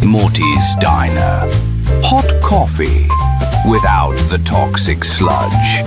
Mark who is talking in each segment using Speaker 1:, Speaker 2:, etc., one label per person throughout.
Speaker 1: Morty's Diner. Hot coffee without the toxic sludge.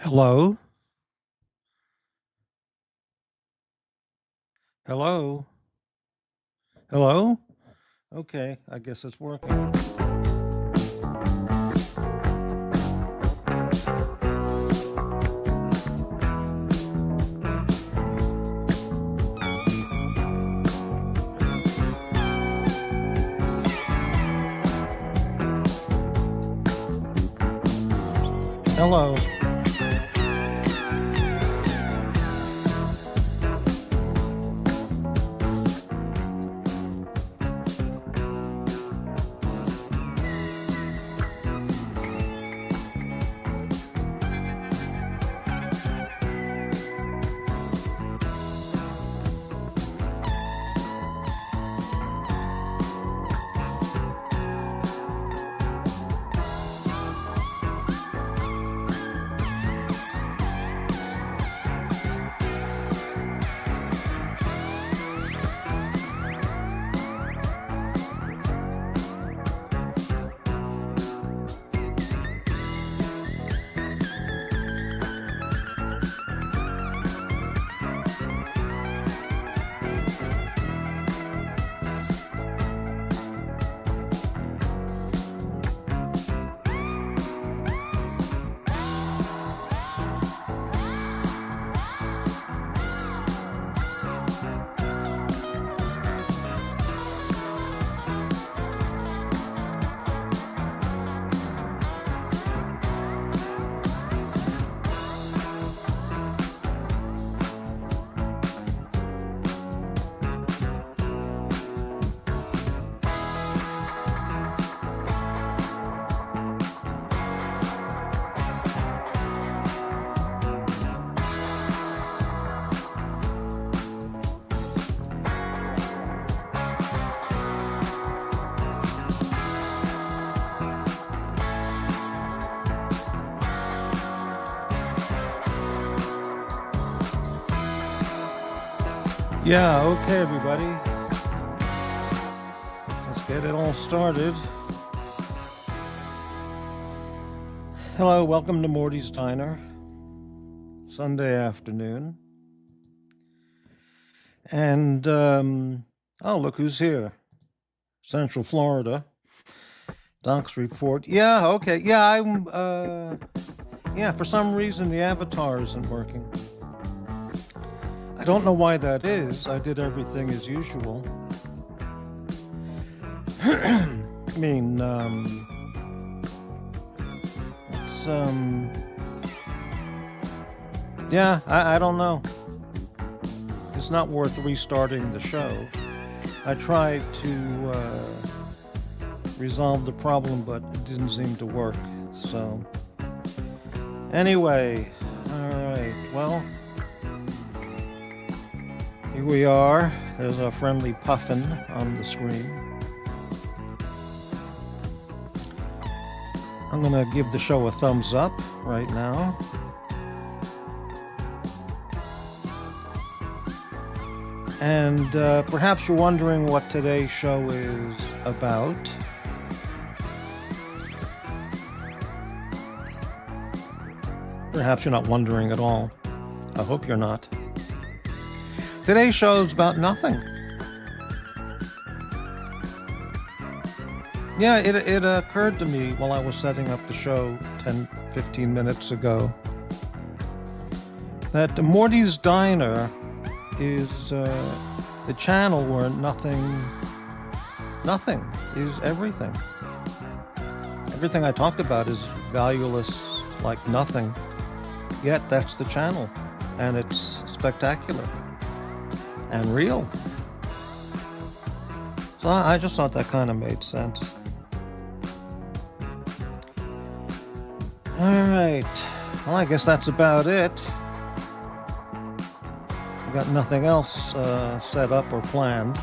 Speaker 2: Hello? Hello? Hello? Okay, I guess it's working. Hello? Yeah, okay, everybody. Let's get it all started. Hello, welcome to Morty's Diner. Sunday afternoon. And, oh, look who's here. Central Florida. Doc's report. Yeah, okay. Yeah, yeah, for some reason the avatar isn't working. I don't know why that is. I did everything as usual. I mean, it's, yeah, I don't know. It's not worth restarting the show. I tried to resolve the problem, but it didn't seem to work. So, anyway, all right, well, here we are. There's a friendly puffin on the screen. I'm gonna give the show a thumbs up right now. And perhaps you're wondering what today's show is about. Perhaps you're not wondering at all. I hope you're not. Today's show is about nothing. Yeah, it occurred to me while I was setting up the show 10-15 minutes ago that Morty's Diner is the channel where nothing is everything. Everything I talk about is valueless, like nothing. Yet that's the channel, and it's spectacular and real. So I just thought that kind of made sense. All right, well, I guess that's about it. Got nothing else set up or planned.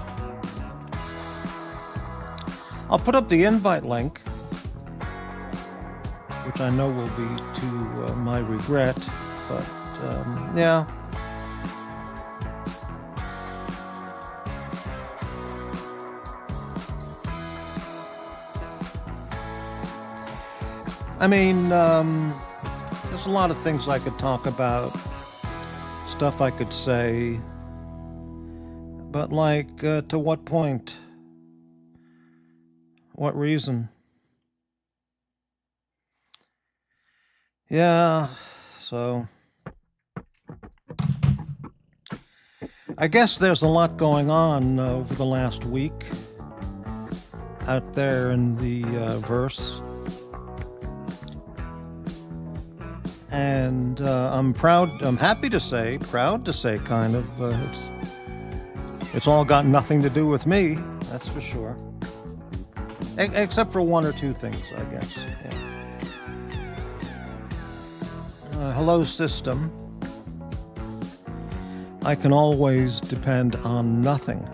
Speaker 2: I'll put up the invite link, which I know will be to my regret, but yeah. I mean, there's a lot of things I could talk about, stuff I could say, but like, to what point? What reason? Yeah, so I guess there's a lot going on over the last week out there in the verse. And I'm happy to say, proud to say kind of, it's all got nothing to do with me, that's for sure. Except for one or two things, I guess. Yeah. Hello, system. I can always depend on nothing.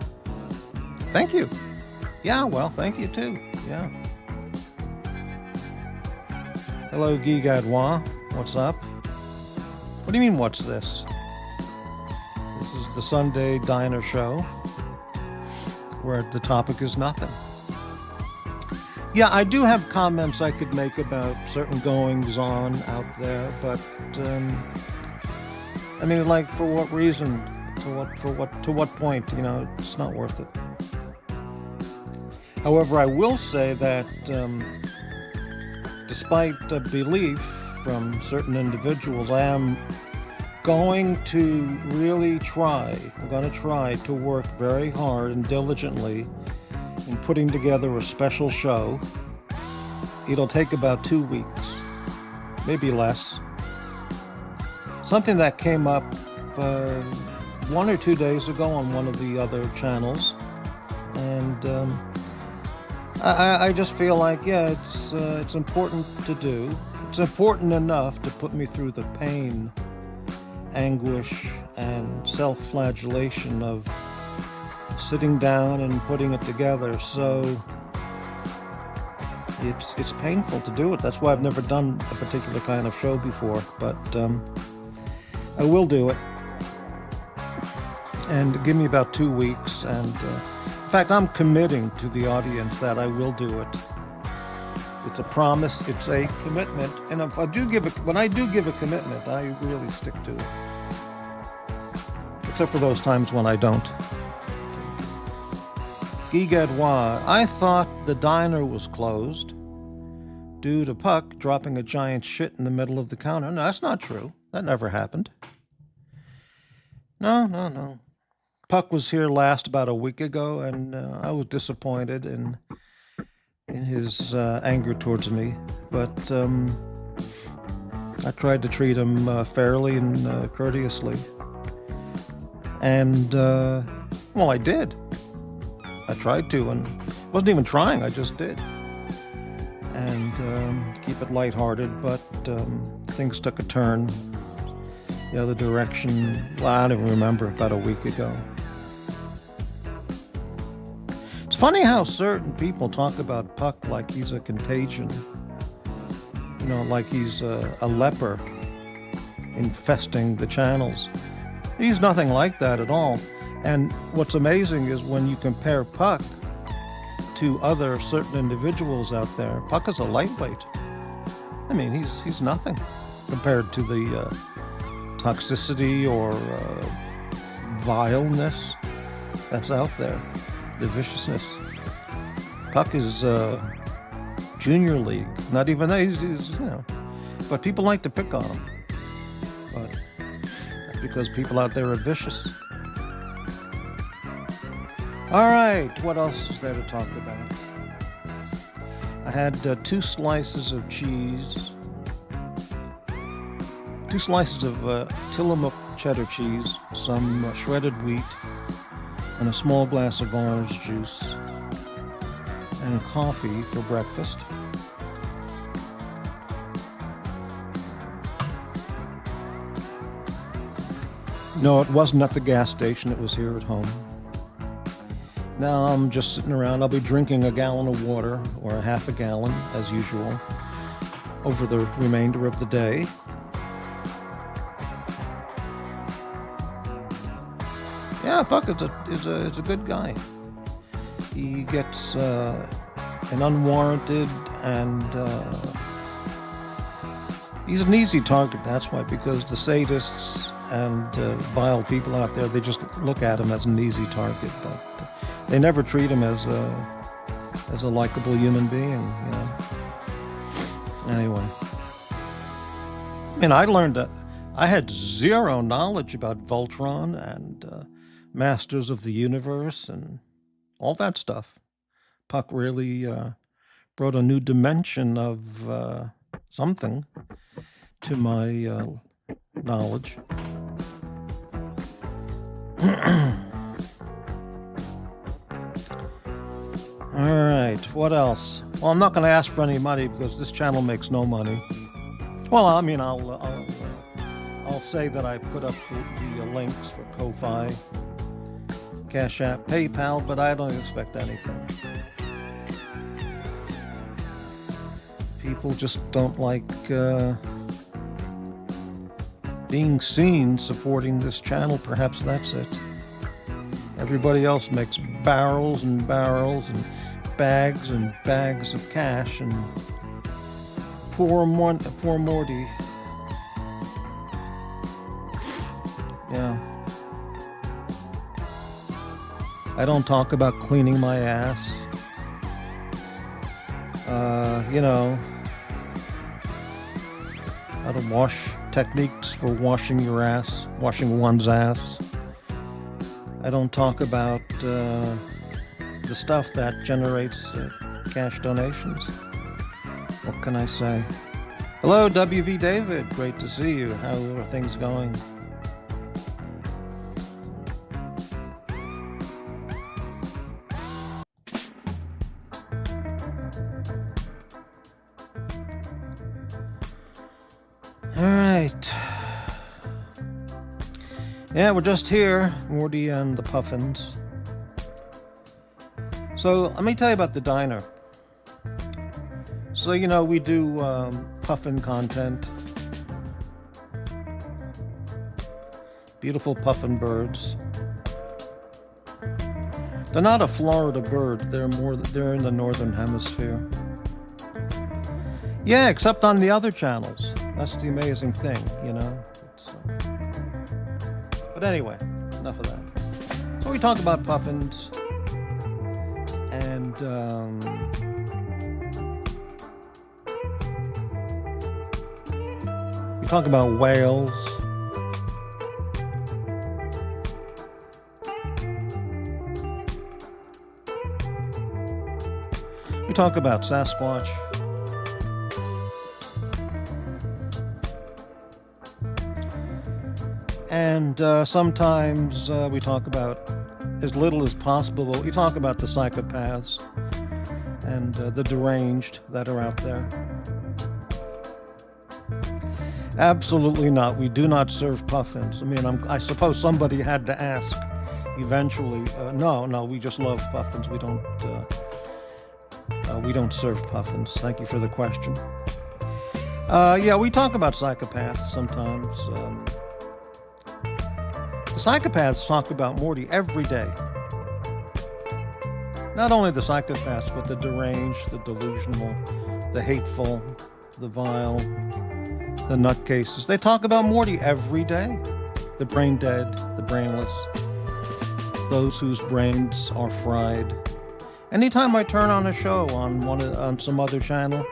Speaker 2: Thank you. Yeah, well, thank you too. Yeah. Hello, Guy Gadwa. What's up? What do you mean, what's this? This is the Sunday Diner Show, where the topic is nothing. Yeah, I do have comments I could make about certain goings-on out there, but, I mean, like, for what reason? To what point? You know, it's not worth it. However, I will say that, despite belief from certain individuals, I am going to really try. I'm going to try to work very hard and diligently in putting together a special show. It'll take about 2 weeks, maybe less. Something that came up 1 or 2 days ago on one of the other channels, and I just feel like, yeah, it's important to do. It's important enough to put me through the pain, anguish, and self-flagellation of sitting down and putting it together. So it's painful to do it. That's why I've never done a particular kind of show before, but I will do it. and give me about 2 weeks. And in fact, I'm committing to the audience that I will do it. It's a promise. It's a commitment. And if I do give it, when I do give a commitment, I really stick to it. Except for those times when I don't. Guy Gadois, I thought the diner was closed due to Puck dropping a giant shit in the middle of the counter. No, that's not true. That never happened. No. Puck was here last about a week ago, and I was disappointed in his anger towards me. But I tried to treat him fairly and courteously. And, well, I did. I tried to, and wasn't even trying, I just did. And keep it lighthearted, but things took a turn the other direction. Well, I don't even remember, about a week ago. It's funny how certain people talk about Puck like he's a contagion. You know, like he's a leper infesting the channels. He's nothing like that at all. And what's amazing is when you compare Puck to other certain individuals out there, Puck is a lightweight. I mean, he's nothing compared to the toxicity or vileness that's out there, the viciousness. Puck is junior league, not even that. He's but people like to pick on him. But that's because people out there are vicious. All right, what else is there to talk about? I had 2 slices of cheese, 2 slices of Tillamook cheddar cheese, some shredded wheat, and a small glass of orange juice, and coffee for breakfast. No, it wasn't at the gas station, it was here at home. Now I'm just sitting around. I'll be drinking a gallon of water, or a half a gallon, as usual, over the remainder of the day. Yeah, Puck is a good guy. He gets an unwarranted and he's an easy target. That's why, because the sadists and vile people out there, they just look at him as an easy target, but they never treat him as a likable human being, you know. Anyway, I mean, I learned that I had zero knowledge about Voltron and Masters of the Universe and all that stuff. Puck really brought a new dimension of something to my knowledge. All right, what else? Well, I'm not going to ask for any money because this channel makes no money. Well, I mean, I'll say that I put up the links for Ko-Fi, Cash App, PayPal, but I don't expect anything. People just don't like being seen supporting this channel. Perhaps that's it. Everybody else makes barrels and barrels and bags of cash, and poor Morty. Yeah. I don't talk about cleaning my ass. You know, how to wash, techniques for washing your ass, washing one's ass. I don't talk about the stuff that generates cash donations. What can I say? Hello, WV David. Great to see you. How are things going? All right. Yeah, we're just here, Morty and the Puffins. So let me tell you about the diner. So, you know, we do puffin content. Beautiful puffin birds. They're not a Florida bird. They're in the northern hemisphere. Yeah, except on the other channels. That's the amazing thing, you know. But anyway, enough of that. So we talk about puffins, and we talk about whales. We talk about Sasquatch. And sometimes we talk about, as little as possible, we talk about the psychopaths and the deranged that are out there. Absolutely not. We do not serve puffins. I mean, I suppose somebody had to ask eventually. No, we just love puffins. We don't serve puffins. Thank you for the question. Yeah, we talk about psychopaths sometimes. The psychopaths talk about Morty every day. Not only the psychopaths, but the deranged, the delusional, the hateful, the vile, the nutcases. They talk about Morty every day. The brain dead, the brainless, those whose brains are fried. Anytime I turn on a show on some other channel,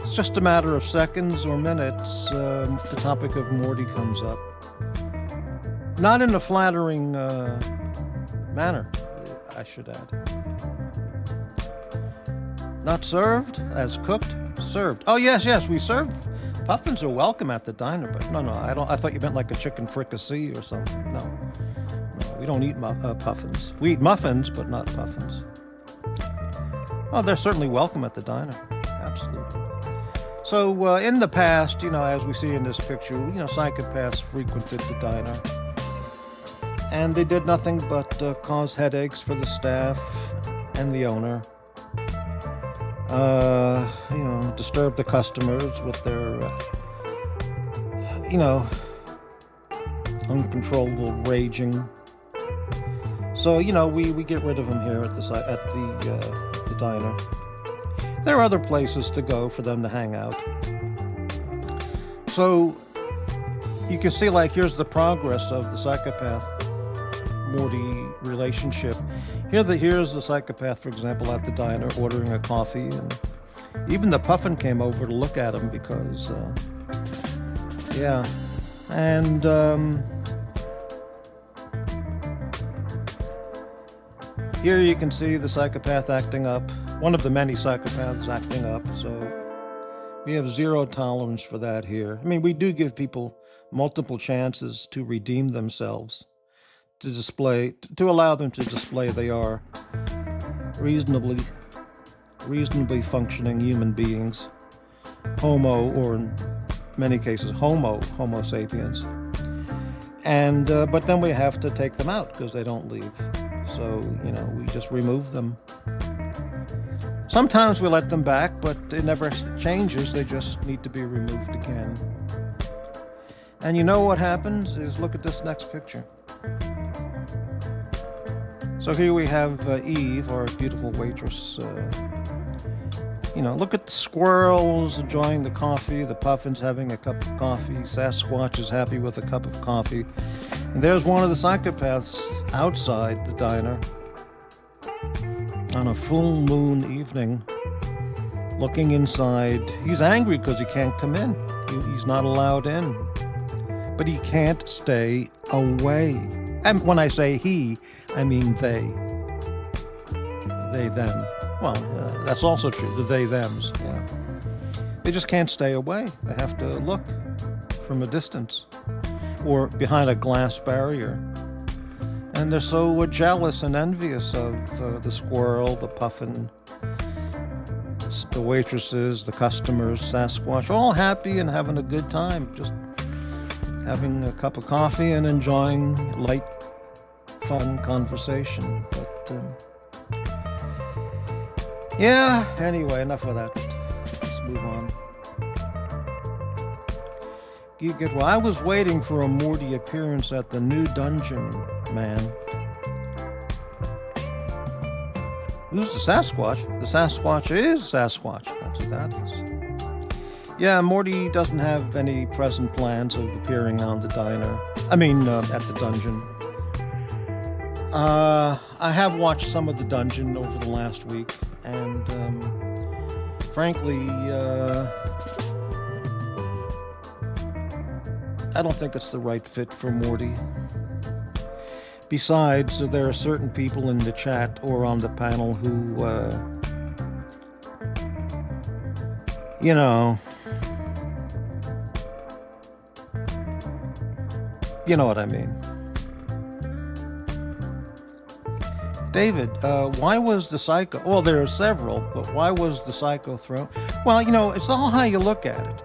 Speaker 2: it's just a matter of seconds or minutes, the topic of Morty comes up. Not in a flattering manner, I should add. Not served as cooked, served. Oh yes, we serve. Puffins are welcome at the diner, but no, I thought you meant like a chicken fricassee or something. No, we don't eat puffins. We eat muffins, but not puffins. Oh, they're certainly welcome at the diner. Absolutely. So in the past, as we see in this picture, psychopaths frequented the diner. And they did nothing but cause headaches for the staff and the owner. Disturb the customers with their, uncontrollable raging. So, we get rid of them here at the diner. There are other places to go for them to hang out. So, you can see, here's the progress of the psychopath Morty relationship. Here's the psychopath, for example, at the diner ordering a coffee, and even the puffin came over to look at him because, and here you can see the psychopath acting up, one of the many psychopaths acting up, so we have zero tolerance for that here. I mean, we do give people multiple chances to redeem themselves, to allow them to display they are reasonably functioning human beings, homo, or in many cases homo sapiens, and but then we have to take them out because they don't leave. So we just remove them. Sometimes we let them back, but it never changes. They just need to be removed again. And you know what happens is, look at this next picture. So here we have Eve, our beautiful waitress. Look at the squirrels enjoying the coffee, the puffins having a cup of coffee, Sasquatch is happy with a cup of coffee. And there's one of the psychopaths outside the diner on a full moon evening, looking inside. He's angry because he can't come in. He's not allowed in. But he can't stay away. And when I say he, I mean they. They, them. Well, that's also true, the they, thems. Yeah. They just can't stay away. They have to look from a distance or behind a glass barrier. And they're so jealous and envious of the squirrel, the puffin, the waitresses, the customers, Sasquatch, all happy and having a good time, just having a cup of coffee and enjoying light, fun conversation. But anyway, enough of that. Let's move on. Well, I was waiting for a Morty appearance at the new dungeon, man. Who's the Sasquatch? The Sasquatch is Sasquatch. That's what that is. Yeah, Morty doesn't have any present plans of appearing on the diner. At the dungeon. I have watched some of the dungeon over the last week, and frankly, I don't think it's the right fit for Morty. Besides, there are certain people in the chat or on the panel who, you know what I mean. David, why was the psycho... Well, there are several, but why was the psycho thrown? Well, it's all how you look at it.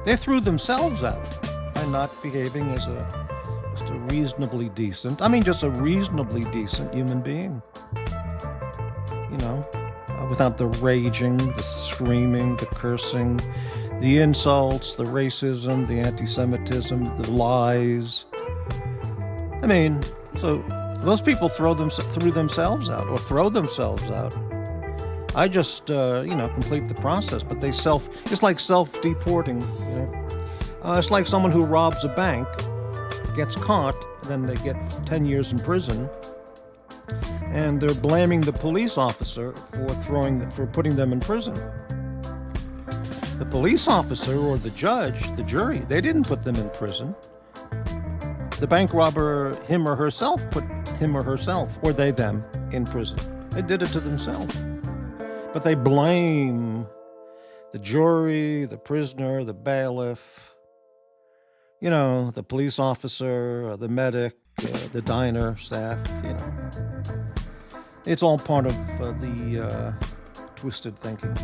Speaker 2: They threw themselves out by not behaving as just a reasonably decent human being. Without the raging, the screaming, the cursing, the insults, the racism, the anti-Semitism, the lies. So those people throw themselves out. I just, complete the process, but it's like self-deporting, It's like someone who robs a bank, gets caught, then they get 10 years in prison, and they're blaming the police officer for putting them in prison. The police officer or the judge, the jury, they didn't put them in prison. The bank robber, him or herself, or they them, in prison. They did it to themselves. But they blame the jury, the prisoner, the bailiff, the police officer, the medic, the diner staff, It's all part of the twisted thinking.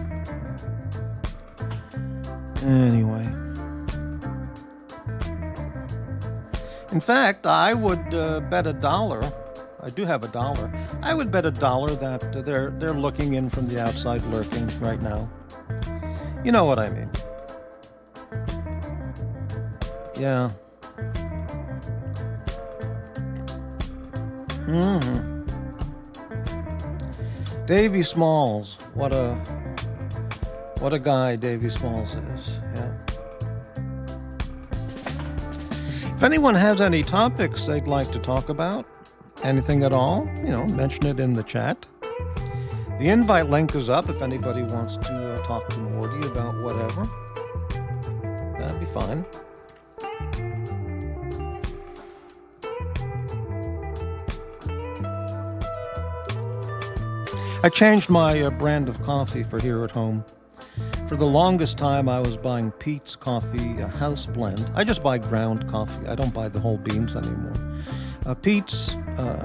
Speaker 2: Anyway. In fact, I would bet $1. I do have $1. I would bet $1 that they're looking in from the outside, lurking right now. You know what I mean? Yeah. Davy Smalls, what a guy Davy Smalls is. Yeah. If anyone has any topics they'd like to talk about, anything at all, mention it in the chat. The invite link is up if anybody wants to talk to Morty about whatever. That'd be fine. I changed my brand of coffee for here at home. For the longest time, I was buying Peet's Coffee, a house blend. I just buy ground coffee. I don't buy the whole beans anymore. Peet's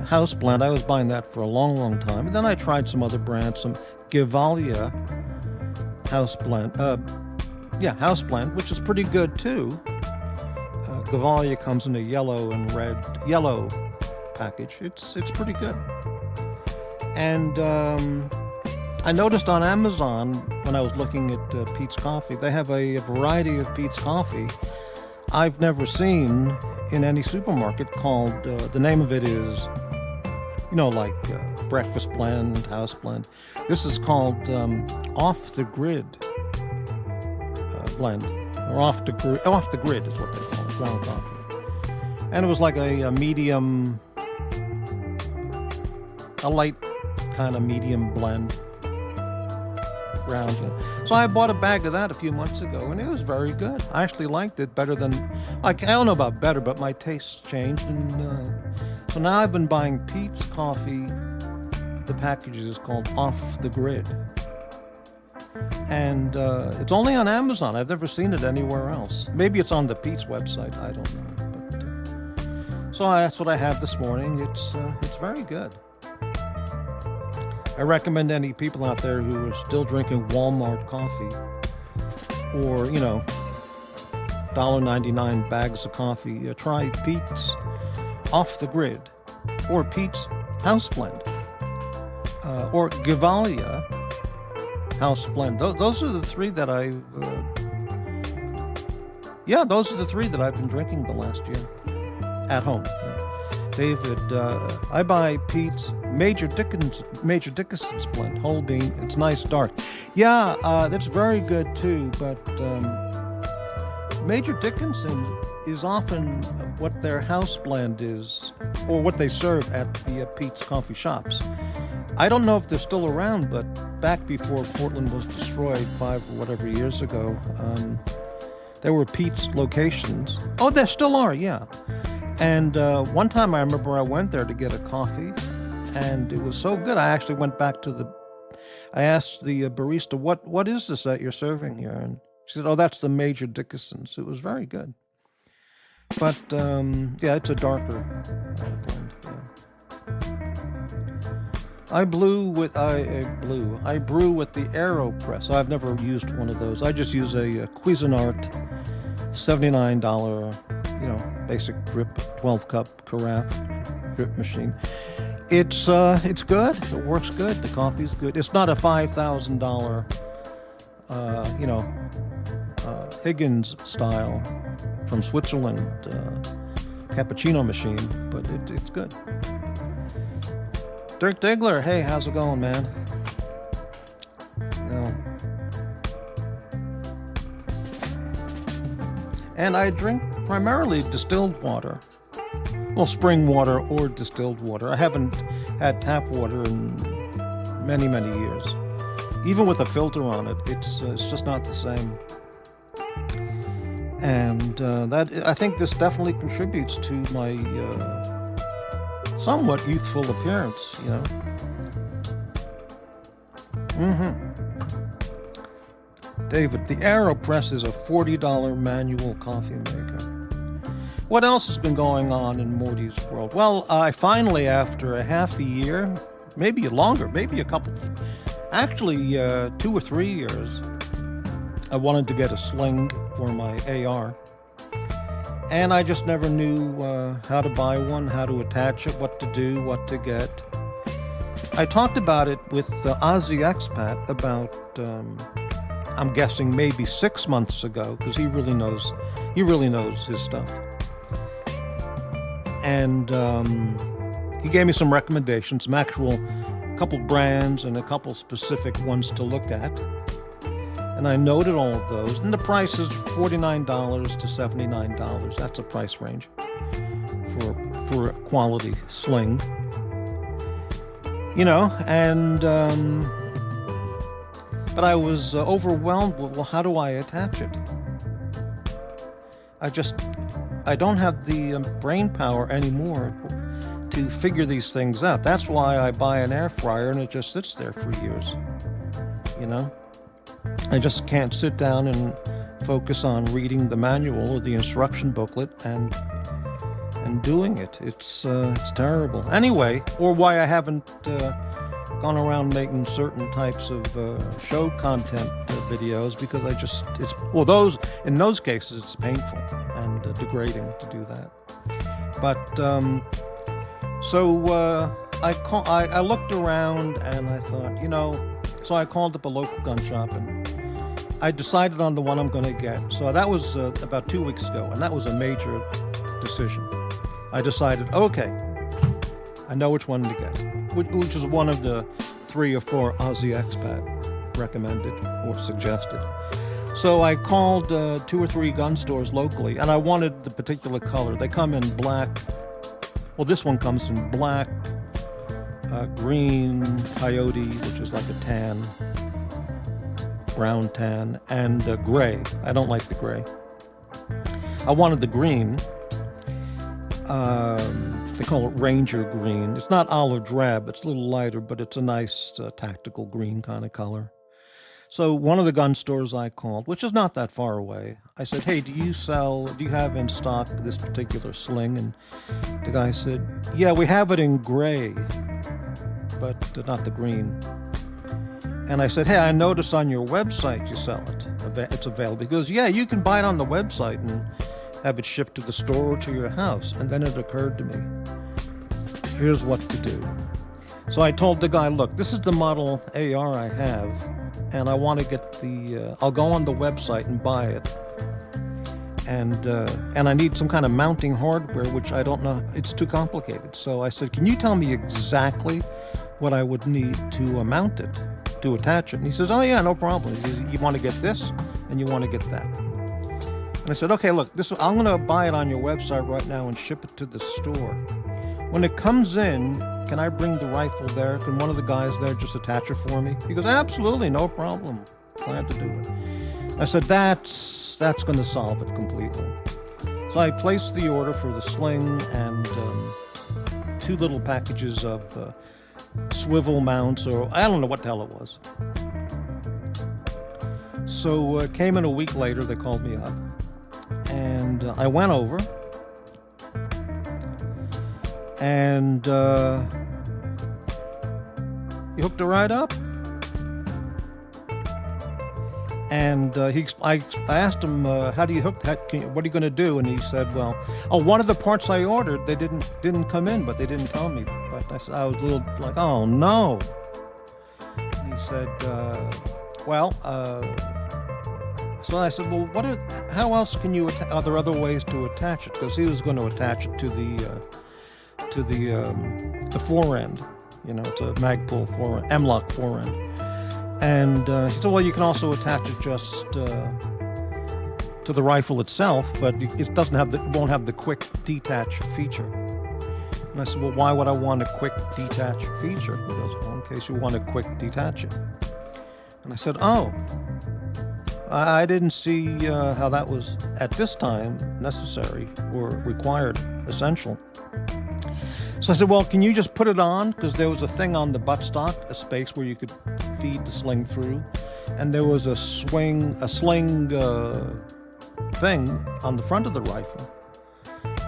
Speaker 2: house blend, I was buying that for a long, long time. And then I tried some other brands, some Gevalia house blend. House blend, which is pretty good too. Gevalia comes in a yellow package. It's pretty good. And I noticed on Amazon when I was looking at Peet's Coffee, they have a variety of Peet's Coffee I've never seen in any supermarket called, the name of it is, like breakfast blend, house blend. This is called Off the Grid blend, or off the grid is what they call it, ground coffee. And it was like a medium, a light kind of medium blend ground. So I bought a bag of that a few months ago, and it was very good. I actually liked it better than, I don't know about better, but my tastes changed, and so now I've been buying Peet's Coffee. The package is called Off the Grid, and it's only on Amazon. I've never seen it anywhere else. Maybe it's on the Peet's website. I don't know. But so that's what I had this morning. It's very good. I recommend any people out there who are still drinking Walmart coffee or, $1.99 bags of coffee, try Peet's Off the Grid or Peet's House Blend or Gevalia House Blend. Those are the three that those are the three that I've been drinking the last year at home. David, I buy Pete's Major Dickinson's blend, whole bean. It's nice dark. Yeah, that's very good too, but Major Dickinson is often what their house blend is, or what they serve at the Pete's coffee shops. I don't know if they're still around, but back before Portland was destroyed 5 or whatever years ago, there were Pete's locations. Oh, there still are, yeah. And one time I remember I went there to get a coffee, and it was so good. I actually went back to I asked the barista, what is this that you're serving here? And she said, oh, that's the Major Dickinson's. It was very good. But, yeah, it's a darker blend, yeah. I brew with the AeroPress. I've never used one of those. I just use a Cuisinart $79, basic drip 12-cup carafe drip machine. It's good. It works good. The coffee's good. It's not a $5,000, Higgins style from Switzerland cappuccino machine, but it's good. Dirk Diggler, hey, how's it going, man? And I drink primarily distilled water. Well, spring water or distilled water. I haven't had tap water in many, many years. Even with a filter on it, it's just not the same. And I think this definitely contributes to my somewhat youthful appearance, David, the AeroPress is a $40 manual coffee maker. What else has been going on in Morty's world? Well, I finally, after a half a year, maybe longer, maybe a couple, actually 2 or 3 years, I wanted to get a sling for my AR. And I just never knew how to buy one, how to attach it, what to do, what to get. I talked about it with Aussie Expat about, I'm guessing maybe 6 months ago, because he really knows his stuff. And he gave me some recommendations, some actual couple brands and a couple specific ones to look at. And I noted all of those. And the price is $49 to $79. That's a price range for a quality sling. But I was overwhelmed with, well, how do I attach it? I don't have the brain power anymore to figure these things out. That's why I buy an air fryer and it just sits there for years. I just can't sit down and focus on reading the manual or the instruction booklet and doing it. It's terrible. Anyway, or why I haven't gone around making certain types of show content videos, because in those cases it's painful and degrading to do that. But I looked around and I thought, so I called up a local gun shop and I decided on the one I'm going to get. So that was about 2 weeks ago, and that was a major decision. I decided, okay, I know which one to get, which is one of the 3 or 4 Aussie Expat recommended or suggested. So I called 2 or 3 gun stores locally, and I wanted the particular color. They come in black. Well, this one comes in black, green coyote, which is like a tan, brown tan, and gray. I don't like the gray. I wanted the green. They call it Ranger green. It's not olive drab. It's a little lighter, but it's a nice tactical green kind of color. So one of the gun stores I called, which is not that far away, I said, hey, do you have in stock this particular sling? And the guy said, yeah, we have it in gray, but not the green. And I said, hey, I noticed on your website you sell it. It's available. He goes, yeah, you can buy it on the website and have it shipped to the store or to your house. And then it occurred to me, here's what to do. So I told the guy, look, this is the model AR I have, and I want to get I'll go on the website and buy it. and I need some kind of mounting hardware, which I don't know. It's too complicated. So I said, can you tell me exactly what I would need to mount it, to attach it? And he says, oh yeah, no problem. He says, you want to get this and you want to get that. And I said, okay, look, I'm going to buy it on your website right now and ship it to the store. When it comes in, can I bring the rifle there? Can one of the guys there just attach it for me? He goes, absolutely, no problem. Glad to do it. I said, that's going to solve it completely. So I placed the order for the sling and 2 little packages of swivel mounts, or I don't know what the hell it was. So it came in a week later. They called me up, and I went over, and he hooked it right up. And I asked him, how do you hook that? What are you going to do? And he said, well, one of the parts I ordered, they didn't come in, but they didn't tell me. But I said, I was a little like, oh no. And he said, so I said, well, how else can you? Are there other ways to attach it? Because he was going to attach it to the fore end. You know, it's a Magpul fore end, M-lock fore end. And he said, well, you can also attach it just to the rifle itself, but it won't have the quick detach feature. And I said, well, why would I want a quick detach feature? He goes, well, in case you want to quick detach it. And I said, oh, I didn't see how that was at this time necessary or required, essential. So I said, well, can you just put it on? Because there was a thing on the buttstock, a space where you could feed the sling through. And there was a sling thing on the front of the rifle.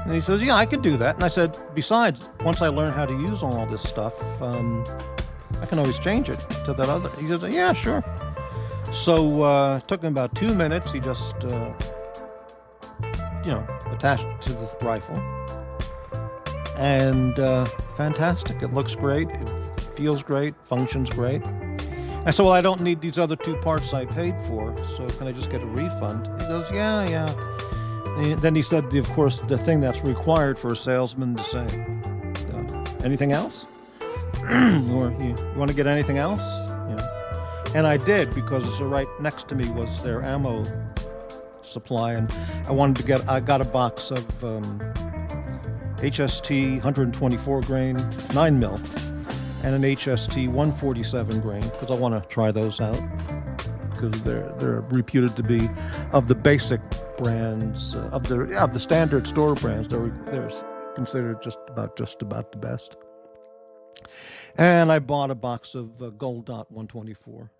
Speaker 2: And he says, yeah, I could do that. And I said, besides, once I learn how to use all this stuff, I can always change it to that other. He says, yeah, sure. So it took him about 2 minutes. He just, attached it to the rifle. And fantastic. It looks great. It feels great. Functions great. I said, well, I don't need these other 2 parts I paid for, so can I just get a refund? He goes, yeah. And then he said, of course, the thing that's required for a salesman to say, anything else? Or you want to get anything else? And I did, because right next to me was their ammo supply, and I got a box of HST 124 grain 9mm and an HST 147 grain, because I want to try those out, because they're reputed to be of the basic brands, of the standard store brands. They're considered just about the best. And I bought a box of Gold Dot 124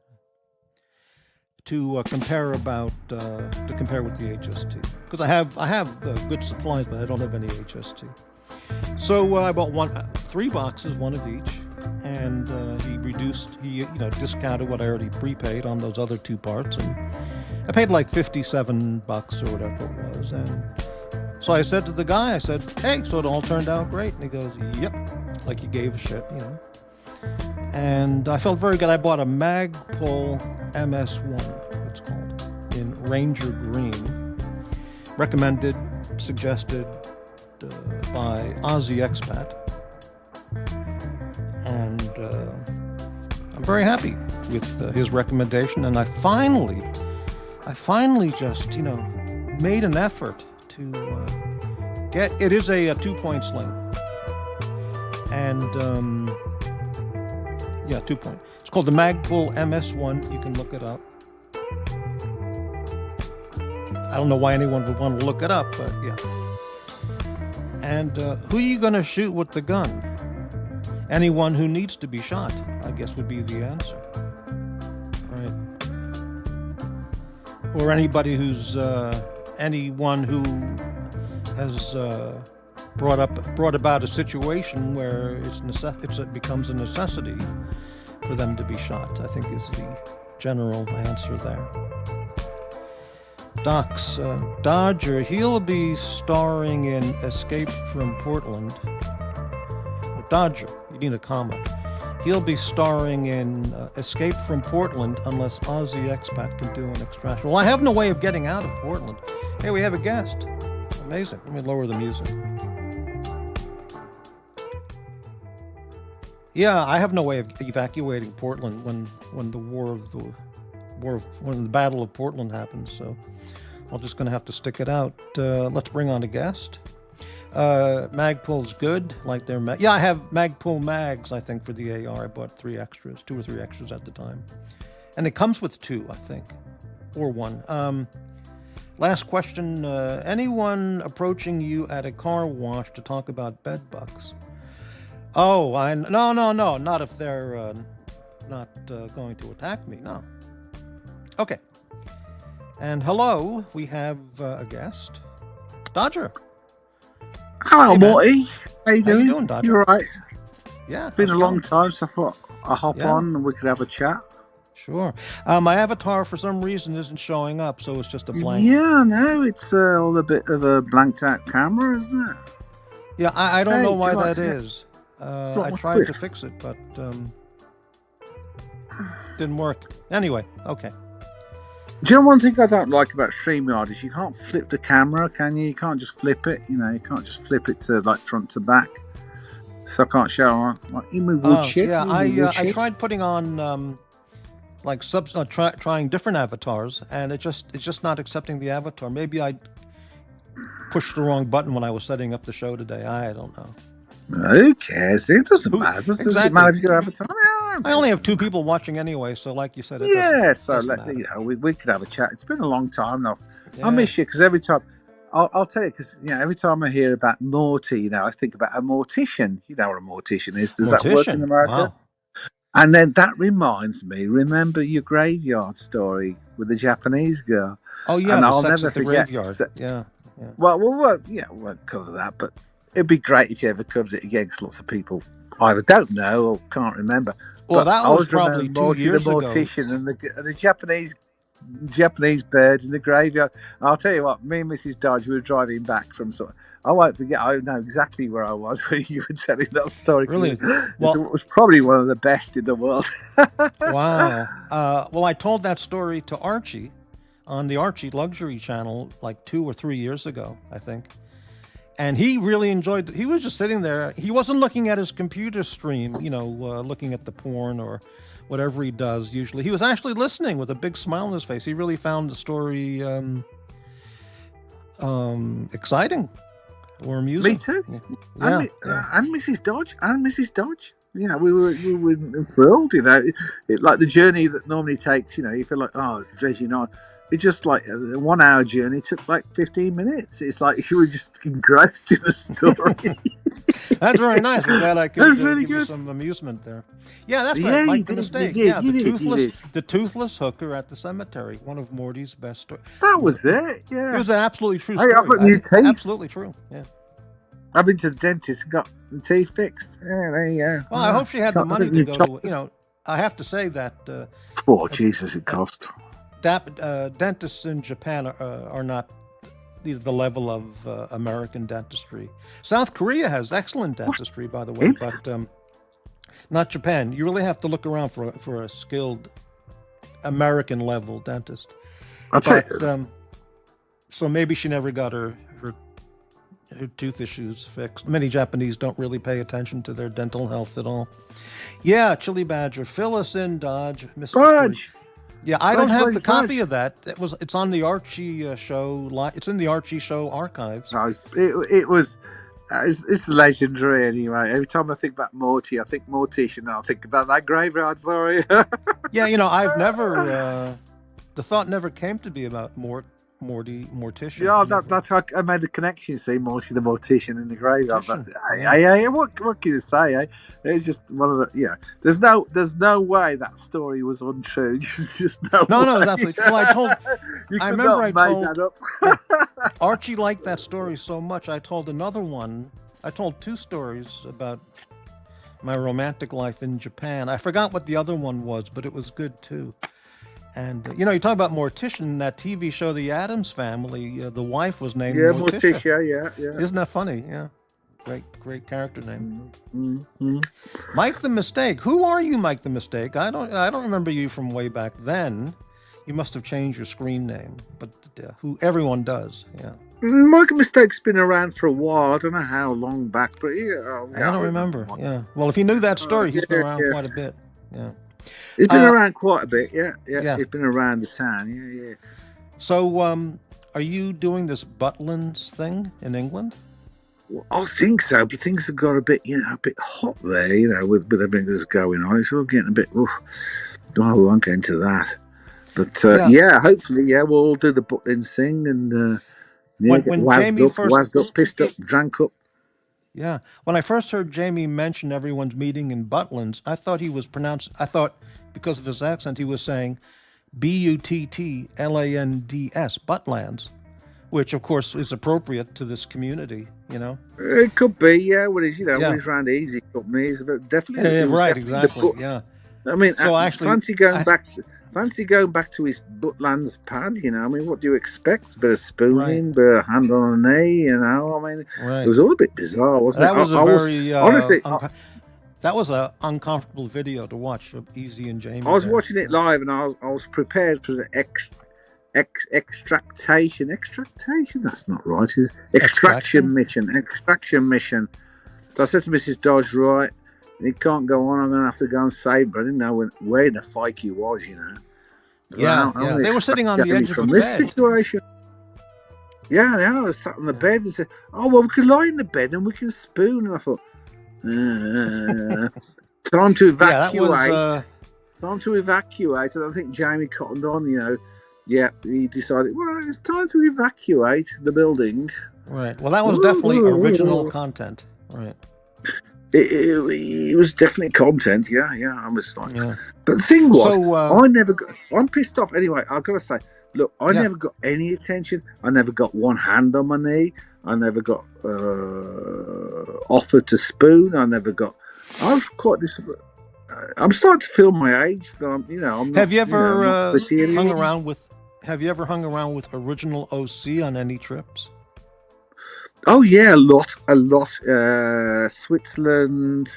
Speaker 2: to compare with the HST, because I have good supplies, but I don't have any HST. So I bought 3 boxes, one of each, and he discounted what I already prepaid on those other 2 parts, and I paid like $57 or whatever it was. And so I said to the guy, I said, hey, so it all turned out great? And he goes, yep, like he gave a shit, And I felt very good. I bought a Magpul MS1, it's called, in Ranger Green, recommended, suggested by Aussie Expat. And I'm very happy with his recommendation. And I finally just, made an effort to get, it is a 2-point sling. And 2-point. It's called the Magpul MS1. You can look it up. I don't know why anyone would want to look it up, but yeah. And who are you going to shoot with the gun? Anyone who needs to be shot, I guess, would be the answer. Right. Or anybody anyone who has brought about a situation where it becomes a necessity for them to be shot, I think, is the general answer there. Doc's Dodger, he'll be starring in Escape from Portland. Dodger, you need a comma. He'll be starring in Escape from Portland unless Aussie Expat can do an extraction. Well, I have no way of getting out of Portland. Hey, we have a guest. Amazing. Let me lower the music. Yeah, I have no way of evacuating Portland when the Battle of Portland happens. So I'm just going to have to stick it out. Let's bring on a guest. Magpul's good, like their yeah. I have Magpul mags. I think for the AR, I bought 2 or 3 extras at the time, and it comes with 2, I think, or 1. Last question: anyone approaching you at a car wash to talk about bed bugs? Oh, no, not if they're not going to attack me. No. Okay. And hello, we have a guest, Dodger.
Speaker 3: Hello,
Speaker 2: Hey, man.
Speaker 3: Morty. How you doing?
Speaker 2: How you doing, Dodger?
Speaker 3: You all right?
Speaker 2: Yeah.
Speaker 3: It's been a
Speaker 2: how's it
Speaker 3: long
Speaker 2: going?
Speaker 3: time, so I thought I'll hop
Speaker 2: Yeah.
Speaker 3: on and we could have a chat.
Speaker 2: Sure. My avatar, for some reason, isn't showing up, so it's just a blank.
Speaker 3: Yeah, no, it's all a bit of a blanked out camera, isn't it?
Speaker 2: Yeah, I don't
Speaker 3: Hey,
Speaker 2: know
Speaker 3: do
Speaker 2: why
Speaker 3: you like
Speaker 2: that
Speaker 3: it?
Speaker 2: is.
Speaker 3: you
Speaker 2: I
Speaker 3: want my
Speaker 2: tried to
Speaker 3: cliff?
Speaker 2: fix it, but didn't work. Anyway, okay.
Speaker 3: Do you know one thing I don't like about StreamYard is you can't flip the camera, can you? You can't just flip it. You know, you can't just flip it to like front to back. So I can't show like you move wood shit.
Speaker 2: Yeah,
Speaker 3: you move wood
Speaker 2: I
Speaker 3: shit.
Speaker 2: tried putting on like trying different avatars, and it's just not accepting the avatar. Maybe I pushed the wrong button when I was setting up the show today. I don't know.
Speaker 3: Who cares? It doesn't matter. Does it
Speaker 2: Exactly.
Speaker 3: matter if you can have a time?
Speaker 2: I only have 2 people watching anyway, so like you said, it
Speaker 3: Yeah, so
Speaker 2: doesn't
Speaker 3: let
Speaker 2: matter.
Speaker 3: you know we could have a chat. It's been a long time now.
Speaker 2: Yeah.
Speaker 3: I miss you because every time I'll tell you because every time I hear about Morty, I think about a mortician. You know what a mortician is? Does that work in
Speaker 2: Mortician.
Speaker 3: America?
Speaker 2: Wow.
Speaker 3: And then that reminds me. Remember your graveyard story with the Japanese girl?
Speaker 2: Oh yeah,
Speaker 3: And
Speaker 2: the
Speaker 3: I'll
Speaker 2: sex
Speaker 3: never
Speaker 2: at the
Speaker 3: forget.
Speaker 2: graveyard.
Speaker 3: So-
Speaker 2: Yeah.
Speaker 3: Well, we won't cover that, but it'd be great if you ever covered it again because lots of people either don't know or can't remember.
Speaker 2: Well,
Speaker 3: But
Speaker 2: that
Speaker 3: I
Speaker 2: was
Speaker 3: always remember
Speaker 2: probably 2
Speaker 3: Morty
Speaker 2: years
Speaker 3: the
Speaker 2: ago.
Speaker 3: mortician and the Japanese bird in the graveyard. And I'll tell you what, me and Mrs. Dodge, we were driving back from I won't forget, I know exactly where I was when you were telling that story.
Speaker 2: Really?
Speaker 3: It
Speaker 2: Well,
Speaker 3: was probably one of the best in the world.
Speaker 2: wow. Well, I told that story to Archie on the Archie Luxury channel like 2 or 3 years ago, I think. And he really enjoyed it. He was just sitting there. He wasn't looking at his computer stream, looking at the porn or whatever he does usually. He was actually listening with a big smile on his face. He really found the story exciting or amusing.
Speaker 3: Me too.
Speaker 2: Yeah.
Speaker 3: And Mrs. Dodge. We were thrilled, It, like the journey that normally takes, you feel like, oh, it's dredging on. It just like a 1 hour journey took like 15 minutes. It's like you were just engrossed in the story.
Speaker 2: That's very nice. I'm glad I could
Speaker 3: really
Speaker 2: give you
Speaker 3: good.
Speaker 2: some amusement there. Yeah, that's
Speaker 3: Yeah,
Speaker 2: right.
Speaker 3: you
Speaker 2: Like the
Speaker 3: did,
Speaker 2: mistake.
Speaker 3: you did,
Speaker 2: Yeah,
Speaker 3: you did.
Speaker 2: the toothless hooker at the cemetery. One of Morty's best stories.
Speaker 3: That was it. Yeah.
Speaker 2: It was an absolutely true
Speaker 3: Hey,
Speaker 2: story.
Speaker 3: I've got new teeth.
Speaker 2: Absolutely true. Yeah.
Speaker 3: I've been to the dentist and got the teeth fixed. Yeah, there you go.
Speaker 2: Well, I hope she had the money to go to. I have to say that.
Speaker 3: Oh, Jesus, it cost.
Speaker 2: Dentists in Japan are not the level of American dentistry. South Korea has excellent dentistry, by the way, but not Japan. You really have to look around for a skilled American level dentist.
Speaker 3: I'll tell you.
Speaker 2: So maybe she never got her tooth issues fixed. Many Japanese don't really pay attention to their dental health at all. Yeah, Chili Badger, fill us in, Dodge, Mr.
Speaker 3: Fudge.
Speaker 2: Yeah, I don't have the copy
Speaker 3: Fudge.
Speaker 2: of that. It's on the Archie show. It's in the Archie show archives.
Speaker 3: No, it's legendary anyway. Every time I think about Morty, I think Mortician, I think about that graveyard story.
Speaker 2: Yeah, I've never. The thought never came to be about Mortician.
Speaker 3: Yeah, that's how I made the connection. You see, Morty the mortician in the graveyard. But
Speaker 2: Mortician,
Speaker 3: what can you say? It's just one of the There's no way that story was untrue. Just no.
Speaker 2: No, that's absolutely true. Well, I remember I told
Speaker 3: that up.
Speaker 2: Archie liked that story so much. I told another one. I told 2 stories about my romantic life in Japan. I forgot what the other one was, but it was good too. And you talk about Mortician, that TV show, The Addams Family. The wife was named Morticia.
Speaker 3: Morticia. Yeah.
Speaker 2: Isn't that funny? Yeah. Great character name.
Speaker 3: Mm-hmm.
Speaker 2: Mike the Mistake. Who are you, Mike the Mistake? I don't remember you from way back then. You must have changed your screen name, but who everyone does. Yeah.
Speaker 3: Michael Mistake's been around for a while. I don't know how long back, but
Speaker 2: I don't remember. Yeah. Well, if you knew that story, he's been around
Speaker 3: yeah.
Speaker 2: quite a bit. Yeah.
Speaker 3: He's been around quite a bit. Yeah.
Speaker 2: Yeah.
Speaker 3: He's been around the town. Yeah.
Speaker 2: So, are you doing this Butlins thing in England?
Speaker 3: Well, I think so, but things have got a bit hot there, with everything that's going on. It's all getting a bit. Oh, I won't get into that. But hopefully, we'll all do the Butlins thing and get wazzed up, pissed up, drank up.
Speaker 2: Yeah. When I first heard Jamie mention everyone's meeting in Butlins, I thought because of his accent, he was saying Buttlands, Butlans, which of course is appropriate to this community,
Speaker 3: It could be, yeah. When he's, when he's around easy companies, but definitely.
Speaker 2: Yeah, right, exactly. Yeah.
Speaker 3: I mean,
Speaker 2: so actually,
Speaker 3: fancy going back to his Butlans pad, I mean, what do you expect? A bit of spooning, bit of hand on a knee, I mean, it was all a bit bizarre, wasn't it?
Speaker 2: That was that was an uncomfortable video to watch of Easy and Jamie.
Speaker 3: I was watching it live, and I was prepared for the extraction. That's not right. Extraction mission. So I said to Mrs. Dodge, right, it can't go on. I'm going to have to go and save. But I didn't know where in the fike he was,
Speaker 2: Yeah. They were sitting on the edge of a bed.
Speaker 3: Situation. Yeah, I was sat on the bed and said, "Oh well, we can lie in the bed and we can spoon." And I thought, time to evacuate. Time to evacuate. And I think Jamie cottoned on, he decided, well, it's time to evacuate the building.
Speaker 2: Right. Well, that was definitely original content. Right.
Speaker 3: It was definitely content. Yeah. I was like, but the thing was, I'm pissed off. Anyway, I've got to say, look, I never got any attention. I never got one hand on my knee. I never got offered to spoon. I was quite disappointed. I'm starting to feel my age. I'm not,
Speaker 2: Have you ever hung around with original OC on any trips?
Speaker 3: Oh yeah, a lot. Switzerland,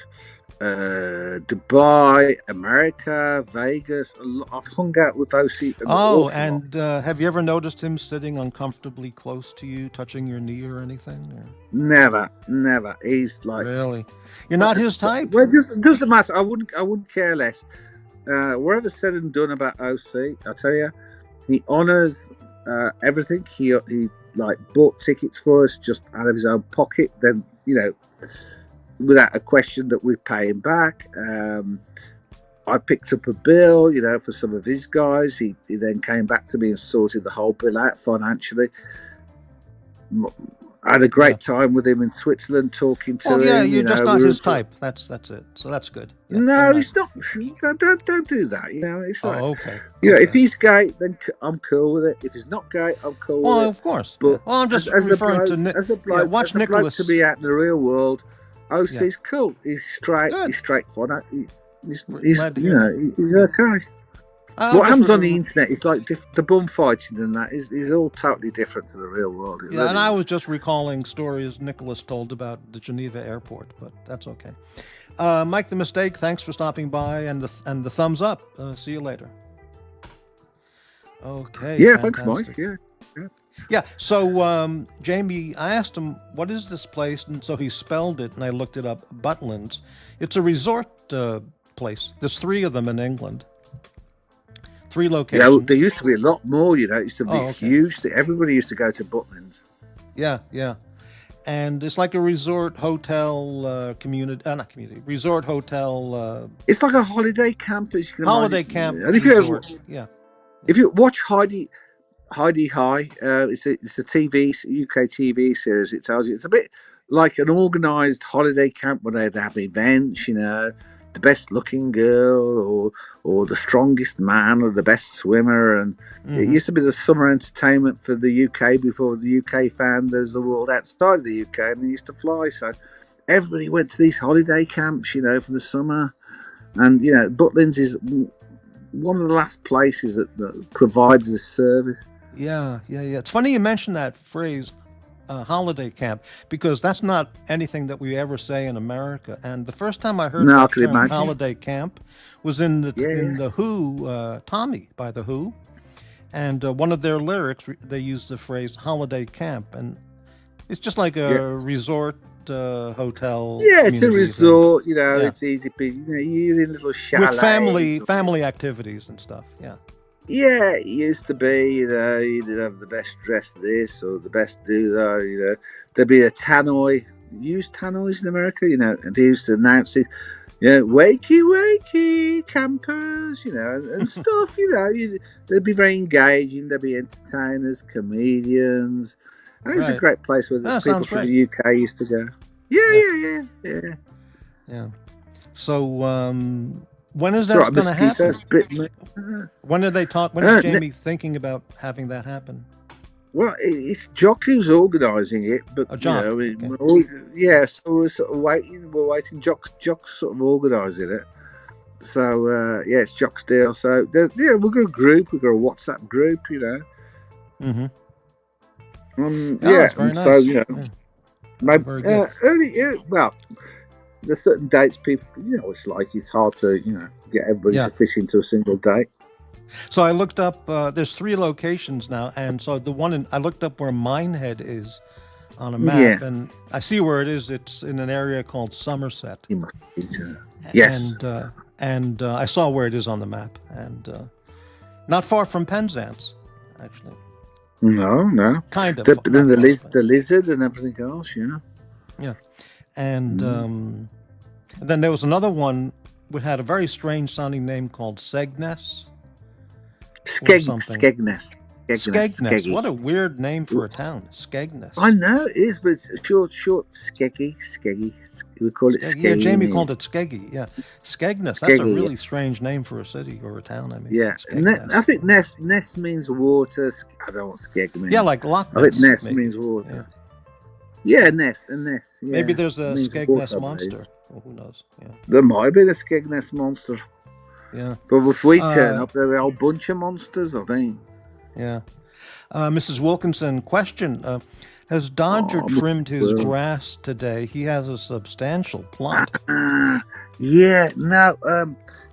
Speaker 3: Dubai, America, Vegas. I've hung out with OC.
Speaker 2: Have you ever noticed him sitting uncomfortably close to you, touching your knee or anything? Or?
Speaker 3: Never. He's like,
Speaker 2: really, you're not his type.
Speaker 3: Well, it doesn't matter. I wouldn't care less. Whatever said and done about OC, I tell you, he honours everything. He bought tickets for us just out of his own pocket. Then without a question that we pay him back. I picked up a bill, for some of his guys. He then came back to me and sorted the whole bill out financially. I had a great time with him in Switzerland, talking to him.
Speaker 2: You're just not his type. That's it. So that's good. Yeah,
Speaker 3: no, he's not. Don't do that. It's like,
Speaker 2: okay.
Speaker 3: If he's gay, then I'm cool with it. If he's not gay, I'm cool with it.
Speaker 2: Well, of course. But I'm just referring to
Speaker 3: as a bloke.
Speaker 2: Watch Nicholas
Speaker 3: to be out in the real world. OC's cool. He's straight.
Speaker 2: Good.
Speaker 3: He's straightforward. He's okay. What happens on the internet is like the bum fighting and that is all totally different to the real world.
Speaker 2: And I was just recalling stories Nicholas told about the Geneva airport, but that's okay. Mike the Mistake, thanks for stopping by, and the thumbs up. See you later. Okay.
Speaker 3: Yeah, fantastic. Thanks, Mike.
Speaker 2: Yeah. So Jamie, I asked him, "What is this place?" And so he spelled it, and I looked it up. Butlins. It's a resort place. There's 3 of them in England. 3 locations.
Speaker 3: Yeah, there used to be a lot more. It used to be huge. Everybody used to go to Butlins.
Speaker 2: Yeah. And it's like a resort hotel resort hotel.
Speaker 3: It's like a holiday camp, as you can
Speaker 2: holiday
Speaker 3: imagine.
Speaker 2: Camp.
Speaker 3: And if you watch Heidi High, it's a UK TV series. It tells you it's a bit like an organised holiday camp where they'd have events. The best looking girl or the strongest man or the best swimmer, and it used to be the summer entertainment for the UK before the UK found there's the world outside of the UK, and they used to fly, so everybody went to these holiday camps for the summer. And Butlins is one of the last places that provides this service.
Speaker 2: Yeah. It's funny you mentioned that phrase, holiday camp, because that's not anything that we ever say in America. And the first time I heard
Speaker 3: No, I
Speaker 2: that
Speaker 3: could
Speaker 2: term
Speaker 3: imagine.
Speaker 2: holiday camp was in
Speaker 3: Yeah.
Speaker 2: the Who, Tommy by the Who, and one of their lyrics they used the phrase holiday camp, and it's just like
Speaker 3: Yeah.
Speaker 2: a resort hotel
Speaker 3: Yeah, it's a
Speaker 2: community thing.
Speaker 3: resort,
Speaker 2: Yeah,
Speaker 3: it's easy peasy. You're in little
Speaker 2: with
Speaker 3: chalets.
Speaker 2: family activities and stuff. Yeah,
Speaker 3: Yeah, it used to be, you'd have the best dressed this or the best do that, There'd be a tannoy, used tannoys in America, and they used to announce it, wakey, wakey, campers, and stuff, they'd be very engaging, there'd be entertainers, comedians. And it was a
Speaker 2: right.
Speaker 3: great place where the
Speaker 2: That
Speaker 3: people
Speaker 2: sounds
Speaker 3: from
Speaker 2: great.
Speaker 3: the UK used to go. Yeah,
Speaker 2: Yeah,
Speaker 3: yeah, yeah, yeah.
Speaker 2: yeah. So when is
Speaker 3: It's all
Speaker 2: that
Speaker 3: right,
Speaker 2: going to happen?
Speaker 3: mosquitoes bit me.
Speaker 2: When did they talk? When is
Speaker 3: Uh,
Speaker 2: Jamie thinking about having that happen?
Speaker 3: Well, it's Jock who's organising it, but
Speaker 2: Oh, Jock. Okay.
Speaker 3: yeah. So we're sort of waiting. We're waiting. Jock's sort of organising it. So yeah, it's Jock's deal. So yeah, we've got a group. We've got a WhatsApp group.
Speaker 2: Mm-hmm. Oh,
Speaker 3: Yeah.
Speaker 2: that's very
Speaker 3: So
Speaker 2: nice. Yeah,
Speaker 3: maybe
Speaker 2: very good.
Speaker 3: early. Well, there's certain dates people. It's hard to get everybody
Speaker 2: Yeah.
Speaker 3: to fish into a single date.
Speaker 2: So I looked up. There's 3 locations now, and so I looked up where Minehead is on a map,
Speaker 3: Yeah,
Speaker 2: and I see where it is. It's in an area called Somerset,
Speaker 3: you must be to. Yes.
Speaker 2: and I saw where it is on the map, and not far from Penzance, actually.
Speaker 3: No.
Speaker 2: Kind of.
Speaker 3: But then
Speaker 2: not far, but-
Speaker 3: the lizard and everything else.
Speaker 2: yeah. And then there was another one which had a very strange sounding name called Skegness. something.
Speaker 3: Skegness.
Speaker 2: Skegness. What a weird name for a town. Skegness.
Speaker 3: I know it is, but it's short. Skeggy. We call it Skeggy.
Speaker 2: Yeah, Jamie called it Skeggy. Yeah, Skegness. That's a
Speaker 3: Skeggy,
Speaker 2: really strange name for a city or a town. I mean,
Speaker 3: Yeah,
Speaker 2: Skegness.
Speaker 3: I think Ness means water. I don't know what Skeg means.
Speaker 2: Yeah, like Loch
Speaker 3: I
Speaker 2: Ness.
Speaker 3: think Ness
Speaker 2: maybe.
Speaker 3: means water. Yeah, Ness. Yeah,
Speaker 2: Maybe there's a
Speaker 3: means
Speaker 2: Skegness
Speaker 3: water,
Speaker 2: monster. Well, who knows? Yeah.
Speaker 3: There might be the Skegness monster,
Speaker 2: Yeah.
Speaker 3: but if we turn up, there'll be a whole bunch of monsters. I think.
Speaker 2: Yeah. Mrs. Wilkinson, question. Has Dodger
Speaker 3: Oh,
Speaker 2: trimmed his
Speaker 3: well.
Speaker 2: grass today? He has a substantial plot.
Speaker 3: Yeah,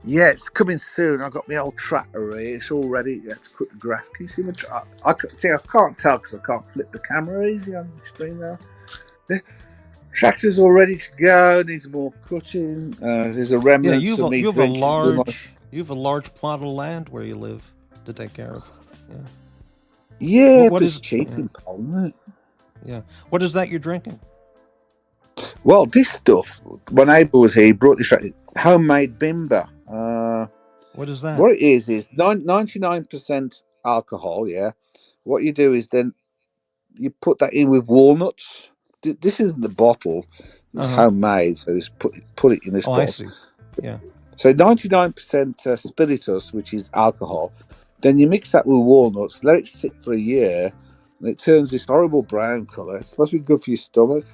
Speaker 3: it's coming soon. I got my old tractor here. It's all ready. Yeah, to cut the grass. Can you see my tractor? I can't tell because I can't flip the camera easy on the screen now. The tractor's all ready to go. Needs more cutting. There's a remnant.
Speaker 2: Yeah,
Speaker 3: of me
Speaker 2: you have a
Speaker 3: drinking.
Speaker 2: large plot of land where you live to take care of. Yeah.
Speaker 3: Yeah,
Speaker 2: What
Speaker 3: but
Speaker 2: is-
Speaker 3: it's cheap
Speaker 2: yeah.
Speaker 3: in Poland, isn't it?
Speaker 2: Yeah. What is that you're drinking?
Speaker 3: Well, this stuff. My neighbour was here. He brought this homemade bimber.
Speaker 2: What is that?
Speaker 3: What it is 99% alcohol. Yeah. What you do is then you put that in with walnuts. This isn't the bottle; it's homemade. So just put it in this
Speaker 2: Oh,
Speaker 3: bottle.
Speaker 2: I see. Yeah.
Speaker 3: So 99% spiritus, which is alcohol. Then you mix that with walnuts, let it sit for a year, and it turns this horrible brown colour. It's supposed to be good for your stomach.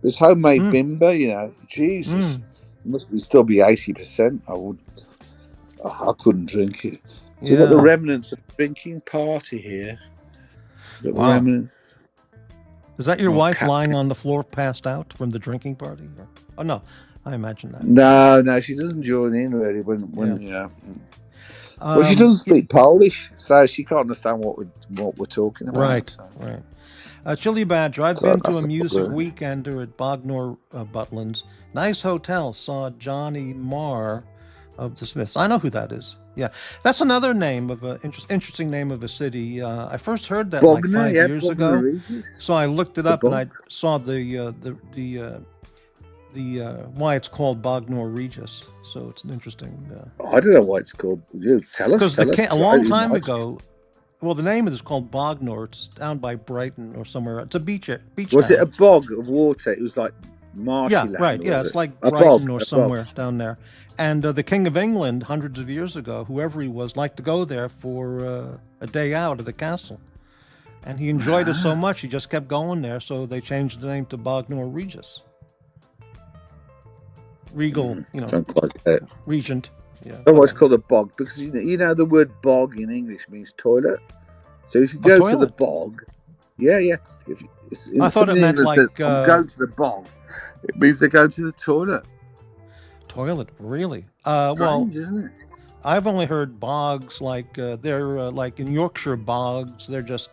Speaker 3: It's homemade bimber, Jesus, it must still be 80%. I couldn't drink it. So you've got the remnants of drinking party here.
Speaker 2: Wow. Is that your
Speaker 3: Well,
Speaker 2: wife lying on the floor passed out from the drinking party? Oh, no. I imagine that.
Speaker 3: No, she doesn't join in really when Well, she doesn't speak Polish, so she can't understand what we're talking about.
Speaker 2: Right,
Speaker 3: so.
Speaker 2: right. Chili Badger, I've been to a music weekender at Bognor Butlands. Nice hotel. Saw Johnny Marr of the Smiths. I know who that is. Yeah, that's another name of a interesting name of a city. I first heard that like 5 years ago.
Speaker 3: Regis.
Speaker 2: So I looked it up and I saw the why it's called Bognor Regis. So it's an interesting.
Speaker 3: I don't know why it's called. You tell us.
Speaker 2: Because a long time ago, well, the name is called Bognor. It's down by Brighton or somewhere. It's a beach
Speaker 3: Was
Speaker 2: town.
Speaker 3: it a bog of water? It was like marshy land.
Speaker 2: Yeah, right. Yeah, it's like
Speaker 3: a
Speaker 2: Brighton
Speaker 3: bog,
Speaker 2: or somewhere down there. And the King of England, hundreds of years ago, whoever he was, liked to go there for a day out of the castle. And he enjoyed it so much, he just kept going there. So they changed the name to Bognor Regis. Regal, regent. Yeah.
Speaker 3: Oh, it's called a bog because you know the word bog in English means toilet. So if you go to the bog, Yeah, yeah. If
Speaker 2: I thought it
Speaker 3: somebody in
Speaker 2: meant
Speaker 3: England says,
Speaker 2: like
Speaker 3: "I'm going to the bog," it means they're going to the toilet.
Speaker 2: toilet. Really? Well,
Speaker 3: Strange, isn't it?
Speaker 2: I've only heard bogs like they're like in Yorkshire bogs. They're just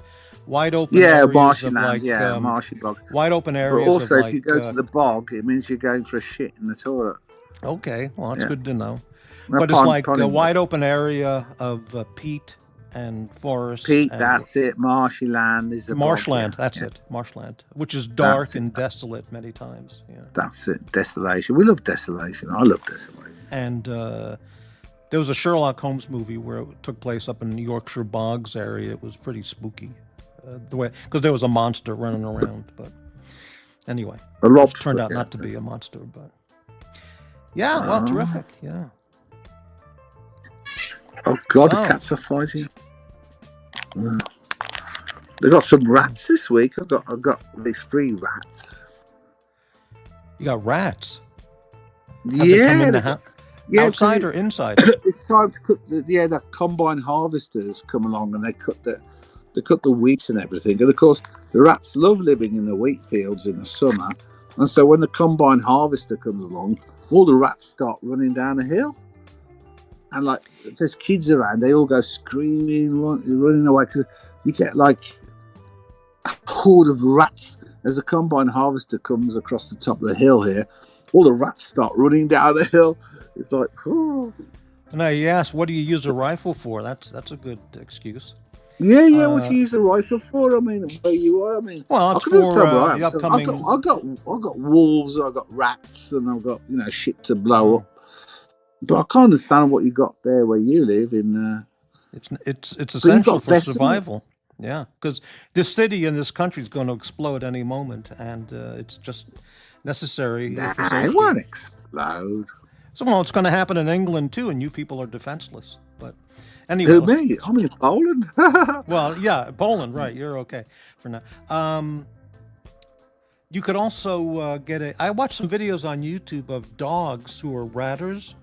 Speaker 2: wide open
Speaker 3: Yeah,
Speaker 2: areas
Speaker 3: marshy
Speaker 2: of
Speaker 3: land.
Speaker 2: like
Speaker 3: Yeah, marshy bog.
Speaker 2: wide open
Speaker 3: But
Speaker 2: areas of
Speaker 3: also, if you
Speaker 2: like.
Speaker 3: go to the bog, it means you're going for a shit in the toilet.
Speaker 2: Okay, well that's
Speaker 3: Yeah,
Speaker 2: good to know.
Speaker 3: a
Speaker 2: But it's like
Speaker 3: pond
Speaker 2: a
Speaker 3: in West.
Speaker 2: wide open area of peat and forest
Speaker 3: Pete,
Speaker 2: and
Speaker 3: that's it. Marshy land is a bog.
Speaker 2: marshland.
Speaker 3: Yeah,
Speaker 2: That's
Speaker 3: yeah,
Speaker 2: it, marshland, which is
Speaker 3: that's
Speaker 2: dark
Speaker 3: it.
Speaker 2: and desolate many times. Yeah,
Speaker 3: That's it. Desolation. We love desolation. I love desolation.
Speaker 2: and there was a Sherlock Holmes movie where it took place up in the Yorkshire Bogs area. It was pretty spooky, the way because there was a monster running around. But anyway,
Speaker 3: A
Speaker 2: which
Speaker 3: lobster.
Speaker 2: turned out
Speaker 3: Yeah.
Speaker 2: not to be a monster. But yeah, well,
Speaker 3: Oh,
Speaker 2: terrific. Yeah.
Speaker 3: oh God, the
Speaker 2: So
Speaker 3: cats are fighting. Oh. They got some rats this week. I got these 3 rats.
Speaker 2: you got rats. Have they come
Speaker 3: Yeah,
Speaker 2: in
Speaker 3: they
Speaker 2: the
Speaker 3: got,
Speaker 2: house,
Speaker 3: yeah, because
Speaker 2: outside or inside?
Speaker 3: it's time to cut. The combine harvesters come along and they cut the wheat and everything. And of course, the rats love living in the wheat fields in the summer. And so when the combine harvester comes along, all the rats start running down a hill. And like, if there's kids around, they all go screaming, running away because you get like a horde of rats as the combine harvester comes across the top of the hill here. All the rats start running down the hill. It's like, oh.
Speaker 2: Now you ask, what do you use a rifle for? That's a good excuse.
Speaker 3: Yeah, yeah. What
Speaker 2: Uh,
Speaker 3: you use the rifle for? I mean, where you are. I mean,
Speaker 2: well,
Speaker 3: I
Speaker 2: it's
Speaker 3: can
Speaker 2: for
Speaker 3: understand where I am.
Speaker 2: the
Speaker 3: So
Speaker 2: upcoming.
Speaker 3: I got wolves. I got rats, and I've got shit to blow
Speaker 2: Uh,
Speaker 3: up. But I can't understand what you got there where you live in.
Speaker 2: it's
Speaker 3: But you
Speaker 2: essential
Speaker 3: got
Speaker 2: for
Speaker 3: vessels.
Speaker 2: survival. Yeah, because this city and this country is going to explode any moment, and it's just necessary
Speaker 3: Nah,
Speaker 2: for
Speaker 3: it
Speaker 2: safety.
Speaker 3: won't explode.
Speaker 2: So, well, it's going to happen in England too, and you people are defenseless. But anyway,
Speaker 3: Who
Speaker 2: let's.
Speaker 3: me? I'm in Poland.
Speaker 2: Well, yeah, Poland, right? You're okay for now. You could also get a. I watched some videos on YouTube of dogs who are ratters,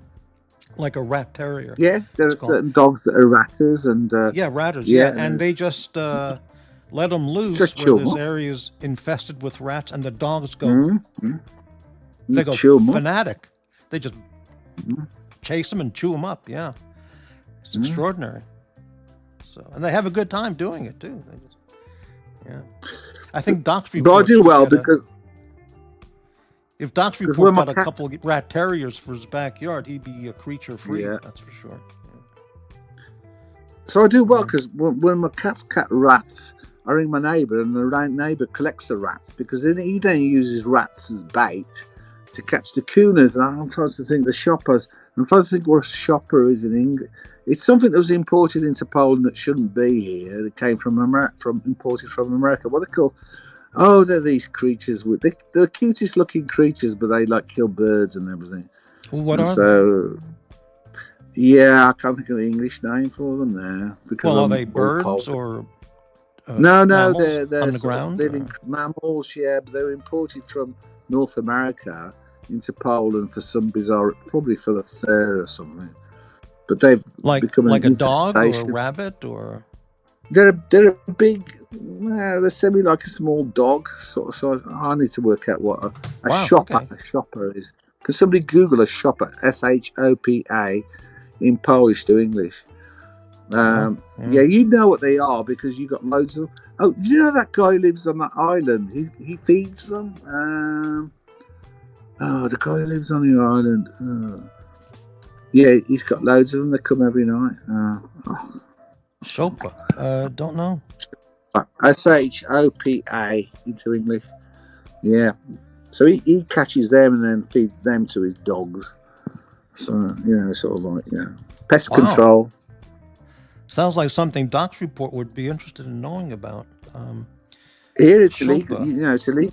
Speaker 2: like a rat terrier.
Speaker 3: Yes, there
Speaker 2: It's
Speaker 3: are
Speaker 2: called.
Speaker 3: certain dogs that are ratters, and
Speaker 2: Yeah, ratters.
Speaker 3: yeah,
Speaker 2: Yeah, and they just let them loose
Speaker 3: just
Speaker 2: where
Speaker 3: chill them
Speaker 2: there's
Speaker 3: up.
Speaker 2: areas infested with rats, and the dogs go.
Speaker 3: Mm.
Speaker 2: They
Speaker 3: You
Speaker 2: go
Speaker 3: chill them up.
Speaker 2: fanatic. They just
Speaker 3: Mm.
Speaker 2: chase them and chew them up. Yeah, it's
Speaker 3: Mm.
Speaker 2: extraordinary. So, and they have a good time doing it too. They just, yeah, I think Doc's
Speaker 3: But I
Speaker 2: report
Speaker 3: do
Speaker 2: should
Speaker 3: well
Speaker 2: get a.
Speaker 3: because
Speaker 2: If Doc's
Speaker 3: when
Speaker 2: report
Speaker 3: my
Speaker 2: got a
Speaker 3: cats,
Speaker 2: couple of rat terriers for his backyard, he'd be a creature free.
Speaker 3: yeah.
Speaker 2: That's for sure.
Speaker 3: So I do well
Speaker 2: Um,
Speaker 3: because when my cats cat rats, I ring my neighbour, and the neighbour collects the rats because then he then uses rats as bait to catch the cooners. And I'm trying to think the shoppers. I'm trying to think what a shopper is in English. It's something that was imported into Poland that shouldn't be here. It came from imported from America. What are they called? Oh, they're these creatures. They're the cutest looking creatures, but they like kill birds and everything.
Speaker 2: what
Speaker 3: And
Speaker 2: are they?
Speaker 3: so, yeah, I can't think of the English name for them there because
Speaker 2: Well, are
Speaker 3: I'm
Speaker 2: they
Speaker 3: all
Speaker 2: birds
Speaker 3: Polish.
Speaker 2: or
Speaker 3: No,
Speaker 2: mammals
Speaker 3: they're
Speaker 2: on the
Speaker 3: sort of
Speaker 2: ground?
Speaker 3: living mammals. Yeah, but they were imported from North America into Poland for some bizarre, probably for the fur or something. But they've become an
Speaker 2: Like a dog or a
Speaker 3: infestation.
Speaker 2: rabbit or
Speaker 3: They're a big, they're semi like a small dog sort of size. I need to work out what a
Speaker 2: wow.
Speaker 3: shopper
Speaker 2: Okay.
Speaker 3: is. Can somebody Google a shopper? SHOPA in Polish to English.
Speaker 2: Wow.
Speaker 3: Yeah, you know what they are because you got loads of them. Oh, do you know that guy lives on that island? He feeds them. The guy who lives on the island. Yeah, he's got loads of them. They come every night.
Speaker 2: Shopa. Don't know.
Speaker 3: SHOPA into English. Yeah. So he catches them and then feeds them to his dogs. So, sort of like, pest
Speaker 2: Wow.
Speaker 3: control.
Speaker 2: Sounds like something Doc's report would be interested in knowing about.
Speaker 3: Here it's illegal.
Speaker 2: Shopa.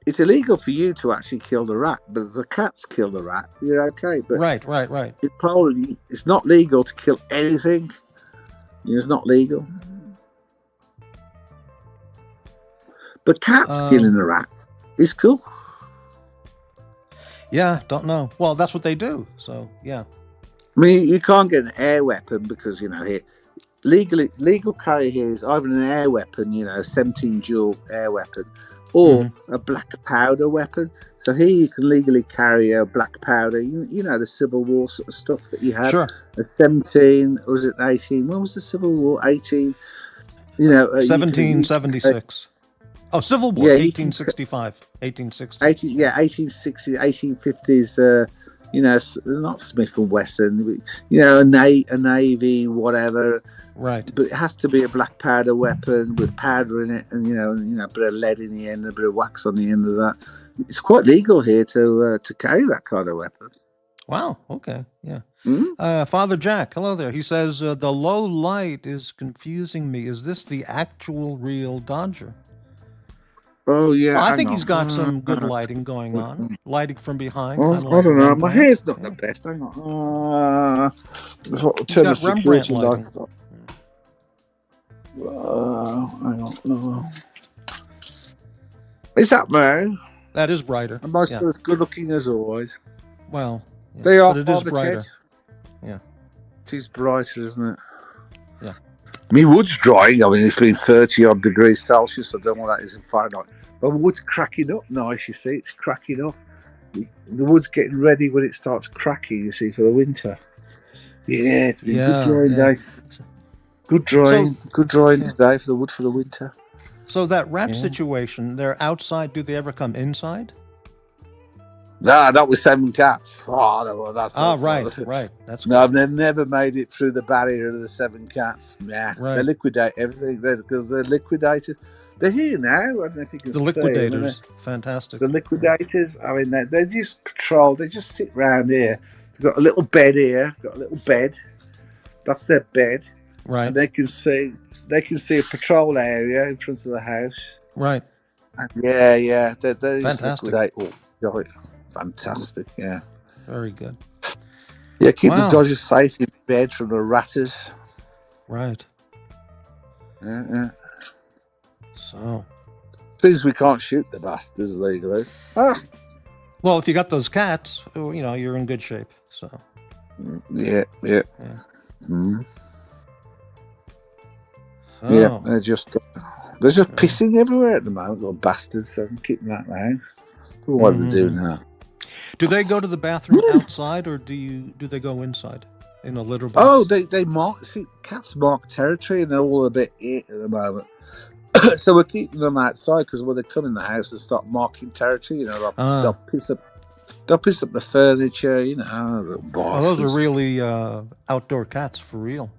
Speaker 3: It's illegal for you to actually kill the rat, but if the cats kill the rat, you're okay. But
Speaker 2: Right.
Speaker 3: in Poland, it's not legal to kill anything. It's not legal. But cats killing the rats is cool.
Speaker 2: Yeah, don't know. Well, that's what they do. So yeah.
Speaker 3: I mean, you can't get an air weapon because here legal carry here is either an air weapon, 17 dual air weapon, or a black powder weapon. So here you can legally carry a black powder, the Civil War sort of stuff that you had.
Speaker 2: Sure.
Speaker 3: A 17, or was it 18? When was the Civil War? 18.
Speaker 2: 1776. Civil War,
Speaker 3: Yeah,
Speaker 2: 1865, 1860.
Speaker 3: 1860, 1850s. Not Smith and Wesson. A navy, whatever.
Speaker 2: Right.
Speaker 3: But it has to be a black powder weapon with powder in it, and a bit of lead in the end, a bit of wax on the end of that. It's quite legal here to carry that kind of weapon.
Speaker 2: Wow. Okay. Yeah. Father Jack, hello there. He says the low light is confusing me. Is this the actual real Dodger?
Speaker 3: Oh yeah.
Speaker 2: Well, I think he's got some good lighting going on. Lighting from behind.
Speaker 3: I don't know. My hair's not the best. Hang on.
Speaker 2: He's got Rembrandt lighting.
Speaker 3: Hang on. No. Is that me?
Speaker 2: That is brighter.
Speaker 3: Am I still as good looking as always?
Speaker 2: Well, yeah,
Speaker 3: they are.
Speaker 2: But it is brighter.
Speaker 3: Yeah. It is brighter, isn't it?
Speaker 2: Yeah.
Speaker 3: Me wood's drying. I mean, it's been 30 odd degrees Celsius. I don't know what that is in Fahrenheit. But the wood's cracking up nice, you see. It's cracking up. The wood's getting ready when it starts cracking, you see, for the winter. Yeah, it's been a good drying day. Good drying today for the wood for the winter.
Speaker 2: So that rat situation, they're outside. Do they ever come inside?
Speaker 3: Nah, not with 7 cats. Oh, that's
Speaker 2: right. That's
Speaker 3: no, they've never made it through the barrier of the 7 cats. Yeah, right. They liquidate everything. They're liquidated. They're here now. I don't know if you can see.
Speaker 2: The liquidators, fantastic.
Speaker 3: The liquidators. I mean, they just patrol. They just sit round here. They've got a little bed here. Got a little bed. That's their bed.
Speaker 2: Right.
Speaker 3: And they can see a patrol area in front of the house.
Speaker 2: Right.
Speaker 3: And yeah. They
Speaker 2: fantastic.
Speaker 3: Liquidate. Oh, fantastic. Yeah.
Speaker 2: Very good.
Speaker 3: Yeah, keep the Dodgers safe in bed from the ratters.
Speaker 2: Right.
Speaker 3: Yeah.
Speaker 2: So.
Speaker 3: Seems we can't shoot the bastards legally.
Speaker 2: Well, if you got those cats, you're in good shape. So.
Speaker 3: Yeah. Mm.
Speaker 2: Oh.
Speaker 3: Yeah, they're just pissing everywhere at the moment, little bastards. So I'm keeping that around. What are they doing now?
Speaker 2: Do they go to the bathroom outside, or do they go inside in a litter box?
Speaker 3: Oh, they mark. See, cats mark territory, and they're all a bit at the moment. So we're keeping them outside because when they come in the house and start marking territory, they'll piss up the furniture. Little bastards.
Speaker 2: Those are really outdoor cats for real.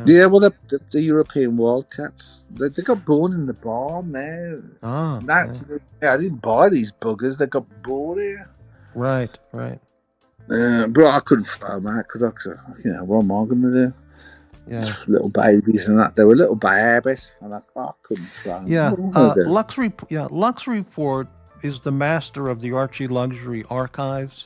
Speaker 3: Yeah, well, the European wildcats, they got born in the barn there. I didn't buy these buggers. They got born here.
Speaker 2: Right.
Speaker 3: But I couldn't throw them out because, what am I going to do?
Speaker 2: Yeah.
Speaker 3: Little babies and that. They were little babies, and I couldn't throw them.
Speaker 2: Yeah. Lux Report is the master of the Archie Luxury archives,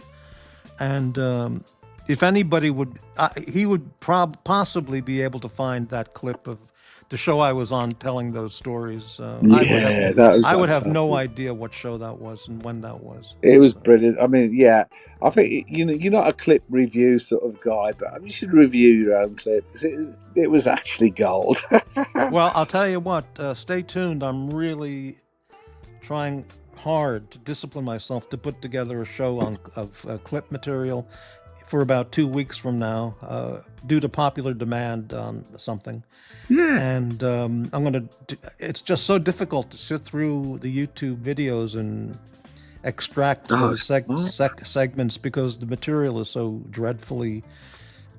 Speaker 2: and if anybody would, he would possibly be able to find that clip of the show I was on telling those stories. I would have no idea what show that was and when that was.
Speaker 3: It was brilliant. I mean, yeah, I think you're not a clip review sort of guy, but you should review your own clip. It was actually gold.
Speaker 2: Well, I'll tell you what. Stay tuned. I'm really trying hard to discipline myself to put together a show of clip material for about 2 weeks from now, due to popular demand on something.
Speaker 3: Yeah.
Speaker 2: And I'm going to, it's just so difficult to sit through the YouTube videos and extract those segments because the material is so dreadfully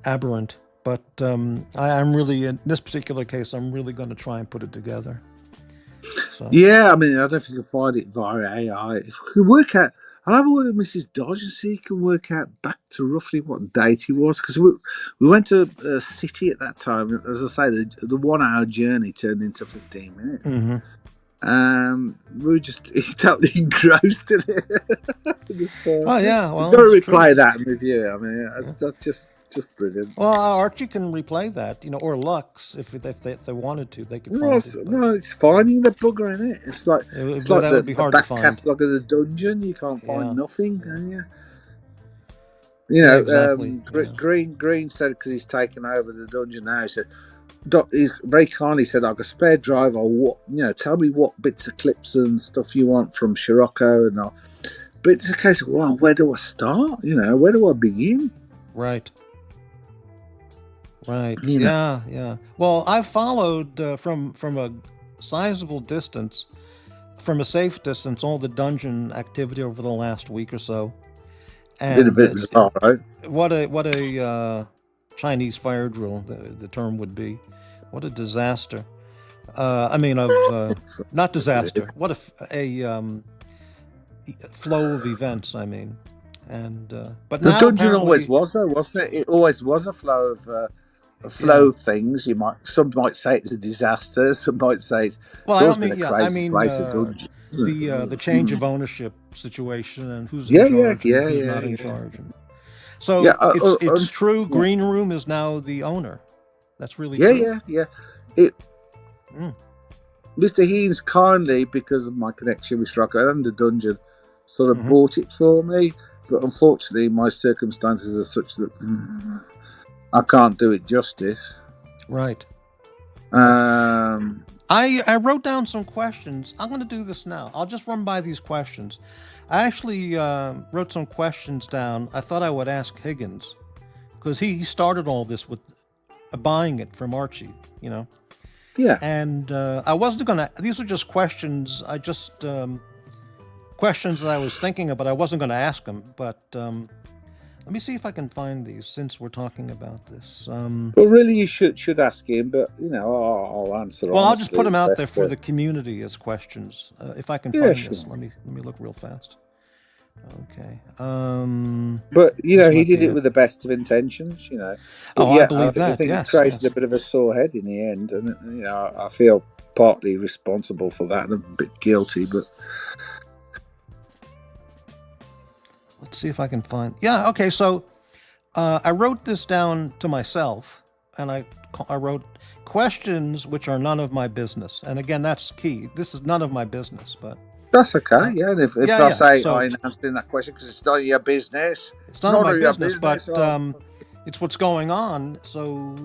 Speaker 2: aberrant. But I'm really, in this particular case, I'm really going to try and put it together. So.
Speaker 3: Yeah, I mean, I don't know if you can find it via AI. If we can work out, I'll have a word with Mrs. Dodge and see if you can work out back to roughly what date he was. Because we went to a city at that time. As I say, the 1 hour journey turned into 15 minutes.
Speaker 2: Mm-hmm.
Speaker 3: We were just totally engrossed in it.
Speaker 2: Oh, yeah. Well,
Speaker 3: you've got to replay that and review it. I mean, that's just brilliant.
Speaker 2: Well, Archie can replay that, or Lux, if they wanted to, they could find it.
Speaker 3: No, it's finding the bugger in it. It's like
Speaker 2: that would be hard
Speaker 3: the back
Speaker 2: to find.
Speaker 3: catalogue of the dungeon. You can't find nothing, can you? You
Speaker 2: Yeah,
Speaker 3: know,
Speaker 2: exactly. Yeah.
Speaker 3: Green said because he's taken over the dungeon now. He said, he's very kindly said, like a spare drive or what, tell me what bits of clips and stuff you want from Scirocco and all. But it's a case of, well, where do I start? Where do I begin?
Speaker 2: Right. Right.
Speaker 3: You know,
Speaker 2: Yeah. Yeah. Well, I followed from a sizable distance, from a safe distance, all the dungeon activity over the last week or so,
Speaker 3: been a
Speaker 2: and
Speaker 3: bit bizarre, right?
Speaker 2: what a Chinese fire drill the term would be. What a disaster. I mean, of not disaster. What a flow of events. I mean, and but
Speaker 3: The
Speaker 2: now
Speaker 3: dungeon always
Speaker 2: apparently,
Speaker 3: was, though, wasn't it? It always was a flow of
Speaker 2: yeah.
Speaker 3: things. Some might say it's a disaster. Some might say
Speaker 2: Well,
Speaker 3: it's
Speaker 2: I
Speaker 3: always
Speaker 2: don't
Speaker 3: been
Speaker 2: mean,
Speaker 3: a
Speaker 2: yeah. I
Speaker 3: crazy
Speaker 2: mean
Speaker 3: place, a dungeon.
Speaker 2: the change of ownership situation and who's in
Speaker 3: Yeah, yeah,
Speaker 2: charge and
Speaker 3: yeah,
Speaker 2: who's
Speaker 3: yeah,
Speaker 2: not in
Speaker 3: yeah,
Speaker 2: charge. And
Speaker 3: yeah.
Speaker 2: so it's true.
Speaker 3: Yeah,
Speaker 2: Green Room is now the owner. That's really
Speaker 3: yeah,
Speaker 2: true.
Speaker 3: yeah, yeah. It,
Speaker 2: Mm.
Speaker 3: Mr. Heens kindly, because of my connection with Straka and the dungeon, sort of
Speaker 2: Hmm.
Speaker 3: bought it for me. But unfortunately, my circumstances are such that I can't do it justice.
Speaker 2: Right. Right.
Speaker 3: Um,
Speaker 2: I wrote down some questions. I'm going to do this now. I'll just run by these questions. I actually wrote some questions down. I thought I would ask Higgins because he started all this with buying it from Archie, you know.
Speaker 3: yeah.
Speaker 2: And I wasn't going to, these are just questions. Questions that I was thinking of, but I wasn't going to ask him. But let me see if I can find these since we're talking about this.
Speaker 3: Well, really, you should ask him, but I'll answer
Speaker 2: Well, I'll just
Speaker 3: honestly
Speaker 2: put them
Speaker 3: as
Speaker 2: out there
Speaker 3: best.
Speaker 2: for the community as questions. If I can
Speaker 3: Yeah,
Speaker 2: find
Speaker 3: sure.
Speaker 2: this, let me look real fast. Okay.
Speaker 3: But
Speaker 2: This
Speaker 3: he
Speaker 2: might
Speaker 3: did
Speaker 2: be
Speaker 3: it
Speaker 2: it.
Speaker 3: with the best of intentions. But
Speaker 2: Oh, I
Speaker 3: yeah,
Speaker 2: believe
Speaker 3: I
Speaker 2: that.
Speaker 3: think it
Speaker 2: Yes,
Speaker 3: created
Speaker 2: yes.
Speaker 3: a bit of a sore head in the end, and I feel partly responsible for that, and I'm a bit guilty. But
Speaker 2: Let's see if I can find. Yeah. Okay. So I wrote this down to myself, and I wrote questions which are none of my business. And again, that's key. This is none of my business, but
Speaker 3: that's okay.
Speaker 2: uh,
Speaker 3: Yeah, and if
Speaker 2: yeah,
Speaker 3: I
Speaker 2: yeah.
Speaker 3: say
Speaker 2: So
Speaker 3: I'm answering that question because it's not your business,
Speaker 2: it's
Speaker 3: it's
Speaker 2: none of
Speaker 3: none
Speaker 2: my
Speaker 3: of your
Speaker 2: business,
Speaker 3: business.
Speaker 2: but it's what's going on. So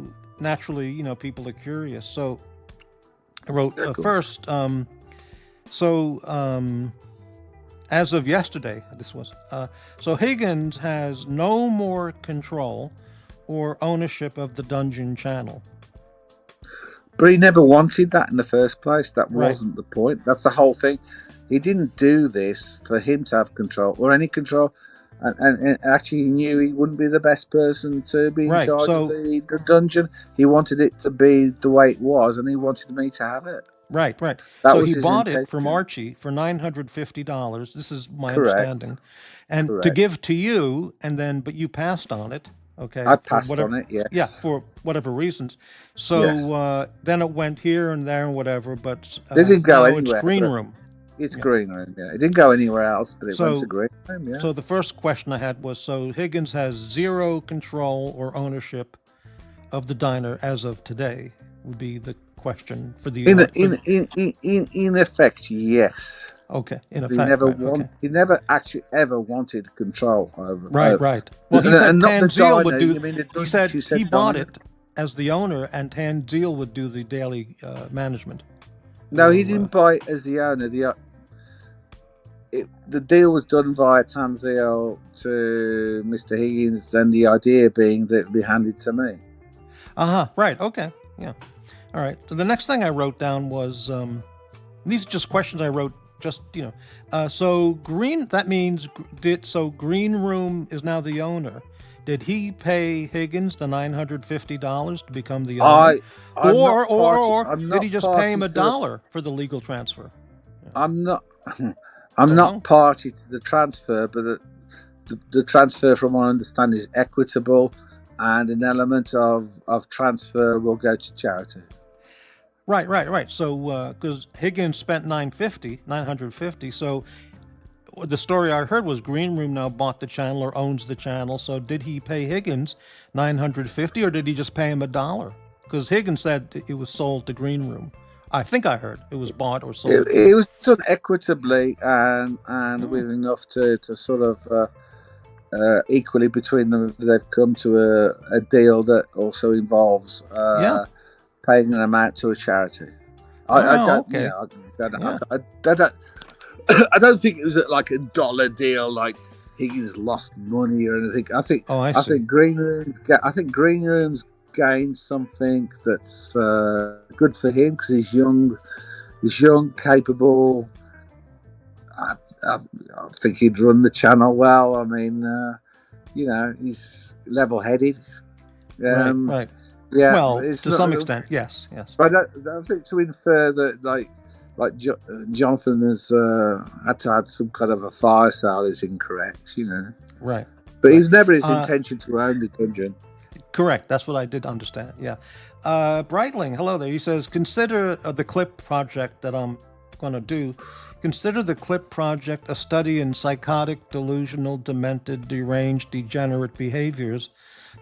Speaker 2: naturally, people are curious. So I wrote
Speaker 3: Yeah, cool.
Speaker 2: first. As of yesterday, this was so Higgins has no more control or ownership of the Dungeon Channel.
Speaker 3: But he never wanted that in the first place. That
Speaker 2: Right.
Speaker 3: wasn't the point. That's the whole thing. He didn't do this for him to have control or any control. And actually, he knew he wouldn't be the best person to be in
Speaker 2: Right.
Speaker 3: charge of
Speaker 2: So
Speaker 3: the dungeon. He wanted it to be the way it was, and he wanted me to have it.
Speaker 2: right.
Speaker 3: That
Speaker 2: So
Speaker 3: was
Speaker 2: he
Speaker 3: his
Speaker 2: bought it from
Speaker 3: intention.
Speaker 2: Archie for $950. This is my
Speaker 3: Correct.
Speaker 2: understanding, and to
Speaker 3: Correct.
Speaker 2: give to you, and then but you passed on it. Okay,
Speaker 3: I
Speaker 2: for
Speaker 3: passed
Speaker 2: whatever.
Speaker 3: on it.
Speaker 2: Yeah,
Speaker 3: Yes.
Speaker 2: for whatever reasons.
Speaker 3: Yes.
Speaker 2: So then it went here and there and whatever. But
Speaker 3: It didn't go
Speaker 2: now it's
Speaker 3: anywhere,
Speaker 2: Green
Speaker 3: but
Speaker 2: Room.
Speaker 3: it's
Speaker 2: Yeah.
Speaker 3: Green Room. Yeah. It didn't go anywhere else, but it went to
Speaker 2: So
Speaker 3: Green Room. Yeah.
Speaker 2: So the first question I had was, so Higgins has zero control or ownership of the diner as of today, would be the question for the
Speaker 3: In effect, yes.
Speaker 2: okay, in
Speaker 3: He
Speaker 2: effect, right, okay.
Speaker 3: He never actually ever wanted control over.
Speaker 2: Right. Well, he said
Speaker 3: and not the
Speaker 2: Tanzil would
Speaker 3: diner.
Speaker 2: do.
Speaker 3: You mean the
Speaker 2: He
Speaker 3: dungeon?
Speaker 2: said
Speaker 3: You
Speaker 2: he
Speaker 3: said
Speaker 2: bought
Speaker 3: diner.
Speaker 2: it as the owner, and Tanzil would do the daily management.
Speaker 3: No, he didn't buy it as the owner. The deal was done via Tanzil to Mr. Higgins, and the idea being that it would be handed to me.
Speaker 2: Right. Okay. Yeah. All right. So the next thing I wrote down was these are just questions I wrote. Just so Green. That means Green Room is now the owner. Did he pay Higgins the $950 to become the owner, or did he just pay him $1 for the legal transfer? Yeah.
Speaker 3: I'm not. I'm not party to the transfer, but the transfer, from what I understand, is equitable, and an element of transfer will go to charity.
Speaker 2: Right. So, because Higgins spent $950, so the story I heard was Green Room now bought the channel or owns the channel. So, did he pay Higgins $950, or did he just pay him $1? Because Higgins said it was sold to Green Room. I think I heard it was bought or sold.
Speaker 3: It was done equitably and with enough to sort of equally between them, they've come to a deal that also involves paying an amount to a charity. I don't,
Speaker 2: okay.
Speaker 3: I don't think it was like a dollar deal, like Higgins lost money or anything. I think Green Rooms gained something that's good for him because he's young, capable. I think he'd run the channel well. I mean, he's level-headed.
Speaker 2: Right.
Speaker 3: Yeah.
Speaker 2: Well, to some extent, yes.
Speaker 3: But I don't think to infer that, like Jonathan has had to add some kind of a fire sale is incorrect.
Speaker 2: Right.
Speaker 3: But it's never his intention to own the dungeon.
Speaker 2: Correct. That's what I did understand. Yeah. Brightling, hello there. He says, consider the clip project that I'm going to do. Consider the clip project a study in psychotic, delusional, demented, deranged, degenerate behaviors.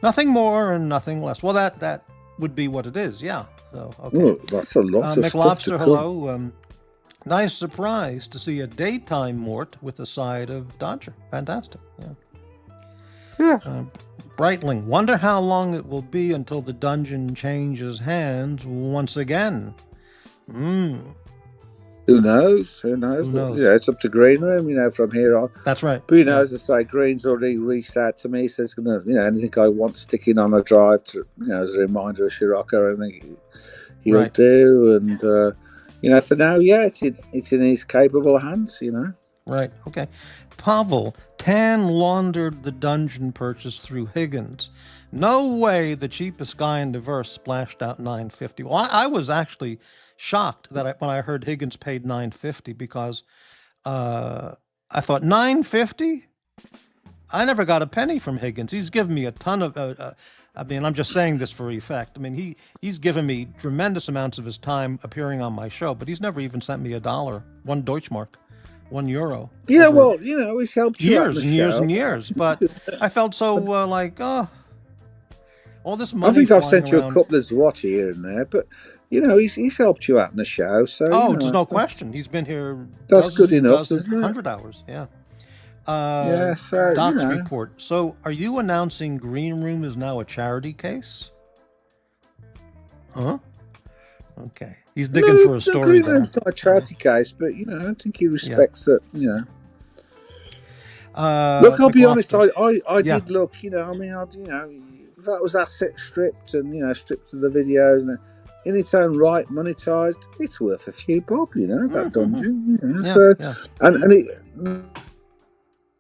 Speaker 2: Nothing more and nothing less. Well, that would be what it is. Yeah. So, okay.
Speaker 3: Oh, that's a lot of stuff to
Speaker 2: hello. Nice surprise to see a daytime Mort with a side of Dodger. Fantastic.
Speaker 3: Yeah.
Speaker 2: Brightling, wonder how long it will be until the dungeon changes hands once again.
Speaker 3: Who knows? Yeah, it's up to Green Room, from here on.
Speaker 2: That's right.
Speaker 3: But, as I say, Green's already reached out to me, says, anything I want sticking on a drive to, as a reminder of Scirocco, anything he'll do. And, for now, it's in his capable hands,
Speaker 2: Right, okay. Pavel, Tan laundered the dungeon purchase through Higgins. No way the cheapest guy in the verse splashed out $950. Well, I was actually shocked that when I heard Higgins paid $950 because I thought $950. I never got a penny from Higgins. He's given me a ton of. I'm just saying this for effect. I mean, he's given me tremendous amounts of his time appearing on my show, but he's never even sent me $1, one Deutschmark, €1.
Speaker 3: Yeah, well, he's helped you
Speaker 2: years and years and years. But I felt so all this money.
Speaker 3: I think I've sent
Speaker 2: around.
Speaker 3: You a couple of Zwat here and there, but he's helped you out in the show. So
Speaker 2: there's no question. He's been here.
Speaker 3: That's good enough, isn't it?
Speaker 2: 100 hours. Yeah.
Speaker 3: So
Speaker 2: Doc's report. So, are you announcing Green Room is now a charity case? Huh? Okay. He's digging for a story.
Speaker 3: Green Room's not a charity case, but I think he respects it. Look, I'll be honest. I did look. That was asset stripped and stripped of the videos and in its own right monetized. It's worth a few bob. That dungeon. And it.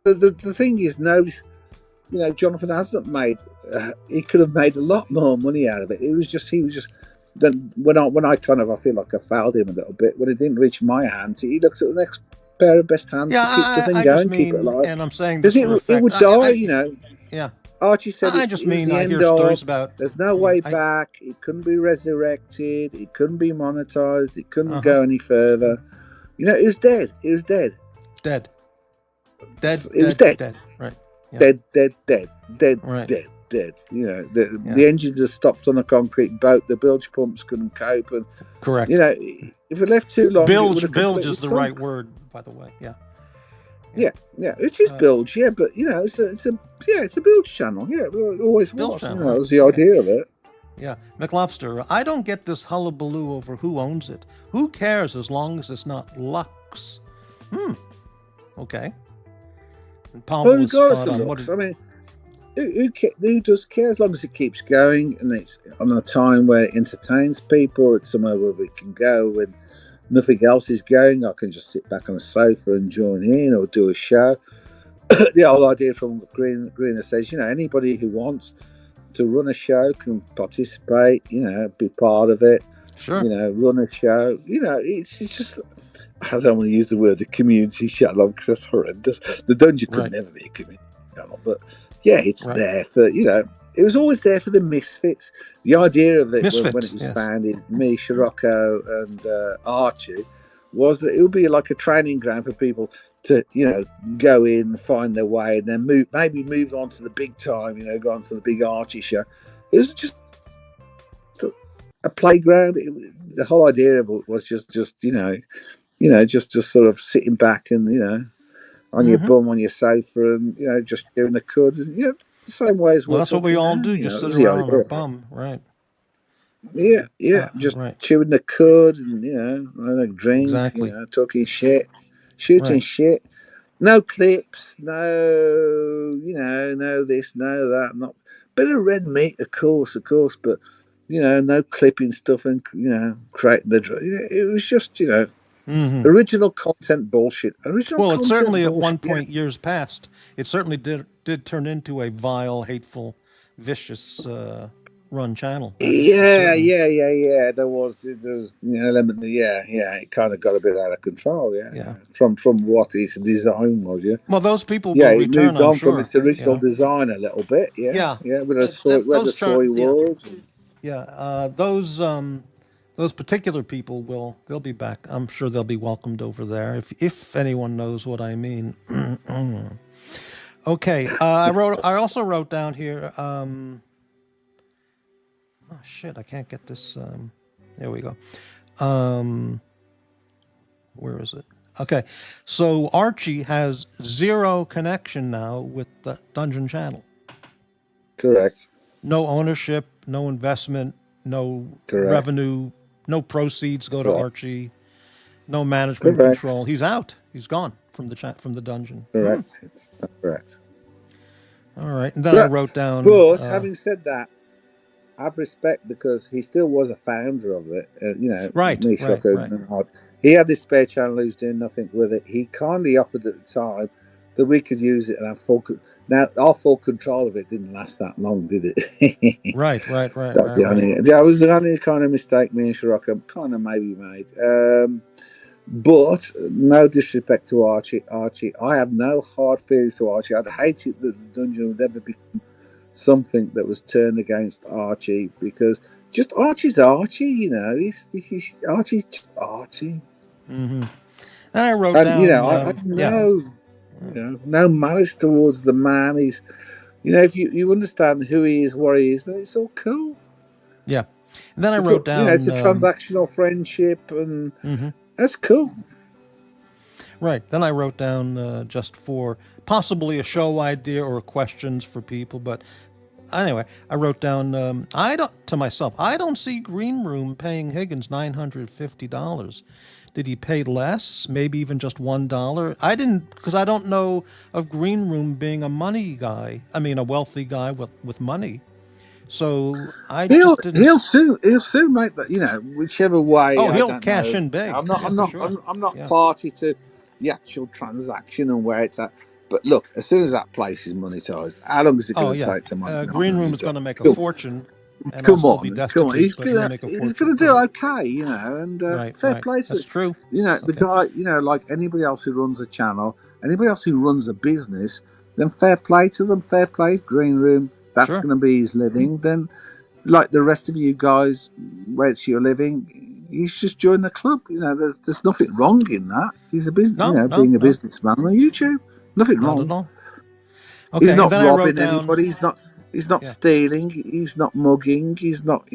Speaker 3: The thing is, Jonathan hasn't made. He could have made a lot more money out of it. He was just. Then when I kind of, I feel like I failed him a little bit when it didn't reach my hands. He looked at the next pair of best hands to keep the thing going, keep it alive.
Speaker 2: And I'm saying this
Speaker 3: it would die,
Speaker 2: Yeah.
Speaker 3: Archie said
Speaker 2: I hear stories about.
Speaker 3: There's no way back. It couldn't be resurrected. It couldn't be monetized. It couldn't go any further. It was dead. It was dead.
Speaker 2: Dead. Right.
Speaker 3: Yeah. Dead.
Speaker 2: Right.
Speaker 3: Dead. The engines are stopped on a concrete boat. The bilge pumps couldn't cope. And
Speaker 2: correct.
Speaker 3: If it left too long,
Speaker 2: bilge is the right word, by the way. Yeah.
Speaker 3: It is bilge. Yeah, but it's a bilge channel. Yeah, it always was. Channel, that was the idea of it.
Speaker 2: Yeah, McLobster, I don't get this hullabaloo over who owns it. Who cares as long as it's not Lux? Okay. And Pavel is spot on.
Speaker 3: I mean, who does care as long as it keeps going and it's on a time where it entertains people? It's somewhere where we can go when nothing else is going. I can just sit back on the sofa and join in or do a show. The whole idea from Greener says, anybody who wants to run a show can participate, be part of it.
Speaker 2: Sure.
Speaker 3: Run a show. It's just, I don't want to use the word the community channel because that's horrendous. The dungeon could never be a community channel, but it's there for, it was always there for the misfits. The idea of it when it was founded, me, Scirocco and Archie, was that it would be like a training ground for people to, go in, find their way, and then move on to the big time, go on to the big Archie show. It was just a playground. The whole idea of it was just sort of sitting back and, on your bum on your sofa, and just chewing a cud, and the same way as
Speaker 2: Well,
Speaker 3: we're
Speaker 2: that's what we
Speaker 3: talking
Speaker 2: all
Speaker 3: now.
Speaker 2: do.
Speaker 3: That
Speaker 2: Just sit
Speaker 3: was the
Speaker 2: around on our
Speaker 3: idea.
Speaker 2: bum, right?
Speaker 3: Yeah, just
Speaker 2: Right.
Speaker 3: chewing the cud, and having a drink,
Speaker 2: Exactly.
Speaker 3: talking shit, shooting
Speaker 2: Right.
Speaker 3: shit. No clips, no this, no that. Not bit of red meat, of course, but no clipping stuff and creating the. It was just
Speaker 2: Hmm.
Speaker 3: original content bullshit. Original
Speaker 2: Well, it
Speaker 3: content
Speaker 2: certainly at
Speaker 3: bullshit.
Speaker 2: one
Speaker 3: Yeah,
Speaker 2: point, years past, it certainly did turn into a vile, hateful, vicious run channel. That is for
Speaker 3: yeah,
Speaker 2: certain.
Speaker 3: yeah, yeah, yeah. There was element. Yeah. It kind of got a bit out of control. Yeah,
Speaker 2: Yeah.
Speaker 3: from what its design was. Yeah.
Speaker 2: Well, those people
Speaker 3: Yeah,
Speaker 2: will
Speaker 3: it
Speaker 2: return,
Speaker 3: moved
Speaker 2: I'm
Speaker 3: on from
Speaker 2: sure.
Speaker 3: its original
Speaker 2: Yeah.
Speaker 3: design a little bit. Yeah,
Speaker 2: Yeah.
Speaker 3: yeah, with where the
Speaker 2: Those
Speaker 3: soy
Speaker 2: yeah.
Speaker 3: was. And,
Speaker 2: Yeah. Those particular people they'll be back. I'm sure they'll be welcomed over there if anyone knows what I mean. Okay. I also wrote down here. Oh shit! I can't get this. There we go. Um, where is it? Okay. So Archie has zero connection now with the Dungeon Channel.
Speaker 3: correct,
Speaker 2: No ownership, no investment, no
Speaker 3: correct,
Speaker 2: revenue, no proceeds go to
Speaker 3: correct,
Speaker 2: Archie, no management
Speaker 3: correct,
Speaker 2: control. He's out. He's gone from the dungeon.
Speaker 3: correct. It's not correct.
Speaker 2: All right. And then I
Speaker 3: But
Speaker 2: wrote down.
Speaker 3: but having said that, have respect because he still was a founder of it.
Speaker 2: Right,
Speaker 3: Me,
Speaker 2: right,
Speaker 3: Shocker,
Speaker 2: right.
Speaker 3: and Hod. He had this spare channel. He was doing nothing with it. He kindly offered at the time that we could use it and have full. Now our full control of it didn't last that long, did it?
Speaker 2: Right, right, right,
Speaker 3: That was
Speaker 2: right,
Speaker 3: the
Speaker 2: right.
Speaker 3: only. That was the only kind of mistake me and Shiraka kind of maybe made. But no disrespect to Archie. I have no hard feelings to Archie. I'd hate it that the dungeon would ever become something that was turned against Archie because just Archie's Archie. He's Archie, just Archie.
Speaker 2: Mm-hmm. And I wrote
Speaker 3: And
Speaker 2: down.
Speaker 3: I
Speaker 2: Yeah,
Speaker 3: no malice towards the man. He's if you understand who he is, what he is, then it's all cool.
Speaker 2: yeah. And then I
Speaker 3: It's
Speaker 2: wrote
Speaker 3: all,
Speaker 2: down.
Speaker 3: it's a transactional friendship, and
Speaker 2: Mhm.
Speaker 3: that's cool.
Speaker 2: Right. Then I wrote down just for possibly a show idea or questions for people. But anyway, I wrote down. I don't to myself. I don't see Green Room paying Higgins $950. Did he pay less? Maybe even just $1? I didn't because I don't know of Green Room being a money guy. I mean, a wealthy guy with money. So I
Speaker 3: He'll
Speaker 2: just didn't.
Speaker 3: he'll soon make that. Whichever way,
Speaker 2: Oh,
Speaker 3: I
Speaker 2: he'll
Speaker 3: don't
Speaker 2: cash
Speaker 3: know.
Speaker 2: in big.
Speaker 3: I'm not
Speaker 2: Yeah,
Speaker 3: I'm
Speaker 2: for
Speaker 3: not
Speaker 2: sure.
Speaker 3: I'm not
Speaker 2: Yeah.
Speaker 3: party to the actual transaction and where it's at. But look, as soon as that place is monetized, how long is it
Speaker 2: Oh
Speaker 3: going to
Speaker 2: yeah,
Speaker 3: take to
Speaker 2: Green Room is
Speaker 3: monetize?
Speaker 2: going to make a
Speaker 3: Come,
Speaker 2: fortune, and I'll
Speaker 3: come
Speaker 2: still be
Speaker 3: on, come on.
Speaker 2: destitute, but he'll make a
Speaker 3: He's
Speaker 2: fortune.
Speaker 3: gonna do
Speaker 2: Right,
Speaker 3: okay, and
Speaker 2: right,
Speaker 3: fair
Speaker 2: right.
Speaker 3: play to
Speaker 2: That's true.
Speaker 3: the
Speaker 2: Okay,
Speaker 3: guy. Like anybody else who runs a channel, anybody else who runs a business, then fair play to them. Fair play. If Green Room, that's
Speaker 2: sure.
Speaker 3: going to be his living. Then like the rest of you guys, where it's your living, you should just join the club. There's nothing wrong in that. He's a business,
Speaker 2: No, no,
Speaker 3: being a
Speaker 2: no,
Speaker 3: businessman on YouTube. Nothing
Speaker 2: not at
Speaker 3: wrong.
Speaker 2: all.
Speaker 3: He's
Speaker 2: Okay, and
Speaker 3: not
Speaker 2: then I wrote
Speaker 3: robbing
Speaker 2: down.
Speaker 3: anybody. He's not
Speaker 2: Yeah,
Speaker 3: stealing. He's not mugging. He's not.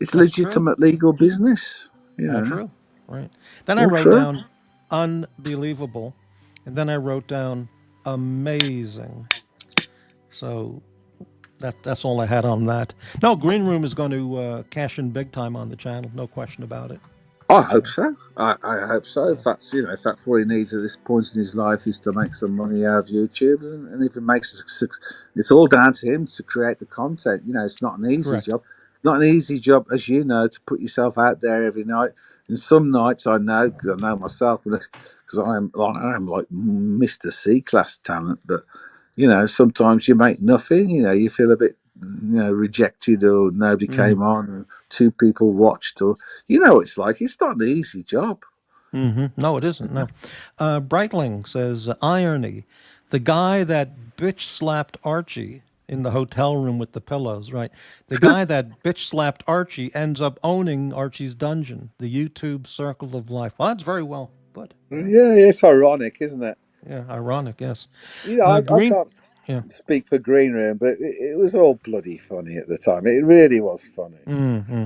Speaker 3: It's
Speaker 2: that's true.
Speaker 3: legitimate legal business.
Speaker 2: All true. Right. Then I
Speaker 3: All
Speaker 2: wrote
Speaker 3: true.
Speaker 2: down unbelievable, and then I wrote down amazing. So that's all I had on that. No, Green Room is going to cash in big time on the channel. No question about it.
Speaker 3: I hope so. I hope so. If that's what he needs at this point in his life is to make some money out of YouTube, and if it makes it's all down to him to create the content. It's not an easy
Speaker 2: Correct.
Speaker 3: job. It's not an easy job, as you know, to put yourself out there every night. And some nights I know because I know myself because I am like Mr. C class talent, but sometimes you make nothing. You feel a bit rejected or nobody
Speaker 2: Mm-hmm.
Speaker 3: came on and two people watched or it's like it's not an easy job.
Speaker 2: Mm-hmm. No, it isn't. No. Breitling says irony. The guy that bitch slapped Archie in the hotel room with the pillows, right? The guy that bitch slapped Archie ends up owning Archie's dungeon, the YouTube circle of life. Well, that's very well put. Yeah,
Speaker 3: Yeah, it's ironic, isn't it?
Speaker 2: yeah. Ironic, yes.
Speaker 3: I
Speaker 2: Green.
Speaker 3: can't
Speaker 2: Yeah.
Speaker 3: speak for Green Room, but it was all bloody funny at the time. It really was funny.
Speaker 2: Mm-hmm.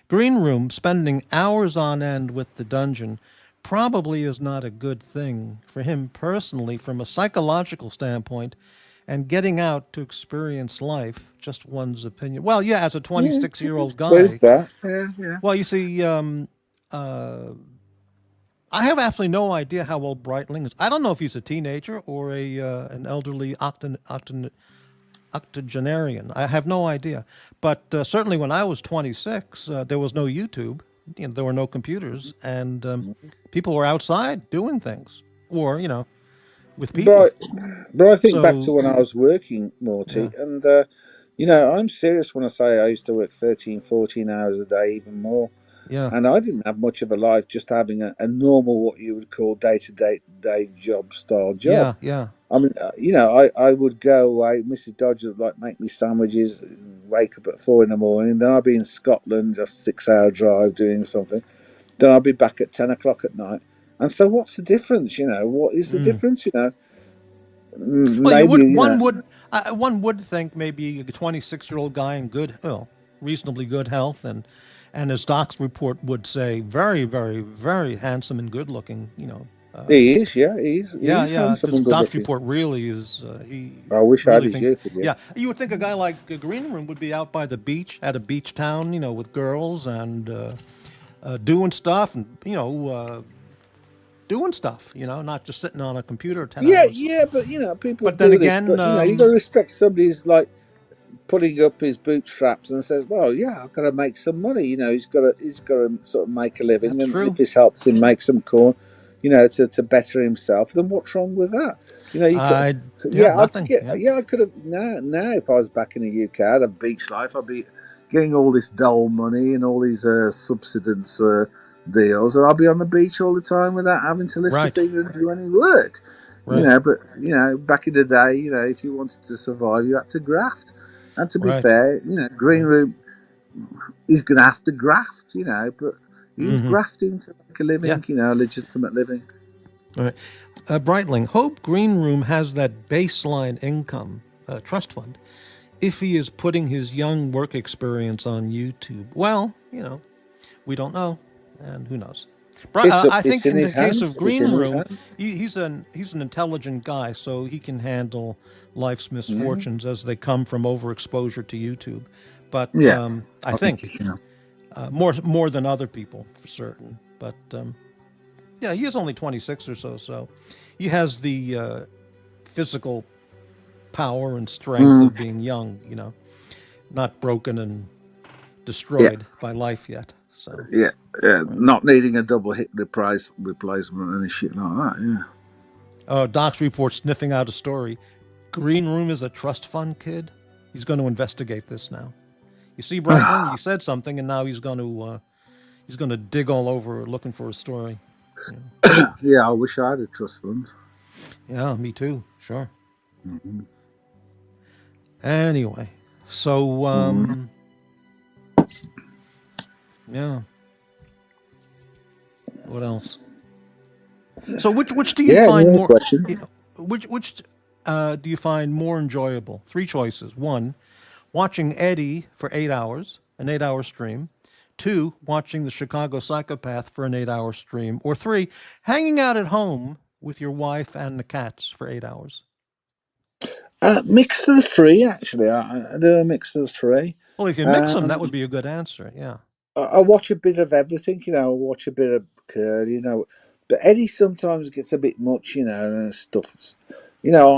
Speaker 2: Green Room spending hours on end with the dungeon probably is not a good thing for him personally from a psychological standpoint and getting out to experience life, just one's opinion. Well, yeah, as a
Speaker 3: Yeah,
Speaker 2: 26-year-old
Speaker 3: there's
Speaker 2: guy,
Speaker 3: that. Yeah, yeah.
Speaker 2: well, you see, uh, I have absolutely no idea how old Breitling is. I don't know if he's a teenager or an elderly octogenarian. I have no idea. But certainly when I was 26, there was no YouTube. There were no computers, and people were outside doing things, or with people.
Speaker 3: But I think back to
Speaker 2: So
Speaker 3: when I was working,
Speaker 2: yeah,
Speaker 3: Morty, and I'm serious when I say I used to work 13, 14 hours a day, even more.
Speaker 2: yeah,
Speaker 3: And I didn't have much of a life, just having a normal, what you would call day job style job.
Speaker 2: yeah, yeah.
Speaker 3: I mean, I would go away. Mrs. Dodge would like make me sandwiches, wake up at 4 in the morning. Then I'd be in Scotland, just 6 hour drive doing something. Then I'd be back at 10 o'clock at night. And so, what's the difference? What is the
Speaker 2: Mm.
Speaker 3: difference?
Speaker 2: Well,
Speaker 3: Maybe
Speaker 2: one would think maybe a 26-year-old guy in good, well, reasonably good health, and as Doc's report would say, very, very, very handsome and good looking.
Speaker 3: he is. Yeah, he
Speaker 2: Yeah,
Speaker 3: is
Speaker 2: yeah,
Speaker 3: handsome
Speaker 2: because
Speaker 3: and good
Speaker 2: Doc's
Speaker 3: looking.
Speaker 2: report really is. He
Speaker 3: I wish I had
Speaker 2: really
Speaker 3: his
Speaker 2: thinks.
Speaker 3: youth again.
Speaker 2: Yeah, you would think a guy like Green Room would be out by the beach at a beach town, with girls and doing stuff and doing stuff, not just sitting on a computer 10 hours.
Speaker 3: Yeah, but people
Speaker 2: But then
Speaker 3: do this.
Speaker 2: again,
Speaker 3: But you got to respect somebody's like putting up his bootstraps and says, "Well, yeah, I've got to make some money." He's got to sort of make a living,
Speaker 2: that's
Speaker 3: and if
Speaker 2: true.
Speaker 3: this helps him make some corn, to better himself, then what's wrong with that? You could,
Speaker 2: Yeah,
Speaker 3: yeah,
Speaker 2: nothing. Yeah,
Speaker 3: I could have now. If I was back in the UK, I'd have beach life. I'd be getting all this dole money and all these subsidence deals, and I'll be on the beach all the time without having to lift a
Speaker 2: right,
Speaker 3: finger and do any work.
Speaker 2: right,
Speaker 3: But back in the day, if you wanted to survive, you had to graft. And to be
Speaker 2: right,
Speaker 3: fair, Green
Speaker 2: right.
Speaker 3: Room is going to have to graft, but he's
Speaker 2: Mm-hmm.
Speaker 3: grafting to make a
Speaker 2: Yeah,
Speaker 3: living, a legitimate living.
Speaker 2: all right. Breitling, Hope Green Room has that baseline income trust fund. If he is putting his young work experience on YouTube, well, we don't know, and who knows. I
Speaker 3: It's
Speaker 2: think
Speaker 3: in
Speaker 2: in
Speaker 3: his
Speaker 2: the case of
Speaker 3: hands. It's
Speaker 2: Green
Speaker 3: in his
Speaker 2: Room,
Speaker 3: hands.
Speaker 2: he's an intelligent guy, so he can handle life's
Speaker 3: Yeah,
Speaker 2: misfortunes as they come from overexposure to YouTube. But
Speaker 3: yeah.
Speaker 2: I
Speaker 3: I think
Speaker 2: think more than other people for certain. But yeah, he is only 26 or so, so he has the physical power and strength
Speaker 3: Mm,
Speaker 2: of being young. Not broken and
Speaker 3: yeah,
Speaker 2: destroyed by life yet. So.
Speaker 3: yeah, yeah.
Speaker 2: Right.
Speaker 3: Not needing a double hip replacement and shit like that. Yeah.
Speaker 2: Doc's report sniffing out a story. Green Room is a trust fund kid. He's going to investigate this now. You see, Breitling, he said something, and now he's going to dig all over looking for a story. Yeah,
Speaker 3: Yeah, I wish I had a trust fund.
Speaker 2: yeah, me too. Sure.
Speaker 3: Mhm.
Speaker 2: Anyway, so
Speaker 3: Mhm.
Speaker 2: yeah. What else? So which do you
Speaker 3: Yeah, any
Speaker 2: find
Speaker 3: other
Speaker 2: more?
Speaker 3: questions?
Speaker 2: Which do you find more enjoyable? Three choices. One, watching Eddie for 8 hours, an 8 hour stream. Two, watching the Chicago Psychopath for an 8 hour stream. Or three, hanging out at home with your wife and the cats for 8 hours.
Speaker 3: Mix of the three, actually. I do a mix of the three.
Speaker 2: Well, if you mix them, that would
Speaker 3: Um,
Speaker 2: be a good answer. Yeah.
Speaker 3: I watch a bit of everything, I watch a bit of curly, but Eddie sometimes gets a bit much, and stuff.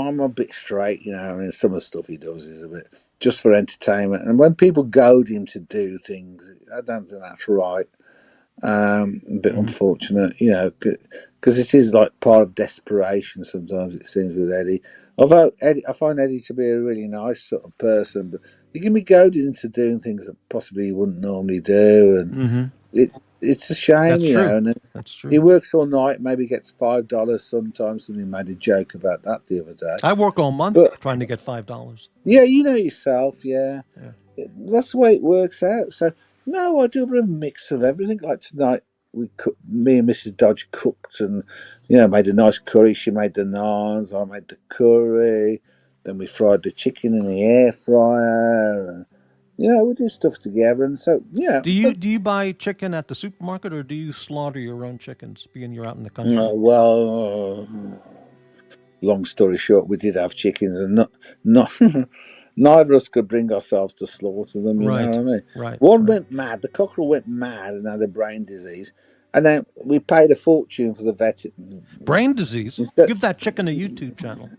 Speaker 3: I'm a bit straight, and some of the stuff he does is a bit just for entertainment. And when people goad him to do things, I don't think that's right. A bit
Speaker 2: Hmm.
Speaker 3: unfortunate, because it is like part of desperation sometimes, it seems, with Eddie. Although Eddie, I find Eddie to be a really nice sort of person, but he can be goaded into doing things that possibly he wouldn't normally do, and
Speaker 2: Hmm.
Speaker 3: it it's a shame,
Speaker 2: That's true.
Speaker 3: And then
Speaker 2: That's
Speaker 3: he
Speaker 2: true.
Speaker 3: works all night, maybe gets $5 sometimes. Somebody made a joke about that the other day,
Speaker 2: I work all month
Speaker 3: but
Speaker 2: trying to get $5.
Speaker 3: yeah, you know yourself, yeah.
Speaker 2: Yeah.
Speaker 3: That's the way it works out. So no, I do a bit of a mix of everything. Like tonight, me and Mrs. Dodge cooked, and made a nice curry. She made the naans, I made the curry. Then we fried the chicken in the air fryer. we do stuff together, and so
Speaker 2: Do you buy chicken at the supermarket, or do you slaughter your own chickens, being you're out in the country?
Speaker 3: well, long story short, we did have chickens, and not neither of us could bring ourselves to slaughter them. You know
Speaker 2: Right,
Speaker 3: what I mean?
Speaker 2: right,
Speaker 3: One
Speaker 2: right.
Speaker 3: went mad. The cockerel went mad and had a brain disease, and then we paid a fortune for the vet.
Speaker 2: Brain disease.
Speaker 3: Instead,
Speaker 2: Give that chicken a YouTube channel.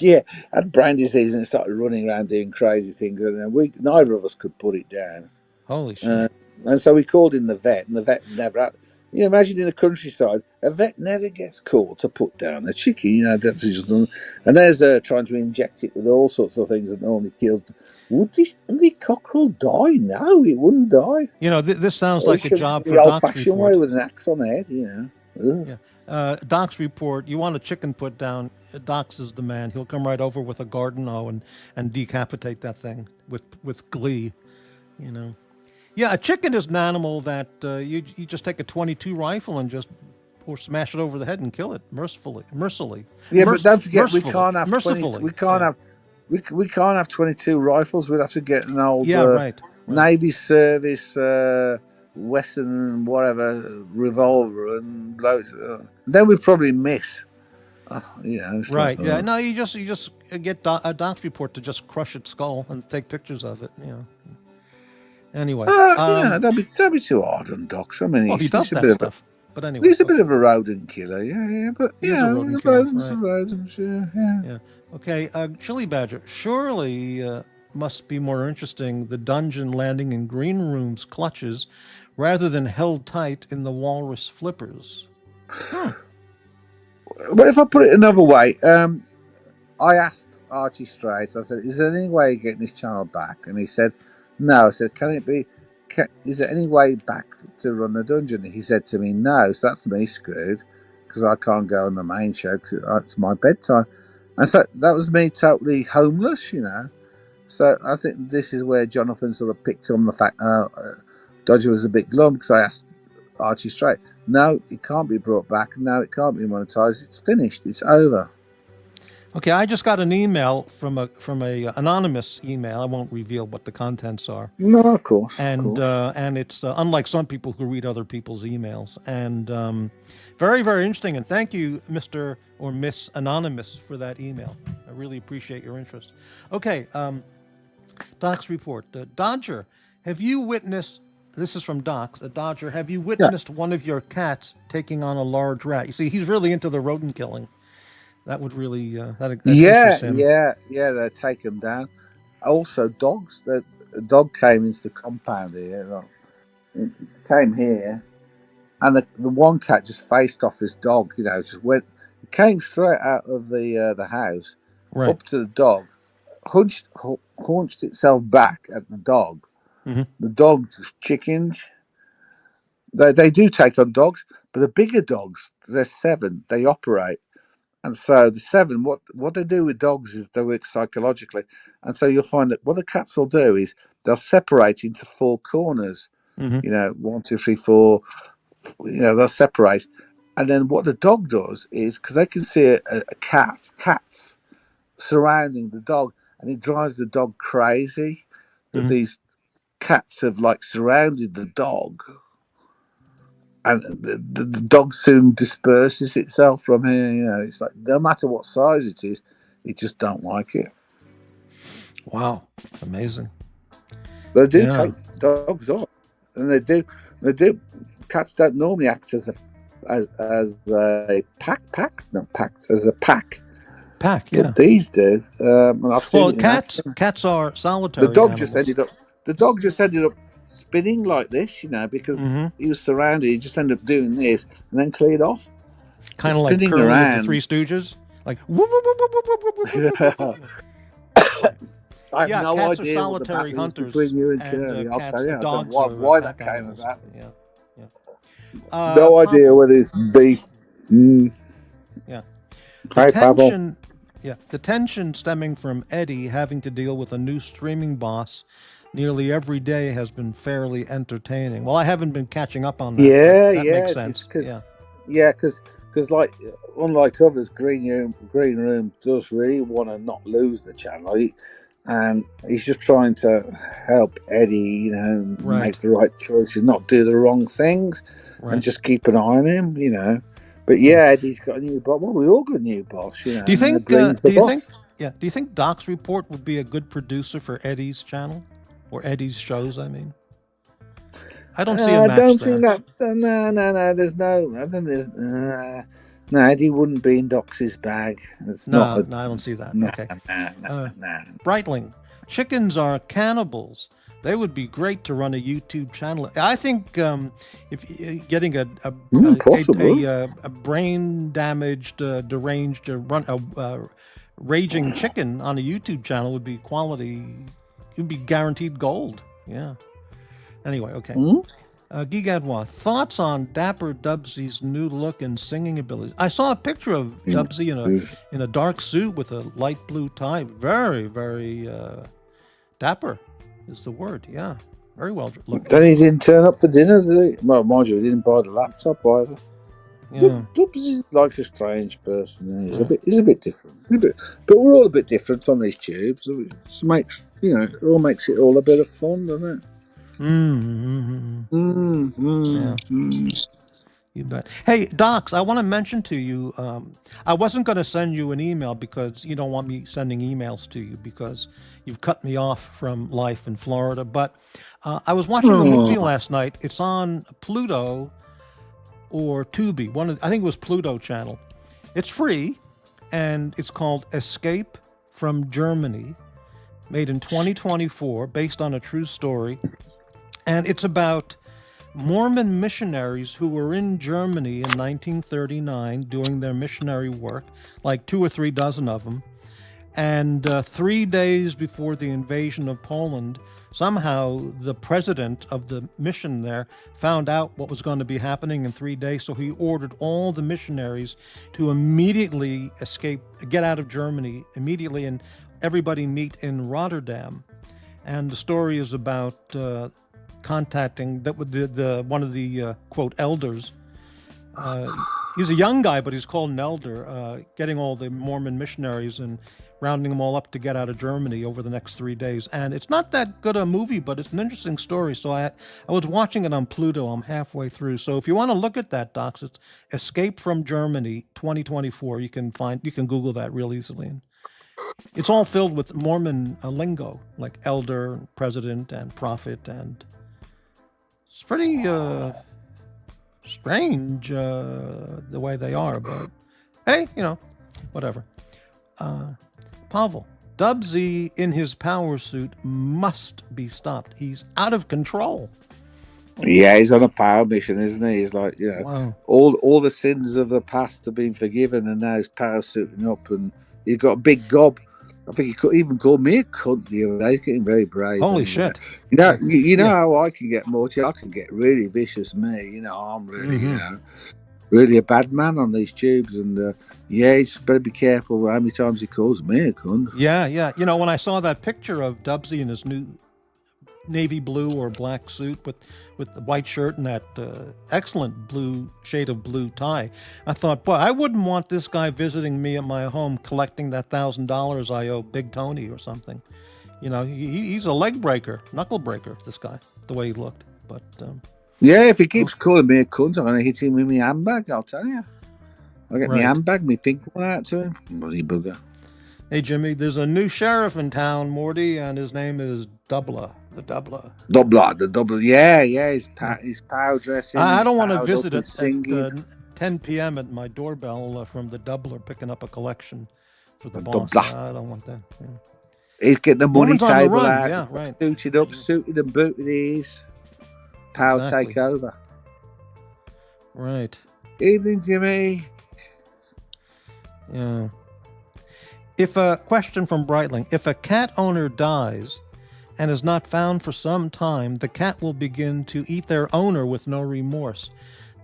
Speaker 3: yeah, had brain disease and it started running around doing crazy things, and then neither of us could put it down.
Speaker 2: Holy
Speaker 3: Uh,
Speaker 2: shit.
Speaker 3: and so we called in the vet, and the vet never had. Imagine in the countryside, a vet never gets called to put down a chicken. That's just and there's trying to inject it with all sorts of things that normally killed. Would the cockerel die? No, it wouldn't die.
Speaker 2: This sounds
Speaker 3: Or it
Speaker 2: like a
Speaker 3: should
Speaker 2: job
Speaker 3: the
Speaker 2: for Doc's
Speaker 3: old-fashioned way
Speaker 2: report.
Speaker 3: with an axe on the head. Ugh.
Speaker 2: Yeah. Doc's report. You want a chicken put down? Doc's is the man. He'll come right over with a garden hoe and decapitate that thing with glee. You know. Yeah, a chicken is an animal that you just take a 22 rifle and just or smash it over the head and kill it mercifully,
Speaker 3: Yeah, but don't forget, we
Speaker 2: mercifully,
Speaker 3: can't have 20.
Speaker 2: mercifully.
Speaker 3: We can't
Speaker 2: Yeah.
Speaker 3: have. We can't have 22 rifles. We'd have to get an old
Speaker 2: Yeah. Right. Right.
Speaker 3: Navy service Western whatever revolver and loads. Then we'd probably miss. It's like
Speaker 2: Right. Yeah. No, you just get a Doc's report to just crush its skull and take pictures of it. Anyway.
Speaker 3: that'd be too hard on Docs. I mean,
Speaker 2: Well, he does
Speaker 3: he's a
Speaker 2: that
Speaker 3: bit of a
Speaker 2: stuff. But anyway.
Speaker 3: he's a bit
Speaker 2: Okay.
Speaker 3: of a rodent killer. Yeah. But
Speaker 2: He is a rodent killer.
Speaker 3: rodents are
Speaker 2: Right.
Speaker 3: rodents. Yeah.
Speaker 2: Yeah. Okay. Chili Badger. Surely must be more interesting the dungeon landing in Green Room's clutches rather than held tight in the walrus flippers.
Speaker 3: But if I put it another way, I asked Archie straight. I said, "Is there any way of getting this channel back?" And he said, "No." I said, "Can it be? Is there any way back to run the dungeon?" He said to me, "No." So that's me screwed because I can't go on the main show because it's my bedtime. And so that was me totally homeless. So I think this is where Jonathan sort of picked on the fact Dodger was a bit glum because I asked Archie straight, "No, it can't be brought back. No, it can't be monetized. It's finished. It's over."
Speaker 2: Okay, I just got an email from a anonymous email. I won't reveal what the contents are,
Speaker 3: No, of course, of
Speaker 2: and
Speaker 3: course.
Speaker 2: it's unlike some people who read other people's emails, and very very interesting. And thank you, Mister or Miss Anonymous, for that email. I really appreciate your interest. Okay, Doc's report. Dodger, have you witnessed? This is from Doc's. Dodger, have you
Speaker 3: Yeah,
Speaker 2: witnessed one of your cats taking on a large rat? You see, he's really into the rodent killing. That would really that
Speaker 3: yeah,
Speaker 2: interests him.
Speaker 3: yeah, yeah. They're taken down. Also, dogs. A dog came into the compound here. Came here, and the one cat just faced off his dog. Just went. It came straight out of the house
Speaker 2: Right.
Speaker 3: up to the dog, haunched itself back at the dog.
Speaker 2: Hmm.
Speaker 3: The dog just chickened. They do take on dogs, but the bigger dogs, there's 7. They operate. And so the 7, what they do with dogs is they work psychologically. And so you'll find that what the cats will do is they'll separate into 4 corners.
Speaker 2: Hmm.
Speaker 3: 1, 2, 3, 4. They'll separate. And then what the dog does is because they can see cats surrounding the dog, and it drives the dog crazy that
Speaker 2: Hmm.
Speaker 3: these cats have like surrounded the dog, and the dog soon disperses itself from here. It's like no matter what size it is, it just don't like it.
Speaker 2: Wow. Amazing.
Speaker 3: But they do
Speaker 2: Yeah.
Speaker 3: take dogs on, and they do. They do. Cats don't normally act as a pack, not packed as a pack,
Speaker 2: Pack. Yeah.
Speaker 3: but these do. And I've seen
Speaker 2: Well,
Speaker 3: it in action.
Speaker 2: cats are
Speaker 3: The
Speaker 2: solitary
Speaker 3: dog just
Speaker 2: animals.
Speaker 3: ended up. The dog just ended up spinning like this, because
Speaker 2: Hmm.
Speaker 3: he was surrounded. He just ended up doing this and then cleared off,
Speaker 2: Kind
Speaker 3: just
Speaker 2: of like
Speaker 3: spinning
Speaker 2: Curly of the Three
Speaker 3: around.
Speaker 2: Stooges. Like whoop, whoop, whoop, whoop, whoop, whoop, whoop, whoop, whoop, whoop. Yeah.
Speaker 3: I have
Speaker 2: Yeah.
Speaker 3: no
Speaker 2: Cats are
Speaker 3: idea what the
Speaker 2: solitary
Speaker 3: battle is
Speaker 2: hunters,
Speaker 3: between you and
Speaker 2: and
Speaker 3: Curly. I'll tell you. I don't
Speaker 2: dogs
Speaker 3: know
Speaker 2: are
Speaker 3: why that
Speaker 2: pack
Speaker 3: came
Speaker 2: animals.
Speaker 3: about.
Speaker 2: Yeah. Yeah.
Speaker 3: No idea
Speaker 2: Pavel.
Speaker 3: whether it's beef.
Speaker 2: Yeah. The
Speaker 3: Hi, Pavel.
Speaker 2: tension. Yeah. The tension stemming from Eddie having to deal with a new streaming boss nearly every day has been fairly entertaining. Well, I haven't been catching up on that, but
Speaker 3: Yeah,
Speaker 2: that makes
Speaker 3: yeah. It's
Speaker 2: sense.
Speaker 3: because,
Speaker 2: Yeah.
Speaker 3: yeah, because like unlike others, Green Room does really want to not lose the channel. and he's just trying to help Eddie,
Speaker 2: Right.
Speaker 3: make the right choices, not do the wrong things, and
Speaker 2: Right.
Speaker 3: just keep an eye on him. But
Speaker 2: Yeah.
Speaker 3: yeah, Eddie's got a new boss. Well, we all got a new boss,
Speaker 2: Do you
Speaker 3: and
Speaker 2: think?
Speaker 3: Adrian's the
Speaker 2: Do you think?
Speaker 3: boss.
Speaker 2: Yeah. Do you think Doc's Report would be a good producer for Eddie's channel, or Eddie's shows? I mean, I don't see a
Speaker 3: I
Speaker 2: match
Speaker 3: don't think
Speaker 2: there.
Speaker 3: that. No. There's no. I don't. There's. No, Eddie wouldn't be in Dox's bag. It's not.
Speaker 2: No, no, I don't see that.
Speaker 3: Nah,
Speaker 2: Okay.
Speaker 3: nah, nah,
Speaker 2: Uh,
Speaker 3: nah.
Speaker 2: Brightling, chickens are cannibals. They would be great to run a YouTube channel. I think if getting
Speaker 3: Possible.
Speaker 2: a brain damaged, deranged, run a raging chicken on a YouTube channel would be quality. It would be guaranteed gold. Yeah. Anyway, okay.
Speaker 3: Hmm?
Speaker 2: Gigadwa, thoughts on Dapper Dubsy's new look and singing abilities? I saw a picture of Dubsy in a dark suit with a light blue tie. Very, very dapper is the word. Yeah, very well looking.
Speaker 3: Then he didn't turn up for dinner, did he? Well, mind you, he didn't buy the laptop either.
Speaker 2: Yeah,
Speaker 3: Dubs is like a strange person. He's
Speaker 2: right.
Speaker 3: He's a bit different. But we're all a bit different on these tubes. It makes it all makes it all a bit of fun, doesn't it?
Speaker 2: Yeah,
Speaker 3: Mm.
Speaker 2: you bet. Hey, Docs, I want to mention to you. I wasn't going to send you an email because you don't want me sending emails to you because you've cut me off from life in Florida. But I was watching a movie
Speaker 3: Oh,
Speaker 2: last night. It's on Pluto or Tubi. I think it was Pluto channel. It's free, and it's called Escape from Germany, made in 2024, based on a true story, and it's about Mormon missionaries who were in Germany in 1939 doing their missionary work, like 2 or 3 dozen of them. And 3 days before the invasion of Poland, somehow the president of the mission there found out what was going to be happening in 3 days. So he ordered all the missionaries to immediately escape, get out of Germany immediately, and everybody meet in Rotterdam. And the story is about contacting the one of the quote elders. He's a young guy, but he's called an elder, getting all the Mormon missionaries and rounding them all up to get out of Germany over the next 3 days. And it's not that good a movie, but it's an interesting story. So I was watching it on Pluto. I'm halfway through. So if you want to look at that, Docs, it's Escape from Germany 2024. You can Google that real easily. And it's all filled with Mormon lingo, like elder, president, and prophet, and it's pretty strange the way they are, but hey, whatever. Pavel, Dubsy in his power suit must be stopped. He's out of control.
Speaker 3: yeah, he's on a power mission, isn't he? He's like,
Speaker 2: Wow.
Speaker 3: all the sins of the past have been forgiven, and now he's parasuiting up, and he's got a big gob. I think he could even call me a cunt the other day. He's getting very brave.
Speaker 2: Holy
Speaker 3: And,
Speaker 2: shit.
Speaker 3: you know
Speaker 2: Yeah.
Speaker 3: how I can get, Morty. I can get really vicious. I'm really,
Speaker 2: Mm-hmm.
Speaker 3: really a bad man on these tubes, and yeah, you just better be careful how many times he calls me a cunt.
Speaker 2: Yeah, yeah. When I saw that picture of Dubsy in his new navy blue or black suit with the white shirt and that excellent shade of blue tie, I thought, boy, I wouldn't want this guy visiting me at my home collecting that $1,000 I owe Big Tony or something. He's a leg breaker, knuckle breaker, this guy, the way he looked. But
Speaker 3: Yeah, if he keeps calling me a cunt, I'm going to hit him with my handbag, I'll tell you. I'll get my
Speaker 2: right.
Speaker 3: handbag, my pink one out to him. Bloody bugger.
Speaker 2: Hey, Jimmy, there's a new sheriff in town, Morty, and his name is Doubler, the Doubler.
Speaker 3: The double. Yeah, his power dressing.
Speaker 2: I don't want to visit
Speaker 3: his
Speaker 2: it
Speaker 3: singing.
Speaker 2: at 10 p.m. at my doorbell from the Doubler picking up a collection for the
Speaker 3: The
Speaker 2: boss.
Speaker 3: Doubler.
Speaker 2: I don't want that. Yeah.
Speaker 3: He's getting the money
Speaker 2: Woman's on the
Speaker 3: table
Speaker 2: run.
Speaker 3: out.
Speaker 2: Yeah, right.
Speaker 3: Suited and booted he is. Power
Speaker 2: Exactly.
Speaker 3: take over.
Speaker 2: Right.
Speaker 3: Evening, Jimmy.
Speaker 2: Yeah. If a question from Brightling, if a cat owner dies and is not found for some time, the cat will begin to eat their owner with no remorse.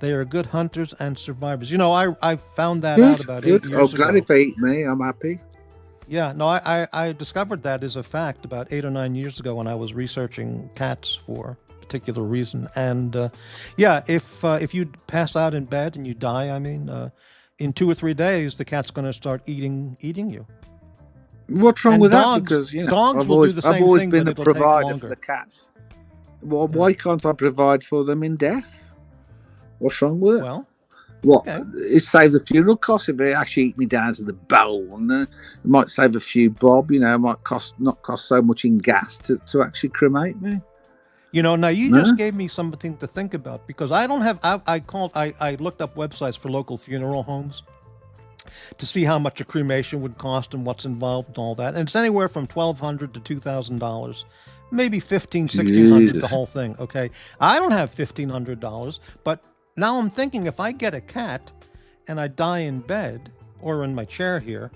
Speaker 2: They are good hunters and survivors. I found that out about 8 years
Speaker 3: glad
Speaker 2: ago.
Speaker 3: if they eat me, I'm happy.
Speaker 2: Yeah, no, I discovered that as a fact about 8 or 9 years ago when I was researching cats for a particular reason. And yeah, if you pass out in bed and you die, in 2 or 3 days, the cat's going to start eating you.
Speaker 3: What's wrong
Speaker 2: And
Speaker 3: with that?
Speaker 2: dogs,
Speaker 3: Because
Speaker 2: dogs
Speaker 3: I've
Speaker 2: will do
Speaker 3: always
Speaker 2: the
Speaker 3: I've
Speaker 2: same
Speaker 3: always
Speaker 2: thing,
Speaker 3: been
Speaker 2: but
Speaker 3: a
Speaker 2: it'll take
Speaker 3: provider for
Speaker 2: longer.
Speaker 3: the cats. Well, why can't I provide for them in death? What's wrong with it?
Speaker 2: Well,
Speaker 3: What?
Speaker 2: okay.
Speaker 3: It saves the funeral costs if they actually eat me down to the bone. It might save a few bob. It might not cost so much in gas to actually cremate me.
Speaker 2: Now you just
Speaker 3: No.
Speaker 2: gave me something to think about because I don't have. I looked up websites for local funeral homes to see how much a cremation would cost and what's involved and all that. And it's anywhere from $1,200 to $2,000, maybe 1,600 the
Speaker 3: Jesus.
Speaker 2: whole thing. Okay, I don't have $1,500, but now I'm thinking if I get a cat and I die in bed or in my chair here,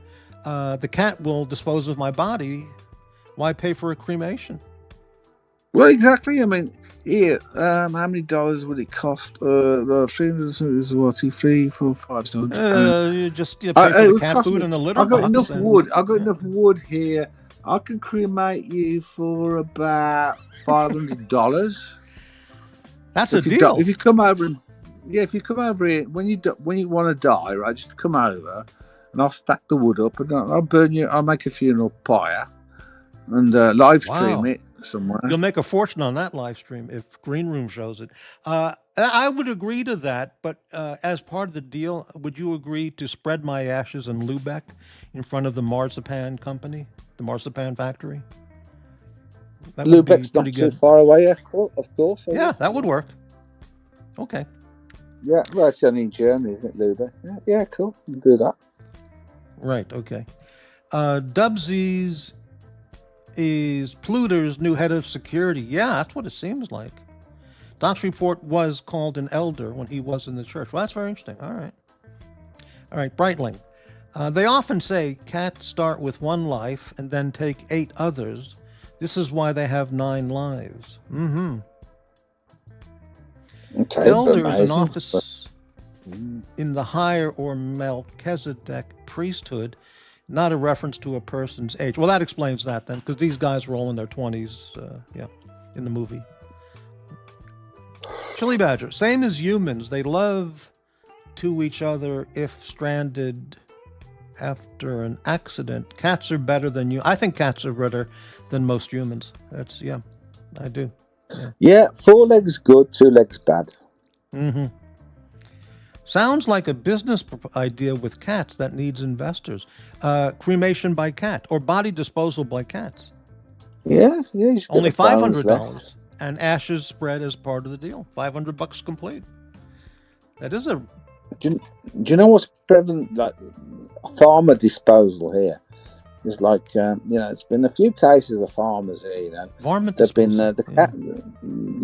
Speaker 2: the cat will dispose of my body. Why pay for a cremation?
Speaker 3: Well, exactly. I mean, here, how many dollars would it cost? 300 is what? 3, 4, 5 stones.
Speaker 2: You just pay for
Speaker 3: It
Speaker 2: the
Speaker 3: would
Speaker 2: cat
Speaker 3: cost
Speaker 2: food
Speaker 3: me.
Speaker 2: in a litter
Speaker 3: I got
Speaker 2: box,
Speaker 3: enough
Speaker 2: and
Speaker 3: wood. I got
Speaker 2: yeah,
Speaker 3: enough wood here. I can cremate you for about $500.
Speaker 2: that's a
Speaker 3: If
Speaker 2: deal.
Speaker 3: you come over and if you come over here when you want to die, right? Just come over, and I'll stack the wood up, and I'll burn you. I'll make a funeral pyre and live stream
Speaker 2: Wow.
Speaker 3: it somewhere.
Speaker 2: You'll make a fortune on that live stream if Green Room shows it. I would agree to that, but as part of the deal, would you agree to spread my ashes in Lubeck in front of the marzipan company, the marzipan factory? That would be
Speaker 3: Lubeck's
Speaker 2: pretty
Speaker 3: not too
Speaker 2: good.
Speaker 3: far away, of course. I
Speaker 2: Yeah,
Speaker 3: would.
Speaker 2: that would work. Okay.
Speaker 3: Yeah, well, it's only in Germany, isn't it, Lubeck? Yeah, cool. We'll do that.
Speaker 2: Right. Okay. Dubsies is Pluter's new head of security. Yeah, that's what it seems like. Doc's report was called an elder when he was in the church. Well, that's very interesting. All right. All right, Breitling. They often say cats start with one life and then take 8 others. This is why they have 9 lives. Mm-hmm.
Speaker 3: Okay,
Speaker 2: Elder is an
Speaker 3: amazing.
Speaker 2: office in the higher or Melchizedek priesthood, not a reference to a person's age. Well, that explains that then, because these guys were all in their 20s, in the movie. Chili Badger, same as humans, they love to each other if stranded after an accident. Cats are better than you. I think cats are better than most humans. I do.
Speaker 3: Yeah, 4 legs good, 2 legs bad.
Speaker 2: Mm-hmm. Sounds like a business idea with cats that needs investors. Cremation by cat or body disposal by cats.
Speaker 3: Yeah, you just got
Speaker 2: Only
Speaker 3: the bones
Speaker 2: $500
Speaker 3: left.
Speaker 2: and ashes spread as part of the deal. $500 complete. That is a
Speaker 3: Do you know what's prevalent? Like farmer disposal here. There's like it's been a few cases of farmers here.
Speaker 2: varmint
Speaker 3: They've been
Speaker 2: disposal.
Speaker 3: the cat.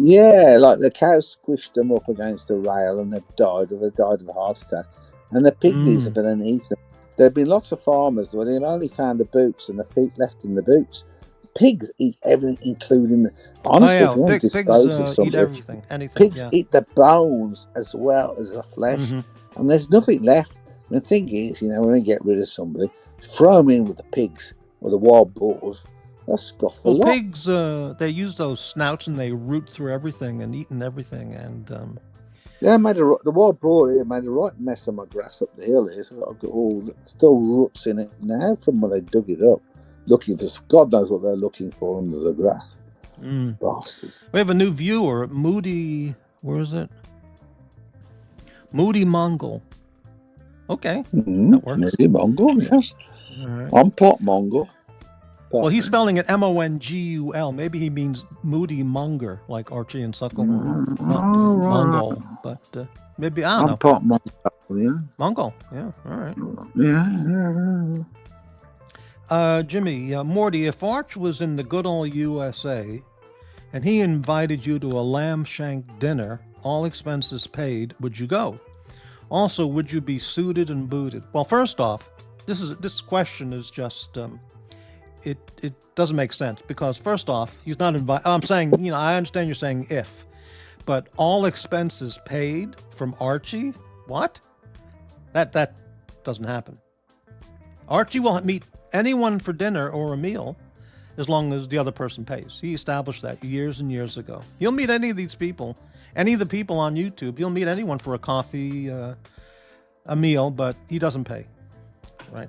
Speaker 3: Yeah, like the cow squished them up against a rail and they've died, or they died of a heart attack. And the piggies have been eaten. There have been lots of farmers where they've only found the boots and the feet left in the boots. Pigs eat everything, including honestly, if you want to
Speaker 2: Pigs
Speaker 3: dispose of
Speaker 2: eat
Speaker 3: something,
Speaker 2: everything, anything.
Speaker 3: pigs
Speaker 2: Yeah.
Speaker 3: eat the bones as well as the flesh, and there's nothing left. And the thing is, when you get rid of somebody, throw them in with the pigs or the wild boars. They'll scoff a
Speaker 2: Well,
Speaker 3: lot.
Speaker 2: pigs, they use those snouts and they root through everything and eating everything. And
Speaker 3: Yeah, the wild boar here made a right mess of my grass up the hill here. So I've got still roots in it now from when they dug it up, looking for God knows what they're looking for under the grass. Bastards.
Speaker 2: We have a new viewer, Moody. Where is it? Moody Mongol. Okay, that works.
Speaker 3: Moody Mongol, yeah.
Speaker 2: All right.
Speaker 3: I'm part Mongol.
Speaker 2: Well, he's spelling it Mongul. Maybe he means Moody Monger, like Archie and Suckle. Not Mongol, but maybe, I don't know.
Speaker 3: I'm part Mongol, yeah.
Speaker 2: Mongol, yeah, all right.
Speaker 3: Yeah.
Speaker 2: Jimmy, Morty, if Arch was in the good old USA and he invited you to a lamb shank dinner, all expenses paid, would you go? Also, would you be suited and booted? Well, first off, this question is just it doesn't make sense because first off, he's not invited. I'm saying, I understand you're saying if, but all expenses paid from Archie? What? That doesn't happen. Archie will meet anyone for dinner or a meal as long as the other person pays. He established that years and years ago. He'll meet any of these people, any of the people on YouTube. He'll meet anyone for a coffee, a meal, but he doesn't pay, right?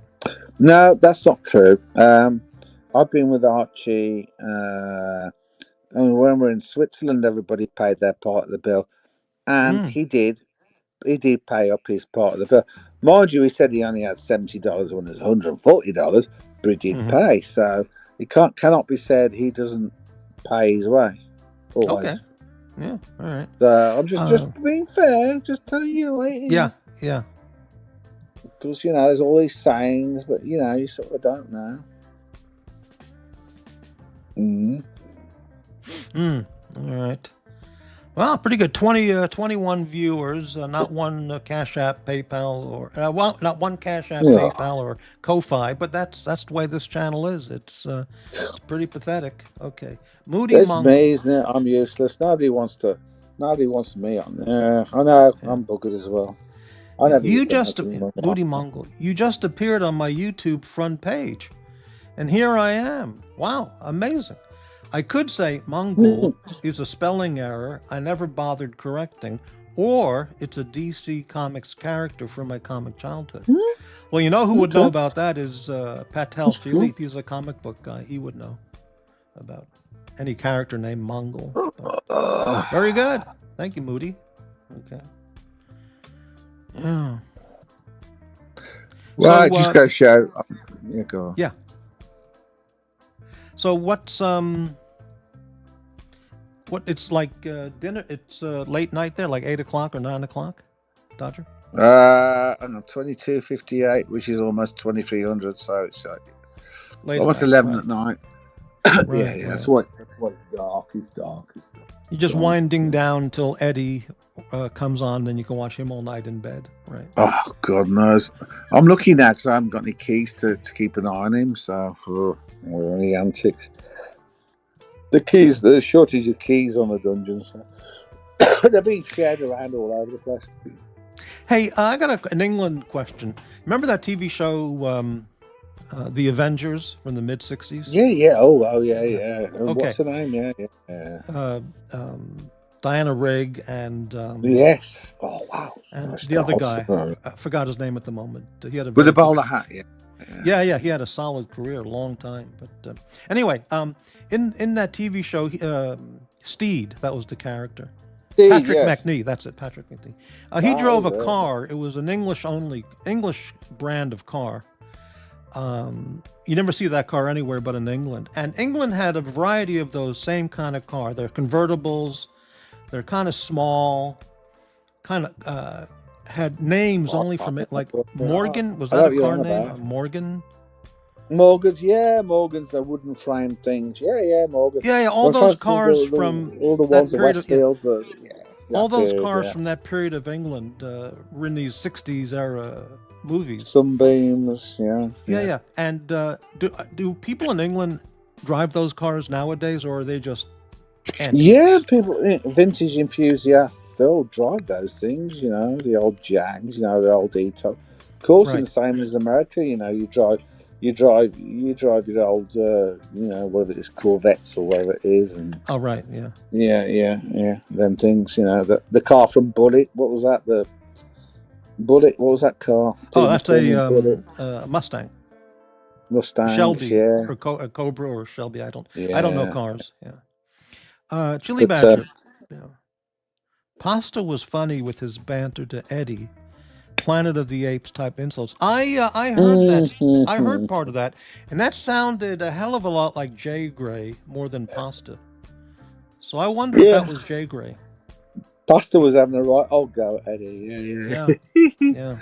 Speaker 3: No, that's not true. I've been with Archie. When we're in Switzerland, everybody paid their part of the bill, and
Speaker 2: Mm.
Speaker 3: he did. He did pay up his part of the bill. Mind you, he said he only had $70 when it was $140, but he did
Speaker 2: Hmm.
Speaker 3: pay. So it cannot be said he doesn't pay his way
Speaker 2: Okay.
Speaker 3: always.
Speaker 2: Yeah. All right.
Speaker 3: So I'm just
Speaker 2: Uh,
Speaker 3: being fair, just telling you the way it
Speaker 2: yeah.
Speaker 3: is.
Speaker 2: Yeah.
Speaker 3: Because there's all these sayings, but you sort of don't know. Mm.
Speaker 2: Mm. All right. Well, pretty good. 21 viewers, not one Cash App, PayPal, or not one Cash App,
Speaker 3: Yeah.
Speaker 2: PayPal, or Ko-fi. But that's the way this channel is. It's pretty pathetic. Okay, Moody
Speaker 3: It's me,
Speaker 2: Mongol.
Speaker 3: isn't it? I'm useless. Nobody wants me on there. I know.
Speaker 2: Yeah.
Speaker 3: I'm buggered as well. I
Speaker 2: Yeah,
Speaker 3: never used to make any money.
Speaker 2: Moody Mongol. You just appeared on my YouTube front page, and here I am. Wow, amazing. I could say Mongol is a spelling error I never bothered correcting, or it's a DC Comics character from my comic childhood. Well, you know who would know
Speaker 3: Okay.
Speaker 2: about that is Patel
Speaker 3: That's cool.
Speaker 2: Philippe. He's a comic book guy. He would know about any character named Mongol. But very good. Thank you, Moody. Okay. Yeah.
Speaker 3: Well,
Speaker 2: So,
Speaker 3: just go show. Yeah, go on.
Speaker 2: yeah. So what's what it's like dinner? It's late night there, like 8 o'clock or 9 o'clock, Dodger.
Speaker 3: Hang on, 22:58, which is almost 2300, so it's
Speaker 2: Late
Speaker 3: almost
Speaker 2: at night,
Speaker 3: 11
Speaker 2: right?
Speaker 3: at night.
Speaker 2: Right,
Speaker 3: Yeah,
Speaker 2: right.
Speaker 3: that's what dark is.
Speaker 2: You're just winding down until Eddie comes on, then you can watch him all night in bed, right?
Speaker 3: Oh, God knows. I'm lucky now because I haven't got any keys to keep an eye on him, so we're any antics. There's a shortage of keys on the dungeon, so they're being shared around all over the place.
Speaker 2: Hey, I got an England question. Remember that TV show, The Avengers from the mid '60s?
Speaker 3: Yeah. Oh, yeah. And
Speaker 2: Okay.
Speaker 3: what's her name? Yeah.
Speaker 2: Uh, um, Diana Rigg and
Speaker 3: Yes. Oh, wow.
Speaker 2: and
Speaker 3: Nice
Speaker 2: the other
Speaker 3: dog.
Speaker 2: guy. I forgot his name at the moment. He had a
Speaker 3: With
Speaker 2: very
Speaker 3: a bowler
Speaker 2: good,
Speaker 3: hat, yeah.
Speaker 2: yeah. He had a solid career, a long time. But anyway, in that TV show, Steed, that was the character.
Speaker 3: Steve,
Speaker 2: Patrick
Speaker 3: yes.
Speaker 2: McNee, that's it, Patrick McNee. He drove a
Speaker 3: yeah.
Speaker 2: car. It was an English brand of car. You never see that car anywhere but in England. And England had a variety of those same kind of car. They're convertibles. They're kind of small, kind of had names only from it, like Morgan. Was
Speaker 3: I
Speaker 2: that
Speaker 3: know
Speaker 2: a
Speaker 3: what you're
Speaker 2: car
Speaker 3: on
Speaker 2: name?
Speaker 3: about.
Speaker 2: Morgan.
Speaker 3: Morgan's the wooden frame things. Yeah, Morgan.
Speaker 2: Yeah. All
Speaker 3: I'm trying
Speaker 2: those
Speaker 3: to think
Speaker 2: cars
Speaker 3: of
Speaker 2: from
Speaker 3: all the
Speaker 2: that
Speaker 3: ones at
Speaker 2: period of
Speaker 3: Westfield.
Speaker 2: all
Speaker 3: That
Speaker 2: those
Speaker 3: period,
Speaker 2: cars
Speaker 3: yeah.
Speaker 2: from that period of England were in these '60s era movies.
Speaker 3: Sunbeams, yeah.
Speaker 2: Yeah. And do people in England drive those cars nowadays, or are they just antiques?
Speaker 3: Yeah, vintage enthusiasts still drive those things, the old Jags, the old Eto. Of course, in
Speaker 2: Right.
Speaker 3: the same as America, you drive your old, whatever it is, Corvettes or whatever it is, and
Speaker 2: Oh, right. Yeah.
Speaker 3: yeah, them things, the car from Bullet. What was that? The Bullet. What was that car?
Speaker 2: Oh,
Speaker 3: Steve
Speaker 2: that's
Speaker 3: McQueen Bullet.
Speaker 2: a Mustang,
Speaker 3: Mustangs,
Speaker 2: Shelby,
Speaker 3: yeah,
Speaker 2: or a Cobra or Shelby. I don't know
Speaker 3: yeah.
Speaker 2: cars. Yeah. Chili
Speaker 3: But
Speaker 2: Badger. Yeah. Pasta was funny with his banter to Eddie. Planet of the Apes type insults. I heard that. I heard part of that, and that sounded a hell of a lot like Jay Gray more than Pasta. So I wonder if that
Speaker 3: yeah,
Speaker 2: was Jay Gray.
Speaker 3: Buster was having a right old go at Eddie.
Speaker 2: Yeah. Yeah.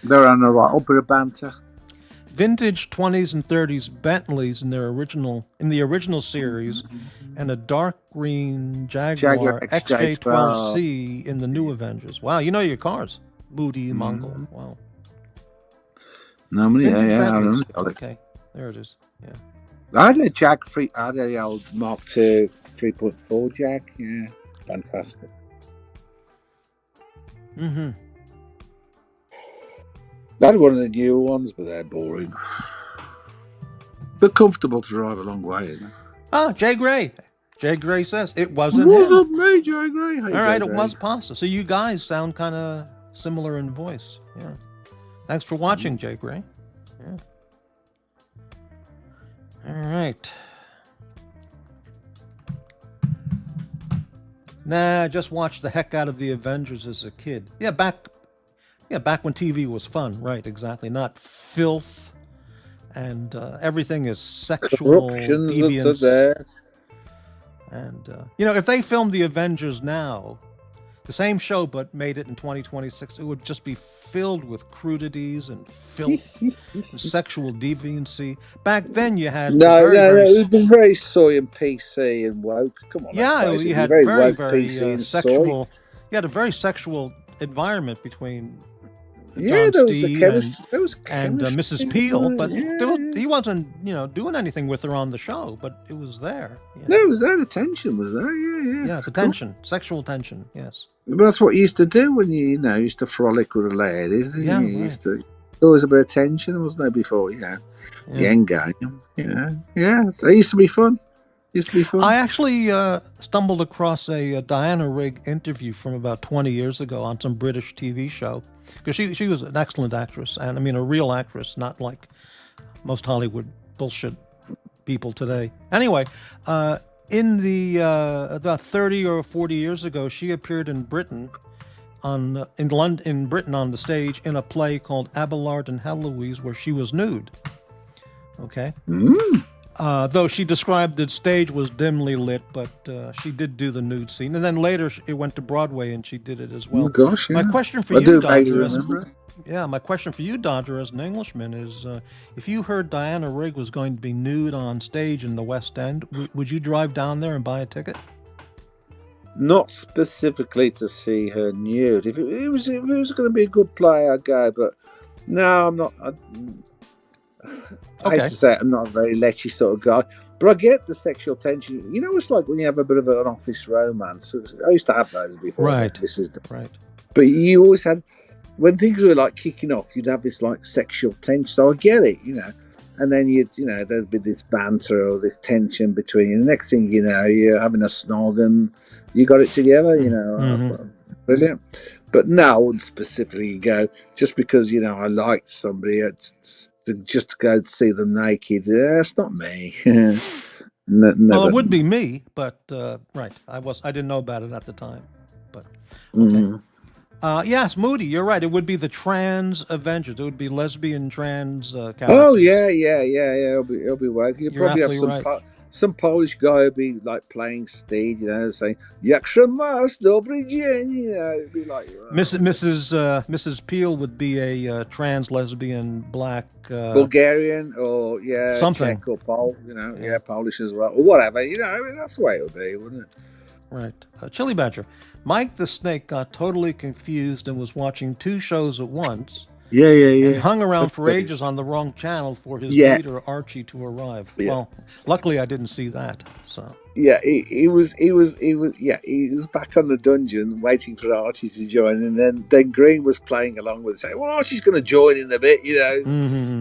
Speaker 3: They're having a right old bit of banter.
Speaker 2: Vintage 20s and 30s Bentleys in the original series, and a dark green Jaguar XJ12C in the new Avengers. Wow, you know your cars. Moody, Mongol. Wow.
Speaker 3: No,
Speaker 2: Vintage
Speaker 3: yeah.
Speaker 2: Bentleys. Okay, there it is. Yeah.
Speaker 3: I had a Jag I had a old Mark II 3.4 Jag. Yeah, fantastic.
Speaker 2: Mm-hmm.
Speaker 3: I had one of the newer ones, but they're boring. They're comfortable to drive a long way, isn't it?
Speaker 2: Oh, Jay Gray. Jay Gray says it wasn't
Speaker 3: It wasn't
Speaker 2: him.
Speaker 3: me, Jay Gray. Hey,
Speaker 2: All right,
Speaker 3: Jay
Speaker 2: it
Speaker 3: Gray.
Speaker 2: was Pasta. So you guys sound kind of similar in voice. Yeah. Thanks for watching, Jay Gray. Yeah. All right. Nah, I just watched the heck out of the Avengers as a kid. Back when TV was fun, right? Exactly. Not filth and everything is sexual
Speaker 3: Corruptions that are
Speaker 2: deviance.
Speaker 3: there.
Speaker 2: And if they filmed the Avengers now, the same show but made it in 2026, it would just be filled with crudities and filth and sexual deviancy. Back then, you had
Speaker 3: No, it was very soy and PC and woke. Come on, let's face it.
Speaker 2: you
Speaker 3: It was
Speaker 2: had
Speaker 3: very
Speaker 2: very,
Speaker 3: woke,
Speaker 2: very
Speaker 3: PC and
Speaker 2: sexual.
Speaker 3: soy.
Speaker 2: You had a very sexual environment between
Speaker 3: Yeah,
Speaker 2: John
Speaker 3: there was the
Speaker 2: Steed
Speaker 3: chemistry. There was
Speaker 2: and
Speaker 3: chemistry.
Speaker 2: Mrs. Peel, but
Speaker 3: Yeah.
Speaker 2: he wasn't, doing anything with her on the show, but it was there.
Speaker 3: No, it was there. The tension was there. Yeah.
Speaker 2: Yeah, the tension, sexual tension. Yes.
Speaker 3: But that's what you used to do when you used to frolic with the ladies.
Speaker 2: Yeah,
Speaker 3: You used to. There was a bit of tension, wasn't there, before the end game. Yeah, it used to be fun.
Speaker 2: I actually stumbled across a Diana Rigg interview from about 20 years ago on some British TV show, because she was an excellent actress, and I mean a real actress, not like most Hollywood bullshit people today. Anyway, in the about 30 or 40 years ago, she appeared in Britain in Britain on the stage in a play called Abelard and Heloise, where she was nude. Okay. Though she described the stage was dimly lit, but she did do the nude scene. And then later it went to Broadway and she did it as well.
Speaker 3: Oh, gosh, yeah.
Speaker 2: My question for you, Dodger, as an Englishman is, if you heard Diana Rigg was going to be nude on stage in the West End, would you drive down there and buy a ticket?
Speaker 3: Not specifically to see her nude. If it was going to be a good play, I'd go. But no, I'm not. I hate to say it, I'm not a very lechy sort of guy, but I get the sexual tension. It's like when you have a bit of an office romance. I used to have those before.
Speaker 2: Right.
Speaker 3: Right. But you always had, when things were like kicking off, you'd have this like sexual tension. So I get it, and then there'd be this banter or this tension between you. The next thing you know, you're having a snog and you got it together, Brilliant. But no, I wouldn't specifically go just because, I liked somebody. Just to go and see them naked, it's not me.
Speaker 2: Well, it would be me, but right, I didn't know about it at the time. But okay. Yes, Moody, you're right. It would be the trans Avengers. It would be lesbian trans characters.
Speaker 3: Oh yeah. It'll be working. You'll probably have some Polish guy who'll be like playing Steed, saying "Jakże masz dobry dzień," it'd be like
Speaker 2: Mrs. Peel would be a trans lesbian black
Speaker 3: Bulgarian or
Speaker 2: something,
Speaker 3: Czech or Pole, Polish as well or whatever. That's the way it would be, wouldn't it?
Speaker 2: Right. Chili Badger. Mike the Snake got totally confused and was watching two shows at once.
Speaker 3: Yeah.
Speaker 2: And hung around for ages on the wrong channel for his leader Archie to arrive. Yeah. Well, luckily I didn't see that. So
Speaker 3: yeah, he was back on the dungeon waiting for Archie to join, and then Green was playing along with it, saying, "Well, Archie's going to join in a bit,"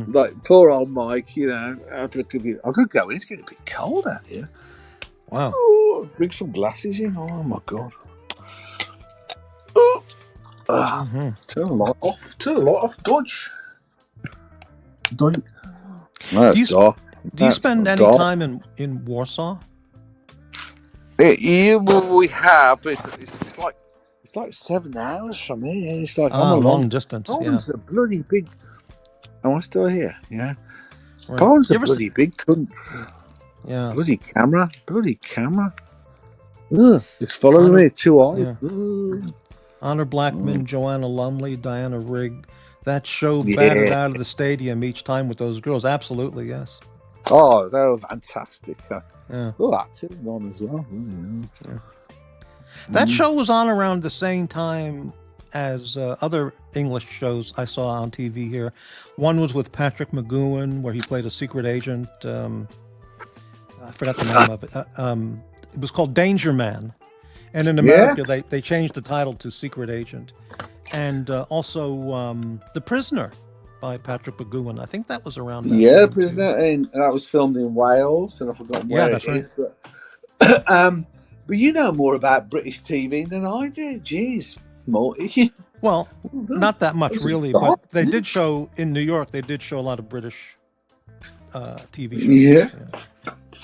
Speaker 3: Like poor old Mike, I've got to go in. It's getting a bit cold out here.
Speaker 2: Wow.
Speaker 3: Oh, bring some glasses in. Oh my god. Turn a lot off. Dodge.
Speaker 2: Do you spend any time in Warsaw?
Speaker 3: We have, but it's like 7 hours from here. It's like
Speaker 2: I'm a long distance.
Speaker 3: Poland's a bloody big. Am I still here? Yeah.
Speaker 2: Right.
Speaker 3: Poland's a bloody big country.
Speaker 2: Yeah.
Speaker 3: Bloody camera. Ugh, it's following me. 2 eyes.
Speaker 2: Yeah. Honor Blackman, Joanna Lumley, Diana Rigg. That show battered out of the stadium each time with those girls. Absolutely, yes.
Speaker 3: Oh, they were fantastic.
Speaker 2: Yeah.
Speaker 3: Oh, acting on as well.
Speaker 2: Yeah. That show was on around the same time as other English shows I saw on TV here. One was with Patrick McGowan, where he played a secret agent. I forgot the name of it. It was called Danger Man. And in America, they changed the title to Secret Agent. And also The Prisoner by Patrick McGowan. I think that was around that
Speaker 3: time,
Speaker 2: Prisoner.
Speaker 3: And that was filmed in Wales, and I forgot where it is.
Speaker 2: Right.
Speaker 3: But you know more about British TV than I do. Jeez, Morty.
Speaker 2: Well, Not that much,
Speaker 3: That's a
Speaker 2: really,
Speaker 3: lot.
Speaker 2: but they did show in New York. They did show a lot of British TV shows.
Speaker 3: Yeah.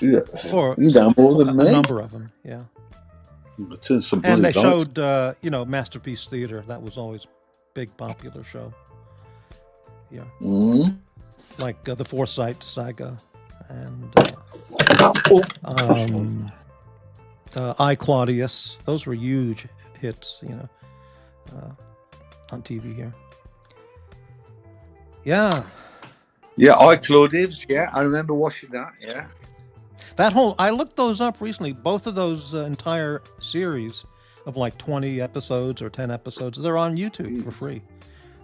Speaker 2: Yeah.
Speaker 3: Yeah.
Speaker 2: Or
Speaker 3: You know more than
Speaker 2: a
Speaker 3: me.
Speaker 2: number of them. Yeah.
Speaker 3: Turn some
Speaker 2: And they
Speaker 3: bloody lights.
Speaker 2: showed, Masterpiece Theater. That was always a big popular show. Yeah.
Speaker 3: Mm.
Speaker 2: Like the Forsyte Saga and I, Claudius. Those were huge hits, on TV here. Yeah.
Speaker 3: Yeah, I Claudius. Yeah, I remember watching that. Yeah.
Speaker 2: I looked those up recently. Both of those entire series of like 20 episodes or 10 episodes, they're on YouTube for free.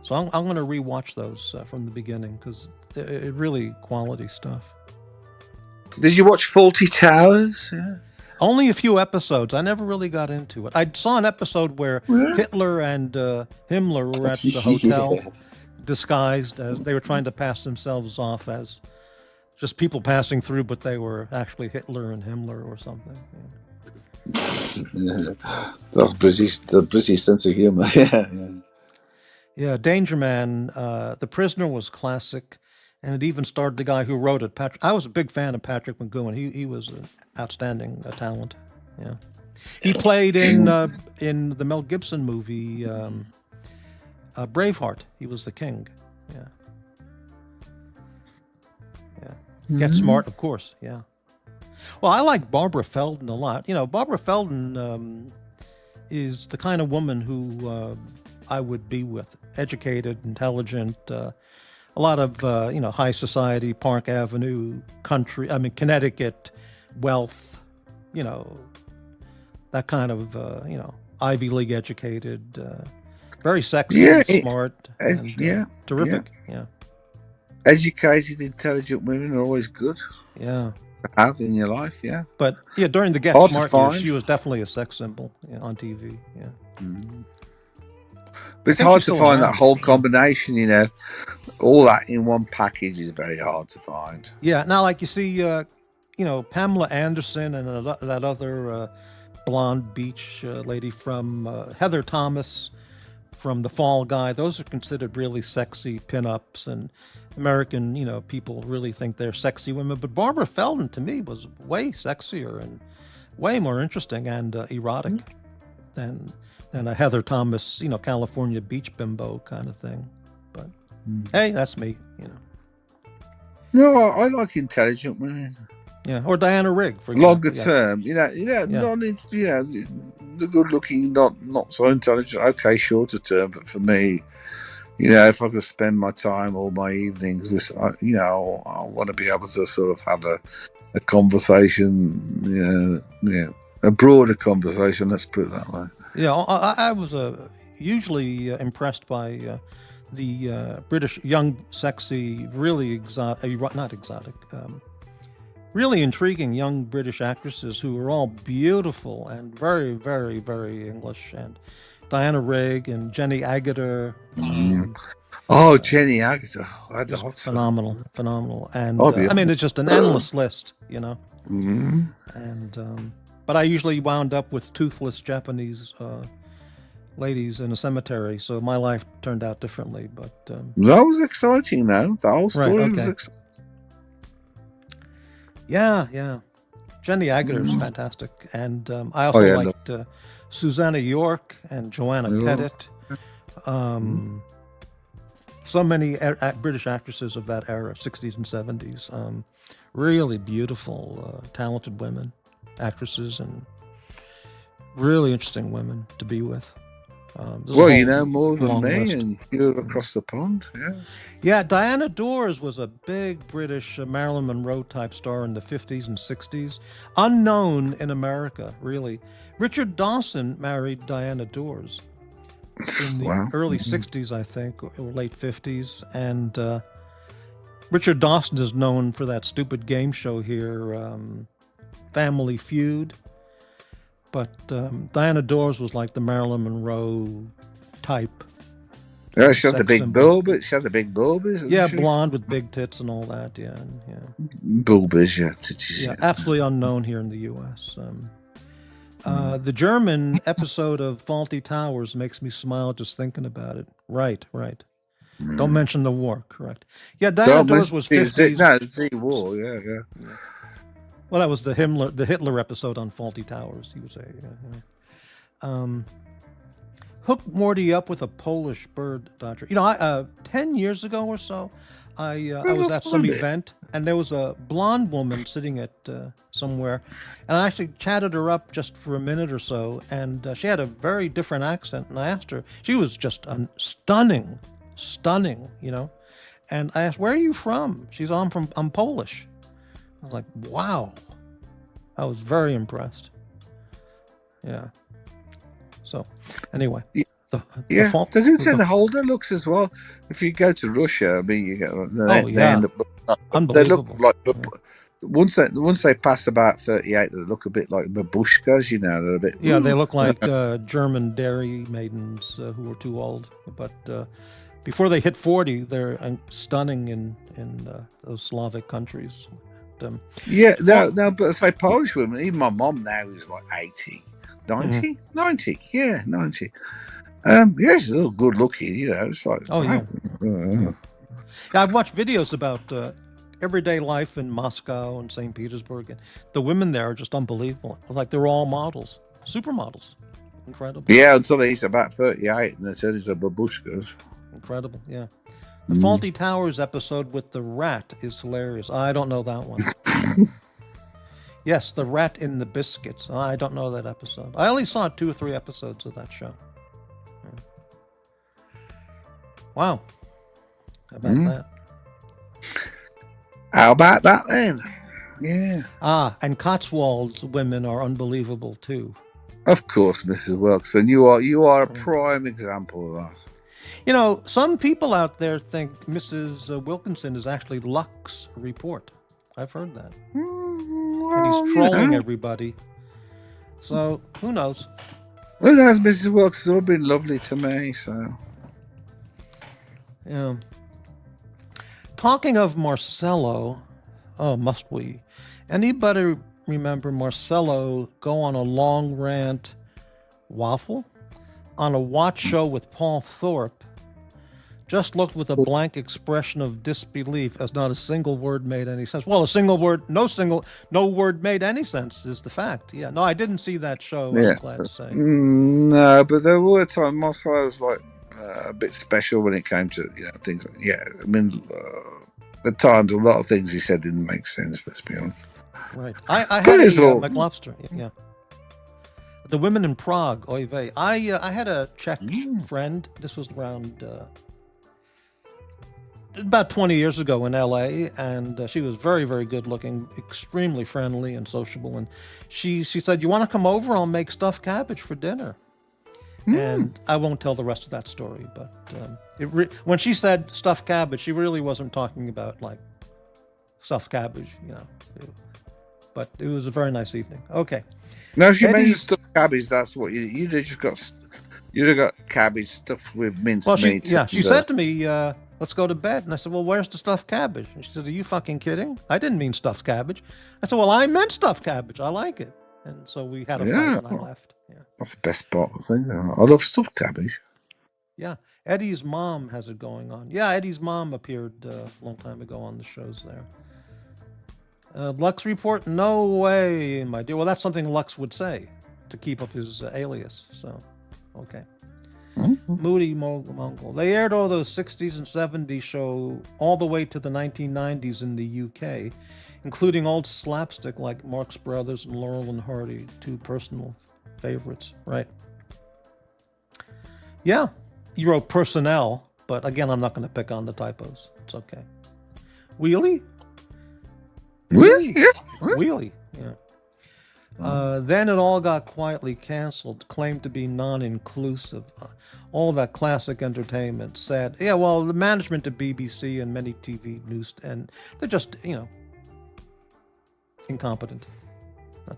Speaker 2: So I'm going to rewatch those from the beginning because it really quality stuff.
Speaker 3: Did you watch Faulty Towers? Yeah.
Speaker 2: Only a few episodes. I never really got into it. I saw an episode where Hitler and Himmler were at the hotel, disguised as they were trying to pass themselves off as just people passing through, but they were actually Hitler and Himmler or something.
Speaker 3: Yeah. The British sense of humor.
Speaker 2: Yeah, Danger Man. The Prisoner was classic, and it even starred the guy who wrote it. I was a big fan of Patrick McGowan. He was an outstanding talent. Yeah, he played in the Mel Gibson movie Braveheart. He was the king. Yeah. Get Smart, of course. Yeah. Well, I like Barbara Feldon a lot. Barbara Feldon is the kind of woman who I would be with. Educated, intelligent, a lot of, high society, Park Avenue, Connecticut, wealth, that kind of, Ivy League educated, very sexy, smart, and terrific. Yeah.
Speaker 3: Educated, intelligent women are always good.
Speaker 2: Yeah.
Speaker 3: To have in your life, yeah.
Speaker 2: But during the Get Smart years, she was definitely a sex symbol on TV. Yeah.
Speaker 3: Mm. But it's hard to find that whole combination, all that in one package is very hard to find.
Speaker 2: Yeah. Now, like you see, Pamela Anderson and that other blonde beach lady from Heather Thomas from The Fall Guy. Those are considered really sexy pinups, and American, people really think they're sexy women. But Barbara Feldon, to me, was way sexier and way more interesting and erotic than a Heather Thomas, California beach bimbo kind of thing. But hey, that's me,
Speaker 3: No, I like intelligent women.
Speaker 2: Yeah, or Diana Rigg, for example.
Speaker 3: Longer term, the good-looking, not so intelligent. Okay, shorter term, but for me, if I could spend my time all my evenings with, I want to be able to sort of have a conversation, a broader conversation. Let's put it that way.
Speaker 2: Yeah, I was hugely impressed by the British young, sexy, really really intriguing young British actresses who were all beautiful and very, very, very English. And Diana Rigg and Jenny Agutter.
Speaker 3: Jenny Agutter.
Speaker 2: Phenomenal. And it's just an endless list,
Speaker 3: Mm-hmm.
Speaker 2: And but I usually wound up with toothless Japanese ladies in a cemetery, so my life turned out differently. But
Speaker 3: that was exciting, though. The whole story was exciting.
Speaker 2: Yeah. Jenny Agutter is fantastic, and I also liked Susanna York and Joanna Pettit. So many British actresses of that era, 60s and 70s, really beautiful, talented women, actresses, and really interesting women to be with.
Speaker 3: More than me, and you're across the pond.
Speaker 2: Yeah, Diana Dors was a big British Marilyn Monroe type star in the 50s and 60s, unknown in America, really. Richard Dawson married Diana Dors in the early 60s, I think, or late 50s, and Richard Dawson is known for that stupid game show here, Family Feud. But Diana Dors was like the Marilyn Monroe type.
Speaker 3: Yeah, she had the big bulbs. She had the big bulbs.
Speaker 2: Yeah, blonde with big tits and all that. Yeah.
Speaker 3: Bulbs, yeah.
Speaker 2: Yeah, absolutely unknown here in the U.S. The German episode of Faulty Towers makes me smile just thinking about it. Right, right. Don't mention the war, correct. Yeah, Diana Dors was 50s.
Speaker 3: No, the Z War. Yeah, yeah.
Speaker 2: Well, that was the Hitler episode on Faulty Towers, he would say. Yeah, yeah. Hooked Morty up with a Polish bird dodger. 10 years ago or so, I was at some event, and there was a blonde woman sitting at somewhere, and I actually chatted her up just for a minute or so, and she had a very different accent, and I asked her. She was just stunning, and I asked, "Where are you from?" She's, I'm Polish." I was like, "Wow." I was very impressed. Yeah. So, anyway.
Speaker 3: They do tend to hold their looks as well. If you go to Russia, I mean, you get they end up
Speaker 2: unbelievable.
Speaker 3: They look like once they pass about 38, they look a bit like babushkas. They're a bit.
Speaker 2: Yeah, they look like German dairy maidens who were too old. But before they hit 40, they're stunning in those Slavic countries.
Speaker 3: But say Polish women. Even my mom now is like 80, 90, 90. Yeah, 90. She's a little good looking. It's like
Speaker 2: Yeah, I've watched videos about everyday life in Moscow and St. Petersburg, and the women there are just unbelievable. Like they're all models, supermodels. Incredible.
Speaker 3: Yeah, until he's about 38 and they turn into babushkas.
Speaker 2: Incredible, yeah. The Faulty Towers episode with the rat is hilarious. I don't know that one. Yes, the rat in the biscuits. I don't know that episode. I only saw 2 or 3 episodes of that show. Wow. How about that?
Speaker 3: How about that then? Yeah.
Speaker 2: And Cotswolds women are unbelievable too.
Speaker 3: Of course, Mrs. Wilkinson. You are a prime example of that.
Speaker 2: Some people out there think Mrs. Wilkinson is actually Lux Report. I've heard that. And he's trolling everybody. So, who knows?
Speaker 3: Well, that's Mrs. Wilkinson. It's been lovely to me, so.
Speaker 2: Yeah. Talking of Marcello, must we? Anybody remember Marcello go on a long rant waffle on a watch show with Paul Thorpe? Just looked with a blank expression of disbelief as not a single word made any sense. Well, no word made any sense is the fact. Yeah, no, I didn't see that show. I'm glad to say.
Speaker 3: No, but there were times Marcello was like a bit special when it came to things. I mean, at times a lot of things he said didn't make sense. Let's be honest.
Speaker 2: Right. I had a McLobster. Yeah. The women in Prague. Oy vey. I had a Czech friend. This was around about 20 years ago in L.A., and she was very, very good looking, extremely friendly and sociable. And she said, "You want to come over? I'll make stuffed cabbage for dinner." And I won't tell the rest of that story, but when she said stuffed cabbage, she really wasn't talking about like stuffed cabbage, but it was a very nice evening. Okay.
Speaker 3: No, she made stuffed cabbage. That's what you'd have got cabbage stuffed with minced meat.
Speaker 2: She said to me, "Let's go to bed." And I said, "Well, where's the stuffed cabbage?" And she said, "Are you fucking kidding? I didn't mean stuffed cabbage." I said, "Well, I meant stuffed cabbage. I like it." And so we had a fight and I left. Yeah.
Speaker 3: That's the best part of the thing. I love stuffed cabbage.
Speaker 2: Yeah. Eddie's mom has it going on. Yeah, Eddie's mom appeared a long time ago on the shows there. Lux Report? No way, my dear. Well, that's something Lux would say to keep up his alias. So, okay. Moody Mongol. They aired all those 60s and 70s show all the way to the 1990s in the UK, including old slapstick like Marx Brothers and Laurel and Hardy, 2 personal favorites, right? Yeah, you wrote personnel, but again, I'm not going to pick on the typos. It's okay. Wheelie?
Speaker 3: Really? Yeah.
Speaker 2: Wheelie, yeah. Then it all got quietly canceled, claimed to be non-inclusive. All that classic entertainment said, yeah, well, the management of BBC and many TV news, and they're just, incompetent.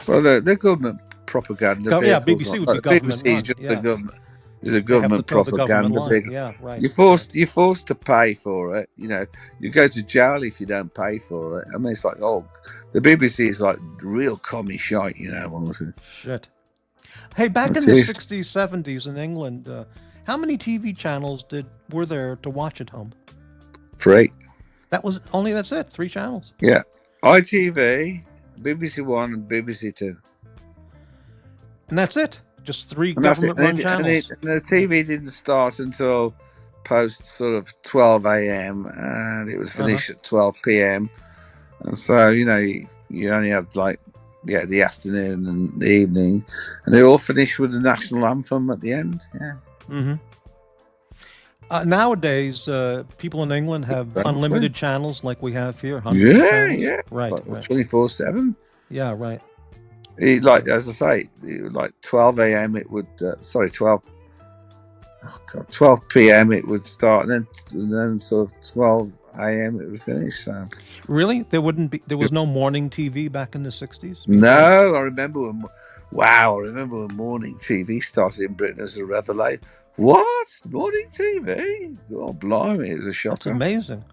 Speaker 3: They're government propaganda.
Speaker 2: BBC would be government.
Speaker 3: BBC is just the government. Is a government propaganda thing.
Speaker 2: Yeah, right.
Speaker 3: You're forced to pay for it. You go to jail if you don't pay for it. I mean, it's like, the BBC is like real commie shite.
Speaker 2: Shit. Hey, back in
Speaker 3: It
Speaker 2: the
Speaker 3: is.
Speaker 2: 60s, 70s in England, how many TV channels were there to watch at home?
Speaker 3: 3.
Speaker 2: That's it, 3 channels.
Speaker 3: Yeah. ITV, BBC One, and BBC Two.
Speaker 2: And that's it. Just 3
Speaker 3: And that's it.
Speaker 2: government-run channels.
Speaker 3: And the TV didn't start until post sort of 12 a.m. and it was finished at 12 p.m. And so, you only had the afternoon and the evening, and they all finished with the national anthem at the end. Yeah.
Speaker 2: Mm-hmm. Nowadays, people in England have unlimited channels like we have here. Hundreds of channels.
Speaker 3: Yeah.
Speaker 2: Right.
Speaker 3: 24/7.
Speaker 2: Yeah, right.
Speaker 3: As I say, 12 a.m. it would, 12 p.m. it would start, and then sort of 12 a.m. it would finish. So.
Speaker 2: Really? There was no morning TV back in the 60s?
Speaker 3: No, I remember when morning TV started in Britain as a revelation. What? Morning TV? Oh, blimey, it was a shocker.
Speaker 2: That's amazing.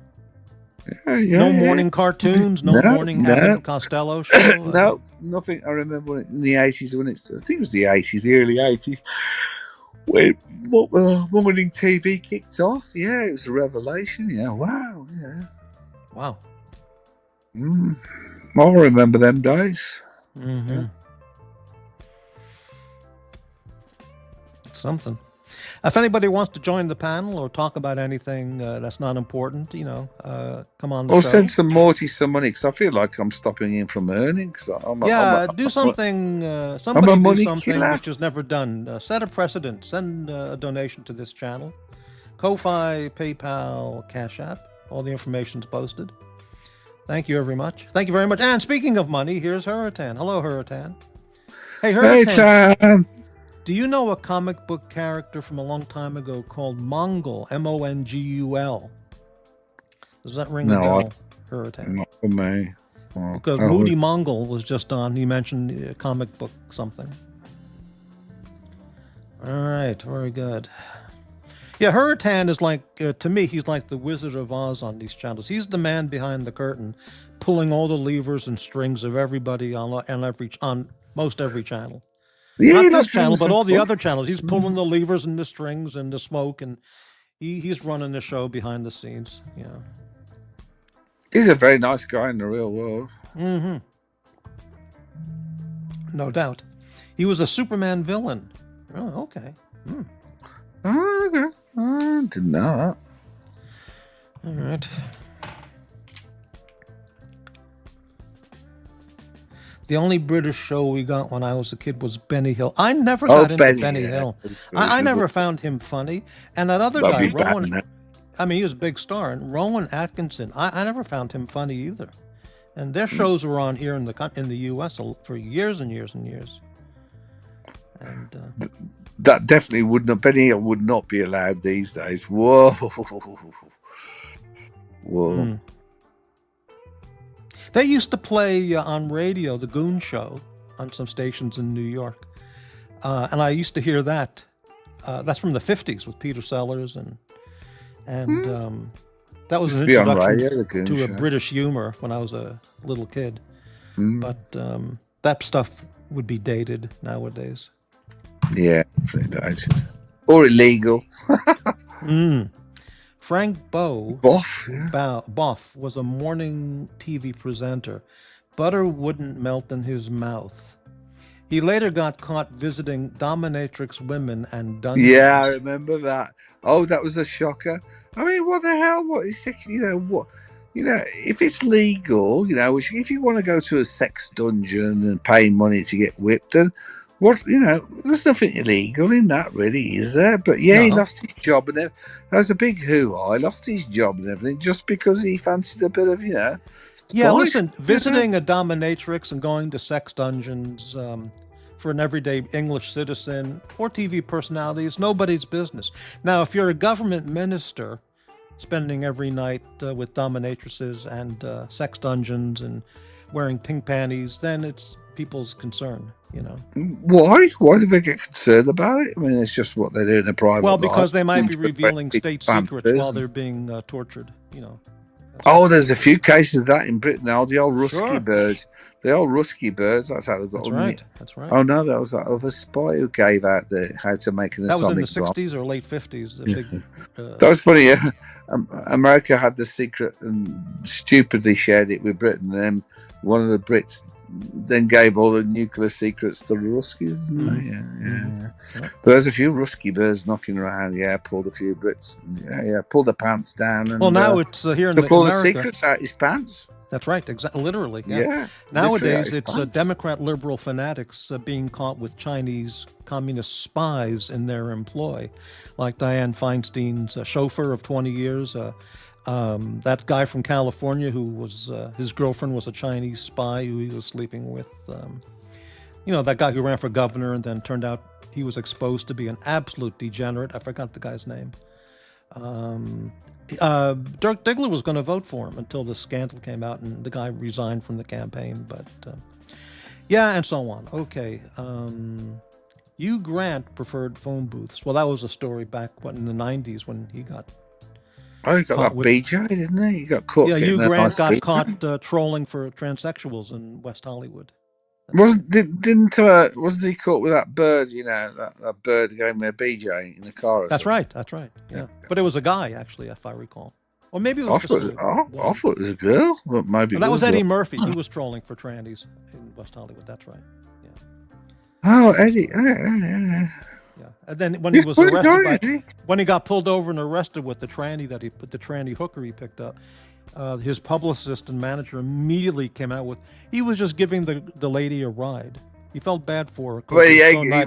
Speaker 3: Yeah,
Speaker 2: no morning cartoons, no morning Abbott and Costello show?
Speaker 3: No, nothing. I remember in the 80s I think it was the 80s, the early 80s, when morning TV kicked off. Yeah, it was a revelation. Yeah, wow. Yeah.
Speaker 2: Wow.
Speaker 3: I remember them days.
Speaker 2: Mm-hmm. Yeah. Something. If anybody wants to join the panel or talk about anything that's not important, come on the show.
Speaker 3: Or send some Morty some money, because I feel like I'm stopping him from earning.
Speaker 2: Do something. Somebody do something which is never done. Set a precedent. Send a donation to this channel. Ko-Fi, PayPal, Cash App. All the information's posted. Thank you very much. Thank you very much. And speaking of money, here's Hurricane. Hello, Hurricane. Hey, Hurricane.
Speaker 3: Hey, Tom.
Speaker 2: Do you know a comic book character from a long time ago called Mongul? Mongul. Does that ring a bell, Hurricane?
Speaker 3: Not for me.
Speaker 2: Because Moody Mongul was just on. He mentioned a comic book something. All right, very good. Yeah, Hurricane is like, to me, he's like the Wizard of Oz on these channels. He's the man behind the curtain, pulling all the levers and strings of everybody on most every channel.
Speaker 3: Yeah,
Speaker 2: not this channel, but all the other channels. He's pulling the levers and the strings and the smoke, and he's running the show behind the scenes. Yeah,
Speaker 3: he's a very nice guy in the real world.
Speaker 2: Mm-hmm. No doubt. He was a Superman villain. Oh, okay.
Speaker 3: Oh, okay. I didn't know
Speaker 2: that. All right. The only British show we got when I was a kid was Benny Hill. I never got into Benny Hill. I never found him funny. And that other guy, Rowan, he was a big star. And Rowan Atkinson, I never found him funny either. And their shows were on here in the U.S. for years and years and years. And
Speaker 3: that definitely would not. Benny Hill would not be allowed these days. Whoa. Whoa.
Speaker 2: They used to play on radio, The Goon Show, on some stations in New York. And I used to hear that. That's from the 50s with Peter Sellers. And that was an introduction to a British humor when I was a little kid. But that stuff would be dated nowadays.
Speaker 3: Yeah, dated. Or illegal.
Speaker 2: Frank Boff was a morning TV presenter. Butter wouldn't melt in his mouth. He later got caught visiting dominatrix women and dungeons.
Speaker 3: Yeah, I remember that. Oh, that was a shocker. I mean, what the hell? What is, if it's legal, if you want to go to a sex dungeon and pay money to get whipped, then there's nothing illegal in that, really, is there? But yeah, He lost his job and everything. That was a big hoo-ha. He lost his job and everything just because he fancied a bit of,
Speaker 2: Yeah, listen, visiting a dominatrix and going to sex dungeons for an everyday English citizen or TV personality is nobody's business. Now, if you're a government minister spending every night with dominatrices and sex dungeons and wearing pink panties, then it's people's concern.
Speaker 3: Why? Why do they get concerned about it? I mean, it's just what they do in a private life.
Speaker 2: Because they might be revealing state secrets while they're being tortured.
Speaker 3: Oh, there's a few cases of that in Britain now. The old Rusky bird. The old Rusky birds, that's how they got
Speaker 2: That's
Speaker 3: them.
Speaker 2: right. That's right.
Speaker 3: Oh, no, that was that other spy who gave out how to make an
Speaker 2: That was in the
Speaker 3: atomic bomb.
Speaker 2: 60s or late 50s. The big.
Speaker 3: That was funny, yeah. America had the secret and stupidly shared it with Britain. And then one of the Brits then gave all the nuclear secrets to the Ruskies, didn't they? Yeah. But there's a few Rusky birds knocking around. Yeah, pulled a few Brits. Yeah, pulled the pants down. And,
Speaker 2: well, now it's here in
Speaker 3: took all
Speaker 2: America.
Speaker 3: the secrets out his pants.
Speaker 2: That's right, literally.
Speaker 3: Yeah.
Speaker 2: Nowadays, it's Democrat liberal fanatics being caught with Chinese communist spies in their employ, like Dianne Feinstein's chauffeur of 20 years. That guy from California who was his girlfriend was a Chinese spy who he was sleeping with. That guy who ran for governor and then turned out he was exposed to be an absolute degenerate. I forgot the guy's name. Dirk Diggler was going to vote for him until the scandal came out and the guy resigned from the campaign. But and so on. Okay. Hugh Grant preferred phone booths. Well, that was a story back in the 90s when he got.
Speaker 3: Oh, he got that BJ, didn't he? He got caught.
Speaker 2: Yeah, Hugh Grant got caught trolling for transsexuals in West Hollywood.
Speaker 3: Wasn't he caught with that bird? That bird gave me a BJ in the car.
Speaker 2: That's right. Yeah, but it was a guy actually, if I recall. Or maybe it was.
Speaker 3: I thought it was a girl, but maybe.
Speaker 2: That was Eddie Murphy. He was trolling for trannies in West Hollywood. That's right. Yeah.
Speaker 3: Oh, Eddie. Yeah.
Speaker 2: Yeah, and then when he was arrested, when he got pulled over and arrested with the tranny hooker he picked up, his publicist and manager immediately came out with he was just giving the lady a ride. He felt bad for her.
Speaker 3: Well, he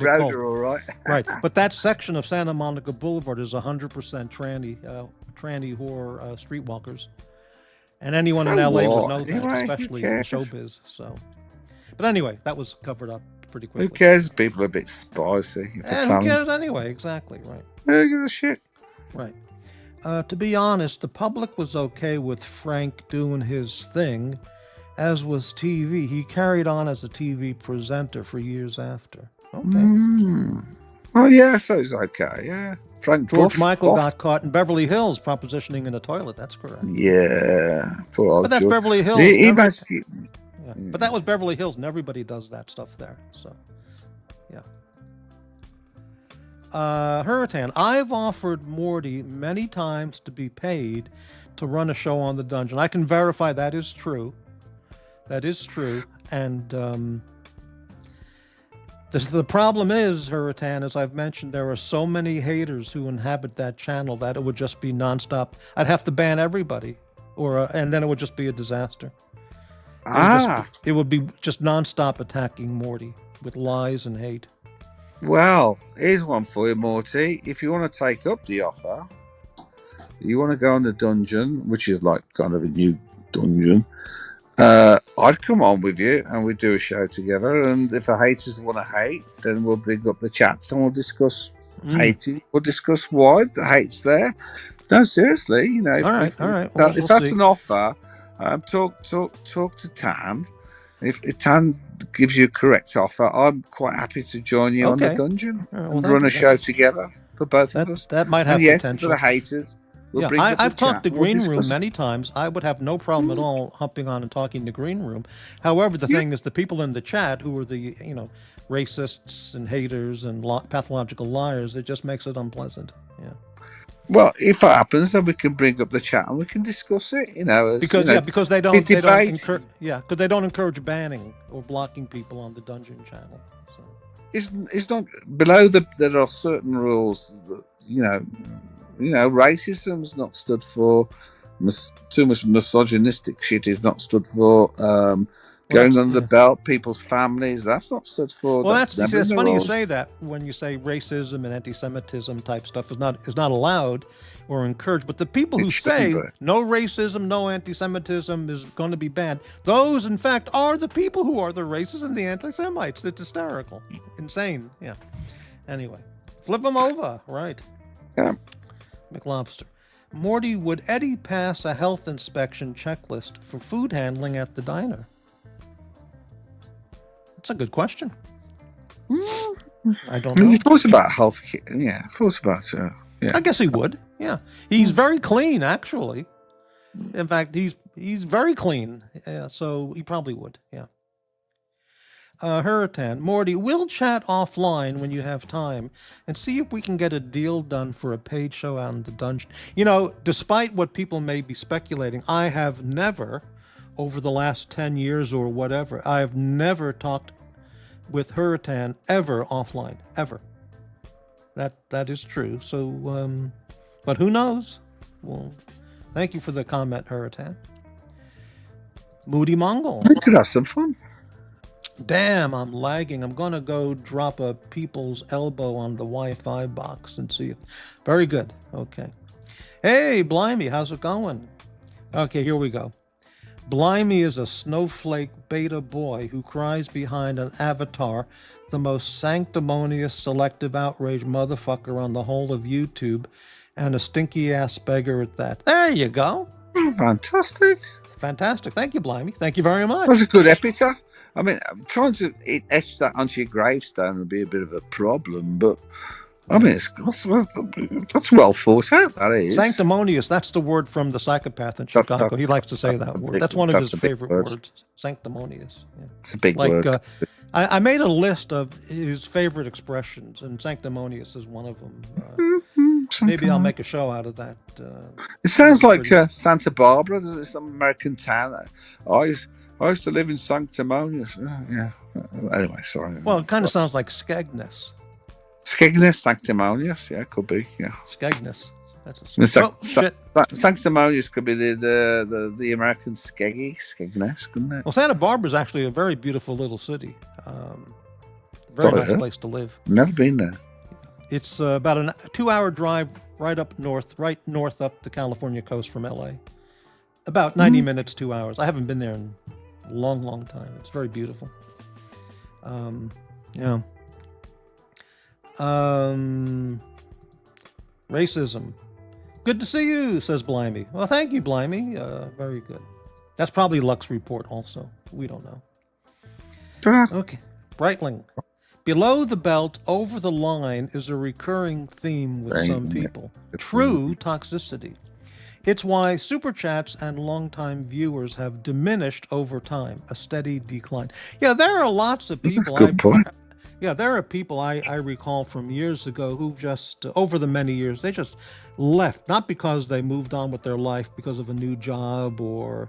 Speaker 3: rode her all right.
Speaker 2: Right, but that section of Santa Monica Boulevard is 100% tranny whore streetwalkers, and anyone in LA would know that, especially in showbiz. So, but anyway, that was covered up pretty quickly.
Speaker 3: Who cares? People are a bit spicy.
Speaker 2: And who cares anyway? Exactly, right.
Speaker 3: Who gives a shit?
Speaker 2: Right. To be honest, the public was okay with Frank doing his thing, as was TV. He carried on as a TV presenter for years after. Okay.
Speaker 3: Oh, yeah, so it's okay, yeah.
Speaker 2: George Michael got caught in Beverly Hills propositioning in a toilet. That's correct.
Speaker 3: Yeah. But
Speaker 2: that's Beverly Hills. But that was Beverly Hills, and everybody does that stuff there. So, yeah. Hurricane, I've offered Morty many times to be paid to run a show on the Dungeon. I can verify that is true. That is true. And the problem is, Hurricane, as I've mentioned, there are so many haters who inhabit that channel that it would just be nonstop. I'd have to ban everybody, and then it would just be a disaster. It would be just nonstop attacking Morty with lies and hate.
Speaker 3: Well, here's one for you, Morty. If you want to take up the offer, you want to go on the Dungeon, which is like kind of a new dungeon, I'd come on with you and we'd do a show together. And if the haters want to hate, then we'll bring up the chats and we'll discuss hating. We'll discuss why the hate's there. No, seriously,
Speaker 2: all right.
Speaker 3: If that's an offer, talk to Tan. If Tan gives you a correct offer, I'm quite happy to join you on the Dungeon and run a show together for both of us.
Speaker 2: That might have potential.
Speaker 3: For the haters.
Speaker 2: I've talked to Green Room many times. I would have no problem at all hopping on and talking to Green Room. However, the thing is, the people in the chat who are the racists and haters and pathological liars, it just makes it unpleasant. Yeah.
Speaker 3: Well, if it happens, then we can bring up the chat and we can discuss it.
Speaker 2: Because they don't encourage banning or blocking people on the Dungeon channel. So
Speaker 3: it's not below there are certain rules that racism's not stood for. Too much misogynistic shit is not stood for. Going under the belt, people's families, that's not stood for.
Speaker 2: Well, that's funny you say that. When you say racism and anti-Semitism type stuff is not allowed or encouraged, but the people who say no racism, no anti-Semitism is going to be bad, those in fact are the people who are the racists and the anti-Semites. It's hysterical, insane. Yeah. Anyway, flip them over, right?
Speaker 3: Yeah.
Speaker 2: McLobster. Morty, would Eddie pass a health inspection checklist for food handling at the diner? That's a good question. I don't know.
Speaker 3: He thought about healthcare. Yeah, thought about it. Yeah.
Speaker 2: I guess he would. Yeah, he's very clean, actually. In fact, he's very clean. Yeah, so he probably would. Yeah. Hurricane, Morty, we'll chat offline when you have time and see if we can get a deal done for a paid show out in the dungeon. Despite what people may be speculating, I have never, over the last 10 years or whatever, I have never talked with Hurricane ever offline, ever. That is true. So, but who knows? Well, thank you for the comment, Hurricane. Moody Mongol.
Speaker 3: We could have some fun.
Speaker 2: Damn, I'm lagging. I'm going to go drop a people's elbow on the Wi-Fi box and see it. Very good. Okay. Hey, Blimey, how's it going? Okay, here we go. Blimey is a snowflake beta boy who cries behind an avatar, the most sanctimonious selective outrage motherfucker on the whole of YouTube, and a stinky-ass beggar at that. There you go.
Speaker 3: Oh, fantastic.
Speaker 2: Fantastic. Thank you, Blimey. Thank you very much.
Speaker 3: That's a good epitaph. I mean, trying to etch that onto your gravestone would be a bit of a problem, but I mean, that's well thought out, that is.
Speaker 2: Sanctimonious, that's the word from the psychopath in Chicago. He likes to say that word. That's one of his favorite words. Sanctimonious. Yeah.
Speaker 3: It's a big word.
Speaker 2: I made a list of his favorite expressions, and sanctimonious is one of them. Maybe I'll make a show out of that.
Speaker 3: It sounds like Santa Barbara. There's some American town. I used to live in Sanctimonious. Yeah. Anyway, sorry.
Speaker 2: Well, it kind of sounds like Skegness.
Speaker 3: Skegness, Sanctimonious. Yeah, could be. Yeah.
Speaker 2: Skegness. That's
Speaker 3: Sanctimonious could be the American Skegness, couldn't it?
Speaker 2: Well, Santa Barbara is actually a very beautiful little city. Very nice place to live.
Speaker 3: Never been there.
Speaker 2: It's about a 2-hour drive right north up the California coast from LA. About 90 minutes, 2 hours. I haven't been there in a long, long time. It's very beautiful. Yeah. Racism. Good to see you, says Blimey. Well, thank you, Blimey. Very good. That's probably Lux Report also. We don't know. Okay. Breitling. Below the belt, over the line is a recurring theme with some people. True toxicity. It's why super chats and longtime viewers have diminished over time, a steady decline. Yeah, there are lots of people.
Speaker 3: That's a good point.
Speaker 2: Yeah, there are people I recall from years ago who just, over the many years, they just left, not because they moved on with their life because of a new job or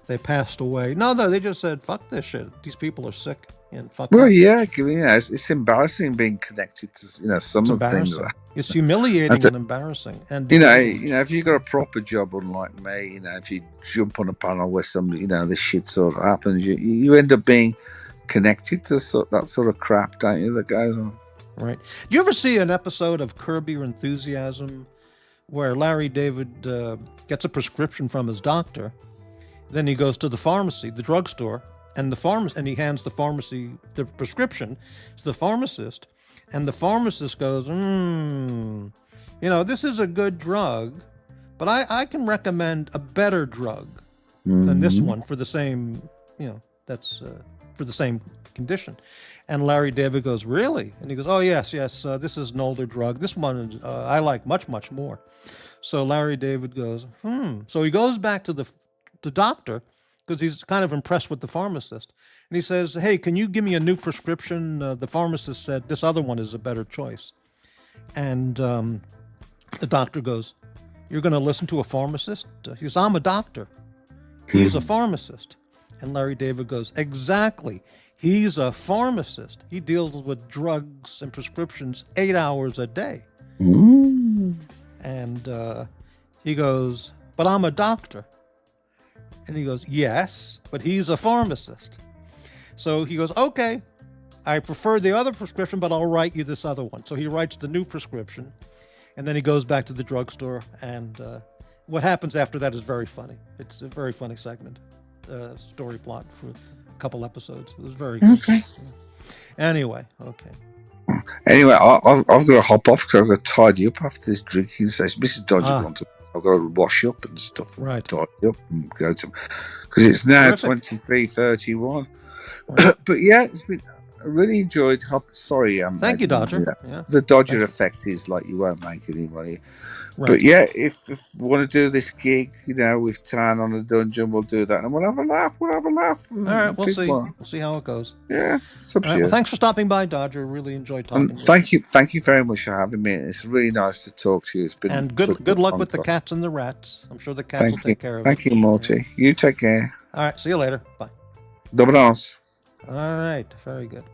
Speaker 2: they passed away. No, they just said, fuck this shit. These people are sick. And fuck
Speaker 3: well,
Speaker 2: up.
Speaker 3: Yeah, it's embarrassing being connected to some of the things.
Speaker 2: It's humiliating and embarrassing. And
Speaker 3: if you got a proper job, unlike me, if you jump on a panel where somebody, this shit sort of happens, you end up being connected to that sort of crap, don't you? That goes on.
Speaker 2: Right. Do you ever see an episode of Curb Your Enthusiasm where Larry David gets a prescription from his doctor, then he goes to the pharmacy, the drugstore, and he hands the prescription to the pharmacist, and the pharmacist goes, this is a good drug, but I can recommend a better drug than this one for the same, that's for the same condition. And Larry David goes, really? And he goes, oh, yes, this is an older drug. This one I like much, much more. So Larry David goes, So he goes back to the doctor, because he's kind of impressed with the pharmacist. And he says, hey, can you give me a new prescription? The pharmacist said, this other one is a better choice. And the doctor goes, you're going to listen to a pharmacist? He goes, I'm a doctor. He's a pharmacist. And Larry David goes, exactly. He's a pharmacist. He deals with drugs and prescriptions 8 hours a day. And he goes, but I'm a doctor. And he goes, yes, but he's a pharmacist. So he goes, okay, I prefer the other prescription, but I'll write you this other one. So he writes the new prescription, and then he goes back to the drugstore. And what happens after that is very funny. It's a very funny segment, story plot for a couple episodes. It was very good.
Speaker 3: Okay.
Speaker 2: Anyway, okay.
Speaker 3: Anyway, I've got to hop off because I've got to tidy up after this drinking session. Mrs. Dodge wants to. I've got to wash up and stuff.
Speaker 2: Right.
Speaker 3: Tidy up and go to, because it's now 23:31. Right. But yeah, it's been really enjoyed. Sorry,
Speaker 2: Thank you, Dodger.
Speaker 3: yeah.
Speaker 2: Yeah.
Speaker 3: The Dodger
Speaker 2: Thanks.
Speaker 3: effect is like you won't make any money.
Speaker 2: Right.
Speaker 3: But yeah, if we want to do this gig, with Tan on the dungeon, we'll do that, and we'll have a laugh. We'll have a laugh.
Speaker 2: All right, we'll see. We'll see how it goes.
Speaker 3: Yeah, it's up
Speaker 2: All
Speaker 3: to
Speaker 2: right.
Speaker 3: you.
Speaker 2: Well, thanks for stopping by, Dodger. Really enjoyed talking
Speaker 3: And
Speaker 2: to you.
Speaker 3: thank you very much for having me. It's really nice to talk to you. It's been
Speaker 2: And good luck with the cats and the rats. I'm sure the cats will take care of it.
Speaker 3: Thank you, Morty. You take care.
Speaker 2: All right. See you later. Bye.
Speaker 3: Dobronos.
Speaker 2: All right. Very good.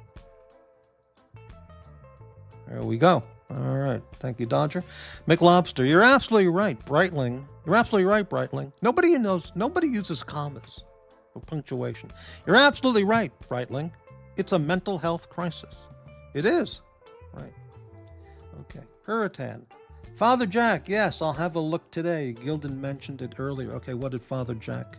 Speaker 2: There we go. All right. Thank you, Dodger. McLobster, you're absolutely right. Breitling. You're absolutely right, Breitling. Nobody uses commas or punctuation. You're absolutely right, Breitling. It's a mental health crisis. It is. Right. Okay. Hurricane. Father Jack, yes, I'll have a look today. Gildan mentioned it earlier. Okay, what did Father Jack?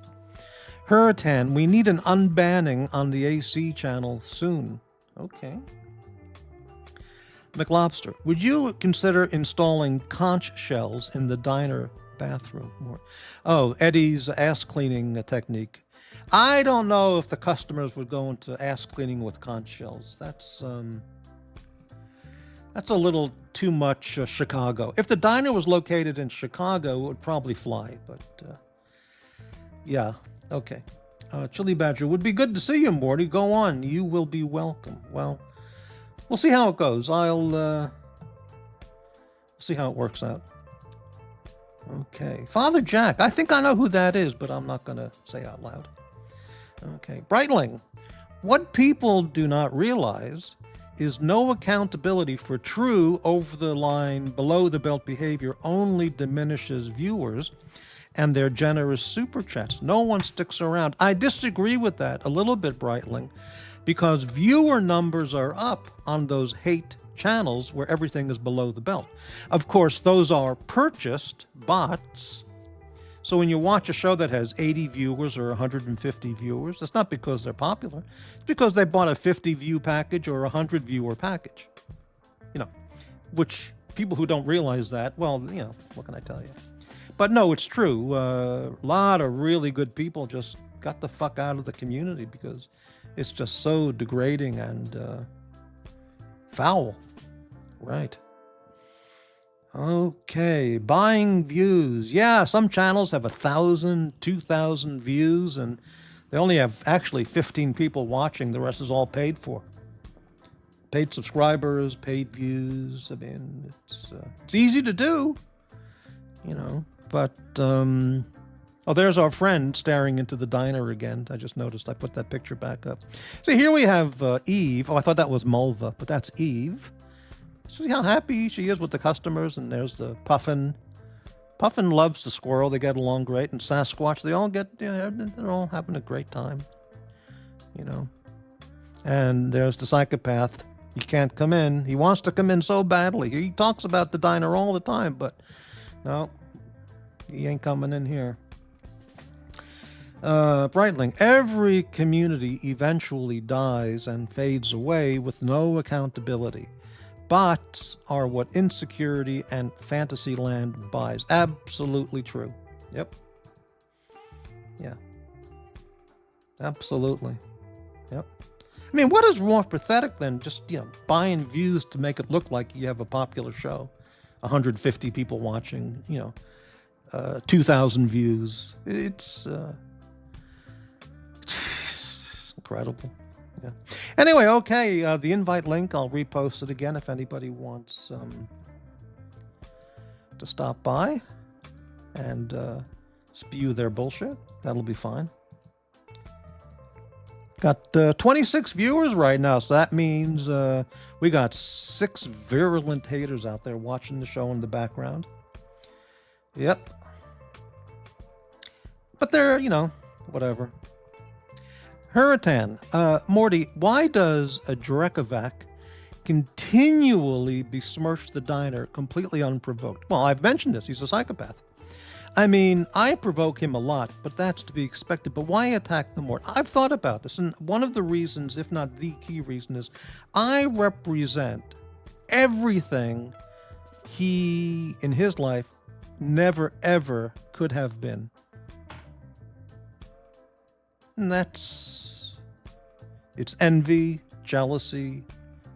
Speaker 2: Hurricane, we need an unbanning on the AC channel soon. Okay. McLobster, would you consider installing conch shells in the diner bathroom? Oh, Eddie's ass cleaning technique. I don't know if the customers would go into ass cleaning with conch shells. That's a little too much Chicago. If the diner was located in Chicago, it would probably fly. But yeah, okay. Chili Badger, would be good to see you, Morty. Go on. You will be welcome. Well, we'll see how it goes. I'll see how it works out. Okay. Father Jack. I think I know who that is, but I'm not going to say out loud. Okay. Breitling. What people do not realize is no accountability for true over-the-line, below-the-belt behavior only diminishes viewers and their generous super chats. No one sticks around. I disagree with that a little bit, Breitling, because viewer numbers are up on those hate channels where everything is below the belt. Of course, those are purchased bots. So when you watch a show that has 80 viewers or 150 viewers, it's not because they're popular. It's because they bought a 50 view package or a 100 viewer package. Which people who don't realize that, well, what can I tell you? But no, it's true. A lot of really good people just got the fuck out of the community because it's just so degrading and foul. Right. Okay, buying views. Yeah, some channels have 1,000, 2,000 views, and they only have actually 15 people watching. The rest is all paid for. Paid subscribers, paid views. I mean, it's easy to do, But there's our friend staring into the diner again. I just noticed. I put that picture back up. So here we have Eve. Oh, I thought that was Mulva, but that's Eve. See how happy she is with the customers, and there's the Puffin. Puffin loves the squirrel. They get along great, and Sasquatch. They all they're all having a great time, And there's the psychopath. He can't come in. He wants to come in so badly. He talks about the diner all the time, but no, he ain't coming in here. Breitling, every community eventually dies and fades away with no accountability. Bots are what insecurity and Fantasyland buys. Absolutely true. Yep. Yeah. Absolutely. Yep. I mean, what is more pathetic than just, buying views to make it look like you have a popular show? 150 people watching, 2,000 views. It's incredible. Yeah. Anyway, okay, the invite link, I'll repost it again if anybody wants to stop by and spew their bullshit. That'll be fine. Got 26 viewers right now, so that means we got 6 virulent haters out there watching the show in the background. Yep. But they're, whatever. Hurricane. Morty, why does a Drekovac continually besmirch the diner completely unprovoked? Well, I've mentioned this. He's a psychopath. I mean, I provoke him a lot, but that's to be expected. But why attack the Mort? I've thought about this, and one of the reasons, if not the key reason, is I represent everything he, in his life, never, ever could have been. And it's envy, jealousy,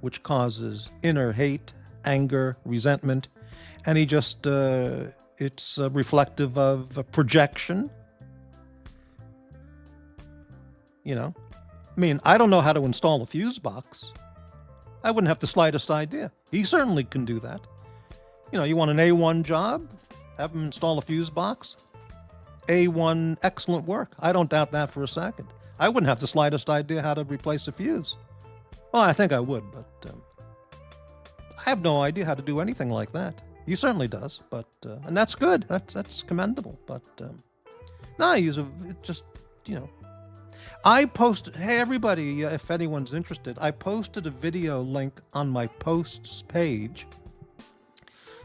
Speaker 2: which causes inner hate, anger, resentment, and he just, it's reflective of a projection. You know, I mean, I don't know how to install a fuse box. I wouldn't have the slightest idea. He certainly can do that. You know, you want an A1 job? Have him install a fuse box? A1, excellent work. I don't doubt that for a second. I wouldn't have the slightest idea how to replace a fuse. Well, I think I would, but I have no idea how to do anything like that. He certainly does, but and that's good. That's commendable. But no, just, you know. I posted, hey everybody, if anyone's interested, I posted a video link on my posts page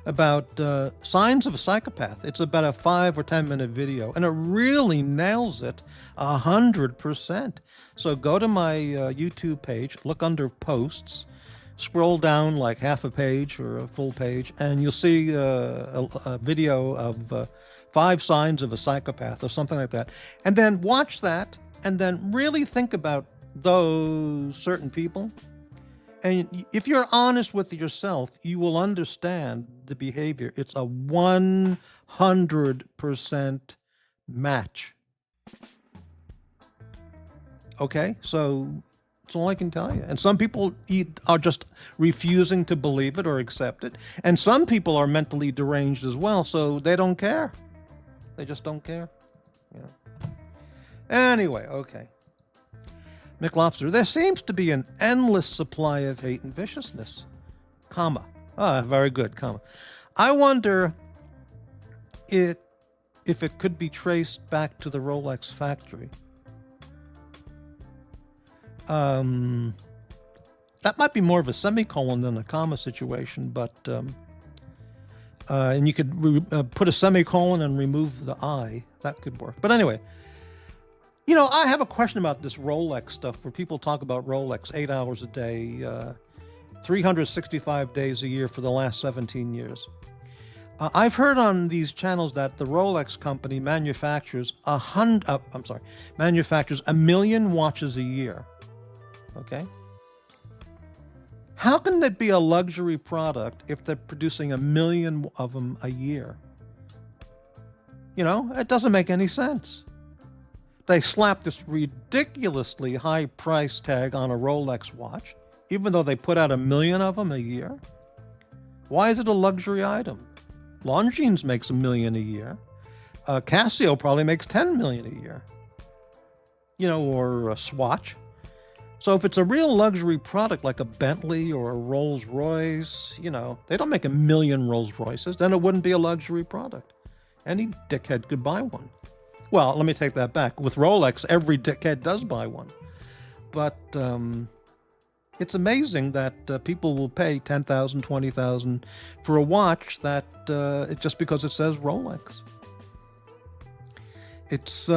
Speaker 2: about signs of a psychopath. It's about a 5 or 10 minute video, and it really nails it 100%. So go to my YouTube page, look under posts, scroll down like half a page or a full page, and you'll see a video of 5 signs of a psychopath or something like that. And then watch that, and then really think about those certain people. And if you're honest with yourself, you will understand the behavior. It's a 100% match. Okay, so that's all I can tell you. And some people are just refusing to believe it or accept it. And some people are mentally deranged as well, so they don't care. They just don't care. Yeah. Anyway, okay. McLobster, there seems to be an endless supply of hate and viciousness. Comma. Ah, very good, comma. I wonder if it could be traced back to the Rolex factory. That might be more of a semicolon than a comma situation, but and you could put a semicolon and remove the I. That could work. But anyway, you know, I have a question about this Rolex stuff where people talk about Rolex 8 hours a day, 365 days a year for the last 17 years. I've heard on these channels that the Rolex company manufactures manufactures 1 million watches a year. Okay? How can that be a luxury product if they're producing 1 million of them a year? You know, it doesn't make any sense. They slap this ridiculously high price tag on a Rolex watch, even though they put out 1 million of them a year. Why is it a luxury item? Longines makes 1 million a year. Casio probably makes 10 million a year. You know, or a Swatch. So if it's a real luxury product like a Bentley or a Rolls Royce, you know, they don't make 1 million Rolls Royces, then it wouldn't be a luxury product. Any dickhead could buy one. Well, let me take that back. With Rolex, every dickhead does buy one. But it's amazing that people will pay $10,000, $20,000 for a watch that just because it says Rolex. It's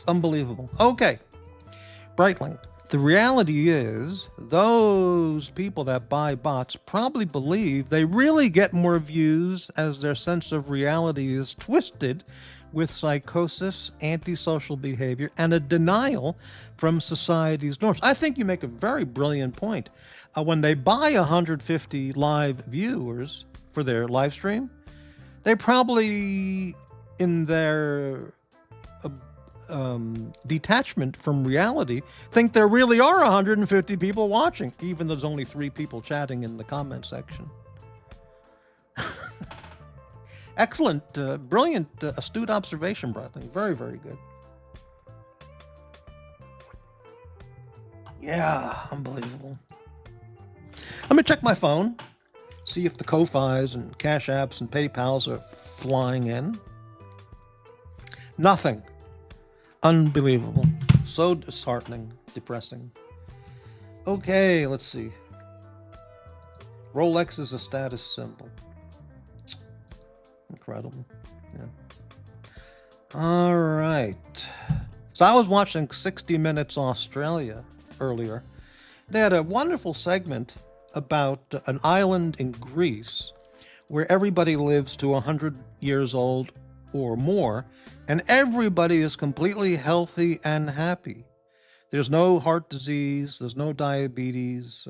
Speaker 2: unbelievable. Okay, Breitling. The reality is, those people that buy bots probably believe they really get more views as their sense of reality is twisted with psychosis, antisocial behavior, and a denial from society's norms. I think you make a very brilliant point. When they buy 150 live viewers for their live stream, they probably, in their detachment from reality, think there really are 150 people watching, even though there's only 3 people chatting in the comment section. Excellent, brilliant, astute observation, Bradley. Very, very good. Yeah, unbelievable. Let me check my phone, see if the Ko-Fis and Cash Apps and PayPals are flying in. Nothing. Unbelievable. So disheartening, depressing. Okay, let's see. Rolex is a status symbol. Incredible. Yeah. All right. So I was watching 60 Minutes Australia earlier. They had a wonderful segment about an island in Greece where everybody lives to 100 years old or more, and everybody is completely healthy and happy. There's no heart disease, there's no diabetes,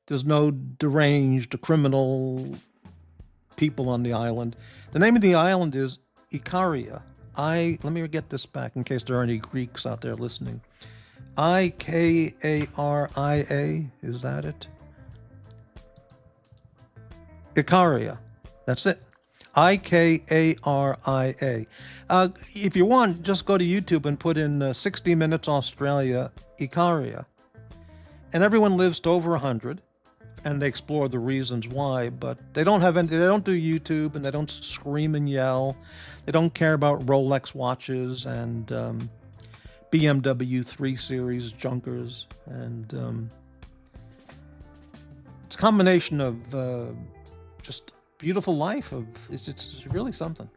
Speaker 2: there's no deranged criminal people on the island. The name of the island is Ikaria. Let me get this back in case there are any Greeks out there listening. Ikaria, is that it? Ikaria. That's it. Ikaria. If you want, just go to YouTube and put in 60 Minutes Australia, Ikaria. And everyone lives to over 100, and they explore the reasons why, but they don't do YouTube, and they don't scream and yell. They don't care about Rolex watches and BMW 3 Series junkers. And it's a combination of just beautiful life. It's really something.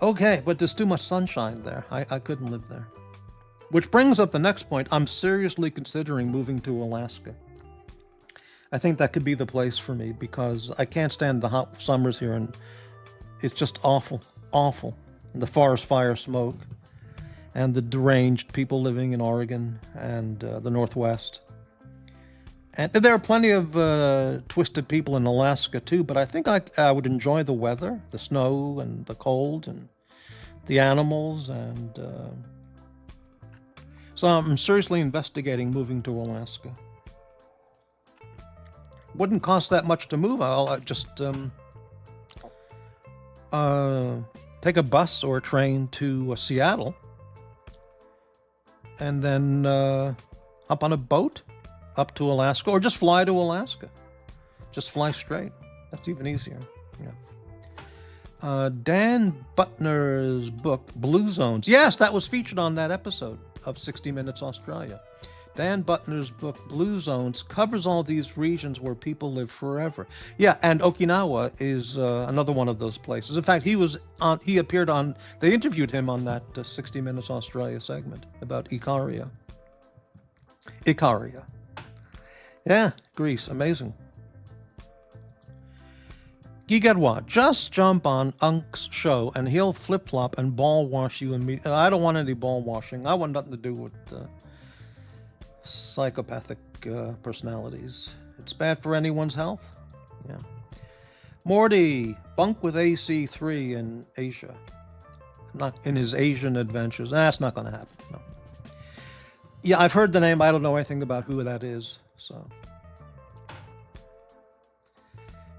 Speaker 2: Okay, but there's too much sunshine there. I couldn't live there. Which brings up the next point. I'm seriously considering moving to Alaska. I think that could be the place for me because I can't stand the hot summers here, and it's just awful. And the forest fire smoke and the deranged people living in Oregon and the Northwest. And there are plenty of twisted people in Alaska too, but I think I would enjoy the weather, the snow and the cold and the animals. And so I'm seriously investigating moving to Alaska. Wouldn't cost that much to move. I'll just take a bus or a train to Seattle and then hop on a boat up to Alaska, or just fly to Alaska. Just fly straight. That's even easier. Yeah. Dan Butner's book, Blue Zones. Yes, that was featured on that episode of 60 Minutes Australia. Dan Butner's book, Blue Zones, covers all these regions where people live forever. Yeah, and Okinawa is another one of those places. In fact, he appeared on, they interviewed him on that 60 Minutes Australia segment about Ikaria. Yeah, Greece, amazing. Gigadwa, just jump on Unk's show and he'll flip-flop and ball wash you immediately. I don't want any ball washing. I want nothing to do with psychopathic personalities. It's bad for anyone's health. Yeah. Morty, bunk with AC3 in Asia. Not in his Asian adventures. That's not going to happen, no. Yeah, I've heard the name. I don't know anything about who that is. So,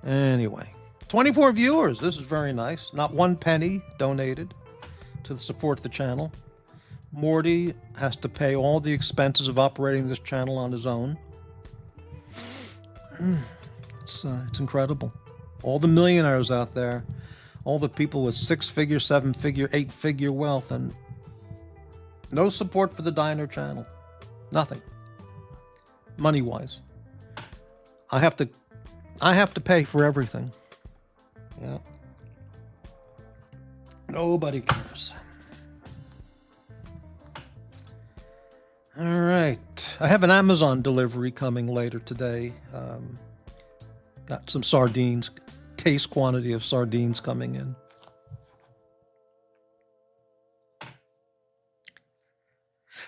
Speaker 2: anyway, 24 viewers. This is very nice. Not one penny donated to support the channel. Morty has to pay all the expenses of operating this channel on his own. It's incredible. All the millionaires out there, all the people with 6-figure, 7-figure, 8-figure wealth, and no support for the Diner channel. Nothing. Money-wise. I have to pay for everything. Yeah. Nobody cares. All right. I have an Amazon delivery coming later today. Got some sardines, case quantity of sardines coming in.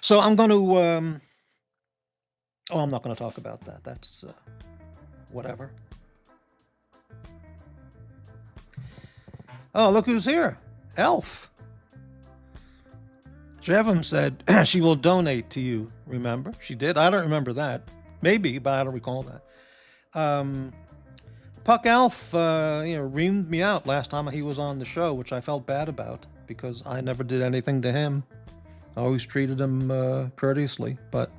Speaker 2: So I'm going to... I'm not going to talk about that. That's whatever. Oh, look who's here. Elf. Jevim said she will donate to you. Remember? She did. I don't remember that. Maybe, but I don't recall that. Puck Elf, reamed me out last time he was on the show, which I felt bad about because I never did anything to him. I always treated him courteously, but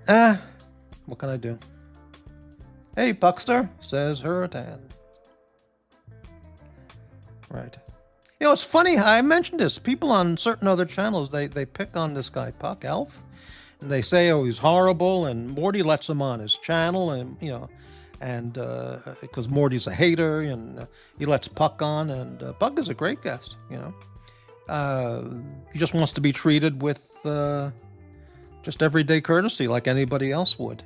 Speaker 2: what can I do? Hey, Puckster, says Hurricane. Right. You know, it's funny, I mentioned this. People on certain other channels, they pick on this guy, Puck Elf, and they say, oh, he's horrible, and Morty lets him on his channel, and, because Morty's a hater, and he lets Puck on, and Puck is a great guest, He just wants to be treated with just everyday courtesy like anybody else would,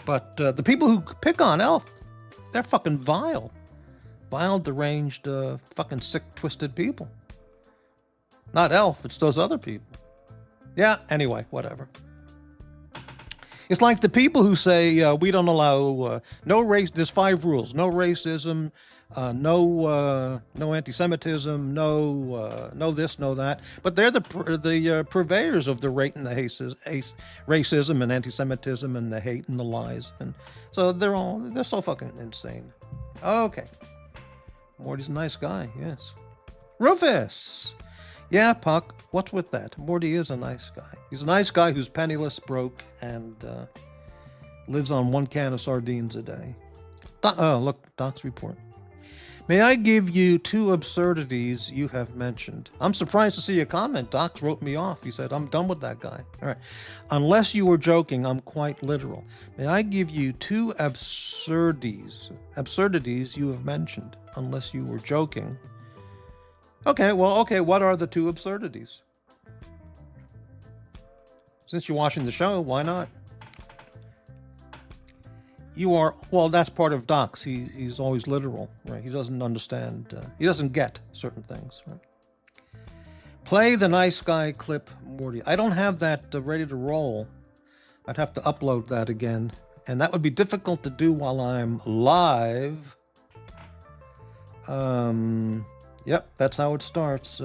Speaker 2: But the people who pick on Elf, they're fucking vile. vile, deranged, fucking sick, twisted people. Not Elf, it's those other people. Yeah, anyway, whatever. It's like the people who say we don't allow no race. There's 5 rules: no racism, no anti-Semitism, no this, no that. But they're the purveyors of the racism and anti-Semitism and the hate and the lies, and so they're so fucking insane. Okay, Morty's a nice guy. Yes, Rufus. Yeah, Puck, what's with that? Morty is a nice guy. He's a nice guy who's penniless, broke, and lives on 1 can of sardines a day. Look, Doc's report. May I give you 2 absurdities you have mentioned? I'm surprised to see a comment. Doc wrote me off. He said, I'm done with that guy. All right. Unless you were joking, I'm quite literal. May I give you 2 absurdities you have mentioned? Unless you were joking. Okay, what are the 2 absurdities? Since you're watching the show, why not? That's part of Doc's. He's always literal, right? He doesn't understand, he doesn't get certain things, right? Play the nice guy clip, Morty. I don't have that ready to roll. I'd have to upload that again, and that would be difficult to do while I'm live. Yep, that's how it starts.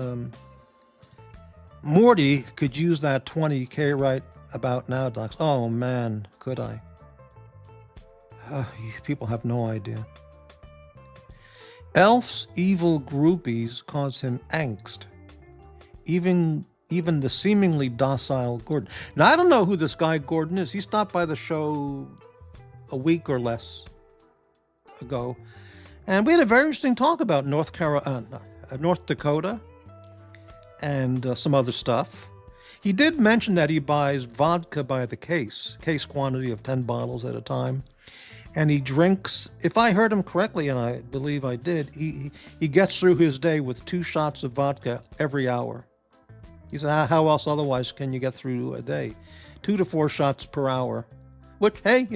Speaker 2: Morty could use that 20K right about now, Docs. Oh man, could I? People have no idea. Elf's evil groupies cause him angst. Even the seemingly docile Gordon. Now, I don't know who this guy Gordon is. He stopped by the show a week or less ago. And we had a very interesting talk about North Dakota and some other stuff. He did mention that he buys vodka by the case quantity of 10 bottles at a time. And he drinks, if I heard him correctly, and I believe I did, he gets through his day with 2 shots of vodka every hour. He said, how else otherwise can you get through a day? 2 to 4 shots per hour. Which, hey,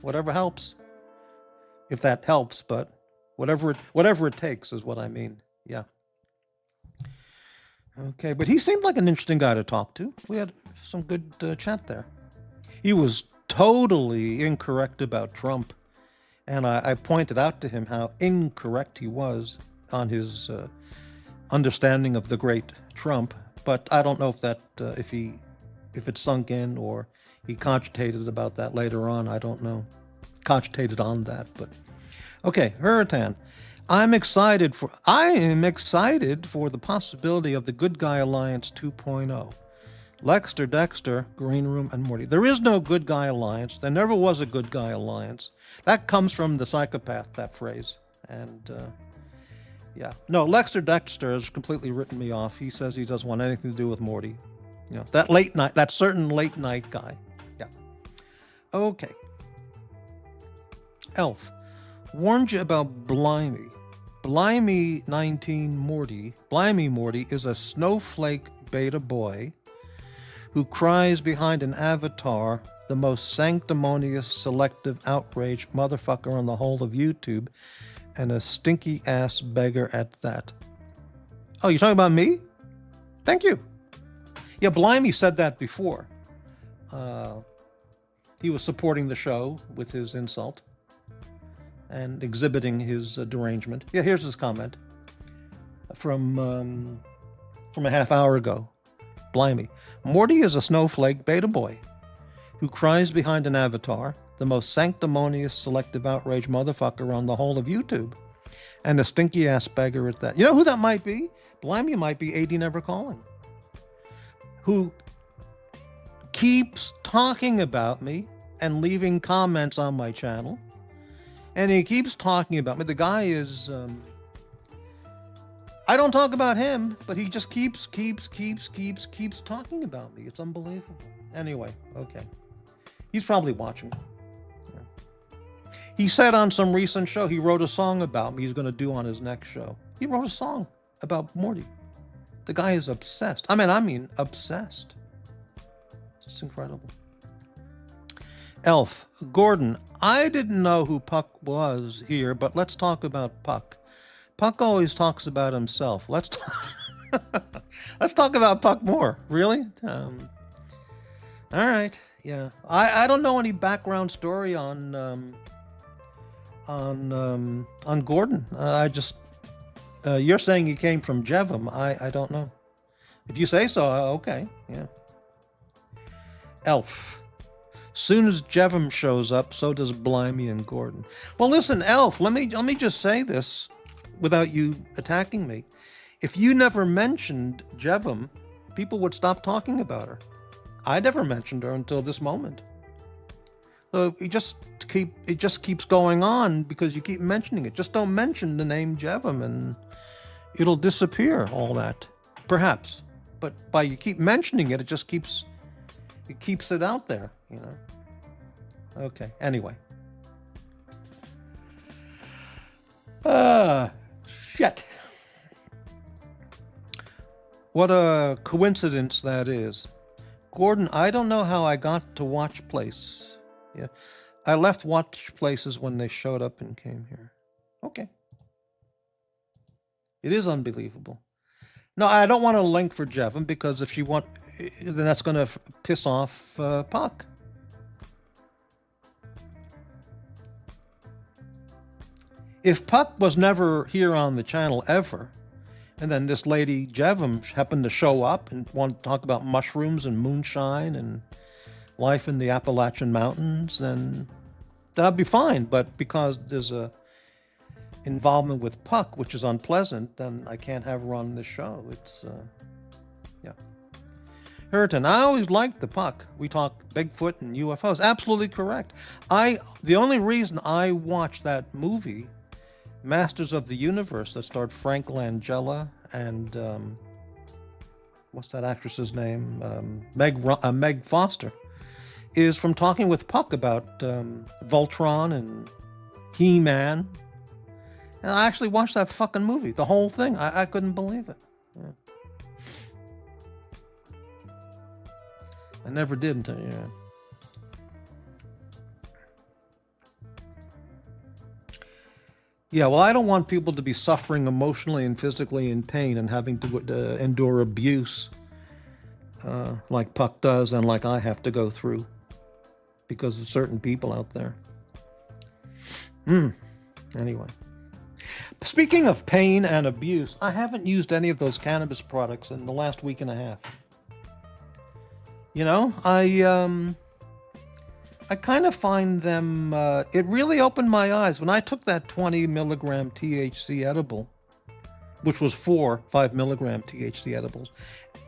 Speaker 2: whatever helps. If that helps, but whatever it takes is what I mean. Yeah. Okay, but he seemed like an interesting guy to talk to. We had some good chat there. He was totally incorrect about Trump, and I pointed out to him how incorrect he was on his understanding of the great Trump. But I don't know if that if it sunk in or he cogitated about that later on. I don't know. Cogitated on that, but okay, Hurritan. I am excited for the possibility of the Good Guy Alliance 2.0. Lexter, Dexter, Green Room, and Morty. There is no Good Guy Alliance. There never was a Good Guy Alliance. That comes from the psychopath, that phrase. And, yeah. No, Lexter Dexter has completely written me off. He says he doesn't want anything to do with Morty. That certain late night guy. Yeah. Okay. Elf. Warned you about Blimey. Blimey 19 Morty. Blimey Morty is a snowflake beta boy who cries behind an avatar, the most sanctimonious, selective outrage motherfucker on the whole of YouTube, and a stinky-ass beggar at that. Oh, you're talking about me? Thank you. Yeah, Blimey said that before. He was supporting the show with his insult and exhibiting his derangement. Yeah, here's his comment from a half hour ago. Blimey. Morty is a snowflake beta boy who cries behind an avatar, the most sanctimonious selective outrage motherfucker on the whole of YouTube, and a stinky-ass beggar at that. You know who that might be? Blimey might be 80 Never Calling, who keeps talking about me and leaving comments on my channel, and he keeps talking about me. The guy is... I don't talk about him, but he just keeps talking about me. It's unbelievable. Anyway, okay. He's probably watching. Yeah. He said on some recent show, he wrote a song about me he's going to do on his next show. He wrote a song about Morty. The guy is obsessed. I mean, obsessed. It's incredible. Elf. Gordon, I didn't know who Puck was here, but let's talk about Puck. Puck always talks about himself. Let's talk about Puck more. Really? All right. Yeah. I don't know any background story on Gordon. I just you're saying he came from Jevum. I don't know. If you say so, okay. Yeah. Elf. Soon as Jevum shows up, so does Blimey and Gordon. Well, listen, Elf. Let me just say this without you attacking me. If you never mentioned Jevum, people would stop talking about her. I never mentioned her until this moment. So it just keeps going on because you keep mentioning it. Just don't mention the name Jevum and it'll disappear, all that. Perhaps. But by you keep mentioning it, it keeps it out there, you know. Okay, anyway. Shit. What a coincidence that is. Gordon, I don't know how I got to Watch Place. Yeah. I left Watch Places when they showed up and came here. Okay. It is unbelievable. No, I don't want a link for Jevon because if she want, then that's going to piss off Puck. If Puck was never here on the channel ever, and then this lady Jevon happened to show up and want to talk about mushrooms and moonshine and life in the Appalachian Mountains, then that'd be fine. But because there's a involvement with Puck, which is unpleasant, then I can't have her on this show. It's, yeah. Hurton, I always liked the Puck. We talk Bigfoot and UFOs. Absolutely correct. The only reason I watched that movie, Masters of the Universe, that starred Frank Langella and what's that actress's name? Meg Foster, is from talking with Puck about Voltron and He-Man. And I actually watched that fucking movie, the whole thing. I couldn't believe it. Yeah. I never did until, yeah. Yeah, well, I don't want people to be suffering emotionally and physically in pain and having to endure abuse like Puck does and like I have to go through because of certain people out there. Anyway. Speaking of pain and abuse, I haven't used any of those cannabis products in the last week and a half. You know, I kind of find them, it really opened my eyes. When I took that 20 milligram THC edible, which was 5 milligram THC edibles,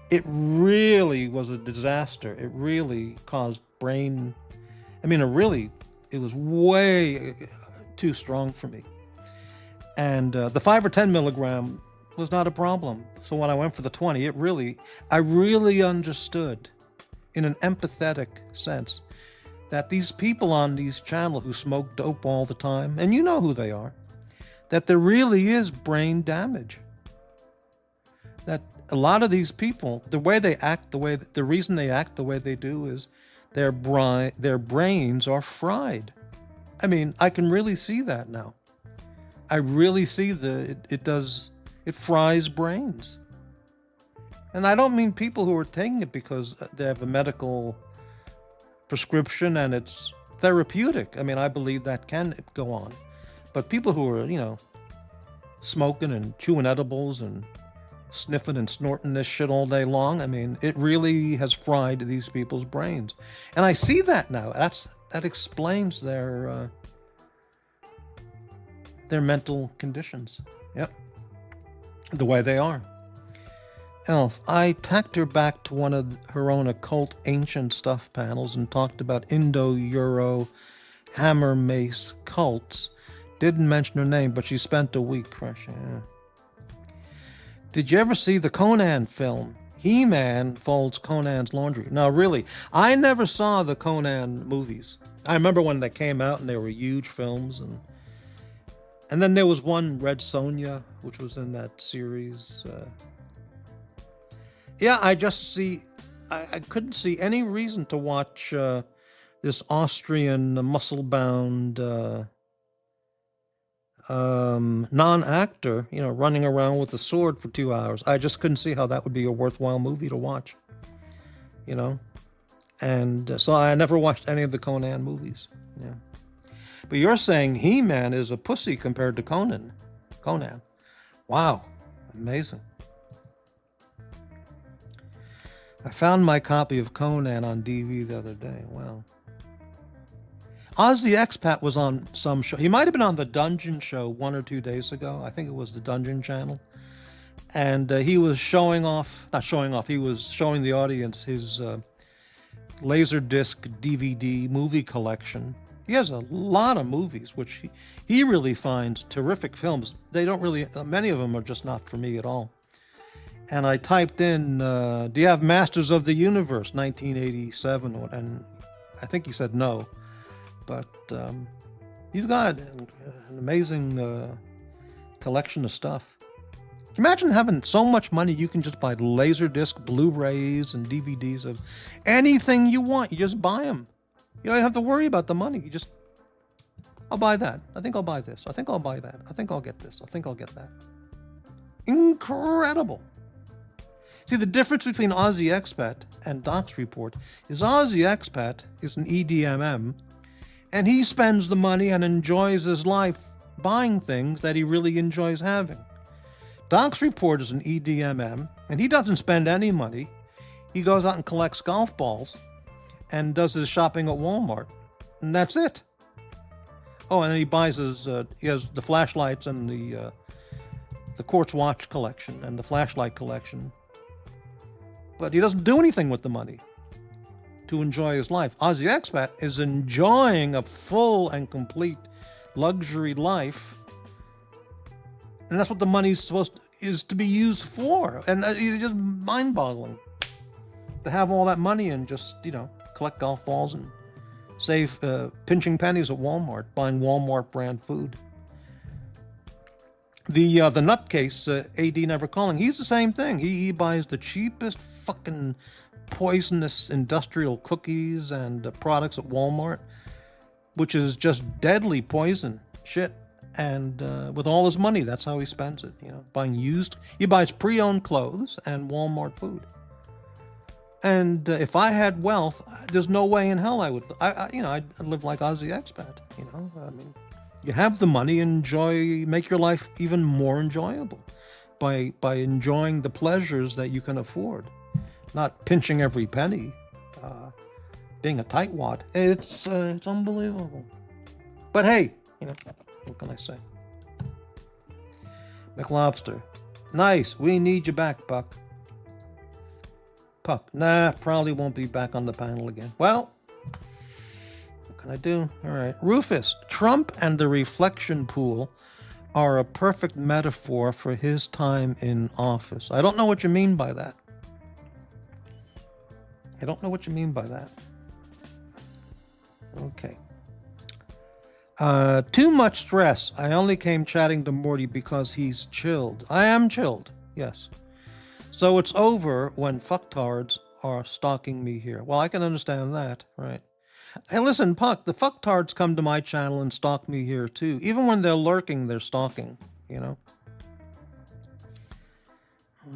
Speaker 2: it really was a disaster. It really caused brain, it was way too strong for me. And the 5 or 10 milligram was not a problem. So when I went for the 20, I really understood in an empathetic sense that these people on these channels who smoke dope all the time, and you know who they are, that there really is brain damage. That a lot of these people, the reason they act the way they do is their brains are fried. I mean, I can really see that now. I really see it fries brains. And I don't mean people who are taking it because they have a medical prescription and it's therapeutic. I mean, I believe that can go on. But people who are, smoking and chewing edibles and sniffing and snorting this shit all day long, I mean, it really has fried these people's brains. And I see that now. That explains their mental conditions. Yep. The way they are. Elf, I tacked her back to one of her own occult ancient stuff panels and talked about Indo-Euro hammer mace cults. Didn't mention her name, but she spent a week crushing. Yeah. Did you ever see the Conan film? He-Man folds Conan's laundry. No, really, I never saw the Conan movies. I remember when they came out and they were huge films, and then there was one, Red Sonja, which was in that series. Yeah, I couldn't see any reason to watch this Austrian muscle-bound non-actor, running around with a sword for 2 hours. I just couldn't see how that would be a worthwhile movie to watch, And so I never watched any of the Conan movies. Yeah. But you're saying He-Man is a pussy compared to Conan. Wow. Amazing. I found my copy of Conan on DVD the other day. Wow. Aussie Expat was on some show. He might have been on the Dungeon Show 1 or 2 days ago. I think it was the Dungeon Channel. And he was he was showing the audience his Laserdisc DVD movie collection. He has a lot of movies, which he really finds terrific films. They don't really, many of them are just not for me at all. And I typed in, do you have Masters of the Universe, 1987? And I think he said no. But he's got an amazing collection of stuff. Can you imagine having so much money you can just buy Laserdisc, Blu-rays, and DVDs of anything you want? You just buy them. You don't have to worry about the money. I'll buy that. I think I'll buy this. I think I'll buy that. I think I'll get this. I think I'll get that. Incredible. See, the difference between Aussie Expat and Doc's Report is Aussie Expat is an EDMM, and he spends the money and enjoys his life buying things that he really enjoys having. Doc's Report is an EDMM, and he doesn't spend any money. He goes out and collects golf balls and does his shopping at Walmart, and that's it. Oh, and then he buys he has the flashlights and the quartz watch collection and the flashlight collection. But he doesn't do anything with the money to enjoy his life. Aussie Expat is enjoying a full and complete luxury life, and that's what the money's is to be used for. And it's just mind-boggling to have all that money and just collect golf balls and save pinching pennies at Walmart, buying Walmart brand food. The nutcase, AD Never Calling, he's the same thing. He buys the cheapest fucking poisonous industrial cookies and products at Walmart, which is just deadly poison shit. And with all his money, that's how he spends it. Buying used. He buys pre-owned clothes and Walmart food. And if I had wealth, there's no way in hell I would. I'd live like Aussie Expat. You have the money, make your life even more enjoyable by enjoying the pleasures that you can afford, not pinching every penny, being a tightwad. It's unbelievable. But hey, what can I say? McLobster, nice. We need you back, Puck. Nah, probably won't be back on the panel again. Well, what can I do? All right. Rufus, Trump and the reflection pool are a perfect metaphor for his time in office. I don't know what you mean by that. Okay. Too much stress. I only came chatting to Morty because he's chilled. I am chilled, yes. So it's over when fucktards are stalking me here. Well, I can understand that, right? Hey, listen, Puck, the fucktards come to my channel and stalk me here too. Even when they're lurking, they're stalking,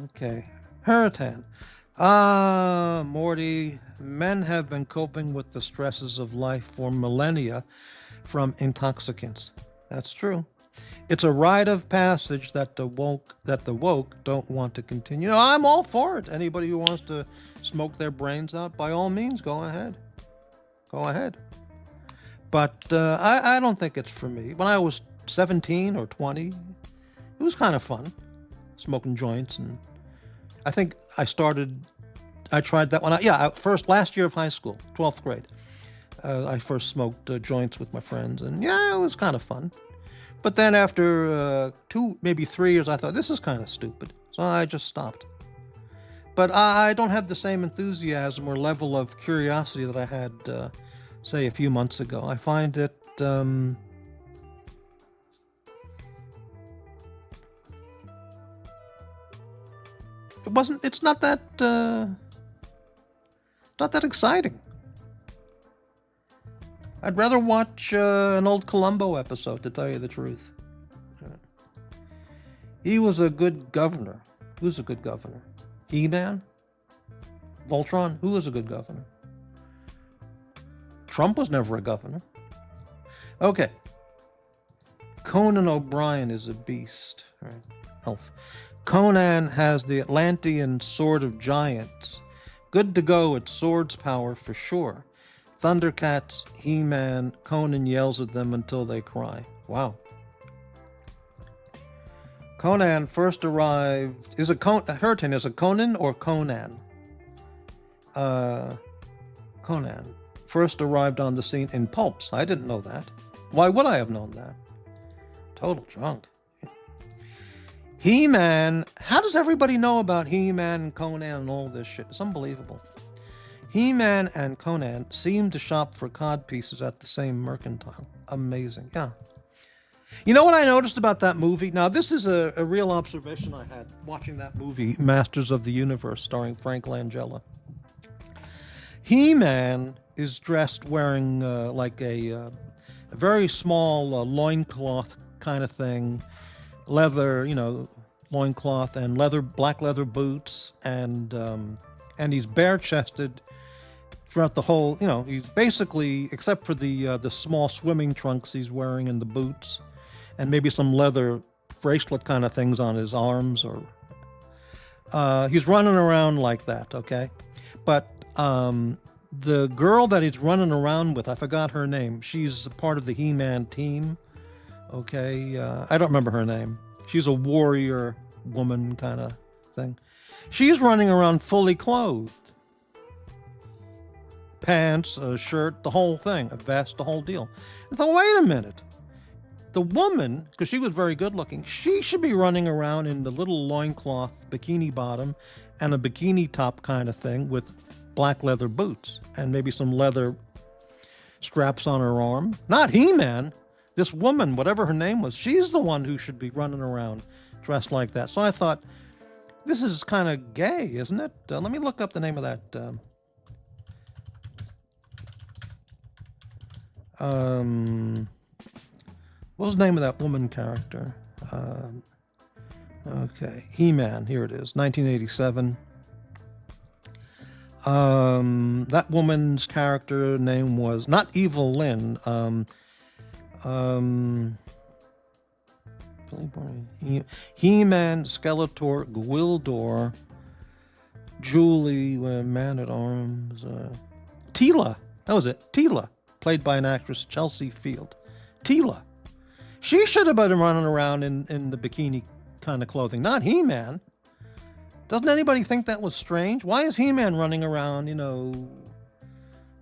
Speaker 2: Okay. Hurritan. Morty, men have been coping with the stresses of life for millennia from intoxicants. That's true. It's a rite of passage that the woke don't want to continue. I'm all for it. Anybody who wants to smoke their brains out, by all means, go ahead. But I don't think it's for me. When I was 17 or 20, it was kind of fun, smoking joints, and I think I tried that when last year of high school, 12th grade. I first smoked joints with my friends, and it was kind of fun. But then after 2, maybe 3 years, I thought, this is kind of stupid. So I just stopped. But I don't have the same enthusiasm or level of curiosity that I had, say, a few months ago. I find it... it's not that exciting. I'd rather watch an old Columbo episode, to tell you the truth. He was a good governor. Who's a good governor? He-Man? Voltron? Who was a good governor? Trump was never a governor. Okay. Conan O'Brien is a beast. All right. Elf. Conan has the Atlantean sword of giants. Good to go at swords power for sure. Thundercats, He-Man, Conan yells at them until they cry. Wow. Conan first arrived... Is it Hurton, is it Conan or Conan? Conan first arrived on the scene in pulps. I didn't know that. Why would I have known that? Total drunk. He-Man. How does everybody know about He-Man and Conan and all this shit? It's unbelievable. He-Man and Conan seem to shop for cod pieces at the same mercantile. Amazing. Yeah. You know what I noticed about that movie? Now, this is a real observation I had watching that movie, Masters of the Universe, starring Frank Langella. He-Man is dressed wearing like a very small loincloth kind of thing, leather, loincloth and black leather boots, and he's bare-chested throughout the whole. He's basically, except for the small swimming trunks he's wearing and the boots, and maybe some leather bracelet kind of things on his arms, or he's running around like that. Okay, but the girl that he's running around with, I forgot her name. She's a part of the He-Man team. Okay, I don't remember her name. She's a warrior woman kind of thing. She's running around fully clothed. Pants, a shirt, the whole thing, a vest, the whole deal. I thought, wait a minute. The woman, because she was very good looking, she should be running around in the little loincloth bikini bottom and a bikini top kind of thing with black leather boots and maybe some leather straps on her arm. Not He-Man. This woman, whatever her name was, she's the one who should be running around dressed like that. So I thought, this is kind of gay, isn't it? Let me look up the name of that. What was the name of that woman character? Okay, He-Man, here it is, 1987. That woman's character name was not Evil Lynn. He-Man, Skeletor, Gwildor, Julie, Man-at-Arms, Teela. That was it. Teela, played by an actress, Chelsea Field. Teela. She should have been running around in the bikini kind of clothing, not He-Man. Doesn't anybody think that was strange? Why is He-Man running around,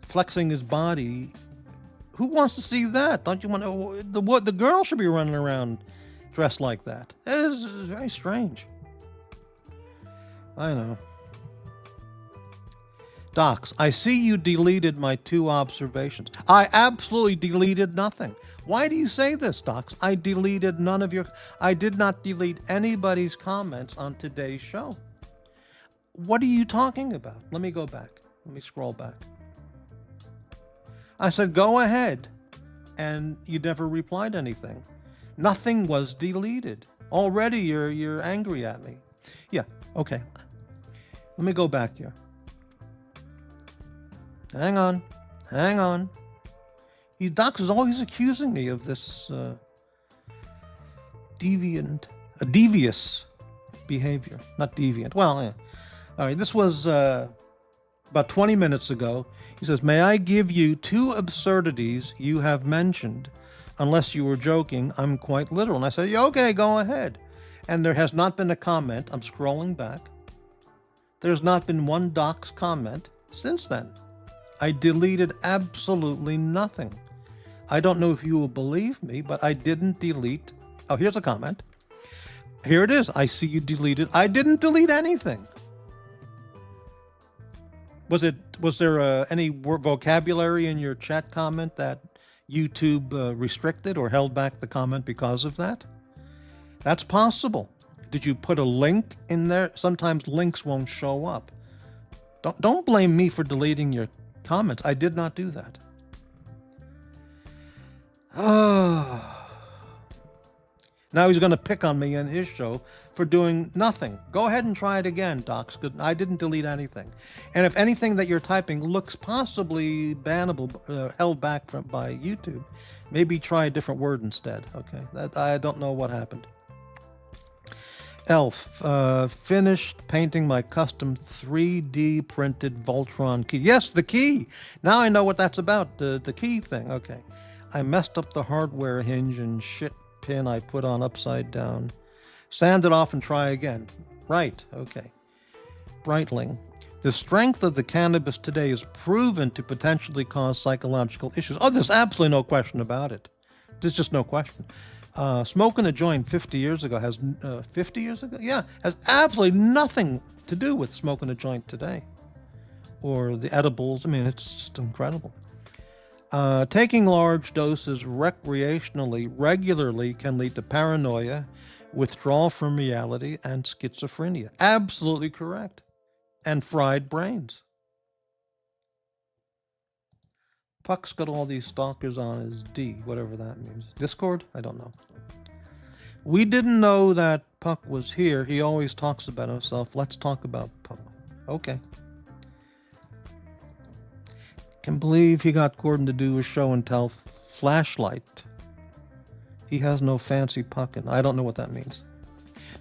Speaker 2: flexing his body? Who wants to see that? Don't you want to? The girl should be running around dressed like that. It is very strange. I know. Docs, I see you deleted my 2 observations. I absolutely deleted nothing. Why do you say this, Docs? I deleted none of your... I did not delete anybody's comments on today's show. What are you talking about? Let me go back. Let me scroll back. I said, go ahead. And you never replied anything. Nothing was deleted. Already you're angry at me. Yeah, okay. Let me go back here. Hang on. You Doc is always accusing me of this devious behavior. Not deviant. Well, yeah. All right, this was about 20 minutes ago. He says, may I give you 2 absurdities you have mentioned? Unless you were joking, I'm quite literal. And I said, yeah, okay, go ahead. And there has not been a comment. I'm scrolling back. There's not been one Doc's comment since then. I deleted absolutely nothing. I don't know if you will believe me, but I didn't delete. Oh, here's a comment. Here it is. I see you deleted. I didn't delete anything. Was there any vocabulary in your chat comment that YouTube restricted or held back the comment because of that? That's possible. Did you put a link in there? Sometimes links won't show up. Don't blame me for deleting your comments. I did not do that. Now he's going to pick on me in his show for doing nothing. Go ahead and try it again, Docs. I didn't delete anything. And if anything that you're typing looks possibly bannable, held back by YouTube, maybe try a different word instead. Okay, I don't know what happened. Elf, finished painting my custom 3D printed Voltron key. Yes, the key. Now I know what that's about, the key thing. Okay. I messed up the hardware hinge and shit pin I put on upside down. Sand it off and try again. Right, okay. Breitling. The strength of the cannabis today is proven to potentially cause psychological issues. Oh, there's absolutely no question about it. There's just no question. Smoking a joint 50 years ago has 50 years ago? Yeah, has absolutely nothing to do with smoking a joint today. Or the edibles. I mean, it's just incredible. Taking large doses recreationally regularly can lead to paranoia, withdrawal from reality, and schizophrenia. Absolutely correct. And fried brains. Puck's got all these stalkers on his D, whatever that means. Discord? I don't know. We didn't know that Puck was here. He always talks about himself. Let's talk about Puck. Okay. Can believe he got Gordon to do a show and tell flashlight. He has no fancy puckin'. I don't know what that means.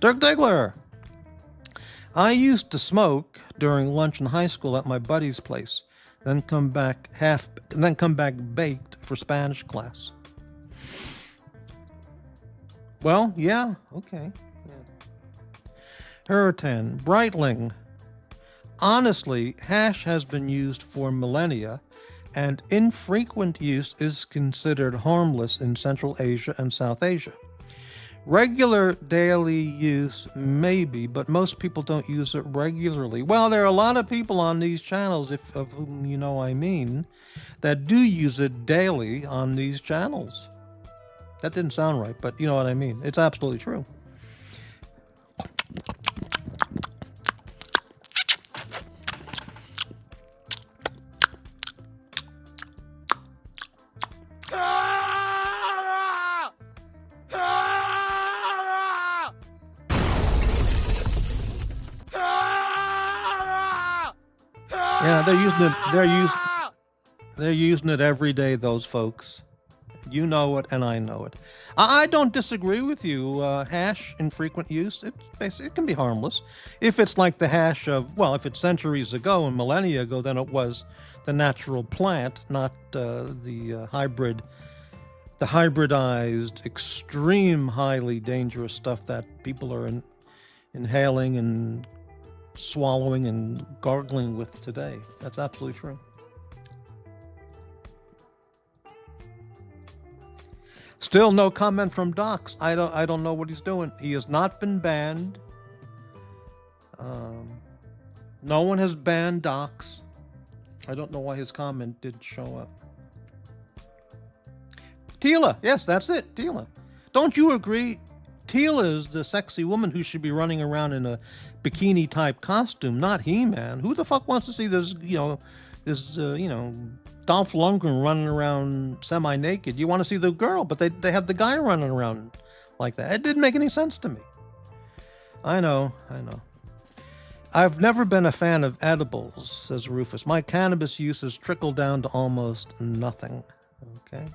Speaker 2: Dirk Diggler! I used to smoke during lunch in high school at my buddy's place, then come back baked for Spanish class. Well, yeah, okay. Yeah. Hurricane, Breitling. Honestly, hash has been used for millennia, and infrequent use is considered harmless in Central Asia and South Asia. Regular daily use maybe, but most people don't use it regularly. Well, there are a lot of people on these channels, of whom you know I mean, that do use it daily on these channels. That didn't sound right, but you know what I mean. It's absolutely true. Yeah, they're using it every day, those folks. You know it, and I know it. I don't disagree with you. Hash in frequent use, it can be harmless. If it's like the hash of, well, if it's centuries ago and millennia ago, then it was the natural plant, not the hybridized, extreme, highly dangerous stuff that people are inhaling and swallowing and gargling with today. That's absolutely true. Still no comment from Docs. I don't know what he's doing. He has not been banned. No one has banned Docs. I don't know why his comment did show up. Tila, yes, that's it, Tila. Don't you agree? Tila is the sexy woman who should be running around in a bikini type costume, not He-Man. Who the fuck wants to see this, Dolph Lundgren running around semi-naked? You want to see the girl, but they have the guy running around like that. It didn't make any sense to me. I know. I've never been a fan of edibles, says Rufus. My cannabis use has trickled down to almost nothing. Okay.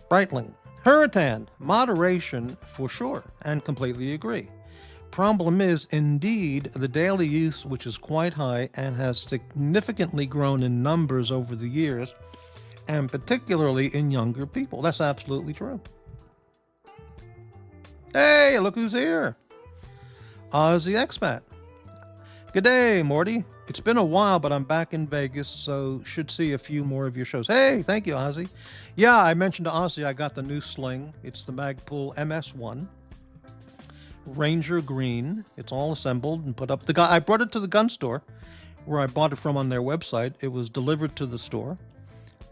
Speaker 2: Breitling. Hurricane. Moderation for sure, and completely agree. Problem is, indeed, the daily use, which is quite high and has significantly grown in numbers over the years, and particularly in younger people. That's absolutely true. Hey, look who's here. Aussie Expat. Good day, Morty. It's been a while, but I'm back in Vegas, so should see a few more of your shows. Hey, thank you, Ozzy. Yeah, I mentioned to Ozzy I got the new sling. It's the Magpul MS1. Ranger Green. It's all assembled and put up. I brought it to the gun store where I bought it from on their website. It was delivered to the store.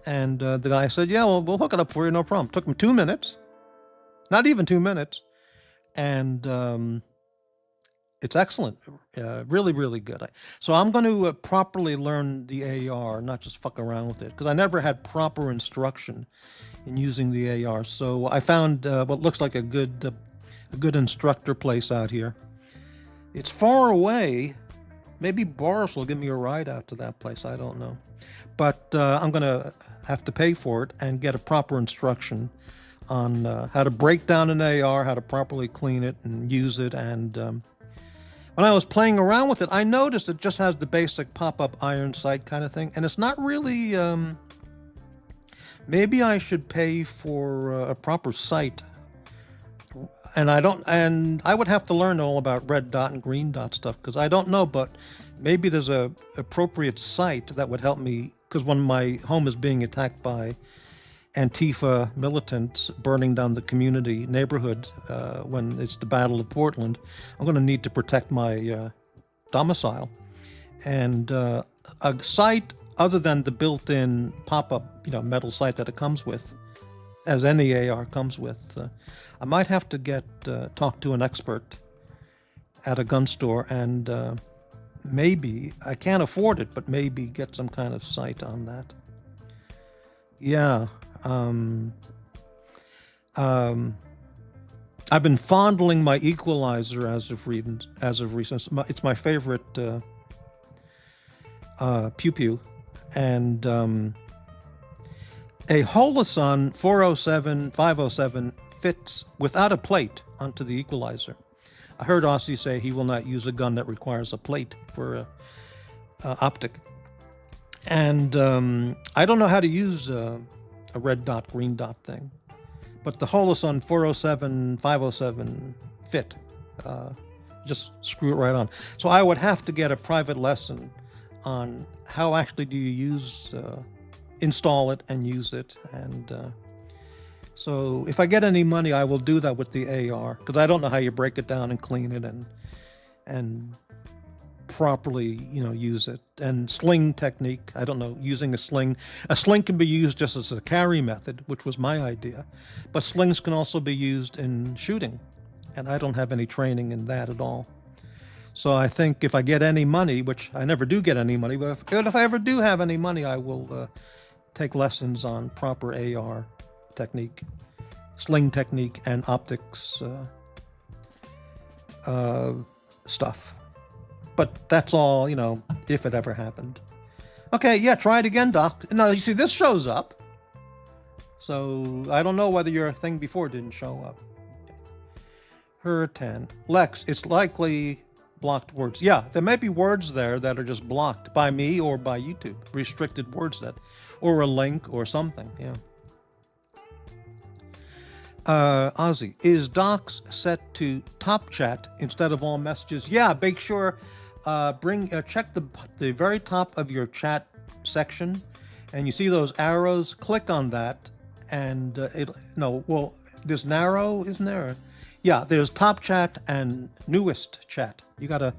Speaker 2: And the guy said, yeah, well, we'll hook it up for you, no problem. Took him 2 minutes. Not even 2 minutes. And It's excellent, really, really good. So I'm going to properly learn the AR, not just fuck around with it, because I never had proper instruction in using the AR. So I found what looks like a good instructor place out here. It's far away. Maybe Boris will give me a ride out to that place. I don't know, but I'm going to have to pay for it and get a proper instruction on how to break down an AR, how to properly clean it and use it, and when I was playing around with it, I noticed it just has the basic pop-up iron sight kind of thing, and it's not really. Maybe I should pay for a proper sight, and I don't. And I would have to learn all about red dot and green dot stuff because I don't know. But maybe there's a appropriate sight that would help me because when my home is being attacked by Antifa militants burning down the community neighborhood when it's the Battle of Portland, I'm going to need to protect my domicile. And a sight other than the built-in pop-up, metal sight that it comes with, as any AR comes with, I might have to talk to an expert at a gun store and maybe, I can't afford it, but maybe get some kind of sight on that. Yeah. I've been fondling my equalizer as of recent. It's my favorite pew-pew, and a Holosun 507 fits without a plate onto the equalizer. I heard Aussie say he will not use a gun that requires a plate for optic, and I don't know how to use a red dot, green dot thing. But the Holosun 507 fit. Just screw it right on. So I would have to get a private lesson on how actually do you install it and use it. And so if I get any money, I will do that with the AR because I don't know how you break it down and clean it and properly, use it. And sling technique, I don't know, using a sling. A sling can be used just as a carry method, which was my idea. But slings can also be used in shooting. And I don't have any training in that at all. So I think if I get any money, which I never do get any money, but if I ever do have any money, I will take lessons on proper AR technique, sling technique, and optics stuff. But that's all, if it ever happened. Okay, yeah, try it again, Doc. Now, you see, this shows up. So I don't know whether your thing before didn't show up. Hurricane. Lex, it's likely blocked words. Yeah, there may be words there that are just blocked by me or by YouTube. Restricted words or a link or something, yeah. Ozzy, is Docs set to top chat instead of all messages? Yeah, make sure... check the very top of your chat section, and you see those arrows. Click on that, and there's an arrow, isn't there? Yeah, there's top chat and newest chat. You gotta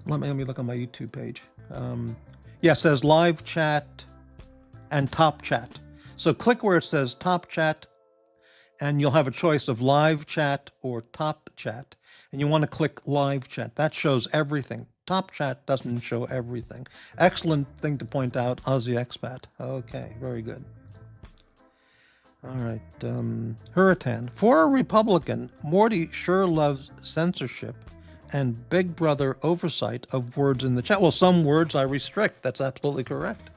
Speaker 2: let me look on my YouTube page. Yeah, it says live chat and top chat. So click where it says top chat, and you'll have a choice of live chat or top chat, and you want to click live chat. That shows everything. Top chat doesn't show everything. Excellent thing to point out, Aussie Expat. Okay, very good. All right, Hurricane. For a Republican, Morty sure loves censorship and Big Brother oversight of words in the chat. Well, some words I restrict. That's absolutely correct.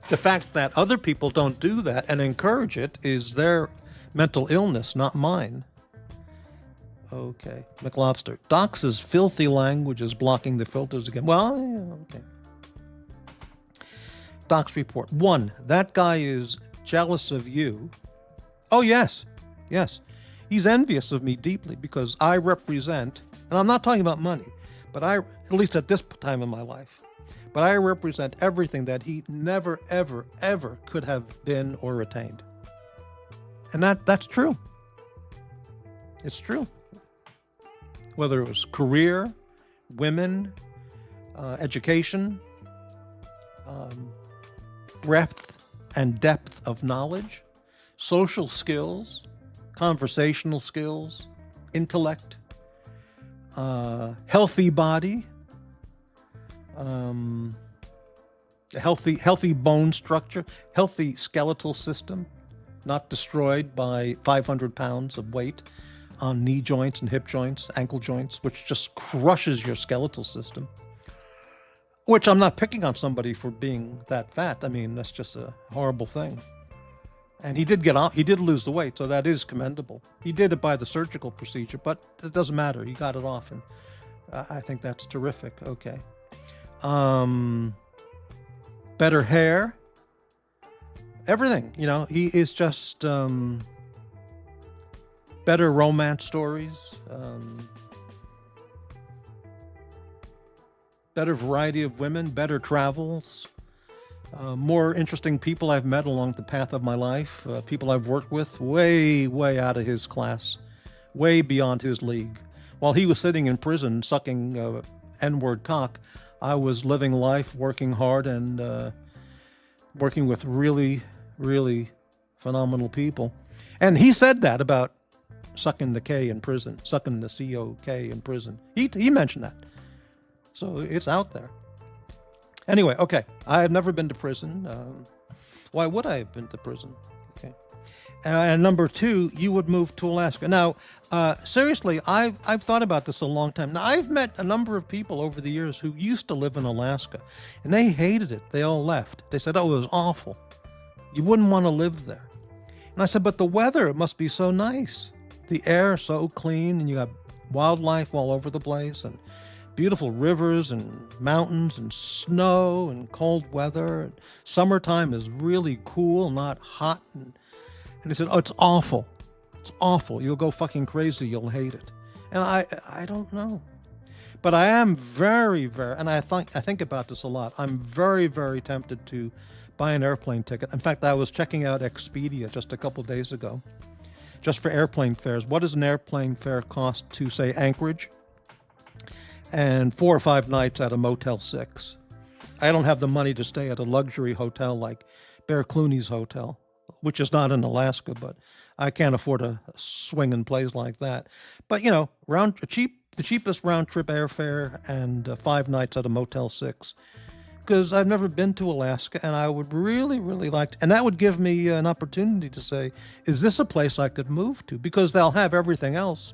Speaker 2: The fact that other people don't do that and encourage it is their mental illness, not mine. Okay, McLobster. Docs' filthy language is blocking the filters again. Well, yeah, okay. Docs report. 1. That guy is jealous of you. Oh, yes. Yes. He's envious of me deeply because I represent, and I'm not talking about money, but at least at this time in my life, but I represent everything that he never, ever, ever could have been or attained. And that's true. It's true. Whether it was career, women, education, breadth and depth of knowledge, social skills, conversational skills, intellect, healthy body, healthy bone structure, healthy skeletal system, not destroyed by 500 pounds of weight on knee joints and hip joints, ankle joints, which just crushes your skeletal system. Which I'm not picking on somebody for being that fat. I mean, that's just a horrible thing. And he did lose the weight, so that is commendable. He did it by the surgical procedure, but it doesn't matter. He got it off, and I think that's terrific. Okay. Better hair. Everything, he is just better romance stories, better variety of women, better travels, more interesting people I've met along the path of my life, people I've worked with, way, way out of his class, way beyond his league. While he was sitting in prison sucking N-word cock, I was living life, working hard, and working with really, really phenomenal people. And he said that about sucking the K in prison, sucking the C-O-K in prison. He mentioned that. So it's out there. Anyway, okay. I have never been to prison. Why would I have been to prison? Okay. And number two, you would move to Alaska. Now, seriously, I've thought about this a long time. Now, I've met a number of people over the years who used to live in Alaska, and they hated it. They all left. They said, oh, it was awful. You wouldn't want to live there. And I said, but the weather, it must be so nice. The air so clean, and you got wildlife all over the place, and beautiful rivers and mountains and snow and cold weather. And summertime is really cool, not hot. And they said, oh, it's awful. It's awful. You'll go fucking crazy. You'll hate it. And I don't know. But I am very, very, and I think about this a lot. I'm very, very tempted to buy an airplane ticket. In fact, I was checking out Expedia just a couple days ago, just for airplane fares. What does an airplane fare cost to, say, Anchorage? And 4 or 5 nights at a Motel 6. I don't have the money to stay at a luxury hotel like Bear Clooney's hotel, which is not in Alaska, but I can't afford a swinging place like that. But, the cheapest round trip airfare and 5 nights at a Motel 6. Because I've never been to Alaska, and I would really, really like to, and that would give me an opportunity to say, is this a place I could move to? Because they'll have everything else.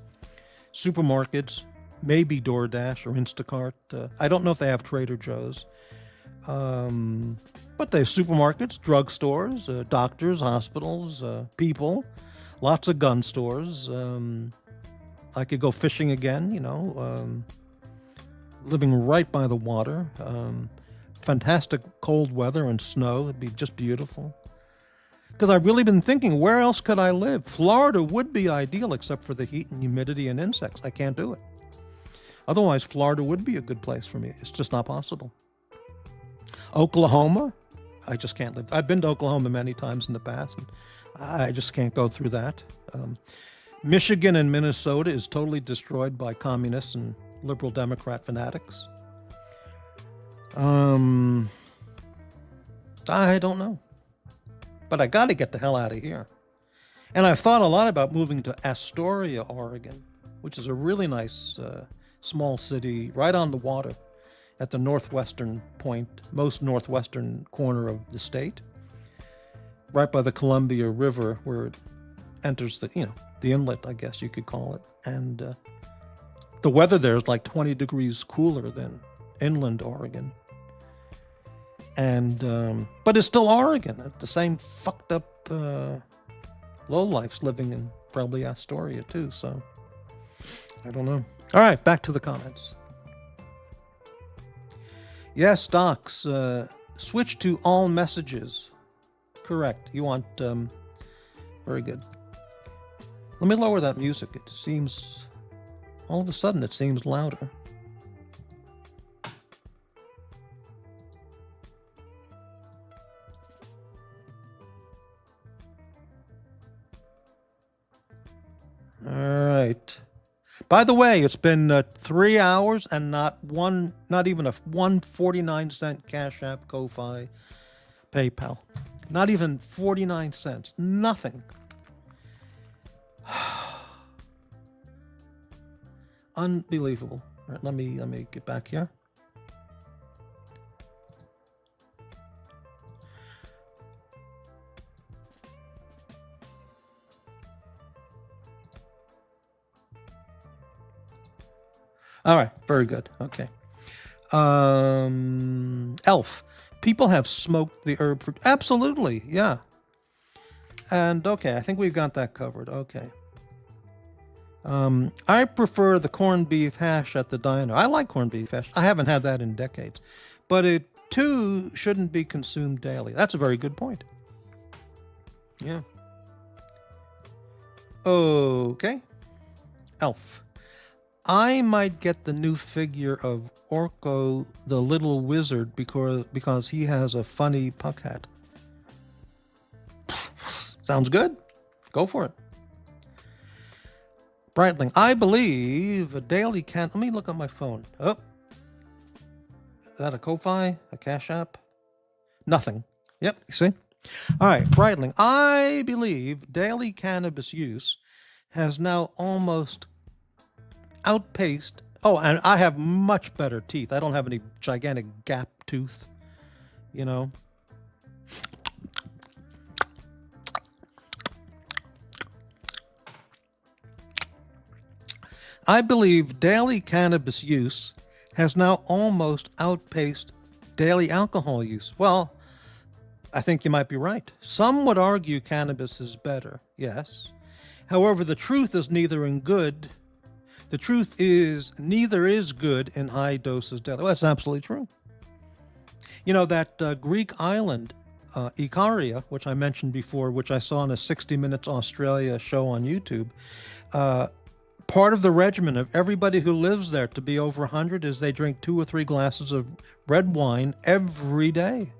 Speaker 2: Supermarkets, maybe DoorDash or Instacart. I don't know if they have Trader Joe's. But they have supermarkets, drugstores, doctors, hospitals, people, lots of gun stores. I could go fishing again, living right by the water. Fantastic cold weather and snow. It'd be just beautiful. Because I've really been thinking, where else could I live? Florida would be ideal, except for the heat and humidity and insects. I can't do it. Otherwise, Florida would be a good place for me. It's just not possible. Oklahoma, I just can't live. I've been to Oklahoma many times in the past, and I just can't go through that. Michigan and Minnesota is totally destroyed by communists and liberal Democrat fanatics. I don't know. But I got to get the hell out of here. And I've thought a lot about moving to Astoria, Oregon, which is a really nice small city right on the water at the northwestern point, most northwestern corner of the state, right by the Columbia River where it enters the inlet, I guess you could call it. And the weather there is like 20 degrees cooler than inland Oregon. And but it's still Oregon. The same fucked up lowlifes living in probably Astoria too. So I don't know. All right, back to the comments. Yes, docs. Switch to all messages. Correct. You want very good. Let me lower that music. It seems all of a sudden it seems louder. All right. By the way, it's been 3 hours and not even a 1.49 Cash App, Ko-Fi, PayPal. Not even 49 cents. Nothing. Unbelievable. All right, let me get back here. All right, very good. Okay. Elf. People have smoked the herb fruit. Absolutely, yeah. And okay, I think we've got that covered. Okay. I prefer the corned beef hash at the diner. I like corned beef hash. I haven't had that in decades. But it, too, shouldn't be consumed daily. That's a very good point. Yeah. Okay. Elf. I might get the new figure of Orko the Little Wizard because he has a funny puck hat. Sounds good. Go for it. Brightling. I believe a daily can... Let me look on my phone. Oh. Is that a Ko-Fi? A Cash App? Nothing. Yep, you see? All right, Brightling. I believe daily cannabis use has now almost outpaced... Oh, and I have much better teeth. I don't have any gigantic gap tooth, you know. I believe daily cannabis use has now almost outpaced daily alcohol use. Well, I think you might be right. Some would argue cannabis is better, yes. However, the truth is neither is good in high doses daily. Well, that's absolutely true. You know, that Greek island, Ikaria, which I mentioned before, which I saw in a 60 Minutes Australia show on YouTube, part of the regimen of everybody who lives there to be over 100 is they drink 2 or 3 glasses of red wine every day.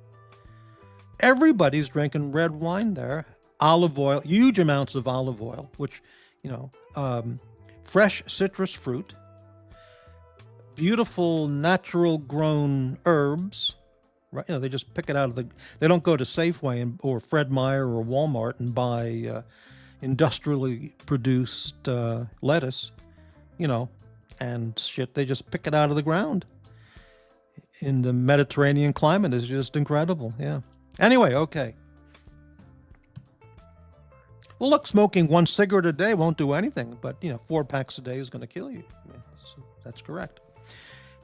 Speaker 2: Everybody's drinking red wine there. Olive oil, huge amounts of olive oil, which, you know, fresh citrus fruit, beautiful natural grown herbs, right? You know, they just pick it out of they don't go to Safeway or Fred Meyer or Walmart and buy industrially produced lettuce, you know, and shit. They just pick it out of the ground. In the Mediterranean climate is just incredible. Yeah. Anyway, okay. Well, look, smoking 1 cigarette a day won't do anything, but, you know, 4 packs a day is going to kill you. I mean, that's correct.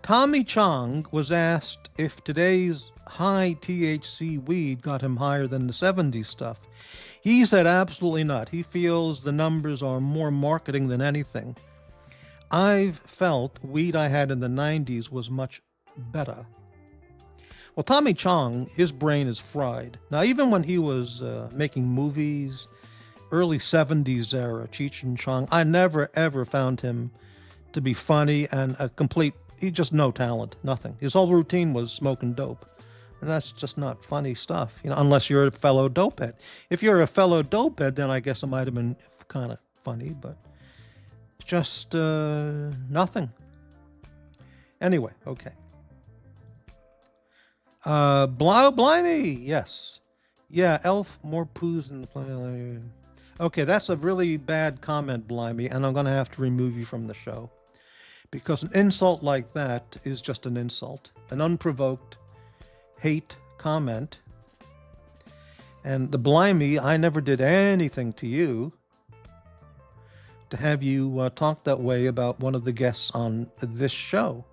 Speaker 2: Tommy Chong was asked if today's high THC weed got him higher than the 70s stuff. He said absolutely not. He feels the numbers are more marketing than anything. I've felt weed I had in the 90s was much better. Well, Tommy Chong, his brain is fried. Now, even when he was making movies, early 70s era, Cheech and Chong, I never, ever found him to be funny and he just no talent, nothing. His whole routine was smoking dope. And that's just not funny stuff, you know, unless you're a fellow dopehead. If you're a fellow dopehead, then I guess it might have been kind of funny, but just nothing. Anyway, okay. Blimey, yes. Yeah, Elf, more poos in the play. Okay, that's a really bad comment, Blimey, and I'm going to have to remove you from the show. Because an insult like that is just an insult. An unprovoked hate comment. And the Blimey, I never did anything to you to have you talk that way about one of the guests on this show.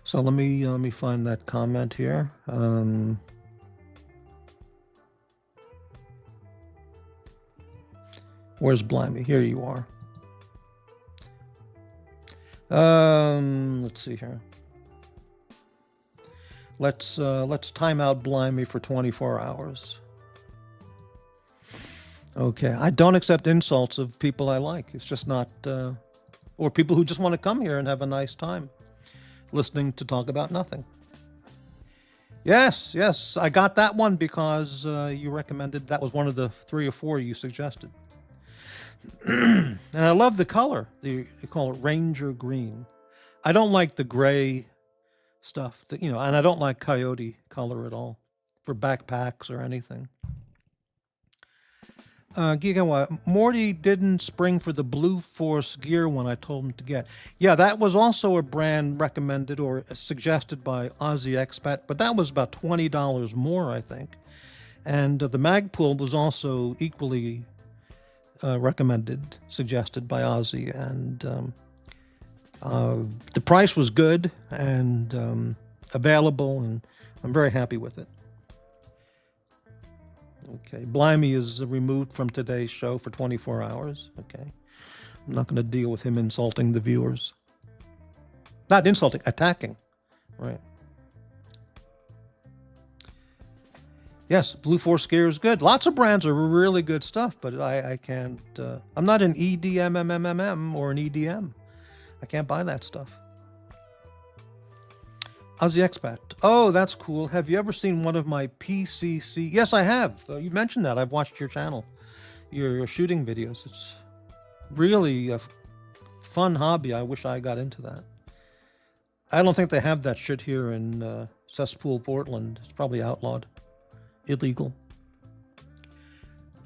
Speaker 2: So let me find that comment here. Where's Blimey? Here you are. Let's see here. Let's time out Blimey for 24 hours. Okay, I don't accept insults of people I like. It's just not, or people who just want to come here and have a nice time listening to talk about nothing. Yes, I got that one because you recommended. That was one of the 3 or 4 you suggested. And I love the color. They call it Ranger Green. I don't like the gray stuff, and I don't like coyote color at all for backpacks or anything. Gigawatt, Morty didn't spring for the Blue Force gear one I told him to get. Yeah, that was also a brand recommended or suggested by Aussie Expat, but that was about $20 more, I think. And the Magpul was also equally recommended, suggested by Aussie, and the price was good and available, and I'm very happy with it. Okay, Blimey is removed from today's show for 24 hours. Okay, I'm not going to deal with him insulting the viewers. Not insulting, attacking. Right. Yes, Blue Force gear is good. Lots of brands are really good stuff, but I can't. I'm not an EDMMMM or an EDM. I can't buy that stuff. Aussie Expat. Oh, that's cool. Have you ever seen one of my PCC? Yes, I have. You mentioned that. I've watched your channel, your shooting videos. It's really a fun hobby. I wish I got into that. I don't think they have that shit here in Cesspool, Portland. It's probably outlawed. Illegal.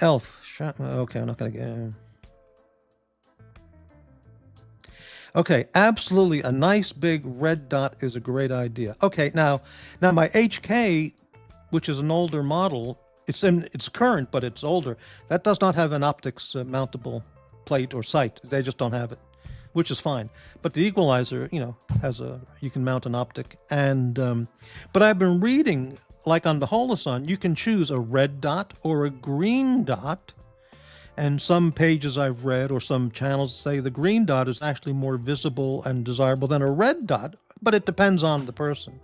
Speaker 2: Elf. Okay, I'm not going to get... Okay, absolutely. A nice big red dot is a great idea. Okay, now my HK, which is an older model, it's current, but it's older. That does not have an optics mountable plate or sight. They just don't have it, which is fine. But the equalizer, has you can mount an optic. And but I've been reading, like on the Holosun, you can choose a red dot or a green dot. And some pages I've read or some channels say the green dot is actually more visible and desirable than a red dot, but it depends on the person.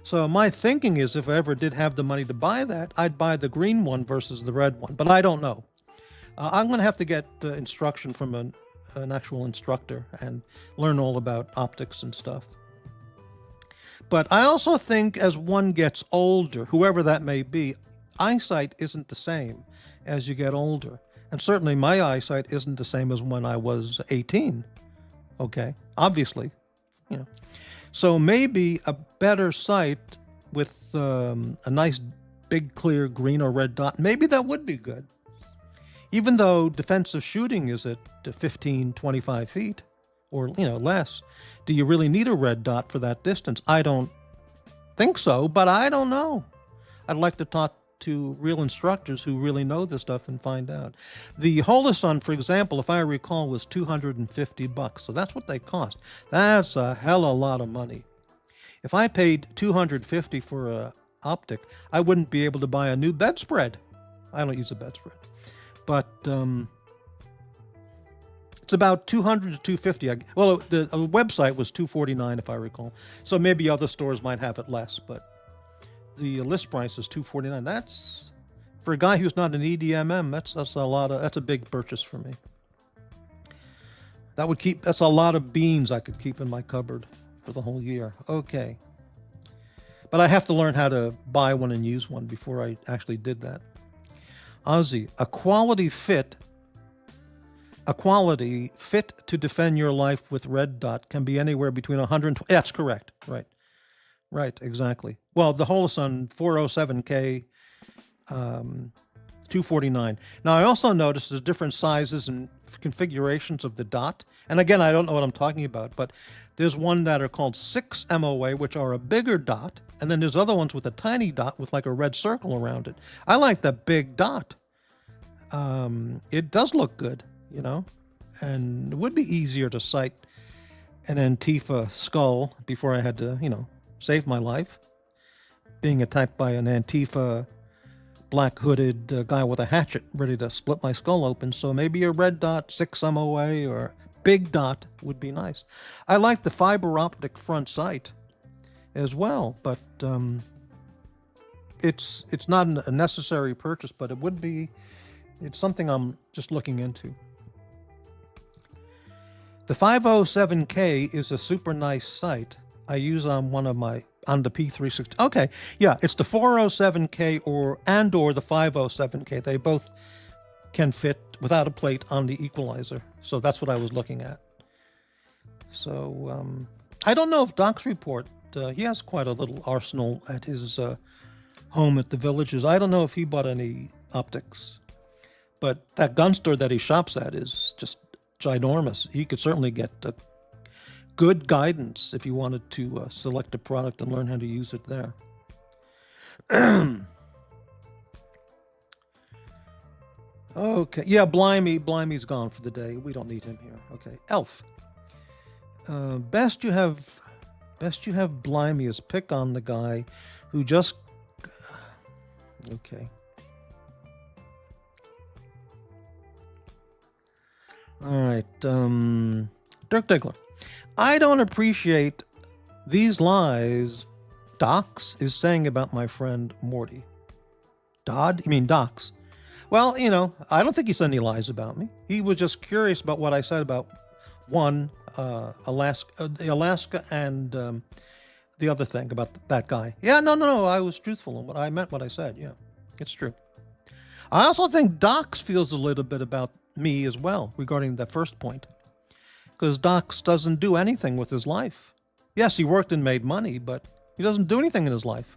Speaker 2: So my thinking is if I ever did have the money to buy that, I'd buy the green one versus the red one, but I don't know. I'm going to have to get instruction from an actual instructor and learn all about optics and stuff. But I also think as one gets older, whoever that may be, eyesight isn't the same as you get older. And certainly my eyesight isn't the same as when I was 18. Okay, obviously, So maybe a better sight with a nice big clear green or red dot, maybe that would be good. Even though defensive shooting is at 15, 25 feet or, less. Do you really need a red dot for that distance? I don't think so, but I don't know. I'd like to talk to real instructors who really know this stuff and find out. The Holosun, for example, if I recall, was $250. So that's what they cost. That's a hell of a lot of money. If I paid $250 for a optic, I wouldn't be able to buy a new bedspread. I don't use a bedspread. But it's about $200 to $250. Well, the website was $249 if I recall. So maybe other stores might have it less, but the list price is $249. That's, for a guy who's not an EDMM, that's a big purchase for me. That's a lot of beans I could keep in my cupboard for the whole year. Okay. But I have to learn how to buy one and use one before I actually did that. Aussie, a quality fit to defend your life with red dot can be anywhere between 120. That's correct. Right, exactly. Well, the Holosun 407K, 249. Now, I also noticed there's different sizes and configurations of the dot. And again, I don't know what I'm talking about, but there's one that are called 6 MOA, which are a bigger dot. And then there's other ones with a tiny dot with like a red circle around it. I like the big dot. It does look good, and it would be easier to sight an Antifa skull before I had to, save my life. Being attacked by an Antifa black hooded guy with a hatchet ready to split my skull open. So maybe a red dot, 6 MOA, or big dot would be nice. I like the fiber optic front sight as well, but it's not a necessary purchase, but it's something I'm just looking into. The 507K is a super nice sight. I use on the P360. Okay, yeah, it's the 407K or the 507K. They both can fit without a plate on the equalizer. So that's what I was looking at. So I don't know if Doc's report, he has quite a little arsenal at his home at the Villages. I don't know if he bought any optics. But that gun store that he shops at is just ginormous. He could certainly get good guidance if you wanted to select a product and learn how to use it there. Okay. Yeah, Blimey's gone for the day. We don't need him here. Okay. Elf. Best you have Blimey as pick on the guy who just. Okay. All right. Dirk Diggler. I don't appreciate these lies Docs is saying about my friend Morty. Dodd? You mean Docs? Well, I don't think he said any lies about me. He was just curious about what I said about one, Alaska and the other thing about that guy. Yeah, no, I was truthful in what I meant, what I said. Yeah, it's true. I also think Docs feels a little bit about me as well regarding the first point, because Docs doesn't do anything with his life. Yes, he worked and made money, but he doesn't do anything in his life.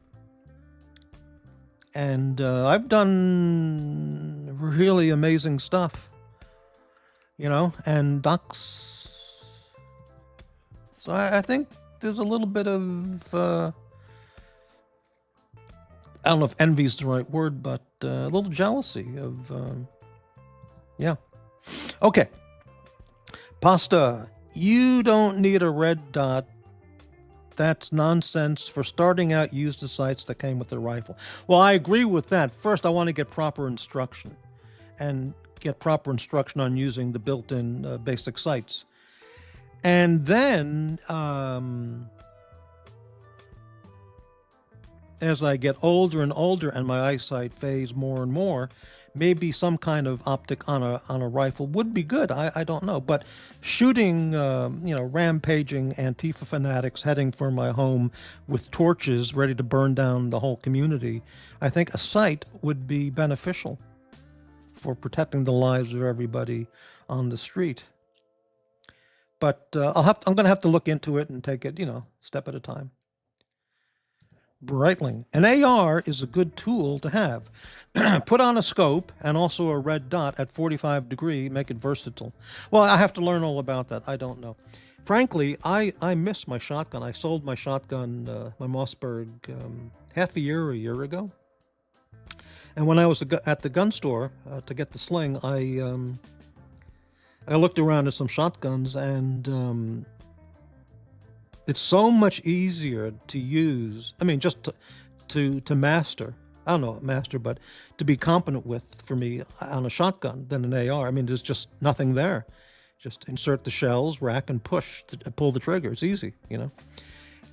Speaker 2: And I've done really amazing stuff, and Docs. So I think there's a little bit of, I don't know if envy is the right word, but a little jealousy of, yeah. Okay. Pasta, you don't need a red dot. That's nonsense. For starting out, use the sights that came with the rifle. Well, I agree with that. First, I want to get proper instruction on using the built-in basic sights. And then, as I get older and older and my eyesight fades more and more, maybe some kind of optic on a rifle would be good. I don't know. But shooting, rampaging Antifa fanatics heading for my home with torches ready to burn down the whole community, I think a sight would be beneficial for protecting the lives of everybody on the street. But I'm going to have to look into it and take it, step at a time. Breitling. An AR is a good tool to have. Put on a scope and also a red dot at 45 degree, make it versatile. Well, I have to learn all about that. I don't know. Frankly, I miss my shotgun. I sold my shotgun, my Mossberg, half a year ago. And when I was at the gun store to get the sling, I looked around at some shotguns, and it's so much easier to use. I mean, just to master. I don't know, master, but to be competent with for me on a shotgun than an AR. I mean, there's just nothing there. Just insert the shells, rack, and push to pull the trigger. It's easy,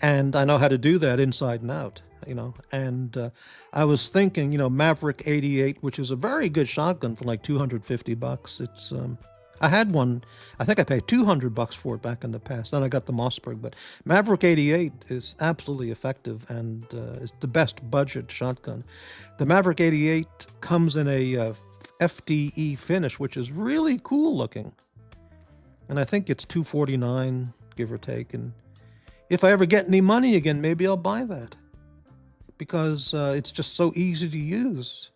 Speaker 2: And I know how to do that inside and out, And I was thinking, Maverick 88, which is a very good shotgun for like $250. It's I had one. I think I paid $200 for it back in the past. Then I got the Mossberg, but Maverick 88 is absolutely effective and is the best budget shotgun. The Maverick 88 comes in a FDE finish, which is really cool looking, and I think it's $249, give or take. And if I ever get any money again, maybe I'll buy that because it's just so easy to use.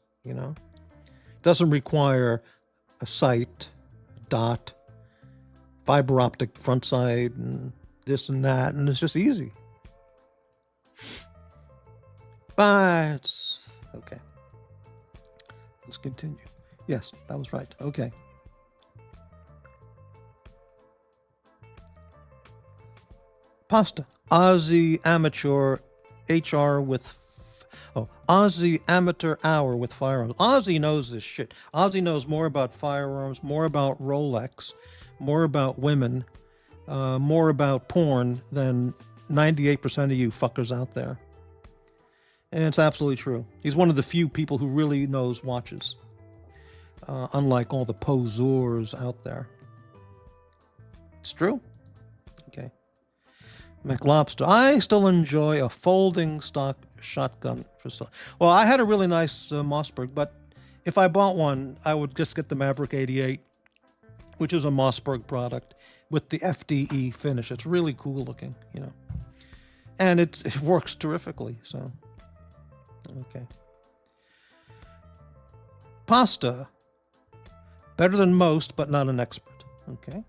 Speaker 2: Doesn't require a sight, dot, fiber optic front side, and this and that, and it's just easy. But it's okay. Let's continue. Yes, that was right. Okay. Pasta. Aussie Amateur HR with Aussie Amateur Hour with firearms. Aussie knows this shit. Aussie knows more about firearms, more about Rolex, more about women, more about porn than 98% of you fuckers out there. And it's absolutely true. He's one of the few people who really knows watches, unlike all the poseurs out there. It's true. Okay. McLobster. I still enjoy a folding stock shotgun for so. Well, I had a really nice Mossberg, but if I bought one, I would just get the Maverick 88, which is a Mossberg product with the FDE finish. It's really cool looking, and it works terrifically. So, okay. Pasta. Better than most, but not an expert. Okay.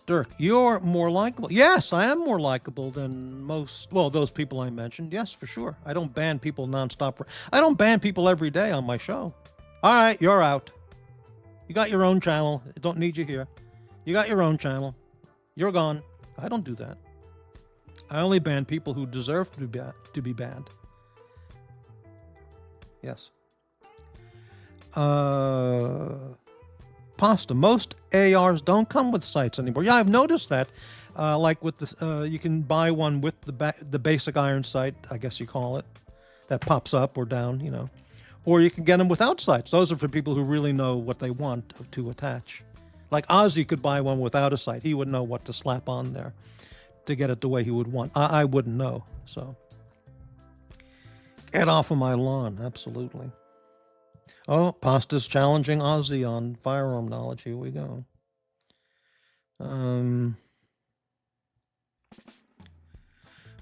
Speaker 2: Dirk, you're more likable. Yes, I am more likable than most, well, those people I mentioned. Yes, for sure. I don't ban people nonstop. I don't ban people every day on my show. All right, you're out. You got your own channel. I don't need you here. You got your own channel. You're gone. I don't do that. I only ban people who deserve to be banned. Yes. Pasta. Most ARs don't come with sights anymore. Yeah, I've noticed that. Like with the, you can buy one with the basic iron sight, I guess you call it, that pops up or down, you know. Or you can get them without sights. Those are for people who really know what they want to attach. Like Aussie could buy one without a sight. He would know what to slap on there to get it the way he would want. I wouldn't know. So get off of my lawn. Absolutely. Oh, Pasta's challenging Aussie on firearm knowledge. Here we go.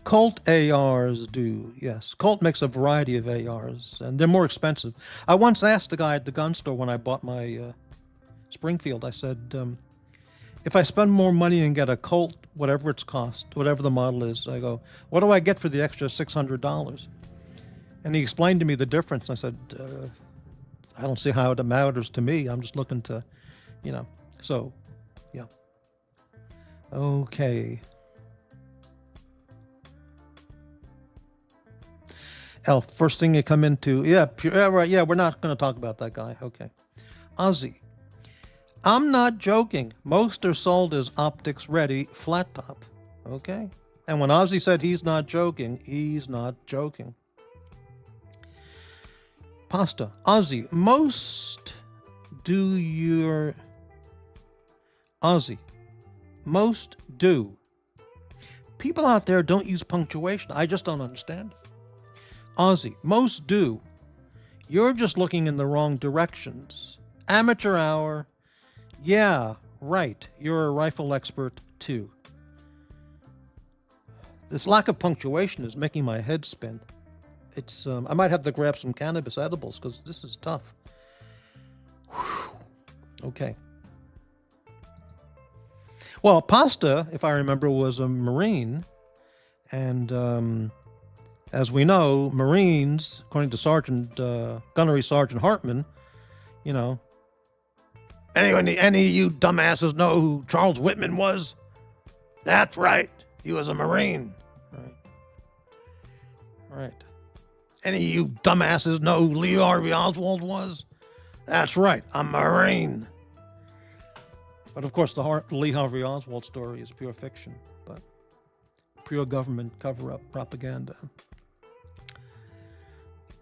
Speaker 2: Colt ARs do, yes. Colt makes a variety of ARs, and they're more expensive. I once asked the guy at the gun store when I bought my Springfield, I said, if I spend more money and get a Colt, whatever its cost, whatever the model is, I go, what do I get for the extra $600? And he explained to me the difference. I said, I don't see how it matters to me. I'm just looking to, you know, so, yeah. Okay. Elf, first thing you come into, yeah, right, yeah, we're not going to talk about that guy. Okay. Aussie, I'm not joking. Most are sold as optics ready flat top. Okay. And when Aussie said he's not joking, he's not joking. Pasta, Aussie, most do. People out there don't use punctuation. I just don't understand it. Aussie, most do. You're just looking in the wrong directions. Amateur hour. Yeah, right. You're a rifle expert too. This lack of punctuation is making my head spin. It's I might have to grab some cannabis edibles because this is tough. Whew. Okay. Well, Pasta, if I remember, was a Marine, and as we know, Marines, according to Gunnery Sergeant Hartman, you know, any of you dumbasses know who Charles Whitman was? That's right. He was a Marine. Right. Any of you dumbasses know who Lee Harvey Oswald was? That's right. I'm a Marine. But of course, the Lee Harvey Oswald story is pure fiction, but pure government cover-up propaganda.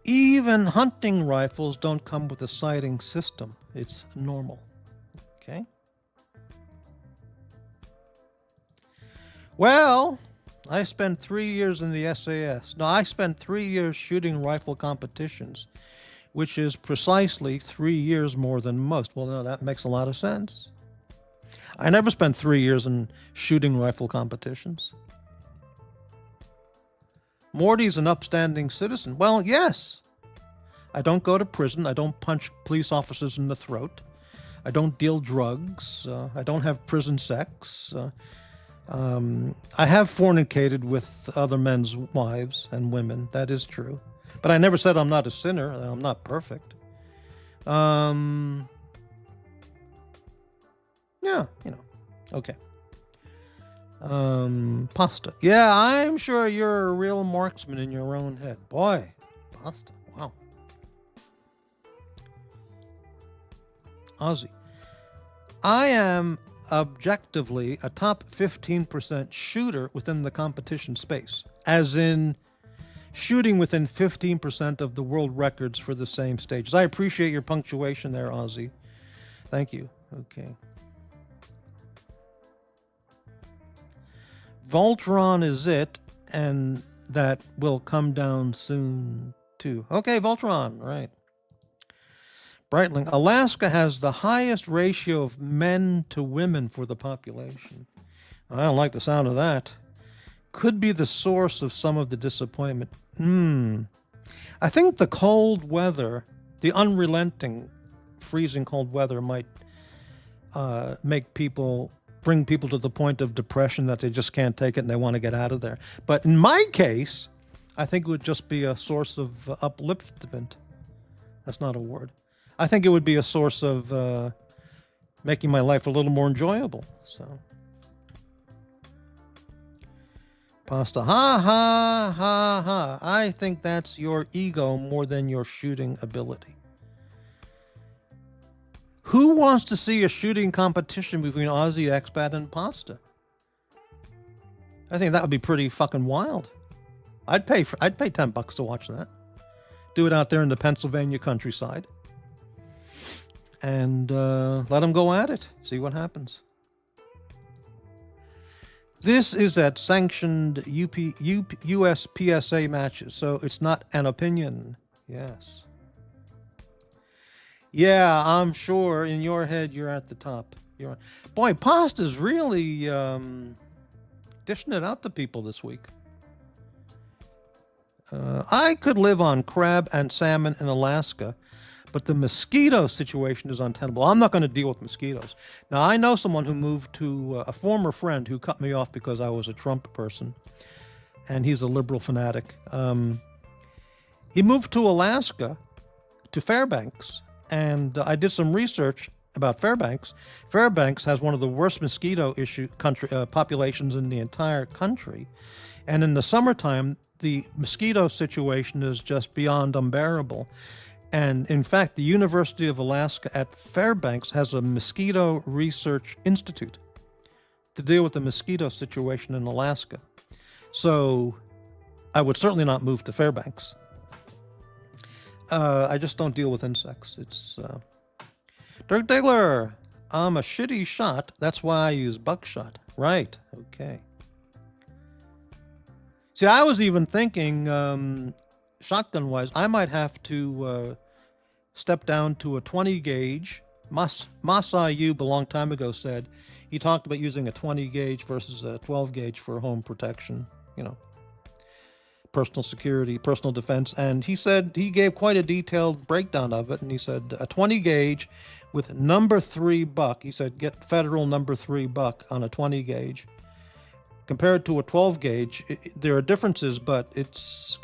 Speaker 2: Even hunting rifles don't come with a sighting system. It's normal. Okay. Well, I spent 3 years in the SAS. No, I spent 3 years shooting rifle competitions, which is precisely 3 years more than most. Well, no, that makes a lot of sense. I never spent 3 years in shooting rifle competitions. Morty's an upstanding citizen. Well, yes. I don't go to prison. I don't punch police officers in the throat. I don't deal drugs. I don't have prison sex. I have fornicated with other men's wives and women. That is true. But I never said I'm not a sinner. I'm not perfect. Yeah, you know. Okay. Pasta. Yeah, I'm sure you're a real marksman in your own head. Boy, Pasta. Wow. Aussie. I am objectively a top 15% shooter within the competition space, as in shooting within 15% of the world records for the same stages. I appreciate your punctuation there, Aussie. Thank you. Okay. Voltron is it, and that will come down soon, too. Okay, Voltron, right. Breitling, Alaska has the highest ratio of men to women for the population. I don't like the sound of that. Could be the source of some of the disappointment. I think the cold weather, the unrelenting freezing cold weather might bring people to the point of depression that they just can't take it and they want to get out of there. But in my case, I think it would just be a source of upliftment. That's not a word. I think it would be a source of making my life a little more enjoyable. So, pasta, ha ha ha ha. I think that's your ego more than your shooting ability. Who wants to see a shooting competition between Aussie Expat and Pasta? I think that would be pretty fucking wild. I'd pay $10 to watch that. Do it out there in the Pennsylvania countryside, and let them go at it. See what happens. This is at sanctioned US PSA matches, so it's not an opinion. Yes. Yeah, I'm sure in your head you're at the top. Boy, Pasta's really dishing it out to people this week. I could live on crab and salmon in Alaska, but the mosquito situation is untenable. I'm not going to deal with mosquitoes. Now, I know someone who moved to a former friend who cut me off because I was a Trump person, and he's a liberal fanatic. He moved to Alaska, to Fairbanks, and I did some research about Fairbanks. Fairbanks has one of the worst mosquito populations in the entire country, and in the summertime, the mosquito situation is just beyond unbearable. And in fact, the University of Alaska at Fairbanks has a mosquito research institute to deal with the mosquito situation in Alaska. So I would certainly not move to Fairbanks. I just don't deal with insects. It's Dirk Diggler, I'm a shitty shot. That's why I use buckshot. Right. Okay. See, I was even thinking, shotgun-wise, I might have to step down to a 20 gauge. Mas Ayub a long time ago said he talked about using a 20 gauge versus a 12 gauge for home protection, personal security, personal defense. And he said he gave quite a detailed breakdown of it. And he said a 20 gauge with number 3 buck. He said get federal number 3 buck on a 20 gauge. Compared to a 12 gauge, there are differences, but it's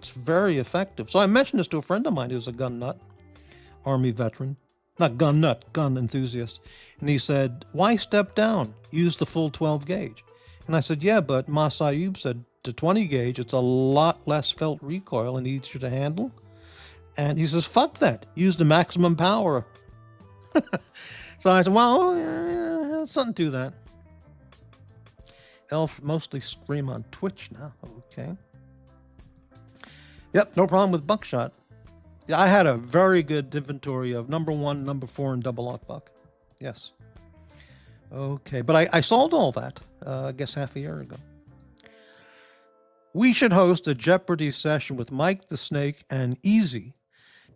Speaker 2: very effective. So I mentioned this to a friend of mine who's a gun nut, Army veteran, not gun nut, gun enthusiast. And he said, why step down? Use the full 12 gauge. And I said, yeah, but Mas Ayub said to 20 gauge, it's a lot less felt recoil and easier to handle. And he says, fuck that. Use the maximum power. So I said, well, yeah, something to that. Elf mostly stream on Twitch now. Okay. Yep, no problem with buckshot. Yeah, I had a very good inventory of number 1, number 4, and double lock buck. Yes. Okay, but I sold all that, I guess half a year ago. We should host a Jeopardy session with Mike the Snake and Easy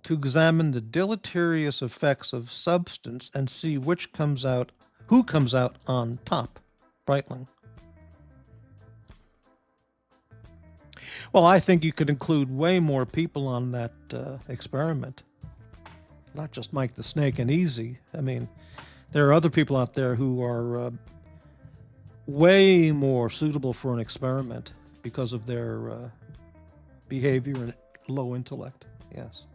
Speaker 2: to examine the deleterious effects of substance and see who comes out on top. Breitling. Well, I think you could include way more people on that experiment. Not just Mike the Snake and Easy. I mean, there are other people out there who are way more suitable for an experiment because of their behavior and low intellect. Yes.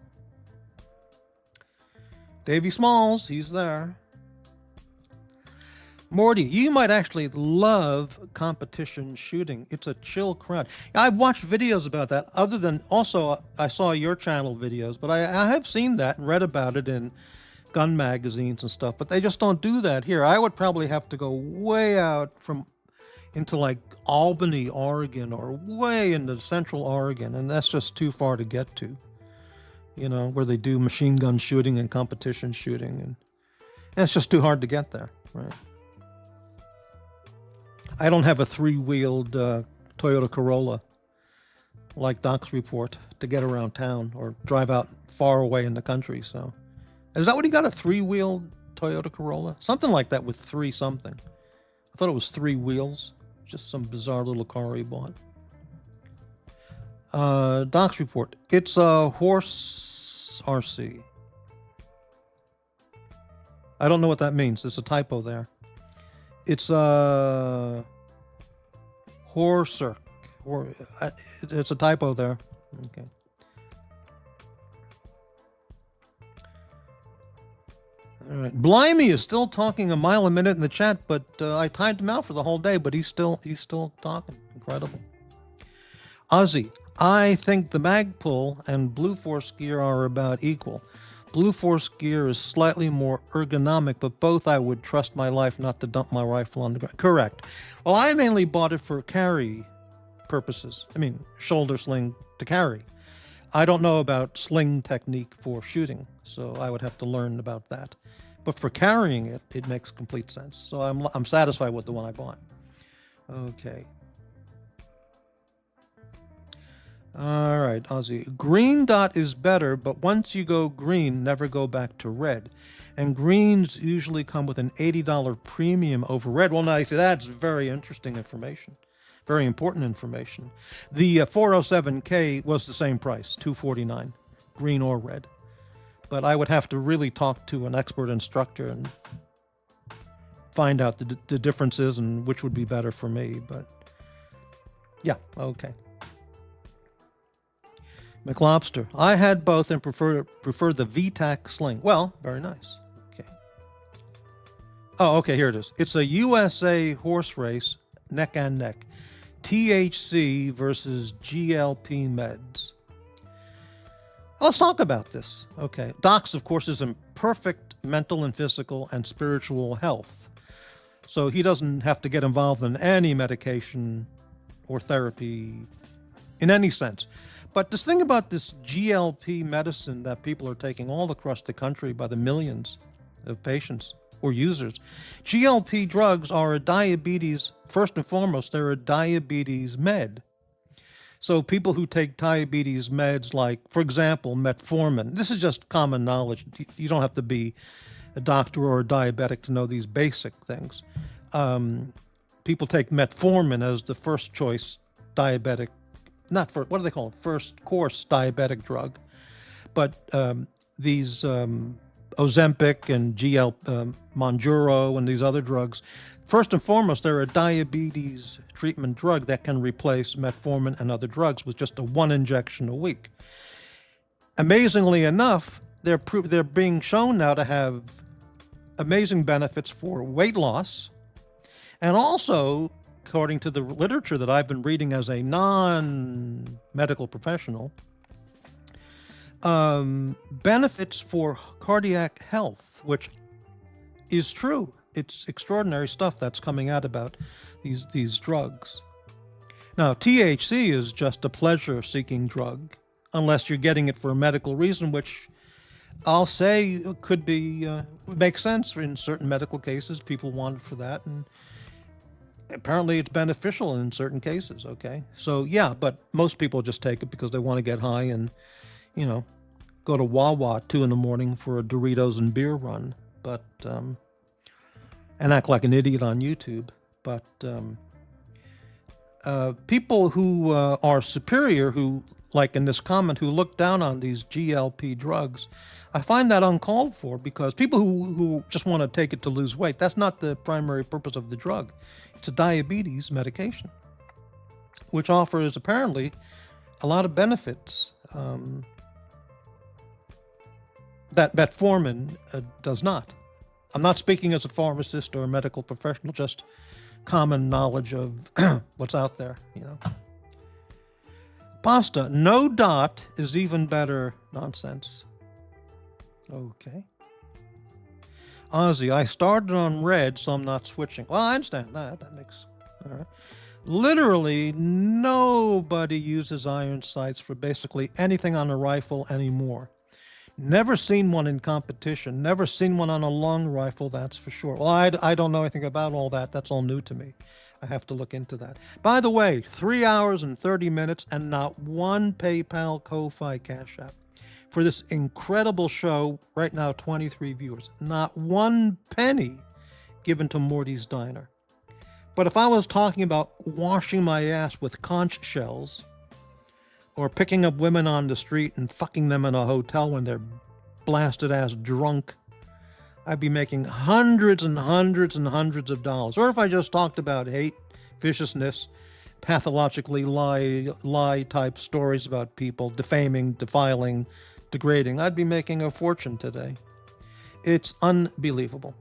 Speaker 2: Davy Smalls, he's there. Morty, you might actually love competition shooting. It's a chill crowd. I've watched videos about that. I saw your channel videos, but I have seen that and read about it in gun magazines and stuff, but they just don't do that here. I would probably have to go way out into like Albany, Oregon, or way into central Oregon, and that's just too far to get to, where they do machine gun shooting and competition shooting, and it's just too hard to get there, right? I don't have a 3-wheeled Toyota Corolla like Doc's report to get around town or drive out far away in the country. So, is that what he got, a 3-wheeled Toyota Corolla? Something like that with 3 something. I thought it was 3 wheels. Just some bizarre little car he bought. Doc's report. It's a horse RC. I don't know what that means. There's a typo there. It's Horserk. It's a typo there. Okay. All right. Blimey is still talking a mile a minute in the chat, but I timed him out for the whole day, but he's still talking. Incredible. Aussie, I think the Magpul and Blue Force gear are about equal. Blue Force gear is slightly more ergonomic, but both I would trust my life not to dump my rifle on the ground. Correct. Well, I mainly bought it for carry purposes. I mean, shoulder sling to carry. I don't know about sling technique for shooting, so I would have to learn about that. But for carrying it, it makes complete sense. So I'm satisfied with the one I bought. Okay. All right, Aussie. Green dot is better, but once you go green, never go back to red. And greens usually come with an $80 premium over red. Well, now you see, that's very interesting information. Very important information. The 407K was the same price, $249, green or red. But I would have to really talk to an expert instructor and find out the differences and which would be better for me. But yeah, okay. McLobster, I had both and prefer the VTAC sling. Well, very nice. Okay. Oh, okay, here it is. It's a USA horse race, neck and neck. THC versus GLP meds. Let's talk about this. Okay. Docs, of course, is in perfect mental and physical and spiritual health. So he doesn't have to get involved in any medication or therapy in any sense. But this thing about this GLP medicine that people are taking all across the country by the millions of patients or users, GLP drugs are a diabetes, first and foremost, they're a diabetes med. So people who take diabetes meds like, for example, metformin, this is just common knowledge. You don't have to be a doctor or a diabetic to know these basic things. People take metformin as the first choice diabetic, not for, what do they call it? First course diabetic drug. But these Ozempic and Monjuro and these other drugs, first and foremost, they're a diabetes treatment drug that can replace metformin and other drugs with just a one injection a week. Amazingly enough, they're being shown now to have amazing benefits for weight loss, and also, according to the literature that I've been reading as a non-medical professional, benefits for cardiac health, which is true. It's extraordinary stuff that's coming out about these drugs. Now, THC is just a pleasure-seeking drug, unless you're getting it for a medical reason, which I'll say could be makes sense in certain medical cases. People want it for that, and apparently it's beneficial in certain cases. Okay, so yeah, but most people just take it because they want to get high and, you know, go to Wawa at 2 a.m. for a Doritos and beer run, but and act like an idiot on YouTube. But people who are superior, who, like in this comment, who look down on these GLP drugs, I find that uncalled for, because people who just want to take it to lose weight, that's not the primary purpose of the drug. It's a diabetes medication, which offers apparently a lot of benefits that metformin does not. I'm not speaking as a pharmacist or a medical professional, just common knowledge of what's out there, you know. Pasta, no dot is even better nonsense. Okay. Aussie, I started on red, so I'm not switching. Well, I understand that. That makes, all right. Literally, nobody uses iron sights for basically anything on a rifle anymore. Never seen one in competition. Never seen one on a long rifle, that's for sure. Well, I don't know anything about all that. That's all new to me. I have to look into that. By the way, 3 hours and 30 minutes and not one PayPal, Ko-Fi, Cash App. For this incredible show, right now 23 viewers. Not one penny given to Morty's Diner. But if I was talking about washing my ass with conch shells, or picking up women on the street and fucking them in a hotel when they're blasted ass drunk, I'd be making hundreds and hundreds and hundreds of dollars. Or if I just talked about hate, viciousness, pathologically lie type stories about people, defaming, defiling, degrading, I'd be making a fortune today. It's unbelievable.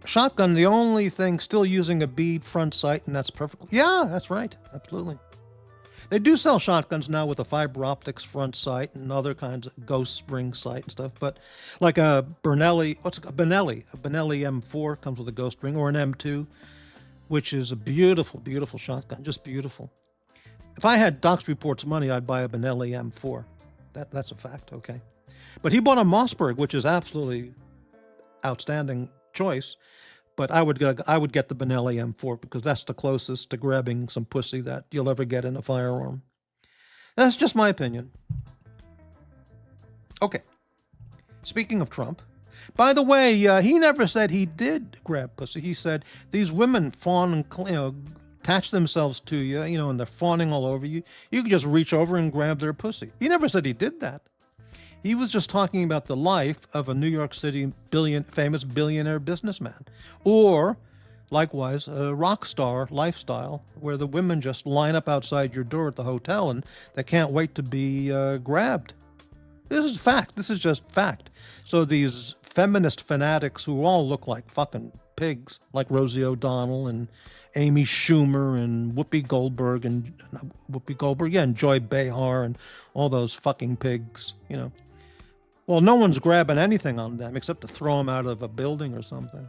Speaker 2: Shotgun, the only thing still using a bead front sight, and that's perfectly. Yeah, that's right. Absolutely. They do sell shotguns now with a fiber optics front sight and other kinds of ghost spring sight and stuff. But like a Benelli M4 comes with a ghost spring, or an M2, which is a beautiful, beautiful shotgun. Just beautiful. If I had Docs Report's money, I'd buy a Benelli M4. That's a fact, okay. But he bought a Mossberg, which is absolutely outstanding choice. But I would get the Benelli M4 because that's the closest to grabbing some pussy that you'll ever get in a firearm. That's just my opinion. Okay. Speaking of Trump, by the way, he never said he did grab pussy. He said these women fawn and attach themselves to you, and they're fawning all over you. You can just reach over and grab their pussy. He never said he did that. He was just talking about the life of a New York City famous billionaire businessman, or likewise a rock star lifestyle where the women just line up outside your door at the hotel and they can't wait to be grabbed. This is fact. This is just fact. So these feminist fanatics who all look like fucking pigs, like Rosie O'Donnell and Amy Schumer and Whoopi Goldberg and Joy Behar and all those fucking pigs, Well, no one's grabbing anything on them except to throw them out of a building or something.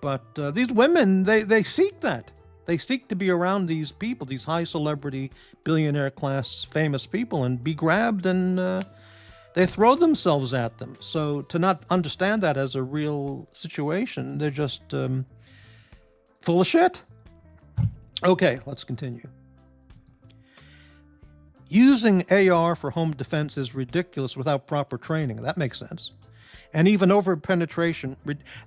Speaker 2: But these women, they seek that. They seek to be around these people, these high celebrity, billionaire class, famous people, and be grabbed, and they throw themselves at them. So to not understand that as a real situation, they're just full of shit. Okay, let's continue. Using AR for home defense is ridiculous without proper training. That makes sense. And even over penetration.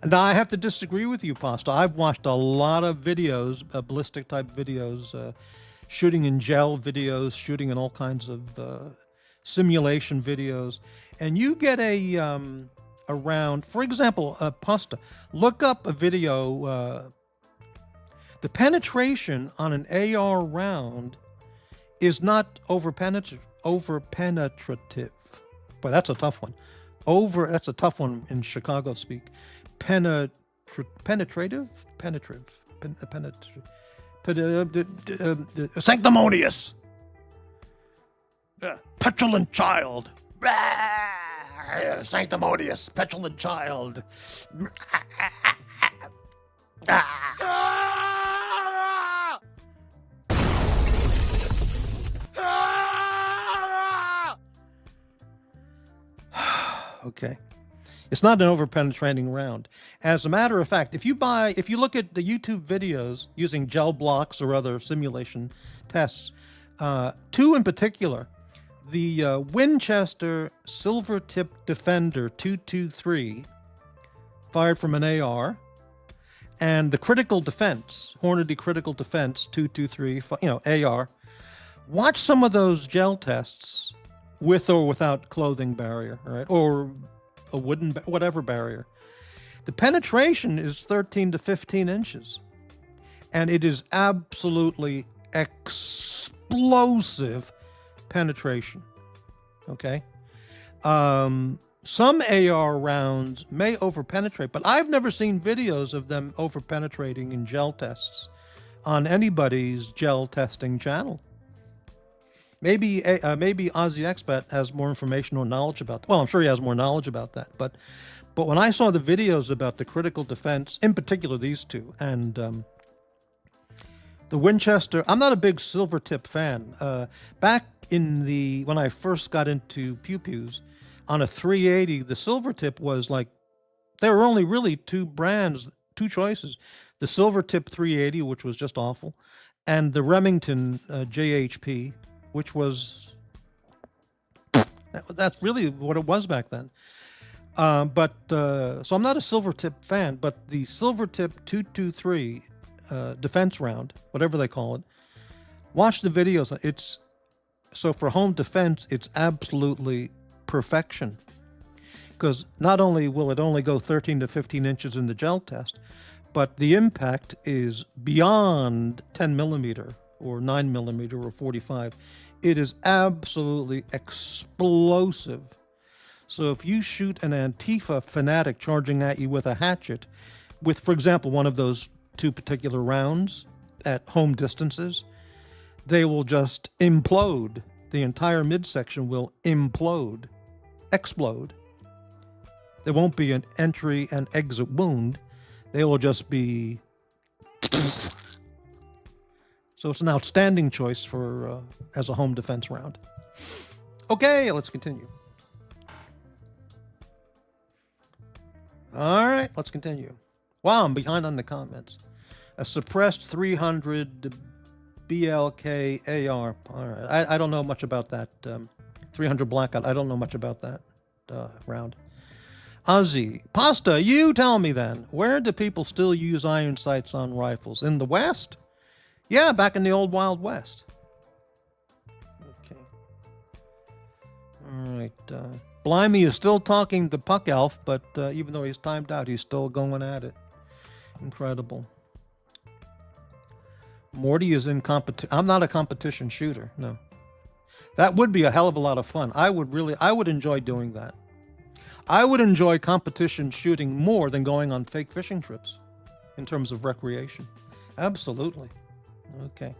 Speaker 2: And I have to disagree with you, Pasta. I've watched a lot of videos, ballistic type videos, shooting in gel videos, shooting in all kinds of simulation videos. And you get a round, for example, Pasta, look up a video. The penetration on an AR round is not over-penetrative. Boy, that's a tough one. That's a tough one in Chicago speak. Penetrative? Sanctimonious. Petulant child. Sanctimonious, petulant child. Okay. It's not an over-penetrating round. As a matter of fact, if you look at the YouTube videos using gel blocks or other simulation tests, two in particular, the Winchester Silver Tip Defender 223 fired from an AR, and the Critical Defense, Hornady Critical Defense 223, AR. Watch some of those gel tests with or without clothing barrier, right? Or a wooden, whatever barrier. The penetration is 13 to 15 inches. And it is absolutely explosive penetration. Okay? Some AR rounds may overpenetrate, but I've never seen videos of them overpenetrating in gel tests on anybody's gel testing channel. Maybe Aussie Expat has more information or knowledge about that. Well, I'm sure he has more knowledge about that. But when I saw the videos about the Critical Defense, in particular these two, and the Winchester, I'm not a big silver tip fan. Back when I first got into pew-pews, on a 380, the silver tip was like, there were only really two choices. The silver tip 380, which was just awful, and the Remington JHP, which was, that's really what it was back then. So I'm not a silver tip fan, but the silver tip 223 defense round, whatever they call it, watch the videos. So for home defense, it's absolutely perfection. because not only will it only go 13 to 15 inches in the gel test, but the impact is beyond 10 millimeter or 9 millimeter or 45. It is absolutely explosive. So if you shoot an Antifa fanatic charging at you with a hatchet, with, for example, one of those 2 particular rounds at home distances, they will just implode. The entire midsection will explode. There won't be an entry and exit wound. They will just be... So it's an outstanding choice for as a home defense round. Okay, let's continue. All right, let's continue. Wow, I'm behind on the comments. A suppressed 300 BLK AR. All right, I don't know much about that. 300 blackout. I don't know much about that round. Aussie Pasta, you tell me then. Where do people still use iron sights on rifles? In the West? Yeah, back in the old Wild West. Okay. All right. Blimey is still talking to Puck Elf, but even though he's timed out, he's still going at it. Incredible. Morty is in competition. I'm not a competition shooter, no. That would be a hell of a lot of fun. I would enjoy doing that. I would enjoy competition shooting more than going on fake fishing trips in terms of recreation. Absolutely. Okay.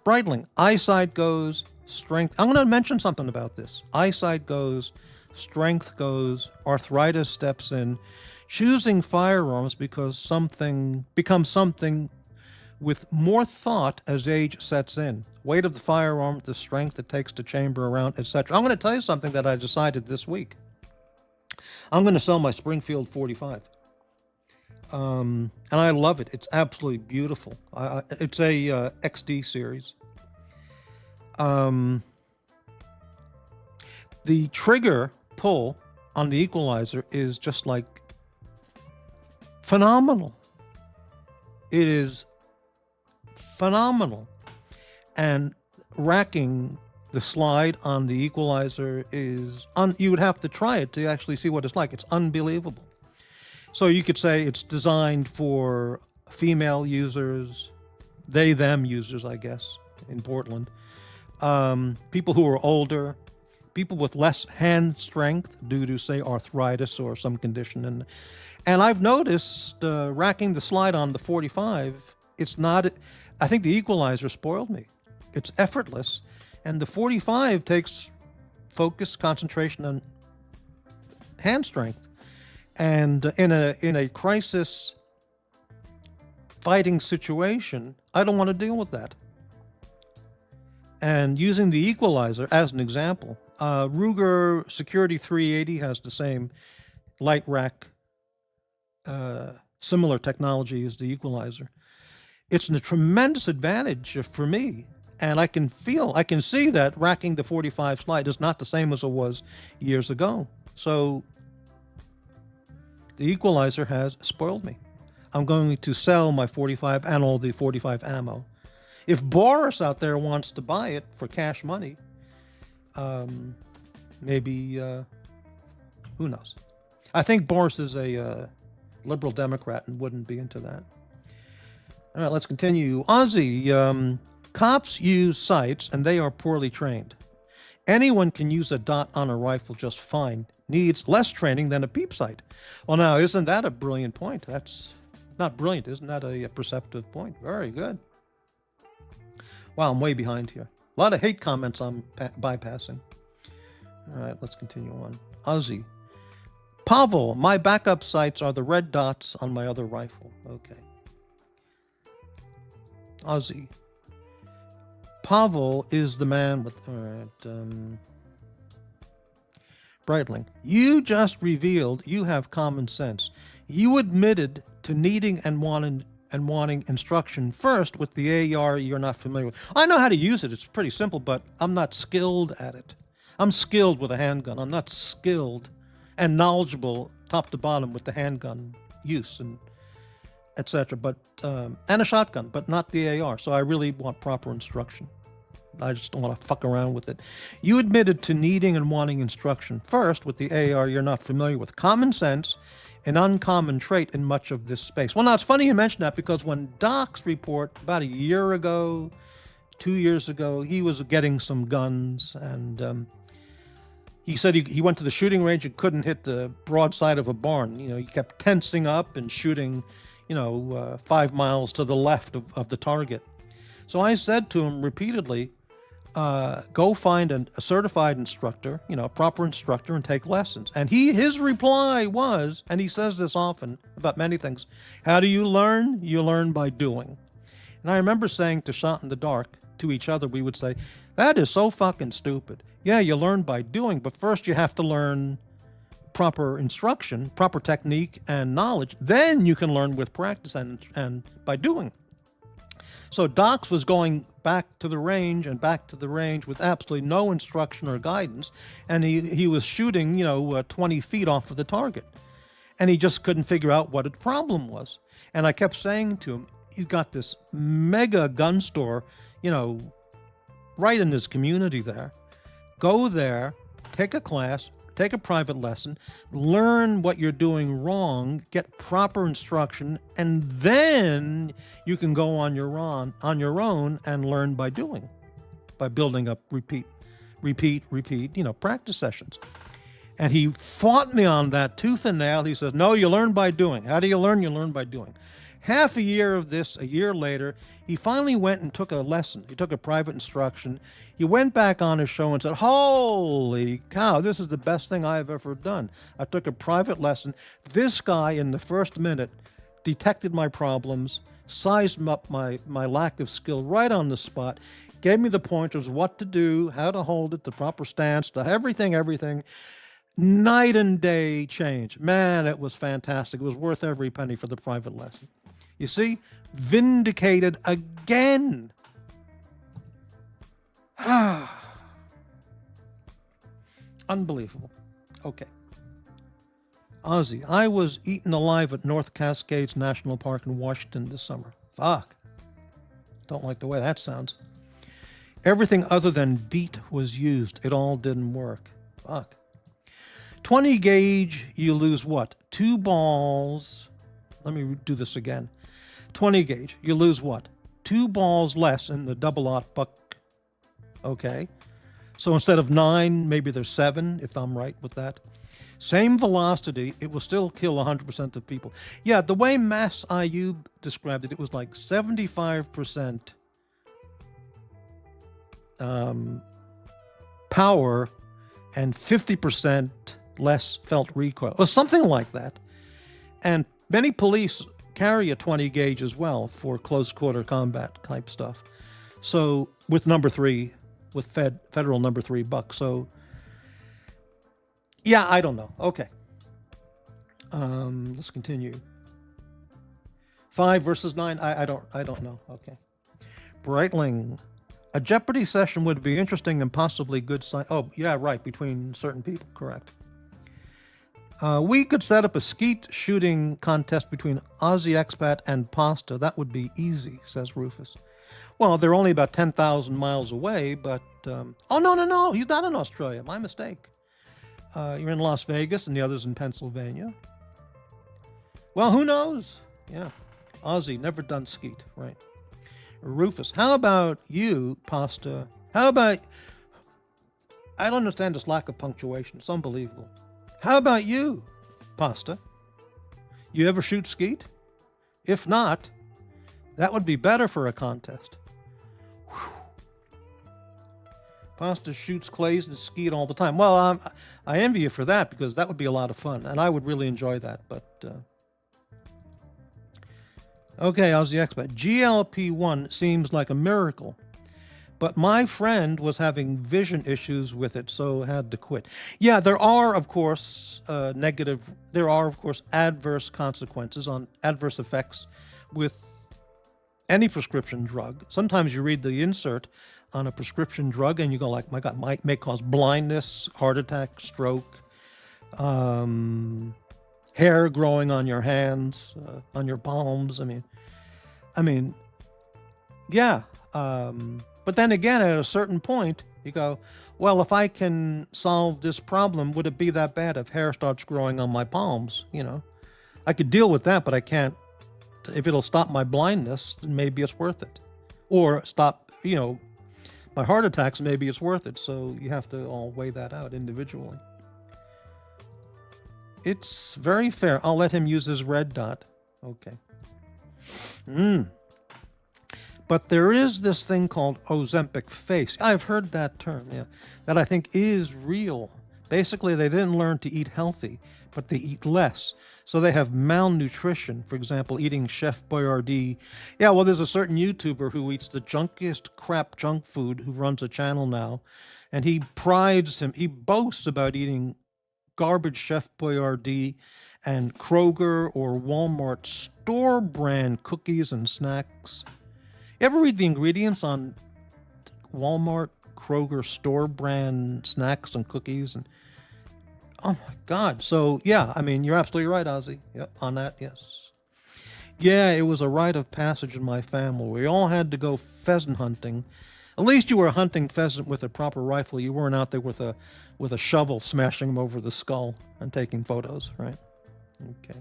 Speaker 2: Breitling, eyesight goes, strength. I'm going to mention something about this. Eyesight goes, strength goes, arthritis steps in. Choosing firearms becomes something with more thought as age sets in. Weight of the firearm, the strength it takes to chamber around, etc. I'm going to tell you something that I decided this week. I'm going to sell my Springfield 45. And I love it. It's absolutely beautiful. It's a XD series. The trigger pull on the equalizer is just like phenomenal. It is phenomenal. And racking the slide on the equalizer is, you would have to try it to actually see what it's like. It's unbelievable. So you could say it's designed for female users, they, them users, I guess, in Portland. People who are older, people with less hand strength due to, say, arthritis or some condition. And I've noticed racking the slide on the 45, it's not, I think the equalizer spoiled me. It's effortless. And the 45 takes focus, concentration, and hand strength. And in a crisis fighting situation, I don't want to deal with that. And using the equalizer as an example, Ruger Security 380 has the same light rack, similar technology as the equalizer. It's a tremendous advantage for me. And I can see that racking the 45 slide is not the same as it was years ago. So the equalizer has spoiled me. I'm going to sell my 45 and all the 45 ammo. If Boris out there wants to buy it for cash money, maybe, who knows? I think Boris is a liberal Democrat and wouldn't be into that. All right, let's continue. Aussie, cops use sights and they are poorly trained. Anyone can use a dot on a rifle just fine. Needs less training than a peep sight. Well, now, isn't that a brilliant point? That's not brilliant. Isn't that a perceptive point? Very good. Wow, I'm way behind here. A lot of hate comments I'm bypassing. All right, let's continue on. Aussie. Pavel, my backup sights are the red dots on my other rifle. Okay. Aussie. Pavel is the man with... All right. Breitling, you just revealed you have common sense. You admitted to needing and wanting instruction first with the AR you're not familiar with. I know how to use it. It's pretty simple, but I'm not skilled at it. I'm skilled with a handgun. I'm not skilled and knowledgeable top to bottom with the handgun use and etc. But and a shotgun, but not the AR. So I really want proper instruction. I just don't want to fuck around with it. You admitted to needing and wanting instruction. First, with the AR, you're not familiar with common sense, an uncommon trait in much of this space. Well, now it's funny you mention that because when Doc's report about a year ago, 2 years ago, he was getting some guns and he said he went to the shooting range and couldn't hit the broadside of a barn. You know, he kept tensing up and shooting, 5 miles to the left of the target. So I said to him repeatedly, go find a certified instructor, a proper instructor, and take lessons. And his reply was, and he says this often about many things, how do you learn? You learn by doing. And I remember saying to Shot in the Dark, to each other, we would say, that is so fucking stupid. Yeah, you learn by doing, but first you have to learn proper instruction, proper technique and knowledge. Then you can learn with practice and by doing. So Docs was going back to the range with absolutely no instruction or guidance, and he was shooting, 20 feet off of the target, and he just couldn't figure out what the problem was. And I kept saying to him, he's got this mega gun store, right in his community there. Go there, take a class, take a private lesson, learn what you're doing wrong, get proper instruction, and then you can go on your own and learn by doing, by building up repeat, practice sessions. And he fought me on that tooth and nail. He says, no, you learn by doing. How do you learn? You learn by doing. Half a year of this, a year later, he finally went and took a lesson. He took a private instruction. He went back on his show and said, holy cow, this is the best thing I've ever done. I took a private lesson. This guy, in the first minute, detected my problems, sized up my lack of skill right on the spot, gave me the pointers, what to do, how to hold it, the proper stance, everything. Night and day change. Man, it was fantastic. It was worth every penny for the private lesson. You see, vindicated again. Unbelievable. Okay. Aussie, I was eaten alive at North Cascades National Park in Washington this summer. Fuck. Don't like the way that sounds. Everything other than DEET was used. It all didn't work. Fuck. 20 gauge, you lose what? 2 balls. Let me do this again. 20 gauge, you lose what? 2 balls less in the double-aught buck. Okay. So instead of 9, maybe there's 7, if I'm right with that. Same velocity, it will still kill 100% of people. Yeah, the way Mass Ayub described it, it was like 75% power and 50% less felt recoil, or something like that. And many police carry a 20 gauge as well for close quarter combat type stuff. So with number 3, with federal number 3 buck. So yeah, I don't know. Okay. Let's continue. 5 versus 9. I don't know. Okay. Breitling. A Jeopardy session would be interesting and possibly good sign. Oh, yeah, right. Between certain people. Correct. We could set up a skeet shooting contest between Aussie Expat and Pasta. That would be easy, says Rufus. Well, they're only about 10,000 miles away, but... oh, no. He's not in Australia. My mistake. You're in Las Vegas and the other's in Pennsylvania. Well, who knows? Yeah. Aussie, never done skeet, right? Rufus, how about you, Pasta? How about... I don't understand this lack of punctuation. It's unbelievable. How about you, Pasta? You ever shoot skeet? If not, that would be better for a contest. Whew. Pasta shoots clays and skeet all the time. Well, I envy you for that because that would be a lot of fun, and I would really enjoy that. But okay, Aussie Expat. GLP-1 seems like a miracle. But my friend was having vision issues with it, so had to quit. Yeah, there are, of course, adverse consequences on adverse effects with any prescription drug. Sometimes you read the insert on a prescription drug and you go like, my God, may cause blindness, heart attack, stroke, hair growing on your hands, on your palms. I mean, yeah. But then again, at a certain point, you go, well, if I can solve this problem, would it be that bad if hair starts growing on my palms? I could deal with that, but I can't. If it'll stop my blindness, then maybe it's worth it. Or stop, my heart attacks, maybe it's worth it. So you have to all weigh that out individually. It's very fair. I'll let him use his red dot. Okay. But there is this thing called Ozempic face. I've heard that term, that I think is real. Basically, they didn't learn to eat healthy, but they eat less. So they have malnutrition, for example, eating Chef Boyardee. Yeah, well, there's a certain YouTuber who eats the junkiest crap junk food who runs a channel now. And he boasts about eating garbage Chef Boyardee and Kroger or Walmart store brand cookies and snacks. You ever read the ingredients on Walmart, Kroger store brand snacks and cookies? And oh my God. So yeah, I mean, you're absolutely right, Ozzy. Yep, on that, yes. Yeah, it was a rite of passage in my family. We all had to go pheasant hunting. At least you were hunting pheasant with a proper rifle. You weren't out there with a shovel smashing them over the skull and taking photos, right? Okay.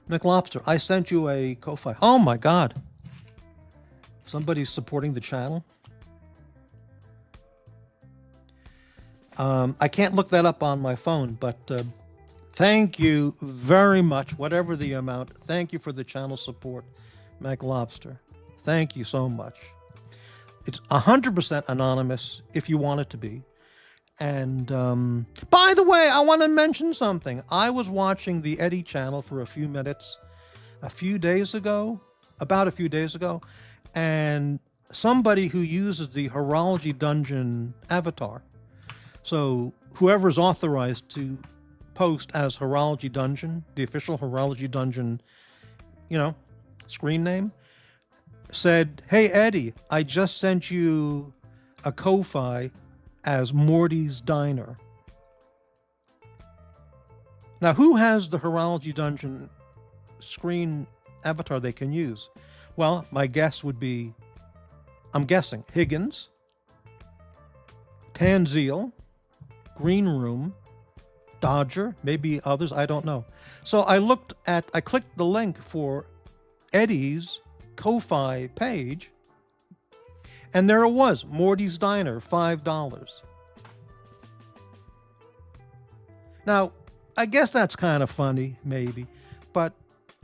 Speaker 2: McLobster, I sent you a Ko-Fi. Oh my God. Somebody's supporting the channel. I can't look that up on my phone, but thank you very much, whatever the amount. Thank you for the channel support, McLobster. Thank you so much. It's 100% anonymous if you want it to be. And by the way, I want to mention something. I was watching the Eddie channel for a few minutes about a few days ago, and somebody who uses the Horology Dungeon avatar. So whoever's authorized to post as Horology Dungeon, the official Horology Dungeon, screen name, said, "Hey Eddie, I just sent you a Ko-Fi as Morty's Diner." Now, who has the Horology Dungeon screen avatar they can use? Well, my guess would be, I'm guessing, Higgins, Tanzeal, Green Room, Dodger, maybe others, I don't know. So I clicked the link for Eddie's Ko-Fi page, and there it was, Morty's Diner, $5. Now, I guess that's kind of funny, maybe, but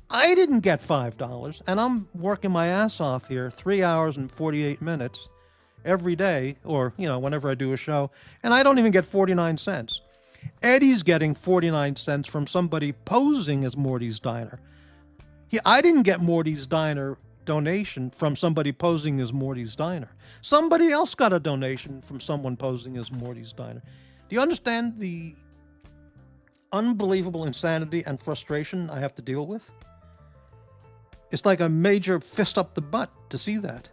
Speaker 2: I didn't get $5, and I'm working my ass off here 3 hours and 48 minutes every day, or, whenever I do a show, and I don't even get 49 cents. Eddie's getting 49 cents from somebody posing as Morty's Diner. I didn't get Morty's Diner donation from somebody posing as Morty's Diner. Somebody else got a donation from someone posing as Morty's Diner. Do you understand the unbelievable insanity and frustration I have to deal with? It's like a major fist up the butt to see that.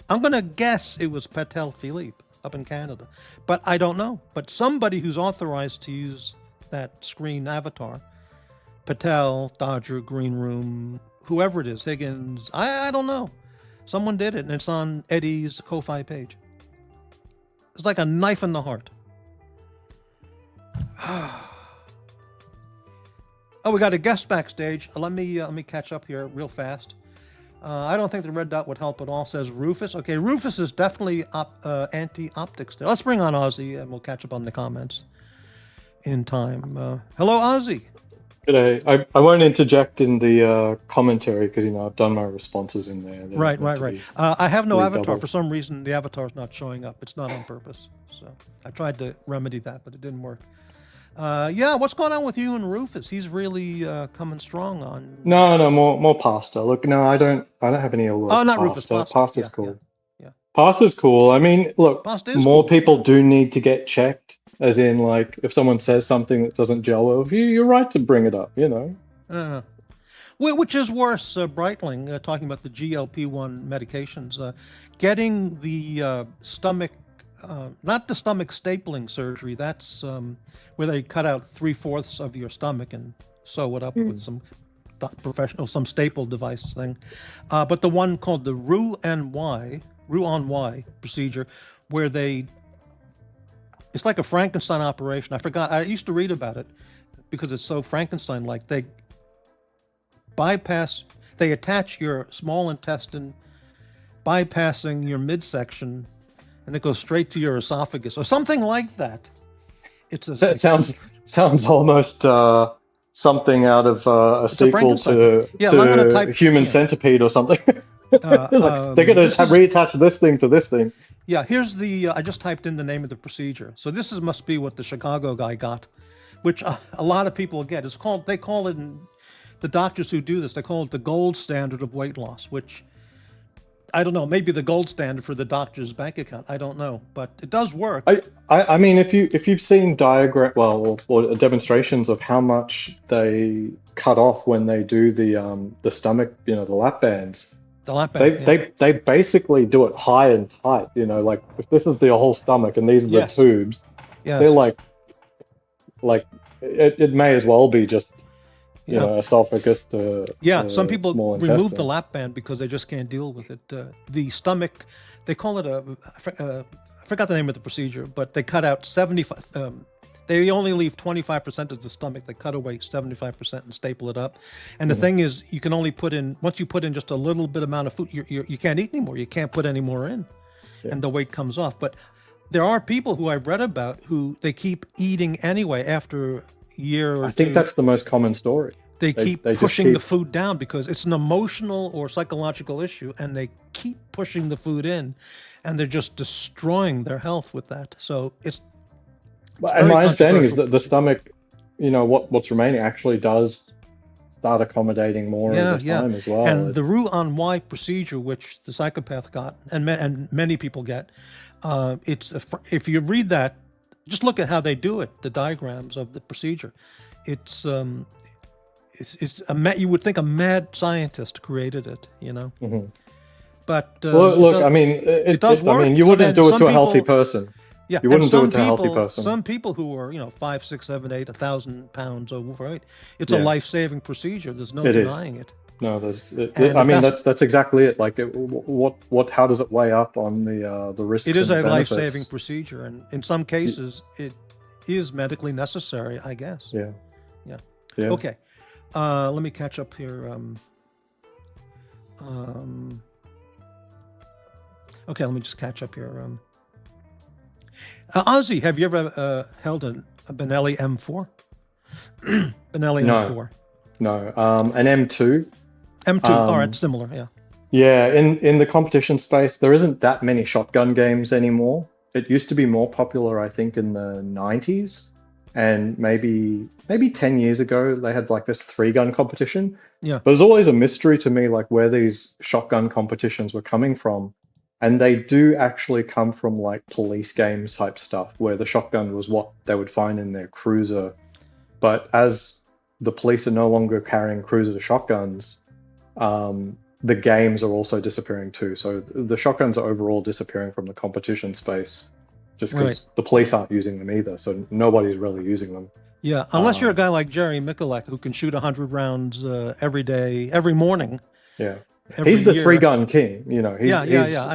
Speaker 2: I'm going to guess it was Patel Philippe up in Canada, but I don't know. But somebody who's authorized to use that screen avatar, Patel, Dodger, Green Room, whoever it is, Higgins, I don't know. Someone did it, and it's on Eddie's Ko-Fi page. It's like a knife in the heart. Oh, we got a guest backstage. Let me catch up here real fast. I don't think the red dot would help at all, says Rufus. Okay, Rufus is definitely anti-optics there. Let's bring on Ozzy, and we'll catch up on the comments in time. Hello, Ozzy.
Speaker 4: G'day. I won't interject in the commentary because, I've done my responses in there.
Speaker 2: Right. I have no avatar. For some reason, the avatar's not showing up. It's not on purpose. So I tried to remedy that, but it didn't work. What's going on with you and Rufus? He's really coming strong on.
Speaker 4: No, more pasta. Look, no, I don't have any ill will.
Speaker 2: Oh, not
Speaker 4: pasta.
Speaker 2: Rufus. Pasta.
Speaker 4: Pasta's cool.
Speaker 2: Yeah.
Speaker 4: Pasta's cool. I mean, look, more
Speaker 2: cool.
Speaker 4: people do need to get checked. As in, like, if someone says something that doesn't gel well with you, you're right to bring it up.
Speaker 2: Which is worse, Breitling, talking about the GLP-1 medications, getting the stomach. Not the stomach stapling surgery. That's where they cut out 3/4 of your stomach and sew it up with some professional, some staple device thing. But the one called the Roux-en-Y procedure, where it's like a Frankenstein operation. I forgot. I used to read about it because it's so Frankenstein-like. They attach your small intestine, bypassing your midsection, and it goes straight to your esophagus or something like that.
Speaker 4: It sounds almost something out of a sequel to Human Centipede or something. They're going to reattach this thing to this thing.
Speaker 2: Yeah, here's I just typed in the name of the procedure. So this must be what the Chicago guy got, which a lot of people get. They call it, the doctors who do this, they call it the gold standard of weight loss, which, I don't know, maybe the gold standard for the doctor's bank account. I don't know, but it does work.
Speaker 4: I mean, if you've seen or demonstrations of how much they cut off when they do the stomach, the lap bands.
Speaker 2: The lap band,
Speaker 4: they basically do it high and tight. Like if this is the whole stomach and these are the tubes, they're like it may as well be just esophagus to
Speaker 2: some people
Speaker 4: small
Speaker 2: remove
Speaker 4: intestine.
Speaker 2: the lap band because they just can't deal with it. The stomach, they call it I forgot the name of the procedure, but they cut out 75. They only leave 25% of the stomach. They cut away 75% and staple it up. And the thing is, you can only once you put in just a little bit amount of food, you can't eat anymore. You can't put any more in, and the weight comes off. But there are people who I've read about who they keep eating anyway after a year or two.
Speaker 4: I think that's the most common story.
Speaker 2: They keep pushing the food down because it's an emotional or psychological issue, and they keep pushing the food in, and they're just destroying their health with that. So
Speaker 4: and my understanding is that the stomach, what's remaining actually does start accommodating more over time as well.
Speaker 2: And the Roux-en-Y procedure, which the psychopath got, and many people get, if you read that, just look at how they do it, the diagrams of the procedure. You would think a mad scientist created it,
Speaker 4: Mm-hmm.
Speaker 2: But
Speaker 4: look, it does work. I mean, you wouldn't do it to a healthy person.
Speaker 2: Yeah,
Speaker 4: you wouldn't do it to a healthy person.
Speaker 2: Some people who are 5, 6, 7, 8, 1,000 pounds overweight, it's a life-saving procedure. There's no denying it.
Speaker 4: No, that's exactly it. Like, how does it weigh up on the risks?
Speaker 2: It is
Speaker 4: and
Speaker 2: a
Speaker 4: benefits?
Speaker 2: life-saving procedure, and in some cases, it is medically necessary, I guess.
Speaker 4: Yeah.
Speaker 2: Okay, let me catch up here. Okay, let me just catch up here. Ozzy, have you ever held a Benelli M4? Benelli M4.
Speaker 4: No, an M2.
Speaker 2: M2, all right, similar, yeah.
Speaker 4: Yeah, in the competition space, there isn't that many shotgun games anymore. It used to be more popular, I think, in the 90s, and maybe 10 years ago, they had like this 3-gun competition.
Speaker 2: Yeah.
Speaker 4: But there's always a mystery to me, like where these shotgun competitions were coming from. And they do actually come from like police games type stuff, where the shotgun was what they would find in their cruiser. But as the police are no longer carrying cruiser shotguns, the games are also disappearing too. So the shotguns are overall disappearing from the competition space, just because the police aren't using them either. So nobody's really using them.
Speaker 2: Yeah, unless you're a guy like Jerry Mikulek who can shoot 100 rounds every day, every morning.
Speaker 4: Yeah. He's the 3-gun king,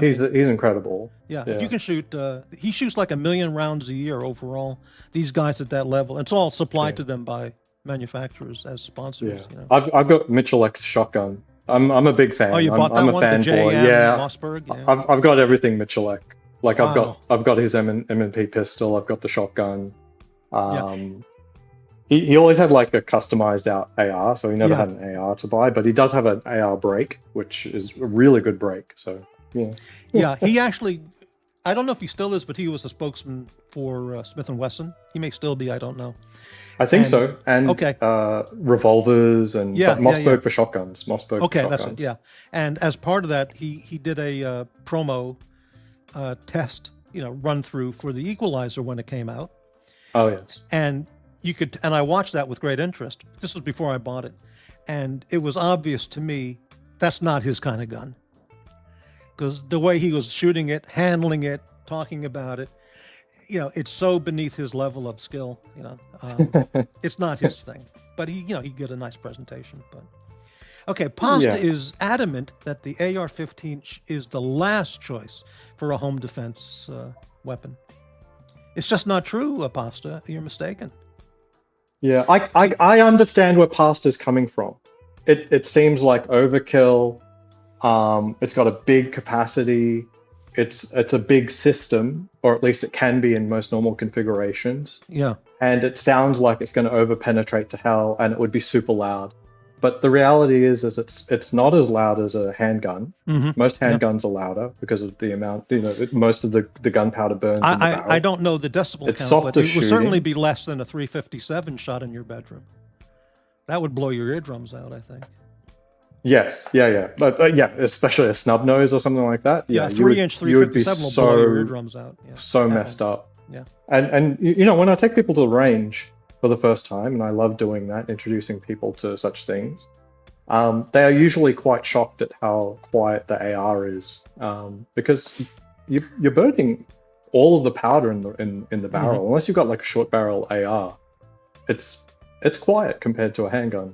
Speaker 4: He's incredible.
Speaker 2: Yeah, if you can shoot, he shoots like 1 million rounds a year overall. These guys at that level, it's all supplied to them by manufacturers as sponsors.
Speaker 4: Yeah. I've got Mitchell X shotgun. I'm a big fan.
Speaker 2: Oh, you bought
Speaker 4: I'm
Speaker 2: that
Speaker 4: a
Speaker 2: one,
Speaker 4: fanboy.
Speaker 2: the
Speaker 4: Yeah,
Speaker 2: Mossberg? Yeah.
Speaker 4: I've got everything Mitchell X. Like
Speaker 2: Wow.
Speaker 4: I've got his M&P pistol. I've got the shotgun. He always had like a customized out AR, so he never had an AR to buy, but he does have an AR brake, which is a really good brake. So
Speaker 2: Yeah, he actually, I don't know if he still is, but he was a spokesman for Smith & Wesson. He may still be, I don't know.
Speaker 4: I think so. And revolvers and Mossberg for shotguns. Mossberg for shotguns.
Speaker 2: That's it, yeah. And as part of that, he did a promo test, run through for the Equalizer when it came out.
Speaker 4: Oh, yes.
Speaker 2: And I watched that with great interest. This was before I bought it. And it was obvious to me that's not his kind of gun. Because the way he was shooting it, handling it, talking about it, it's so beneath his level of skill, it's not his thing. But he did a nice presentation. But Okay, Pasta
Speaker 4: Yeah.
Speaker 2: is adamant that the AR-15 is the last choice for a home defense weapon. It's just not true, Pasta. You're mistaken.
Speaker 4: Yeah, I understand where pasta's coming from. It seems like overkill. It's got a big capacity. It's a big system, or at least it can be in most normal configurations.
Speaker 2: Yeah.
Speaker 4: And it sounds like it's going to over penetrate to hell, and it would be super loud. But the reality is it's not as loud as a handgun.
Speaker 2: Mm-hmm.
Speaker 4: Most
Speaker 2: Yeah.
Speaker 4: handguns are louder because of the amount. Most of the gunpowder burns in the barrel.
Speaker 2: I don't know the decibel
Speaker 4: It's
Speaker 2: count, but
Speaker 4: softer
Speaker 2: it would certainly
Speaker 4: shooting.
Speaker 2: be less than a 357 shot in your bedroom. That would blow your eardrums out, I think.
Speaker 4: Yes, yeah. But yeah, especially a snub nose or something like that.
Speaker 2: Yeah,
Speaker 4: you would
Speaker 2: 3-inch
Speaker 4: you would be
Speaker 2: 357 will blow your
Speaker 4: so
Speaker 2: eardrums out. Yeah.
Speaker 4: so
Speaker 2: That
Speaker 4: messed
Speaker 2: one.
Speaker 4: up.
Speaker 2: Yeah.
Speaker 4: And when I take people to the range for the first time, and I love doing that, introducing people to such things, they are usually quite shocked at how quiet the AR is, because you're burning all of the powder in the barrel.
Speaker 2: Mm-hmm.
Speaker 4: Unless you've got like a short barrel AR, it's quiet compared to a handgun.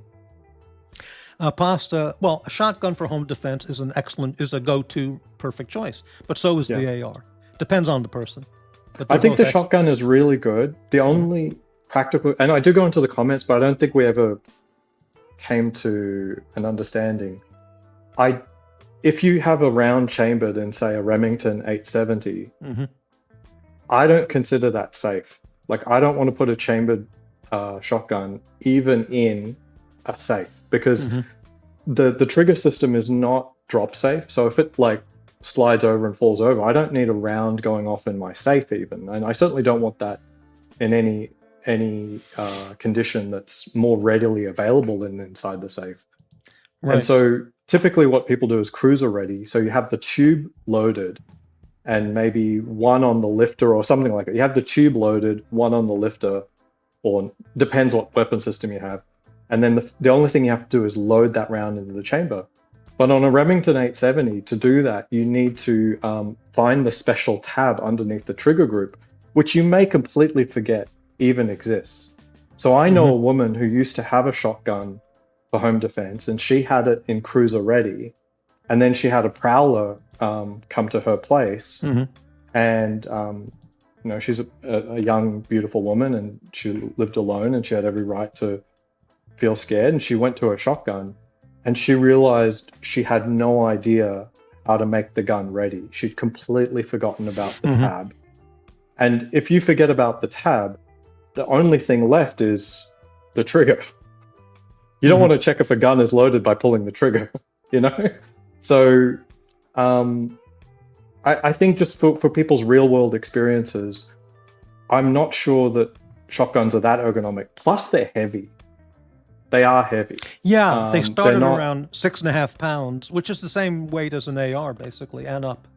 Speaker 2: Pasta. Well, a shotgun for home defense is a go-to perfect choice, but so is the AR. Depends on the person. But
Speaker 4: I think
Speaker 2: both
Speaker 4: the shotgun is really good. The only practical, and I do go into the comments, but I don't think we ever came to an understanding. If you have a round chambered in, say, a Remington 870,
Speaker 2: Mm-hmm.
Speaker 4: I don't consider that safe. Like, I don't want to put a chambered shotgun even in a safe, because the trigger system is not drop safe. So if it like slides over and falls over, I don't need a round going off in my safe even, and I certainly don't want that in any condition that's more readily available than inside the safe.
Speaker 2: Right.
Speaker 4: And so typically what people do is cruiser ready. So you have the tube loaded and maybe one on the lifter or something like it. You have the tube loaded, one on the lifter, or depends what weapon system you have. And then the only thing you have to do is load that round into the chamber. But on a Remington 870, to do that, you need to find the special tab underneath the trigger group, which you may completely forget even exists. So I know a woman who used to have a shotgun for home defense, and she had it in cruiser ready, and then she had a prowler come to her place, and she's a young, beautiful woman, and she lived alone, and she had every right to feel scared, and she went to her shotgun, and she realized she had no idea how to make the gun ready. She'd completely forgotten about the tab. And if you forget about the tab, the only thing left is the trigger. You don't want to check if a gun is loaded by pulling the trigger, So I think just for people's real world experiences, I'm not sure that shotguns are that ergonomic. Plus they're heavy. They are heavy.
Speaker 2: Yeah, they started around 6.5 pounds, which is the same weight as an AR, basically, and up.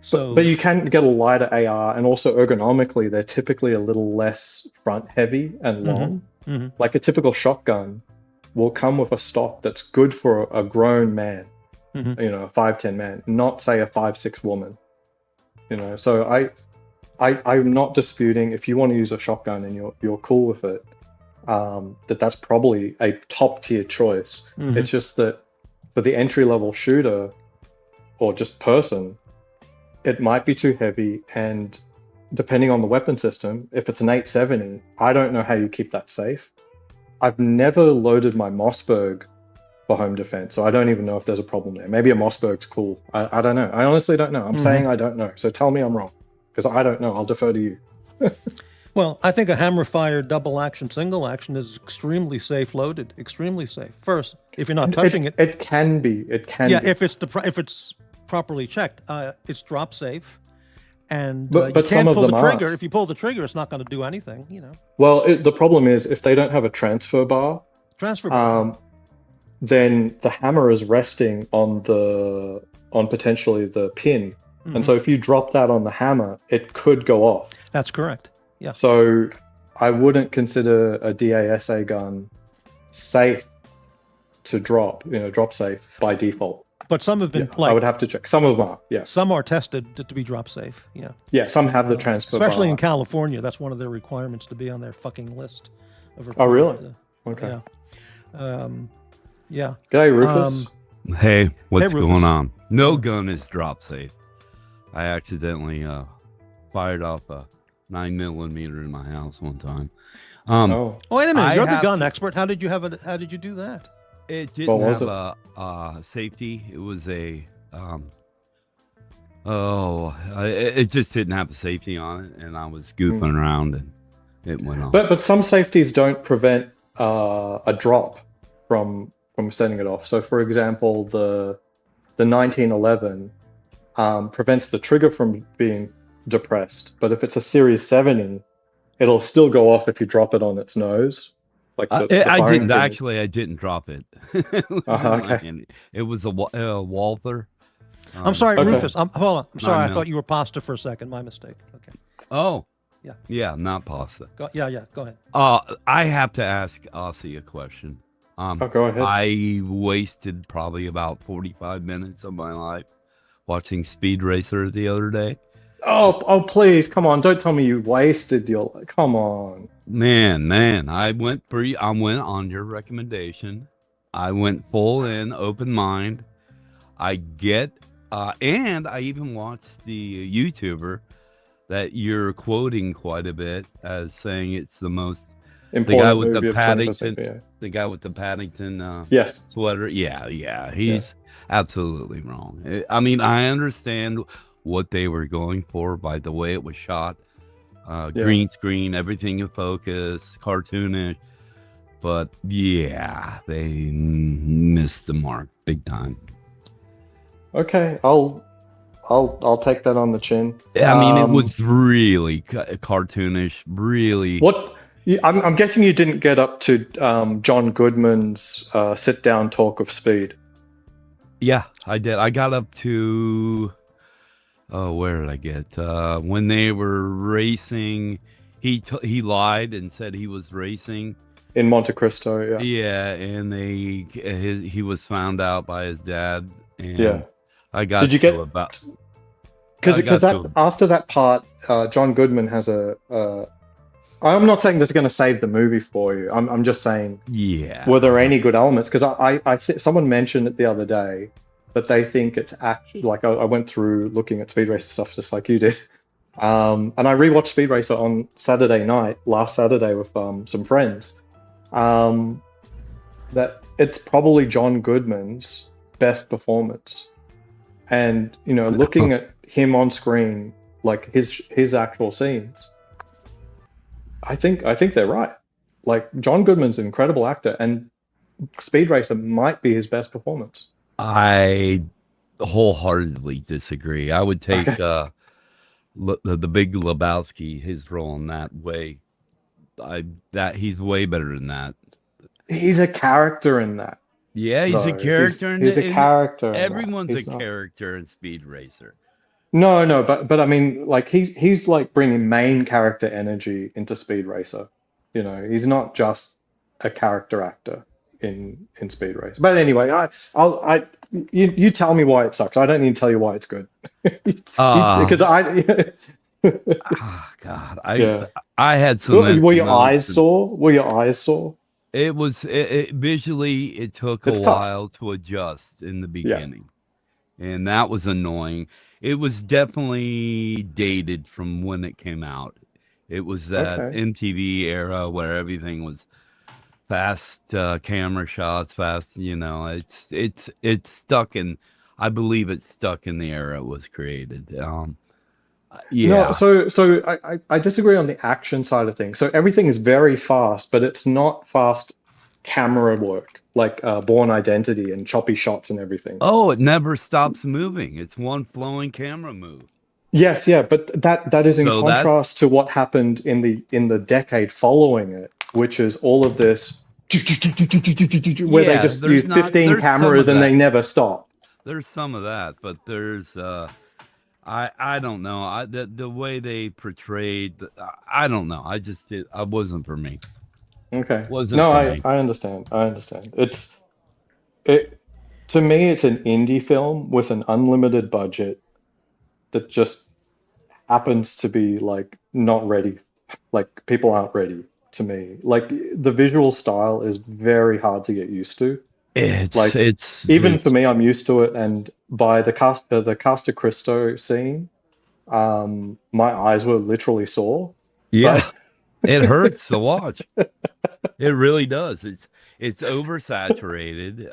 Speaker 2: So,
Speaker 4: but you can get a lighter AR, and also ergonomically, they're typically a little less front heavy and long. Like a typical shotgun will come with a stock that's good for a grown man, a 5'10" man, not say a 5'6" woman. So I'm not disputing if you want to use a shotgun and you're cool with it. That's probably a top tier choice. It's just that for the entry level shooter or just person, it might be too heavy, and depending on the weapon system, if it's an 870, I don't know how you keep that safe. I've never loaded my Mossberg for home defense, so I don't even know if there's a problem there. Maybe a Mossberg's cool. I don't know. I honestly don't know. I'm saying I don't know, so tell me I'm wrong, because I don't know. I'll defer to you.
Speaker 2: Well, I think a hammer-fire double action, single action is extremely safe loaded. Extremely safe. First, if you're not touching it.
Speaker 4: It can be. It can.
Speaker 2: Yeah,
Speaker 4: be.
Speaker 2: if it's properly checked, it's drop safe, and
Speaker 4: but
Speaker 2: you can't
Speaker 4: some of
Speaker 2: pull
Speaker 4: them
Speaker 2: the trigger.
Speaker 4: aren't.
Speaker 2: If you pull the trigger, it's not going to do anything.
Speaker 4: Well, the problem is if they don't have a transfer bar, then the hammer is resting on potentially the pin, and so if you drop that on the hammer, it could go off.
Speaker 2: That's correct. Yeah.
Speaker 4: So I wouldn't consider a DASA gun safe to drop, drop safe by default.
Speaker 2: But some have been
Speaker 4: I would have to check. Some of them are, yeah.
Speaker 2: Some are tested to be drop safe, yeah.
Speaker 4: Yeah, some have the transfer bar.
Speaker 2: Especially in California, that's one of their requirements to be on their fucking list.
Speaker 4: Oh, really? Okay.
Speaker 2: Yeah. Yeah.
Speaker 4: G'day, Rufus.
Speaker 5: Hey, what's
Speaker 2: Rufus.
Speaker 5: going on? No
Speaker 2: Yeah.
Speaker 5: gun is drop safe. I accidentally fired off a 9mm in my house one time.
Speaker 4: Oh,
Speaker 2: Wait a minute.
Speaker 5: I
Speaker 2: You're the
Speaker 5: have
Speaker 2: gun
Speaker 5: to-
Speaker 2: expert. How did you have it? How did you do that?
Speaker 5: It didn't
Speaker 4: was
Speaker 5: have
Speaker 4: it?
Speaker 5: a safety. It was a it just didn't have a safety on it, and I was goofing around, and it went off.
Speaker 4: but some safeties don't prevent a drop from setting it off. So, for example, the 1911 prevents the trigger from being depressed, but if it's a Series 70, it'll still go off if you drop it on its nose. Like the
Speaker 5: I
Speaker 4: firing
Speaker 5: didn't
Speaker 4: pin.
Speaker 5: actually. I didn't drop it. It was in my
Speaker 4: Okay.
Speaker 5: hand. It was a Walther.
Speaker 2: I'm sorry,
Speaker 4: Okay.
Speaker 2: Rufus. Hold on. I'm sorry. I
Speaker 5: 9mm.
Speaker 2: thought you were pasta for a second. My mistake. Okay.
Speaker 5: Oh,
Speaker 2: Yeah.
Speaker 5: yeah, not pasta.
Speaker 2: Yeah. Go ahead.
Speaker 5: I have to ask Aussie a question.
Speaker 4: Oh, go ahead.
Speaker 5: I wasted probably about 45 minutes of my life watching Speed Racer the other day.
Speaker 4: Oh, please, come on! Don't tell me you wasted your. Come on.
Speaker 5: Man, I went on your recommendation. I went full in, open mind. I get, and I even watched the YouTuber that you're quoting quite a bit as saying it's the most.
Speaker 4: Important
Speaker 5: guy with the
Speaker 4: movie of 21st
Speaker 5: Paddington-
Speaker 4: century,
Speaker 5: The guy with the Paddington
Speaker 4: Yes.
Speaker 5: sweater. Yeah, he's absolutely wrong. I mean, I understand what they were going for by the way it was shot. Green screen, everything in focus, cartoonish. But yeah, they missed the mark big time.
Speaker 4: Okay, I'll take that on the chin.
Speaker 5: I mean, it was really cartoonish, really.
Speaker 4: What? I'm guessing you didn't get up to John Goodman's sit-down talk of speed.
Speaker 5: Yeah, I did. I got up to, where did I get? When they were racing, he lied and said he was racing
Speaker 4: In Monte Cristo, yeah.
Speaker 5: Yeah, and he was found out by his dad, and
Speaker 4: Yeah.
Speaker 5: I got
Speaker 4: Did you
Speaker 5: to
Speaker 4: get-
Speaker 5: about
Speaker 4: Because after that part, John Goodman has I'm not saying this is going to save the movie for you. I'm just saying,
Speaker 5: yeah.
Speaker 4: were there any good elements? Because someone mentioned it the other day that they think it's actually like I went through looking at Speed Racer stuff just like you did, and I rewatched Speed Racer on last Saturday with some friends. That it's probably John Goodman's best performance, and looking at him on screen, like his actual scenes, I think they're right. Like John Goodman's an incredible actor, and Speed Racer might be his best performance.
Speaker 5: I wholeheartedly disagree. I would take the Big Lebowski, his role in that way. That he's way better than that.
Speaker 4: He's a character in that.
Speaker 5: Yeah, he's a
Speaker 4: though.
Speaker 5: character.
Speaker 4: He's a character. in that.
Speaker 5: Everyone's
Speaker 4: He's
Speaker 5: a
Speaker 4: not-
Speaker 5: character in Speed Racer.
Speaker 4: No, but I mean, like he's like bringing main character energy into Speed Racer. He's not just a character actor in Speed Racer. But anyway, you tell me why it sucks. I don't need to tell you why it's good. Because
Speaker 5: Oh, God,
Speaker 4: Yeah.
Speaker 5: I had some.
Speaker 4: were your eyes sore? Were your eyes sore?
Speaker 5: It was visually. It took
Speaker 4: It's
Speaker 5: a
Speaker 4: tough.
Speaker 5: while to adjust in the beginning, and that was annoying. It was definitely dated from when it came out. It was that
Speaker 4: Okay.
Speaker 5: MTV era where everything was fast camera shots, fast. It's stuck in. I believe it's stuck in the era it was created. Yeah.
Speaker 4: No, so I disagree on the action side of things. So everything is very fast, but it's not fast camera work like Born Identity and choppy shots and everything.
Speaker 5: Oh, it never stops moving. It's one flowing camera move.
Speaker 4: Yes, yeah, but that is in
Speaker 5: So
Speaker 4: contrast to what happened in the decade following it, which is all of this where they
Speaker 5: Yeah,
Speaker 4: just
Speaker 5: there's
Speaker 4: use
Speaker 5: not-
Speaker 4: 15
Speaker 5: there's some
Speaker 4: cameras
Speaker 5: of
Speaker 4: and they
Speaker 5: that.
Speaker 4: never stop.
Speaker 5: There's some of that, but there's I don't know. The way they portrayed, I don't know. I wasn't for me.
Speaker 4: Okay.
Speaker 5: Wasn't
Speaker 4: No,
Speaker 5: for me.
Speaker 4: I understand. I understand. To me, it's an indie film with an unlimited budget that just happens to be like not ready. Like people aren't ready to me. Like the visual style is very hard to get used to.
Speaker 5: It's
Speaker 4: Like
Speaker 5: it's
Speaker 4: even for
Speaker 5: it's
Speaker 4: me, I'm used to it. And by the Casta Cristo scene, my eyes were literally sore.
Speaker 5: yeah,
Speaker 4: But
Speaker 5: it hurts to watch. It really does. It's oversaturated.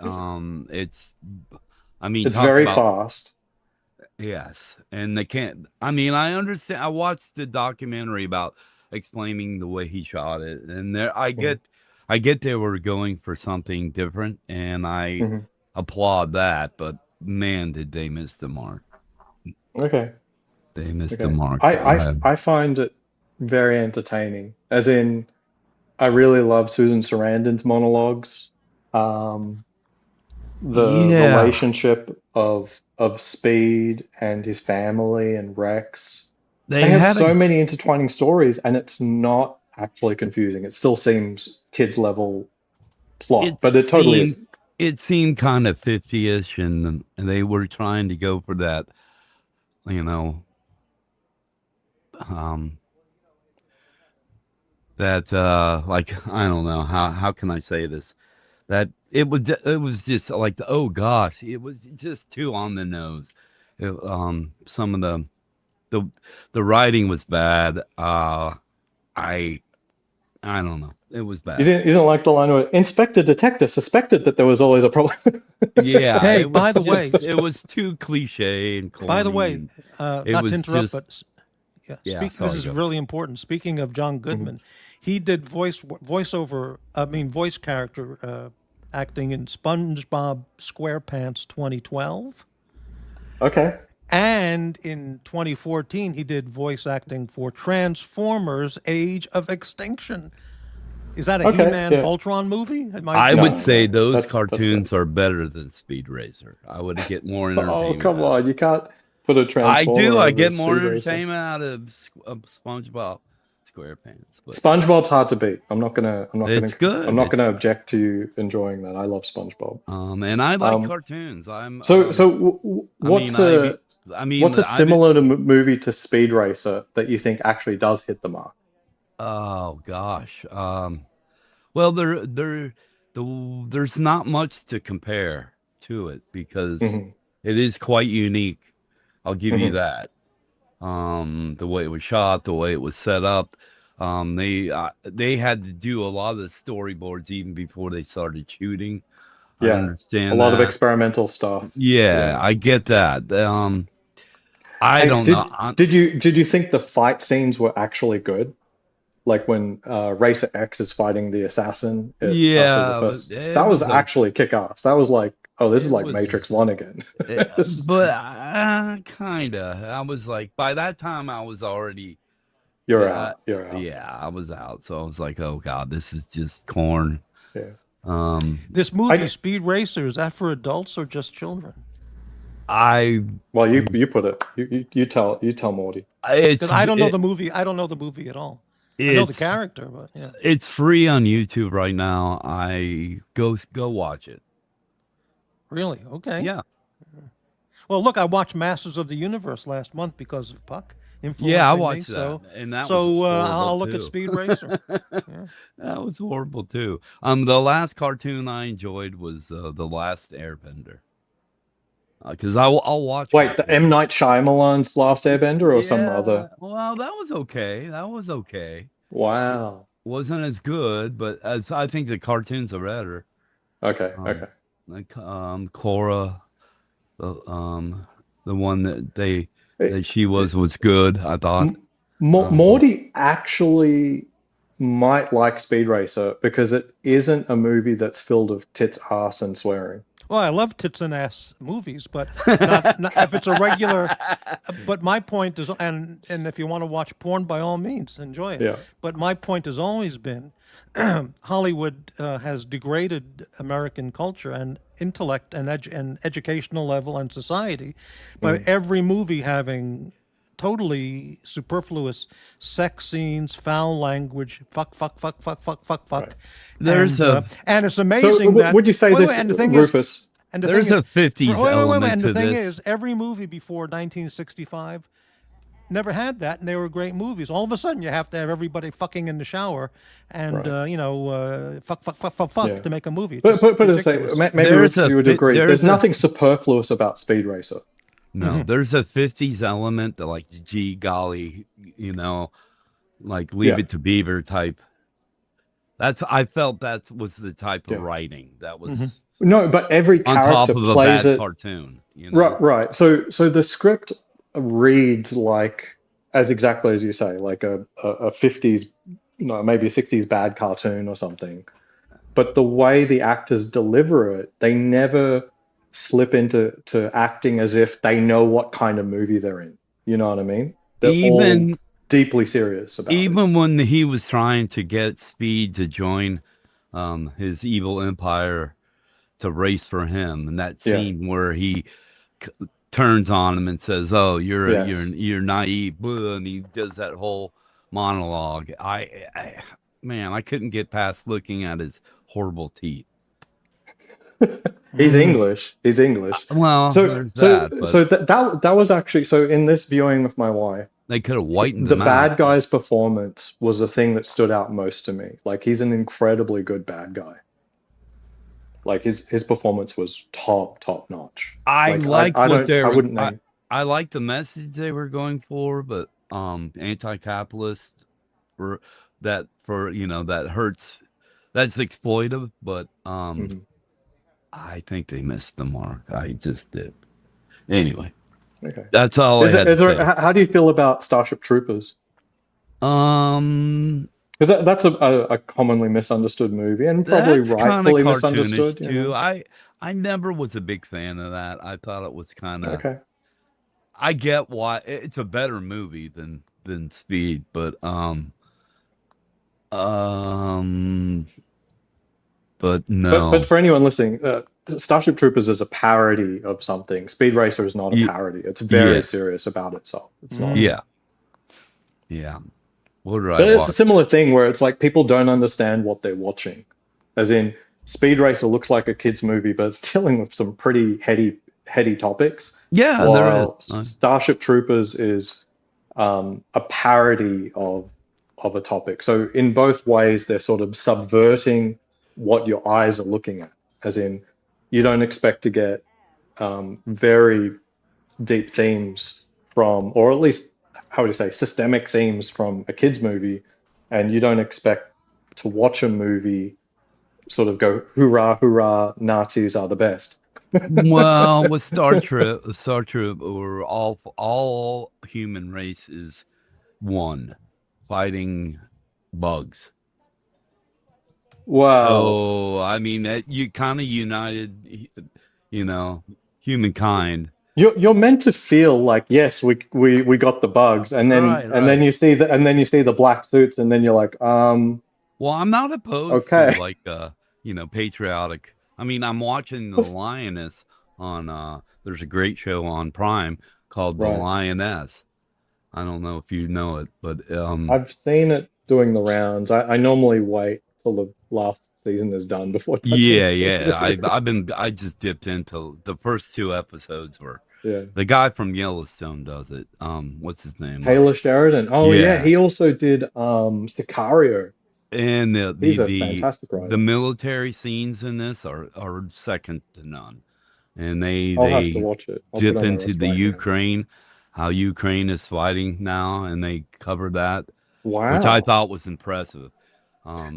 Speaker 5: It's I mean,
Speaker 4: it's
Speaker 5: talk
Speaker 4: very
Speaker 5: about
Speaker 4: fast.
Speaker 5: yes, and they can't. I mean, I understand. I watched the documentary about explaining the way he shot it, and there
Speaker 4: Mhm,
Speaker 5: I get they were going for something different, and I
Speaker 4: mhm.
Speaker 5: applaud that. But man, did they miss the mark?
Speaker 4: Okay,
Speaker 5: They missed the
Speaker 4: okay.
Speaker 5: mark.
Speaker 4: I find it very entertaining. As in, I really love Susan Sarandon's monologues. Um, the
Speaker 5: Yeah,
Speaker 4: relationship of Speed and his family and Rex. They
Speaker 5: they
Speaker 4: have
Speaker 5: had a.
Speaker 4: so many intertwining stories, and it's not actually confusing. It still seems kids level plot,
Speaker 5: It
Speaker 4: but it totally
Speaker 5: seemed
Speaker 4: isn't.
Speaker 5: it seemed kind of 50-ish, and they were trying to go for that, you know, um, that like I don't know how can I say this, that it was just like oh gosh, it was just too on the nose. Some of the the writing was bad. I I don't know, it was bad.
Speaker 4: You didn't like the line where Inspector Detective suspected that there was always a problem.
Speaker 5: Yeah,
Speaker 2: Hey,
Speaker 5: it
Speaker 2: by
Speaker 5: was
Speaker 2: the way,
Speaker 5: just it was too cliche and
Speaker 2: by the
Speaker 5: corny,
Speaker 2: way,
Speaker 5: and it
Speaker 2: not to
Speaker 5: was
Speaker 2: interrupt,
Speaker 5: just
Speaker 2: but yeah,
Speaker 5: yeah.
Speaker 2: this
Speaker 5: Sorry,
Speaker 2: is
Speaker 5: go ahead.
Speaker 2: really important. Speaking of John
Speaker 4: Mhm.
Speaker 2: Goodman, he did voiceover. I mean, voice character acting in SpongeBob SquarePants 2012,
Speaker 4: Okay,
Speaker 2: and in 2014 he did voice acting for Transformers: Age of Extinction. Is that a
Speaker 4: okay,
Speaker 2: He-Man
Speaker 4: yeah.
Speaker 2: Voltron movie? Am I
Speaker 5: I would
Speaker 4: No,
Speaker 2: dreaming?
Speaker 5: say
Speaker 4: no,
Speaker 5: those
Speaker 4: that's fair.
Speaker 5: cartoons are better than Speed Racer. I would get more
Speaker 4: Oh,
Speaker 5: entertainment
Speaker 4: come
Speaker 5: out of
Speaker 4: on.
Speaker 5: it.
Speaker 4: You can't put a
Speaker 5: I do.
Speaker 4: Transformer
Speaker 5: I
Speaker 4: over a
Speaker 5: get more
Speaker 4: Speed Racer.
Speaker 5: entertainment out of SpongeBob SquarePants, but
Speaker 4: SpongeBob's hard to beat.
Speaker 5: it's
Speaker 4: I'm
Speaker 5: good.
Speaker 4: not gonna
Speaker 5: It's
Speaker 4: object to you enjoying that. I love SpongeBob.
Speaker 5: and I like
Speaker 4: Um,
Speaker 5: cartoons. I mean,
Speaker 4: what's what's a
Speaker 5: I've
Speaker 4: similar to movie to Speed Racer that you think actually does hit the mark?
Speaker 5: oh gosh. Well, there's not much to compare to it because
Speaker 4: Hmm.
Speaker 5: it is quite unique. I'll give you
Speaker 4: Hmm.
Speaker 5: that. The way it was shot, the way it was set up. They had to do a lot of the storyboards even before they started shooting. I
Speaker 4: Yeah, a
Speaker 5: understand
Speaker 4: lot of
Speaker 5: that.
Speaker 4: experimental stuff.
Speaker 5: Yeah,
Speaker 4: Yeah.
Speaker 5: I get that. I
Speaker 4: Hey,
Speaker 5: don't know.
Speaker 4: did you think the fight scenes were actually good? Like when Racer X is fighting the assassin after the
Speaker 5: Yeah, but
Speaker 4: first, that was actually kick-ass. That was like, oh, this is
Speaker 5: it
Speaker 4: like Matrix
Speaker 5: was,
Speaker 4: 1 again.
Speaker 5: but kinda. I was like, by that time, I was already,
Speaker 4: You're
Speaker 5: uh,
Speaker 4: out. You're out.
Speaker 5: yeah, I was out. So I was like, oh God, this is just corn.
Speaker 4: Yeah.
Speaker 5: Um,
Speaker 2: This movie,
Speaker 4: I
Speaker 2: Speed Racer, is that for adults or just children?
Speaker 5: I
Speaker 4: well, you put it. You tell Morty.
Speaker 2: Because
Speaker 5: it's
Speaker 2: I don't know
Speaker 5: it,
Speaker 2: the movie. I don't know the movie at all. I know the
Speaker 5: it's
Speaker 2: character, but yeah.
Speaker 5: it's free on YouTube right now. I go watch it.
Speaker 2: Really? Okay.
Speaker 5: Yeah,
Speaker 2: Well, look, I watched Masters of the Universe last month because of Puck
Speaker 5: yeah, I
Speaker 2: influencing me.
Speaker 5: watched that, and that was horrible
Speaker 2: I'll look at
Speaker 5: too.
Speaker 2: Speed Racer. Yeah.
Speaker 5: That was horrible too. The last cartoon I enjoyed was the Last Airbender. Because I'll watch
Speaker 4: Wait, the
Speaker 5: cartoons.
Speaker 4: M. Night Shyamalan's Last Airbender or some other?
Speaker 5: Yeah, well, that was okay. That was okay. It
Speaker 4: Wow.
Speaker 5: wasn't as good, but as I think the cartoons are better.
Speaker 4: Okay,
Speaker 5: Um,
Speaker 4: okay.
Speaker 5: like Cora, the one
Speaker 4: Hey,
Speaker 5: that she was good. I thought. Um,
Speaker 4: Morty actually might like Speed Racer because it isn't a movie that's filled of tits, ass, and swearing.
Speaker 2: Well, I love tits and ass movies, but not if it's a regular. But my point is, and if you want to watch porn, by all means, enjoy it.
Speaker 4: Yeah.
Speaker 2: But my point has always been, Hollywood has degraded American culture and intellect and educational level and society by
Speaker 4: Mm.
Speaker 2: every movie having totally superfluous sex scenes, foul language, fuck, fuck, fuck, fuck, fuck, fuck,
Speaker 4: Right.
Speaker 2: fuck,
Speaker 5: there's a
Speaker 2: and it's
Speaker 4: So
Speaker 2: amazing that
Speaker 4: would you say
Speaker 2: wait,
Speaker 4: this,
Speaker 2: and the thing is,
Speaker 4: Rufus?
Speaker 2: and the thing is,
Speaker 5: '50s
Speaker 2: and
Speaker 5: element
Speaker 2: the
Speaker 5: to
Speaker 2: thing
Speaker 5: this.
Speaker 2: is, every movie before 1965 never had that, and they were great movies. All of a sudden, you have to have everybody fucking in the shower, and
Speaker 4: Right.
Speaker 2: fuck
Speaker 4: Yeah.
Speaker 2: to make a movie. It's
Speaker 4: But
Speaker 2: just
Speaker 4: but as I say,
Speaker 2: ridiculous.
Speaker 4: maybe
Speaker 5: There's
Speaker 4: Rix,
Speaker 5: a
Speaker 4: you would
Speaker 5: fi-
Speaker 4: agree. There's
Speaker 5: there's a
Speaker 4: nothing superfluous about Speed Racer.
Speaker 5: no, there's a 50s element that like gee golly, like Leave
Speaker 4: Yeah.
Speaker 5: It to Beaver type. I felt that was the type of
Speaker 4: Yeah.
Speaker 5: writing that was
Speaker 4: No, but every
Speaker 5: on top
Speaker 4: character
Speaker 5: of a
Speaker 4: plays
Speaker 5: bad
Speaker 4: it.
Speaker 5: cartoon,
Speaker 4: Right, right. So the script reads like, as exactly as you say, like a 50s, maybe a 60s bad cartoon or something. But the way the actors deliver it, they never slip into acting as if they know what kind of movie they're in. You know what I mean? They're all
Speaker 5: Even
Speaker 4: deeply serious about it.
Speaker 5: even when he was trying to get Speed to join his evil empire to race for him, and that
Speaker 4: Yeah.
Speaker 5: scene where he c- turns on him and says, "Oh,
Speaker 4: Yes.
Speaker 5: you're naive," blah, and he does that whole monologue. Man, I couldn't get past looking at his horrible teeth.
Speaker 4: He's English. He's English.
Speaker 5: Well,
Speaker 4: So
Speaker 5: there's
Speaker 4: so
Speaker 5: that, but
Speaker 4: so that was actually, so in this viewing with my wife,
Speaker 5: they could have whitened
Speaker 4: the
Speaker 5: him out.
Speaker 4: bad guy's performance was the thing that stood out most to me. Like, he's an incredibly good bad guy. Like, his performance was top notch.
Speaker 5: I
Speaker 4: Like,
Speaker 5: liked
Speaker 4: I
Speaker 5: what
Speaker 4: don't,
Speaker 5: they
Speaker 4: I
Speaker 5: were.
Speaker 4: wouldn't name.
Speaker 5: I liked the message they were going for, but anti-capitalist for that hurts. That's exploitive, but
Speaker 4: Mhm.
Speaker 5: I think they missed the mark. I just did. Anyway,
Speaker 4: Okay.
Speaker 5: that's all I had to say.
Speaker 4: How do you feel about Starship Troopers?
Speaker 5: Um,
Speaker 4: Because that's a commonly misunderstood movie, and probably
Speaker 5: that's kind of
Speaker 4: rightfully
Speaker 5: cartoonish
Speaker 4: misunderstood,
Speaker 5: too. I never was a big fan of that. I thought it was kind of.
Speaker 4: Okay.
Speaker 5: I get why it's a better movie than Speed, but um, but
Speaker 4: But
Speaker 5: no,
Speaker 4: for anyone listening, Starship Troopers is a parody of something. Speed Racer is not a
Speaker 5: Ye-
Speaker 4: parody. It's
Speaker 5: yeah,
Speaker 4: very serious about itself. It's not.
Speaker 5: yeah, yeah. What did I
Speaker 4: But it's a
Speaker 5: watch?
Speaker 4: similar thing where it's like people don't understand what they're watching. As in, Speed Racer looks like a kid's movie, but it's dealing with some pretty heady topics.
Speaker 5: Yeah, there is.
Speaker 4: While Starship Troopers is a parody of a topic. So in both ways, they're sort of subverting what your eyes are looking at. As in, you don't expect to get very deep themes from, or at least, how would you say, systemic themes from a kid's movie, and you don't expect to watch a movie sort of go, hoorah, hoorah, Nazis are the best.
Speaker 5: Well, with Star Trek, or all human race is one fighting bugs.
Speaker 4: Wow.
Speaker 5: So I mean, you kind of united, humankind.
Speaker 4: You're meant to feel like, yes, we got the bugs, and then
Speaker 5: Right.
Speaker 4: you see the black suits, and then you're like,
Speaker 5: Well, I'm not opposed to
Speaker 4: okay.
Speaker 5: like patriotic. I mean, I'm watching The Lioness on there's a great show on Prime called The
Speaker 4: Right.
Speaker 5: Lioness. I don't know if you know it, but
Speaker 4: I've seen it doing the rounds. I normally wait till the last season is done before touching
Speaker 5: yeah. I just dipped into the first two episodes where
Speaker 4: Yeah.
Speaker 5: the guy from Yellowstone does it. What's his name?
Speaker 4: Taylor Sheridan. Oh yeah,
Speaker 5: Yeah.
Speaker 4: he also did Sicario.
Speaker 5: And
Speaker 4: He's a fantastic
Speaker 5: the
Speaker 4: writer.
Speaker 5: military scenes in this are second to none. And
Speaker 4: I'll have to
Speaker 5: they
Speaker 4: watch it. I'll put
Speaker 5: dip
Speaker 4: it on my
Speaker 5: into
Speaker 4: list
Speaker 5: the
Speaker 4: right now.
Speaker 5: Ukraine, how Ukraine is fighting now, and they cover that, which I
Speaker 4: Wow.
Speaker 5: thought was impressive.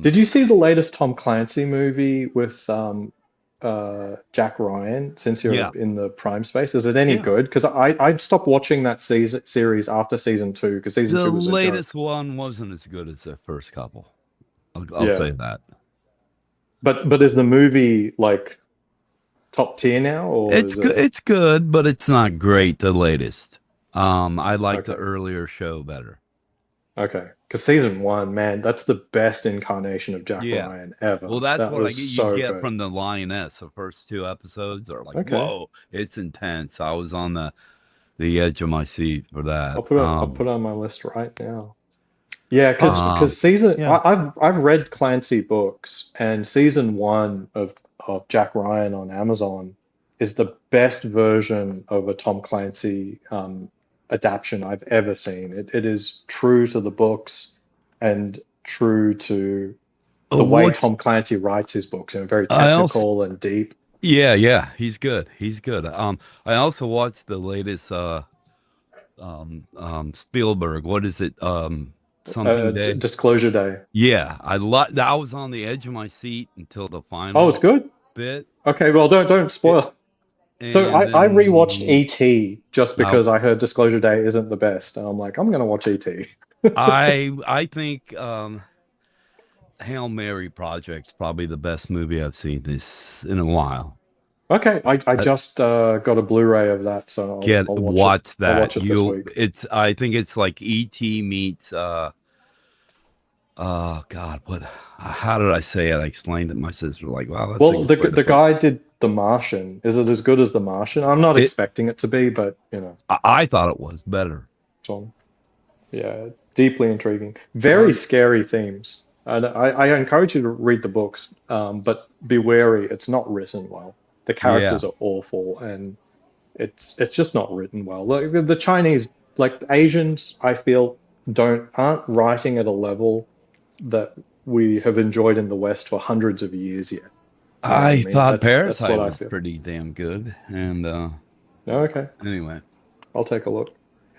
Speaker 4: Did you see the latest Tom Clancy movie with Jack Ryan, since you're
Speaker 5: Yeah,
Speaker 4: in the Prime space? Is it any
Speaker 5: yeah.
Speaker 4: good? Because I stopped watching that series after season 2, because season
Speaker 5: The
Speaker 4: 2 was a joke.
Speaker 5: latest one wasn't as good as the first couple. I'll
Speaker 4: Yeah.
Speaker 5: say that.
Speaker 4: But is the movie like top tier now, or
Speaker 5: It's
Speaker 4: is
Speaker 5: good.
Speaker 4: it
Speaker 5: It's good, but it's not great. The latest. I like the
Speaker 4: okay?
Speaker 5: earlier show better.
Speaker 4: Okay. Because season 1, man, that's the best incarnation of Jack
Speaker 5: Yeah.
Speaker 4: Ryan ever.
Speaker 5: Well, that's
Speaker 4: That
Speaker 5: what
Speaker 4: was
Speaker 5: you
Speaker 4: so
Speaker 5: get
Speaker 4: good.
Speaker 5: from the Lioness. The first two episodes are like,
Speaker 4: Okay.
Speaker 5: whoa, it's intense. I was on the edge of my seat for that.
Speaker 4: I'll put it on my list right now. Yeah, because
Speaker 5: Um,
Speaker 2: Yeah.
Speaker 4: I've read Clancy books, and season 1 of Jack Ryan on Amazon is the best version of a Tom Clancy adaptation I've ever seen. It is true to the books and true to the way
Speaker 5: What's
Speaker 4: Tom Clancy writes his books, and very
Speaker 5: I also
Speaker 4: technical and deep.
Speaker 5: yeah, he's good. He's good. I also watched the latest Spielberg. What is it? Something Day.
Speaker 4: Disclosure Day.
Speaker 5: Yeah, I was on the edge of my seat until the
Speaker 4: Oh, it's
Speaker 5: final
Speaker 4: good.
Speaker 5: bit,
Speaker 4: Okay, well, don't spoil. So
Speaker 5: and
Speaker 4: I rewatched
Speaker 5: then
Speaker 4: E.T. just
Speaker 5: I
Speaker 4: because I heard Disclosure Day isn't the best, and I'm like, I'm gonna watch E.T.
Speaker 5: I think Hail Mary Project's probably the best movie I've seen this in a while.
Speaker 4: Okay, I
Speaker 5: Uh,
Speaker 4: just got a Blu-ray of that, so I'll watch it.
Speaker 5: watch
Speaker 4: I'll
Speaker 5: that.
Speaker 4: watch it this
Speaker 5: You
Speaker 4: week.
Speaker 5: it's I think it's like E.T. meets God, what how did I say it? I explained it. My sister was like, wow, that's a
Speaker 4: Well,
Speaker 5: good way to
Speaker 4: the
Speaker 5: put it.
Speaker 4: guy did The Martian. Is it as good as The Martian? I'm not
Speaker 5: It
Speaker 4: expecting it to be, but you know,
Speaker 5: I thought it was better.
Speaker 4: John. Yeah, deeply intriguing. Very
Speaker 5: Um,
Speaker 4: scary themes. And I encourage you to read the books, but be wary. It's not written well. The
Speaker 5: yeah.
Speaker 4: characters are awful, and it's just not written well. Like the Chinese, like Asians, I feel aren't writing at a level that we have enjoyed in the West for hundreds of years yet. You know what I
Speaker 5: I
Speaker 4: mean?
Speaker 5: thought
Speaker 4: That's what
Speaker 5: Parasite
Speaker 4: I
Speaker 5: was
Speaker 4: feel.
Speaker 5: pretty damn good. And
Speaker 4: Okay,
Speaker 5: anyway.
Speaker 4: I'll take a look.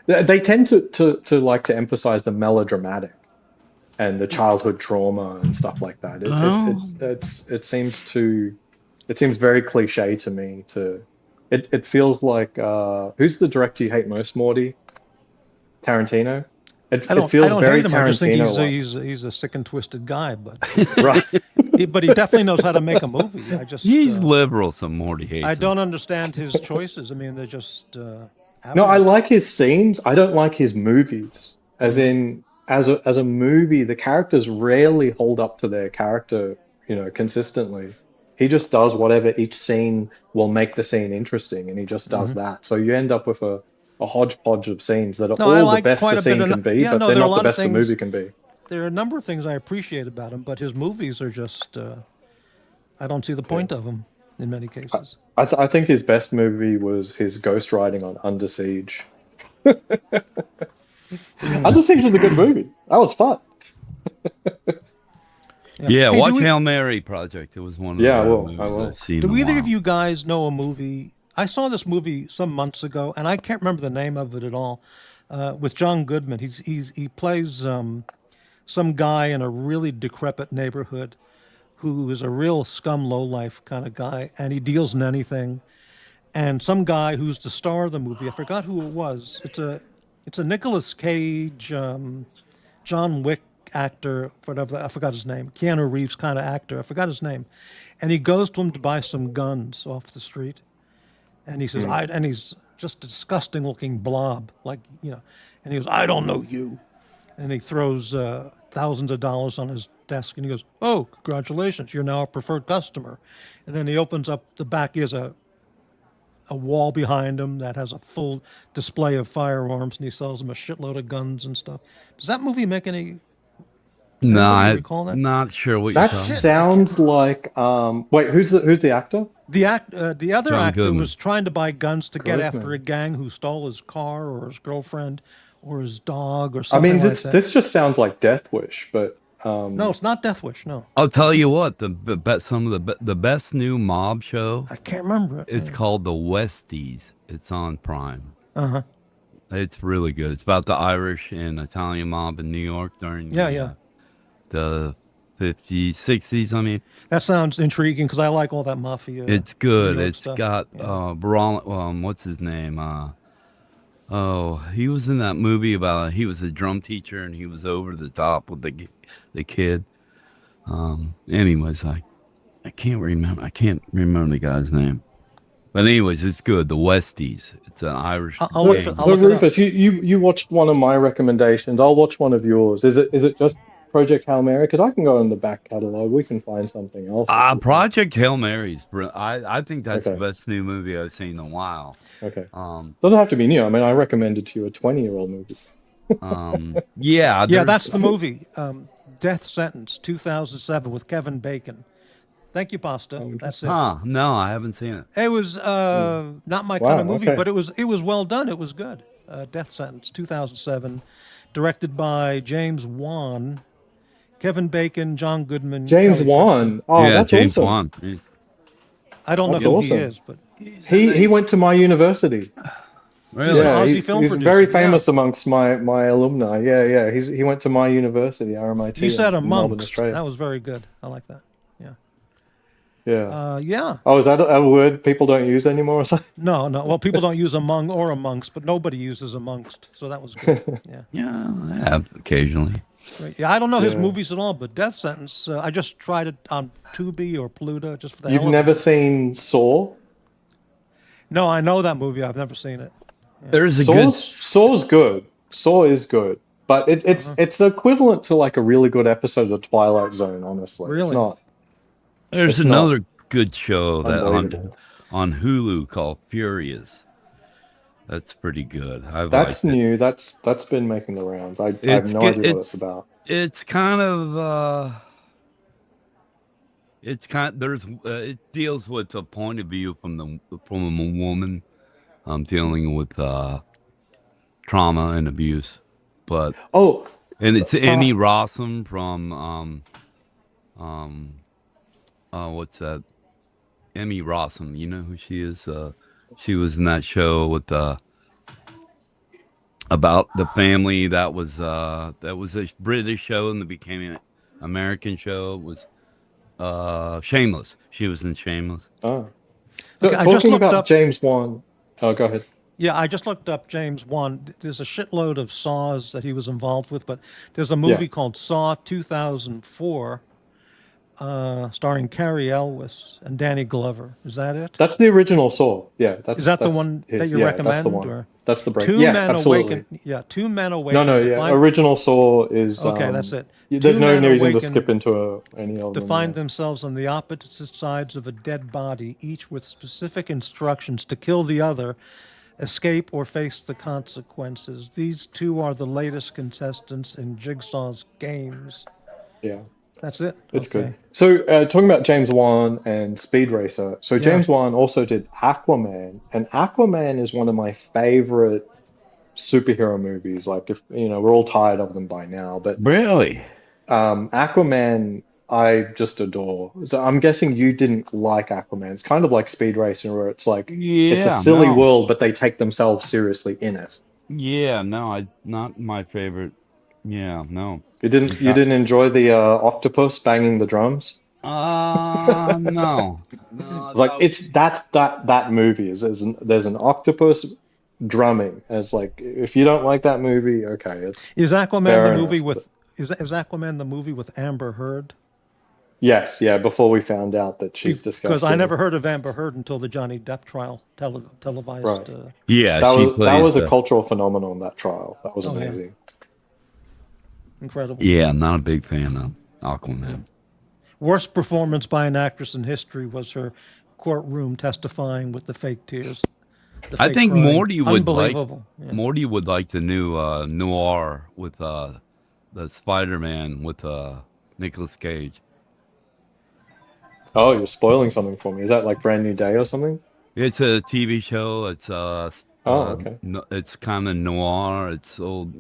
Speaker 4: They tend to like to emphasize the melodramatic and the childhood trauma and stuff like that.
Speaker 5: Oh,
Speaker 4: It seems very cliche to me. It feels like who's the director you hate most, Morty? Tarantino. It
Speaker 2: I
Speaker 4: feels
Speaker 2: don't
Speaker 4: very
Speaker 2: hate him. I just think
Speaker 4: Tarantino-like,
Speaker 2: he's a sick and twisted guy, but
Speaker 4: right?
Speaker 2: but he definitely knows how to make a movie.
Speaker 5: he's liberal, so Morty
Speaker 2: I
Speaker 5: hates him.
Speaker 2: don't understand his choices. I mean, they're just
Speaker 4: No, I
Speaker 2: aberrant.
Speaker 4: like his scenes. I don't like his movies. As in, as a movie, the characters rarely hold up to their character, consistently. He just does whatever each scene will make the scene interesting, and he just does that. So you end up with a hodgepodge of scenes that are
Speaker 2: No, I
Speaker 4: all the
Speaker 2: like
Speaker 4: best
Speaker 2: quite
Speaker 4: the
Speaker 2: a bit
Speaker 4: scene
Speaker 2: of.
Speaker 4: can be,
Speaker 2: Yeah,
Speaker 4: but
Speaker 2: no,
Speaker 4: they're
Speaker 2: there are a
Speaker 4: not the
Speaker 2: lot of
Speaker 4: best the movie
Speaker 2: things.
Speaker 4: can be.
Speaker 2: There are a number of things I appreciate about him, but his movies are just. I don't see the
Speaker 4: Yeah.
Speaker 2: point of them in many cases.
Speaker 4: I think his best movie was his ghostwriting on Under Siege. Under Siege was a good movie. That was fun.
Speaker 2: Yeah.
Speaker 5: Yeah,
Speaker 2: Hey,
Speaker 5: watch Hail Mary Project. It was one of the
Speaker 4: Yeah, I
Speaker 5: better
Speaker 4: will. I
Speaker 5: movies I've
Speaker 4: will.
Speaker 5: seen in
Speaker 2: do
Speaker 5: a
Speaker 2: either of
Speaker 5: while.
Speaker 2: you guys know a movie? I saw this movie some months ago, and I can't remember the name of it at all. With John Goodman, he plays some guy in a really decrepit neighborhood who is a real scum lowlife kind of guy, and he deals in anything. And some guy who's the star of the movie, I forgot who it was. It's a Nicolas Cage, John Wick actor, whatever, I forgot his name. Keanu Reeves kind of actor, I forgot his name. And he goes to him to buy some guns off the street, and he says,
Speaker 4: Mm.
Speaker 2: and he's just a disgusting looking blob, like, and he goes, I don't know you. And he throws thousands of dollars on his desk, and he goes, oh, congratulations, you're now a preferred customer. And then he opens up the back, he has a wall behind him that has a full display of firearms, and he sells them a shitload of guns and stuff. Does that movie make any,
Speaker 5: No,
Speaker 2: anybody
Speaker 5: I'm
Speaker 2: recall that?
Speaker 5: not sure what you're
Speaker 4: That
Speaker 5: talking
Speaker 2: Shit,
Speaker 5: about.
Speaker 2: I can't
Speaker 4: sounds
Speaker 2: remember.
Speaker 4: like wait, who's the actor?
Speaker 2: The other
Speaker 5: John
Speaker 2: actor
Speaker 5: Goodman.
Speaker 2: was trying to buy guns to get after a
Speaker 4: Goodman.
Speaker 2: gang who stole his car or his girlfriend or his dog or
Speaker 4: I
Speaker 2: something
Speaker 4: mean,
Speaker 2: like that.
Speaker 4: this just sounds like Death Wish, but
Speaker 2: No, it's not Death Wish. No,
Speaker 5: I'll tell you what, some of the best new mob show.
Speaker 2: I can't remember it.
Speaker 5: It's called The Westies. It's on Prime.
Speaker 2: Uh huh.
Speaker 5: It's really good. It's about the Irish and Italian mob in New York during
Speaker 2: Yeah, yeah.
Speaker 5: the 50s, 60s. I mean,
Speaker 2: That sounds intriguing because I like all that mafia
Speaker 5: it's
Speaker 2: New
Speaker 5: good.
Speaker 2: York
Speaker 5: It's
Speaker 2: stuff.
Speaker 5: got
Speaker 2: Yeah.
Speaker 5: what's his name? He was in that movie about he was a drum teacher and he was over the top with the kid. Anyways, I can't remember. I can't remember the guy's name. But anyways, it's good. The Westies. It's an Irish
Speaker 2: I'll look.
Speaker 5: gang.
Speaker 2: I'll
Speaker 4: So
Speaker 2: look it up.
Speaker 4: Rufus, you watched one of my recommendations. I'll watch one of yours. Is it just Project Hail Mary? Because I can go in the back catalog. We can find something else if you want.
Speaker 5: Project Hail Mary's. I think that's the
Speaker 4: Okay.
Speaker 5: best new movie I've seen in a while.
Speaker 4: Okay.
Speaker 5: Um,
Speaker 4: Doesn't have to be new. I mean, I recommended to you a 20-year-old movie.
Speaker 5: yeah,
Speaker 2: Yeah,
Speaker 5: there's
Speaker 2: that's the movie. Death Sentence, 2007, with Kevin Bacon. Thank you, Pasta.
Speaker 4: Oh,
Speaker 2: That's it.
Speaker 5: huh? No, I haven't seen it.
Speaker 2: It was not my kind
Speaker 4: Wow.
Speaker 2: of movie,
Speaker 4: Okay.
Speaker 2: but it was well done. It was good. Death Sentence, 2007, directed by James Wan, Kevin Bacon, John Goodman,
Speaker 4: James
Speaker 2: Kelly Preston.
Speaker 4: Wan. Oh,
Speaker 5: Yeah,
Speaker 4: that's
Speaker 5: James
Speaker 4: awesome.
Speaker 5: Wan.
Speaker 2: I don't know
Speaker 4: That's
Speaker 2: who he
Speaker 4: awesome.
Speaker 2: is, but
Speaker 5: He's in
Speaker 4: He
Speaker 5: that-
Speaker 4: went to my university.
Speaker 2: he's an
Speaker 5: really?
Speaker 4: Yeah,
Speaker 2: Aussie film
Speaker 4: he's
Speaker 2: producer.
Speaker 4: very
Speaker 2: Yeah.
Speaker 4: famous amongst my alumni. Yeah. He went to my university, RMIT,
Speaker 2: You said
Speaker 4: in Melbourne,
Speaker 2: amongst.
Speaker 4: Australia.
Speaker 2: That was very good. I like that. Yeah.
Speaker 4: Yeah.
Speaker 2: Yeah.
Speaker 4: Oh, is that a word people don't use anymore or something?
Speaker 2: No, no. Well, people don't use among or amongst, but nobody uses amongst. So that was good. Yeah.
Speaker 5: Yeah, occasionally.
Speaker 2: Great. Yeah, I don't know his
Speaker 4: Yeah.
Speaker 2: movies at all, but Death Sentence, I just tried it on Tubi or Pluto just for the
Speaker 4: You've
Speaker 2: hell of
Speaker 4: never
Speaker 2: it.
Speaker 4: seen Saw?
Speaker 2: No, I know that movie. I've never seen it.
Speaker 5: There's a good.
Speaker 4: Saw's good. Saw is good, but it's equivalent to like a really good episode of Twilight Zone. Honestly, it's
Speaker 2: Really?
Speaker 4: not.
Speaker 5: There's
Speaker 4: it's not
Speaker 5: another good show that
Speaker 4: unbelievable.
Speaker 5: on Hulu called Furious. That's pretty good. I've
Speaker 4: That's
Speaker 5: liked it.
Speaker 4: new. That's been making the rounds. I have
Speaker 5: It's
Speaker 4: no
Speaker 5: good.
Speaker 4: idea what it's about.
Speaker 5: It's kind of there's it deals with a point of view from a woman dealing with trauma and abuse, but
Speaker 4: Oh,
Speaker 5: and it's Emmy Rossum from what's that? Emmy Rossum, you know who she is? She was in that show with about the family that was a British show and then became an American show. It was Shameless. She was in Shameless.
Speaker 4: oh.
Speaker 2: Okay, I just
Speaker 4: Talking
Speaker 2: looked
Speaker 4: about
Speaker 2: up.
Speaker 4: James Wan. Oh, go ahead.
Speaker 2: Yeah, I just looked up James Wan. There's a shitload of Saws that he was involved with, but there's a movie called Saw 2004, starring Cary Elwes and Danny Glover. Is that it?
Speaker 4: That's the original Saw. Yeah,
Speaker 2: Is that the
Speaker 4: that's
Speaker 2: one
Speaker 4: his.
Speaker 2: that you
Speaker 4: Yeah,
Speaker 2: recommend?
Speaker 4: that's the one.
Speaker 2: Or
Speaker 4: That's the break.
Speaker 2: Two
Speaker 4: Yeah,
Speaker 2: Men
Speaker 4: absolutely.
Speaker 2: Awaken. Yeah, Two Men Awaken.
Speaker 4: No,
Speaker 2: to
Speaker 4: yeah.
Speaker 2: find-
Speaker 4: Original Saw is
Speaker 2: Okay, that's it.
Speaker 4: There's
Speaker 2: Two
Speaker 4: no
Speaker 2: men
Speaker 4: reason to
Speaker 2: awaken
Speaker 4: skip into any of
Speaker 2: to
Speaker 4: them.
Speaker 2: find
Speaker 4: yeah.
Speaker 2: themselves on the opposite sides of a dead body, each with specific instructions to kill the other, escape, or face the consequences. These two are the latest contestants in Jigsaw's games.
Speaker 4: Yeah,
Speaker 2: That's it.
Speaker 4: it's
Speaker 2: Okay.
Speaker 4: good. So talking about James Wan and Speed Racer. So James Wan also did Aquaman, and Aquaman is one of my favorite superhero movies. Like, if we're all tired of them by now, but
Speaker 5: Really?
Speaker 4: Aquaman I just adore. So I'm guessing you didn't like Aquaman. It's kind of like Speed Racer, where it's like it's a
Speaker 5: Yeah,
Speaker 4: silly
Speaker 5: no.
Speaker 4: world, but they take themselves seriously in it.
Speaker 5: Yeah, no, not my favorite. Yeah, no.
Speaker 4: You didn't enjoy the octopus banging the drums?
Speaker 5: No. No,
Speaker 4: It's like that movie there's an octopus drumming. It's like, if you don't like that movie, okay, it's
Speaker 2: Is Aquaman
Speaker 4: fair
Speaker 2: the movie
Speaker 4: enough,
Speaker 2: with is Aquaman the movie with Amber Heard?
Speaker 4: yes, yeah. Before we found out that she's disgusting,
Speaker 2: Because I never heard of Amber Heard until the Johnny Depp trial televised.
Speaker 4: Right.
Speaker 5: Yeah,
Speaker 4: that
Speaker 5: she
Speaker 4: was
Speaker 5: plays
Speaker 4: a
Speaker 5: the-
Speaker 4: cultural phenomenon. That trial, that was
Speaker 2: Oh, yeah.
Speaker 4: amazing.
Speaker 2: Incredible.
Speaker 5: Yeah, not a big fan of Aquaman.
Speaker 2: Worst performance by an actress in history was her courtroom testifying with the fake tears. The
Speaker 5: I
Speaker 2: fake
Speaker 5: think
Speaker 2: crying.
Speaker 5: Morty would like
Speaker 2: Unbelievable. Yeah.
Speaker 5: Morty would like the new noir with the Spider-Man with Nicolas Cage.
Speaker 4: Oh, you're spoiling something for me. Is that like Brand New Day or something?
Speaker 5: It's a TV show. It's
Speaker 4: Okay.
Speaker 5: it's kind of noir. It's old,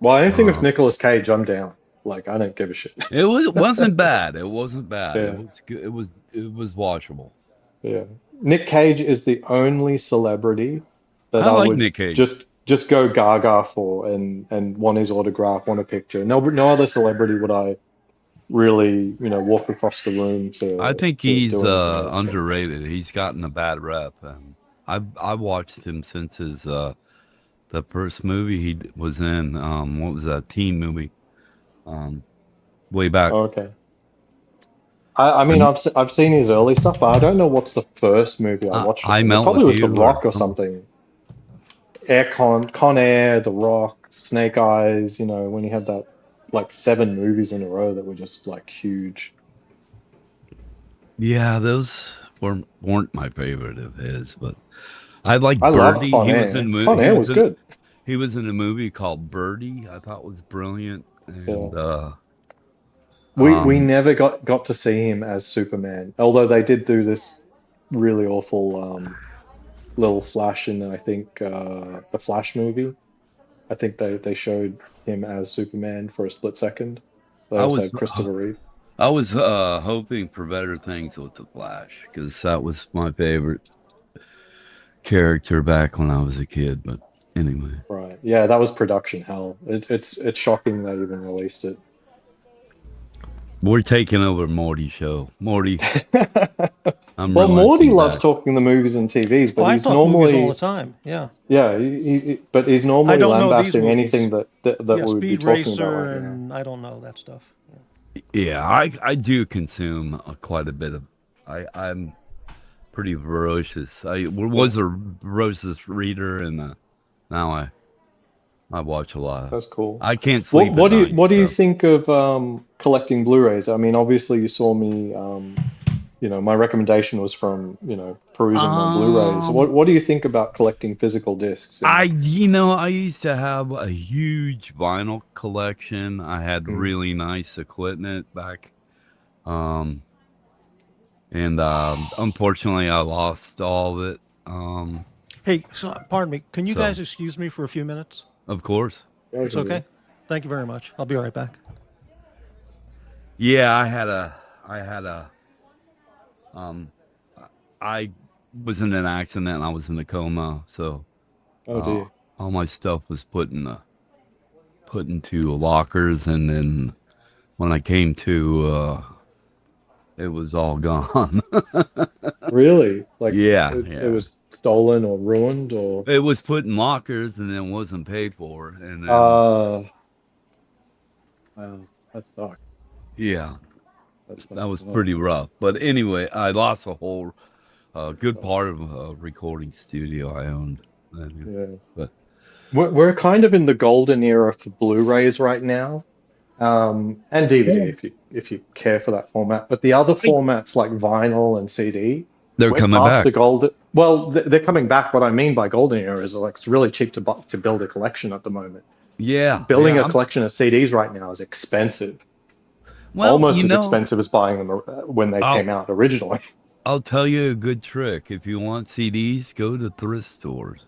Speaker 4: Well, anything with Nicolas Cage, I'm down. Like, I don't give a shit.
Speaker 5: It wasn't bad. It wasn't bad.
Speaker 4: Yeah.
Speaker 5: It was good. It was watchable.
Speaker 4: Yeah. Nick Cage is the only celebrity that
Speaker 5: I
Speaker 4: I
Speaker 5: like
Speaker 4: would
Speaker 5: Nick Cage.
Speaker 4: just go gaga for and want his autograph, want a picture. No other celebrity would I really, walk across the room to.
Speaker 5: I think
Speaker 4: to
Speaker 5: he's
Speaker 4: do anything else.
Speaker 5: underrated. He's gotten a bad rep, and I've watched him since his the first movie he was in. What was that teen movie? Way back.
Speaker 4: Oh, okay. I mean, I've seen his early stuff, but I don't know what's the first movie I watched.
Speaker 5: I
Speaker 4: It
Speaker 5: Melt
Speaker 4: probably
Speaker 5: With
Speaker 4: was The
Speaker 5: You or
Speaker 4: Rock or
Speaker 5: something.
Speaker 4: something. Con Air, The Rock, Snake Eyes. When he had that like 7 movies in a row that were just like huge.
Speaker 5: Yeah, those weren't my favorite of his, but I like
Speaker 4: I love
Speaker 5: Birdie.
Speaker 4: Con
Speaker 5: He
Speaker 4: Air.
Speaker 5: was in
Speaker 4: Con Air was good.
Speaker 5: He was in a movie called Birdie. I thought was brilliant, and
Speaker 4: We never got to see him as Superman, although they did do this really awful little flash in, I think, the Flash movie. I think they showed him as Superman for a split second. They
Speaker 5: I
Speaker 4: also
Speaker 5: was
Speaker 4: had Christopher Reeve.
Speaker 5: I was hoping for better things with the Flash because that was my favorite character back when I was a kid. But anyway,
Speaker 4: Right. Yeah, that was production hell. It's shocking they even released it.
Speaker 5: we're taking over Morty's show. Morty, I'm
Speaker 4: Well, Morty
Speaker 5: relenting
Speaker 4: loves
Speaker 5: back.
Speaker 4: talking the movies and TVs,
Speaker 2: Oh,
Speaker 4: but
Speaker 2: I
Speaker 4: he's
Speaker 2: talk movies all the
Speaker 4: normally,
Speaker 2: time. Yeah.
Speaker 4: yeah, but he's
Speaker 2: I
Speaker 4: normally
Speaker 2: don't know these
Speaker 4: lambasting
Speaker 2: movies.
Speaker 4: anything that
Speaker 2: Yeah,
Speaker 4: we would be
Speaker 2: Speed
Speaker 4: talking about
Speaker 2: Racer,
Speaker 4: right now.
Speaker 2: and I don't know that stuff.
Speaker 5: Yeah, I do consume quite a bit of. I'm pretty ferocious. I
Speaker 4: Yeah,
Speaker 5: was a ferocious reader, and now I watch a lot.
Speaker 4: that's cool.
Speaker 5: I can't sleep at night.
Speaker 4: What do you
Speaker 5: So.
Speaker 4: think of collecting Blu-rays? I mean, obviously you saw me, my recommendation was from, perusing my Blu-rays.
Speaker 5: Um,
Speaker 4: What do you think about collecting physical discs? And
Speaker 5: I used to have a huge vinyl collection. I had
Speaker 4: mm,
Speaker 5: really nice equipment back, um, and unfortunately, I lost all of it.
Speaker 2: Hey, so, pardon me. Can you
Speaker 5: So
Speaker 2: guys excuse me for a few minutes?
Speaker 5: of course,
Speaker 4: yeah, I
Speaker 2: It's
Speaker 4: can do
Speaker 2: okay? Thank you very much. I'll be right back.
Speaker 5: yeah, I had a, um, I was in an accident. And I was in a coma, so
Speaker 4: Oh
Speaker 5: uh,
Speaker 4: dear.
Speaker 5: all my stuff was put into lockers, and then when I came to, it was all gone.
Speaker 4: Really? Like
Speaker 5: Yeah,
Speaker 4: it
Speaker 5: yeah.
Speaker 4: was stolen or ruined or
Speaker 5: It was put in lockers and then wasn't paid for, and then
Speaker 4: uh wow, that sucks.
Speaker 5: yeah,
Speaker 4: That
Speaker 5: that
Speaker 4: sucks
Speaker 5: was
Speaker 4: a lot.
Speaker 5: pretty rough. But anyway, I lost a whole good part of a recording studio I owned.
Speaker 4: Yeah.
Speaker 5: But
Speaker 4: We're kind of in the golden era for Blu-rays right now. And DVD if you care for that format. But the other formats like vinyl and CD,
Speaker 5: they're
Speaker 4: we're
Speaker 5: coming
Speaker 4: past the
Speaker 5: back.
Speaker 4: golden. Well, they're coming back. What I mean by golden era is like it's really cheap to build a collection at the moment.
Speaker 5: Yeah,
Speaker 4: Building
Speaker 5: yeah.
Speaker 4: a collection of CDs right now is expensive,
Speaker 5: Well,
Speaker 4: almost as expensive as buying them when they
Speaker 5: I'll
Speaker 4: came out originally.
Speaker 5: I'll tell you a good trick. If you want CDs, go to thrift stores,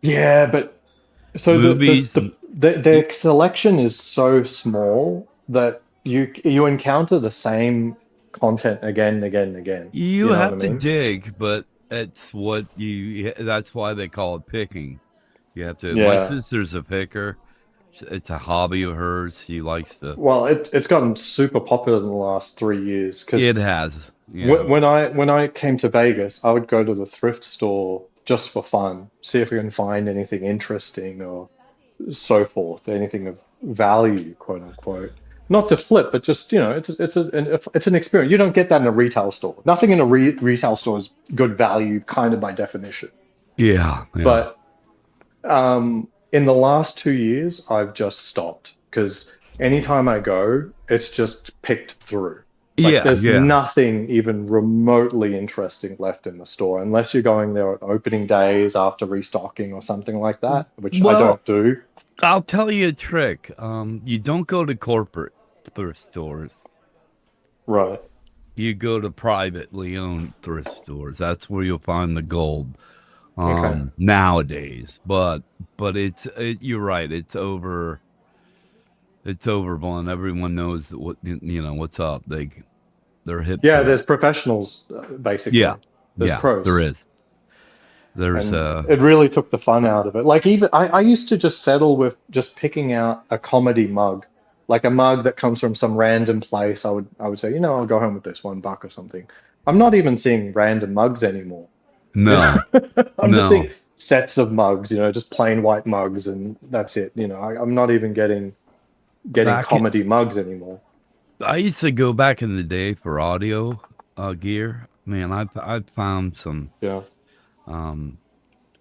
Speaker 4: Yeah, but so
Speaker 5: movies, and
Speaker 4: their selection is so small that you encounter the same content again and again and again.
Speaker 5: you
Speaker 4: You know what I
Speaker 5: have to
Speaker 4: mean?
Speaker 5: dig, but it's what you. That's why they call it picking. You have to. My
Speaker 4: Yeah.
Speaker 5: sister's a picker. It's a hobby of hers. She likes to.
Speaker 4: Well, it's gotten super popular in the last 3 years
Speaker 5: It
Speaker 4: because
Speaker 5: has. Yeah.
Speaker 4: when I came to Vegas, I would go to the thrift store just for fun, see if we can find anything interesting or so forth, anything of value, quote unquote. Not to flip, but just, it's an experience. You don't get that in a retail store. Nothing in a retail store is good value, kind of by definition.
Speaker 5: Yeah. Yeah.
Speaker 4: But in the last 2 years, I've just stopped because anytime I go, it's just picked through. Like
Speaker 5: Yeah.
Speaker 4: there's
Speaker 5: Yeah.
Speaker 4: nothing even remotely interesting left in the store unless you're going there on opening days after restocking or something like that, which I
Speaker 5: Well,
Speaker 4: don't do.
Speaker 5: I'll tell you a trick. You don't go to corporate thrift stores.
Speaker 4: Right.
Speaker 5: You go to privately owned thrift stores. That's where you'll find the gold.
Speaker 4: Okay.
Speaker 5: Nowadays, but you're right. It's overblown. Everyone knows that what's up. They're hip
Speaker 4: Yeah,
Speaker 5: to it.
Speaker 4: there's professionals
Speaker 5: Yeah,
Speaker 4: basically. There's
Speaker 5: yeah, there
Speaker 4: pros.
Speaker 5: is. There's
Speaker 4: And it really took the fun out of it. Like even I used to just settle with just picking out a comedy mug, like a mug that comes from some random place. I would say, I'll go home with this $1 or something. I'm not even seeing random mugs anymore. You know,
Speaker 5: no,
Speaker 4: I'm just
Speaker 5: no.
Speaker 4: seeing sets of mugs, just plain white mugs, and that's it. I'm not even getting
Speaker 5: Back
Speaker 4: comedy mugs anymore.
Speaker 5: I used to go back in the day for audio gear. Man, I've found some
Speaker 4: Yeah.
Speaker 5: um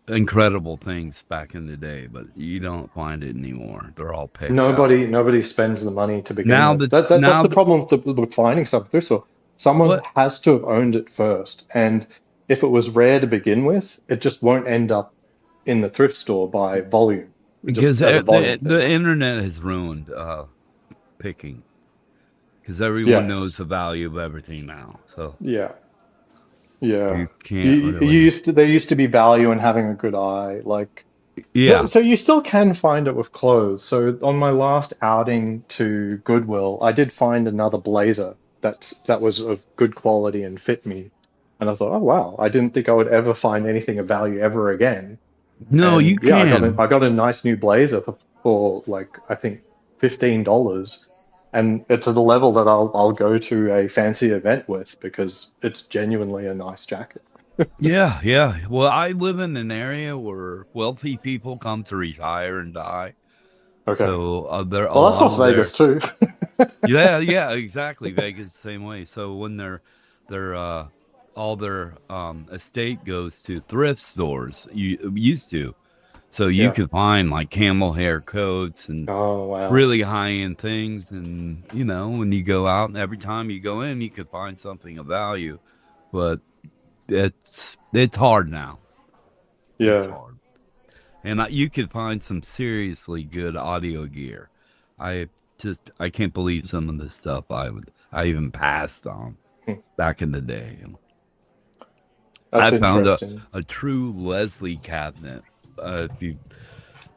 Speaker 5: incredible things back in the day, but you don't find it anymore. They're all picked out.
Speaker 4: Nobody spends the money to begin
Speaker 5: Now
Speaker 4: with.
Speaker 5: the
Speaker 4: That's
Speaker 5: now
Speaker 4: the
Speaker 5: the
Speaker 4: problem with finding stuff. This or someone
Speaker 5: what
Speaker 4: has to have owned it first, and if it was rare to begin with, it just won't end up in the thrift store by volume,
Speaker 5: because
Speaker 4: just as a volume
Speaker 5: the
Speaker 4: thing.
Speaker 5: internet has ruined picking because everyone knows
Speaker 4: Yes,
Speaker 5: the value of everything now. So
Speaker 4: yeah. Yeah.
Speaker 5: You can't really.
Speaker 4: There used to be value in having a good eye. Like,
Speaker 5: Yeah.
Speaker 4: so you still can find it with clothes. So on my last outing to Goodwill, I did find another blazer that was of good quality and fit me. And I thought, oh wow, I didn't think I would ever find anything of value ever again.
Speaker 5: No, you
Speaker 4: And yeah,
Speaker 5: can.
Speaker 4: I got a nice new blazer for like I think $15, and it's at a level that I'll go to a fancy event with because it's genuinely a nice jacket.
Speaker 5: Yeah, yeah. Well, I live in an area where wealthy people come to retire and die.
Speaker 4: Okay.
Speaker 5: So there a
Speaker 4: Well, that's
Speaker 5: lot
Speaker 4: Las
Speaker 5: of their
Speaker 4: Vegas too.
Speaker 5: yeah, yeah, exactly. Vegas the same way. So when their all their estate goes to thrift stores, you used to. So you
Speaker 4: Yeah.
Speaker 5: could find like camel hair coats and
Speaker 4: Oh wow.
Speaker 5: really high end things. And when you go out, and every time you go in, you could find something of value. But it's hard now. It's
Speaker 4: Yeah.
Speaker 5: hard. And you could find some seriously good audio gear. I I can't believe some of the stuff I even passed on
Speaker 4: Hmm.
Speaker 5: back in the day. I
Speaker 4: That's
Speaker 5: found
Speaker 4: interesting.
Speaker 5: a true Leslie cabinet.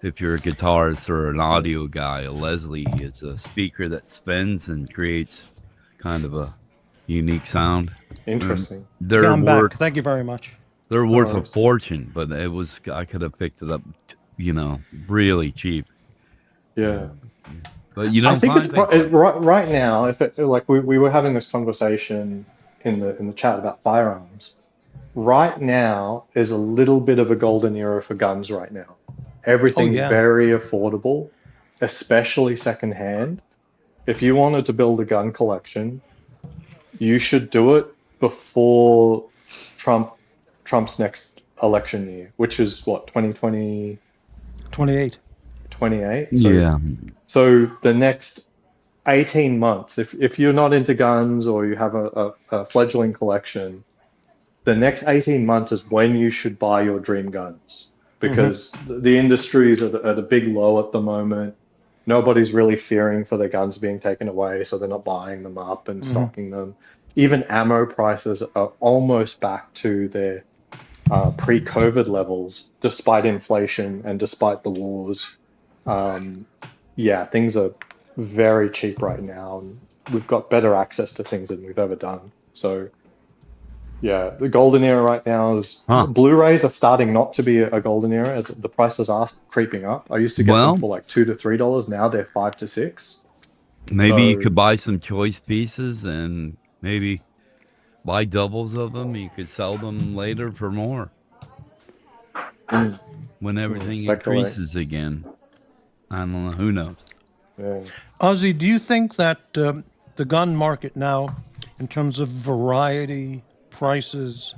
Speaker 5: If you're a guitarist or an audio guy, a Leslie is a speaker that spins and creates kind of a unique sound. And
Speaker 4: Interesting.
Speaker 2: Okay,
Speaker 5: they're
Speaker 2: I'm back.
Speaker 5: worth
Speaker 2: Thank you very much.
Speaker 5: they're
Speaker 4: No
Speaker 5: worth a
Speaker 4: worries.
Speaker 5: fortune, but I could have picked it up, really cheap.
Speaker 4: Yeah.
Speaker 5: And, but you
Speaker 4: I
Speaker 5: don't
Speaker 4: think it's
Speaker 5: find things like that.
Speaker 4: right now. If it, like we were having this conversation in the chat about firearms. Right now is a little bit of a golden era for guns right now.
Speaker 2: Oh
Speaker 4: Everything's
Speaker 2: yeah.
Speaker 4: very affordable, especially secondhand. If you wanted to build a gun collection, you should do it before Trump Trump's next election year, which is what, 2020
Speaker 2: 28.
Speaker 4: 28.
Speaker 5: Yeah.
Speaker 4: So the next 18 months, if you're not into guns or you have a fledgling collection, the next 18 months is when you should buy your dream guns
Speaker 2: Hmm.
Speaker 4: because the industry is at a big low at the moment. Nobody's really fearing for their guns being taken away, so they're not buying them up and
Speaker 2: Hmm.
Speaker 4: stocking them. Even ammo prices are almost back to their pre-COVID levels, despite inflation and despite the wars. Um, yeah, things are very cheap right now, and we've got better access to things than we've ever done. So yeah, the golden era right now is
Speaker 5: Huh.
Speaker 4: Blu-rays are starting not to be a golden era as the prices are creeping up. I used to get them
Speaker 5: Well,
Speaker 4: for like $2 to $3. Now they're $5 to $6.
Speaker 5: maybe you
Speaker 4: So
Speaker 5: could buy some choice pieces and maybe buy doubles of them. You could sell them later for more
Speaker 4: mm,
Speaker 5: when everything
Speaker 4: speculate.
Speaker 5: increases again. I don't know. Who knows?
Speaker 4: Yeah.
Speaker 2: Ozzy, do you think that the gun market now, in terms of variety, prices,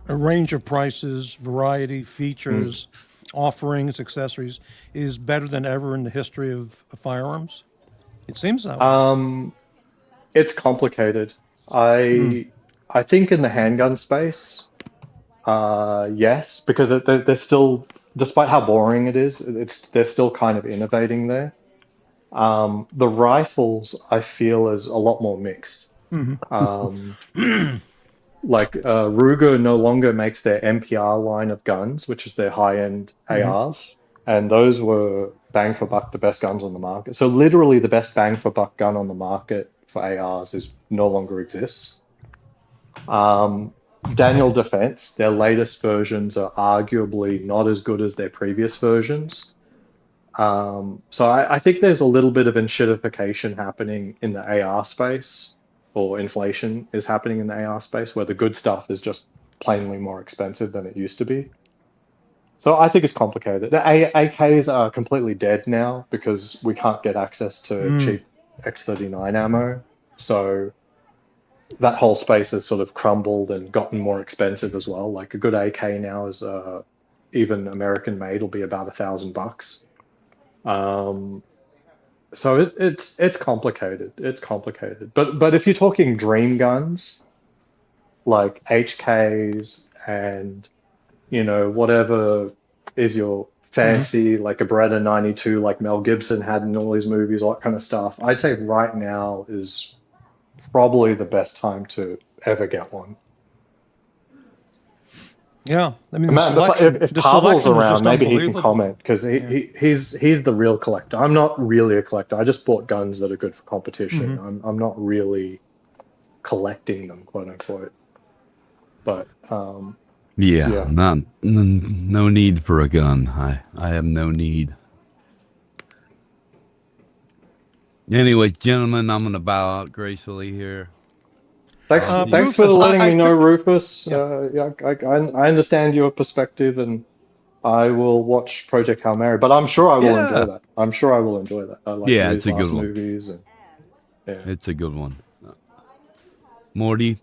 Speaker 2: a range of prices, variety,
Speaker 4: Mm.
Speaker 2: features, offerings, accessories, is better than ever in the history of firearms? It seems that way.
Speaker 4: Um, it's complicated. I think in the handgun space, yes, because they're still, despite how boring it is, they're still kind of innovating there. The rifles, I feel, is a lot more mixed. Um, like Ruger no longer makes their MPR line of guns, which is their high-end ARs, and those were bang for buck the best guns on the market. So literally the best bang for buck gun on the market for ARs is no longer exists. Daniel Defense, their latest versions are arguably not as good as their previous versions. So I think there's a little bit of enshittification happening in the AR space, or inflation is happening in the AR space, where the good stuff is just plainly more expensive than it used to be. So I think it's complicated. The AKs are completely dead now because we can't get access to cheap X39 ammo. So that whole space has sort of crumbled and gotten more expensive as well. Like a good AK now is even American made will be about $1,000. Um, so it's complicated. It's complicated. But if you're talking dream guns like HKs and whatever is your fancy like a Beretta 92 like Mel Gibson had in all his movies, all that kind of stuff, I'd say right now is probably the best time to ever get one.
Speaker 2: Yeah, I mean,
Speaker 4: Man, if
Speaker 2: the
Speaker 4: Pavel's
Speaker 2: selection is
Speaker 4: around,
Speaker 2: just
Speaker 4: maybe he can
Speaker 2: unbelievable.
Speaker 4: comment because he's the real collector. I'm not really a collector. I just bought guns that are good for competition. I'm not really collecting them, quote unquote. But
Speaker 5: Yeah,
Speaker 4: yeah.
Speaker 5: no need for a gun. I have no need. Anyway, gentlemen, I'm gonna bow out gracefully here.
Speaker 4: Thanks for
Speaker 2: Rufus,
Speaker 4: letting me know,
Speaker 2: picked.
Speaker 4: Rufus.
Speaker 2: Yeah.
Speaker 4: Yeah, I understand your perspective, and I will watch Project Hail Mary. But I'm sure I will enjoy
Speaker 5: Yeah,
Speaker 4: that. I'm sure I will enjoy that. I like
Speaker 5: yeah,
Speaker 4: all
Speaker 5: it's
Speaker 4: these
Speaker 5: a good
Speaker 4: last
Speaker 5: one.
Speaker 4: movies, and yeah.
Speaker 5: It's a good one. Morty.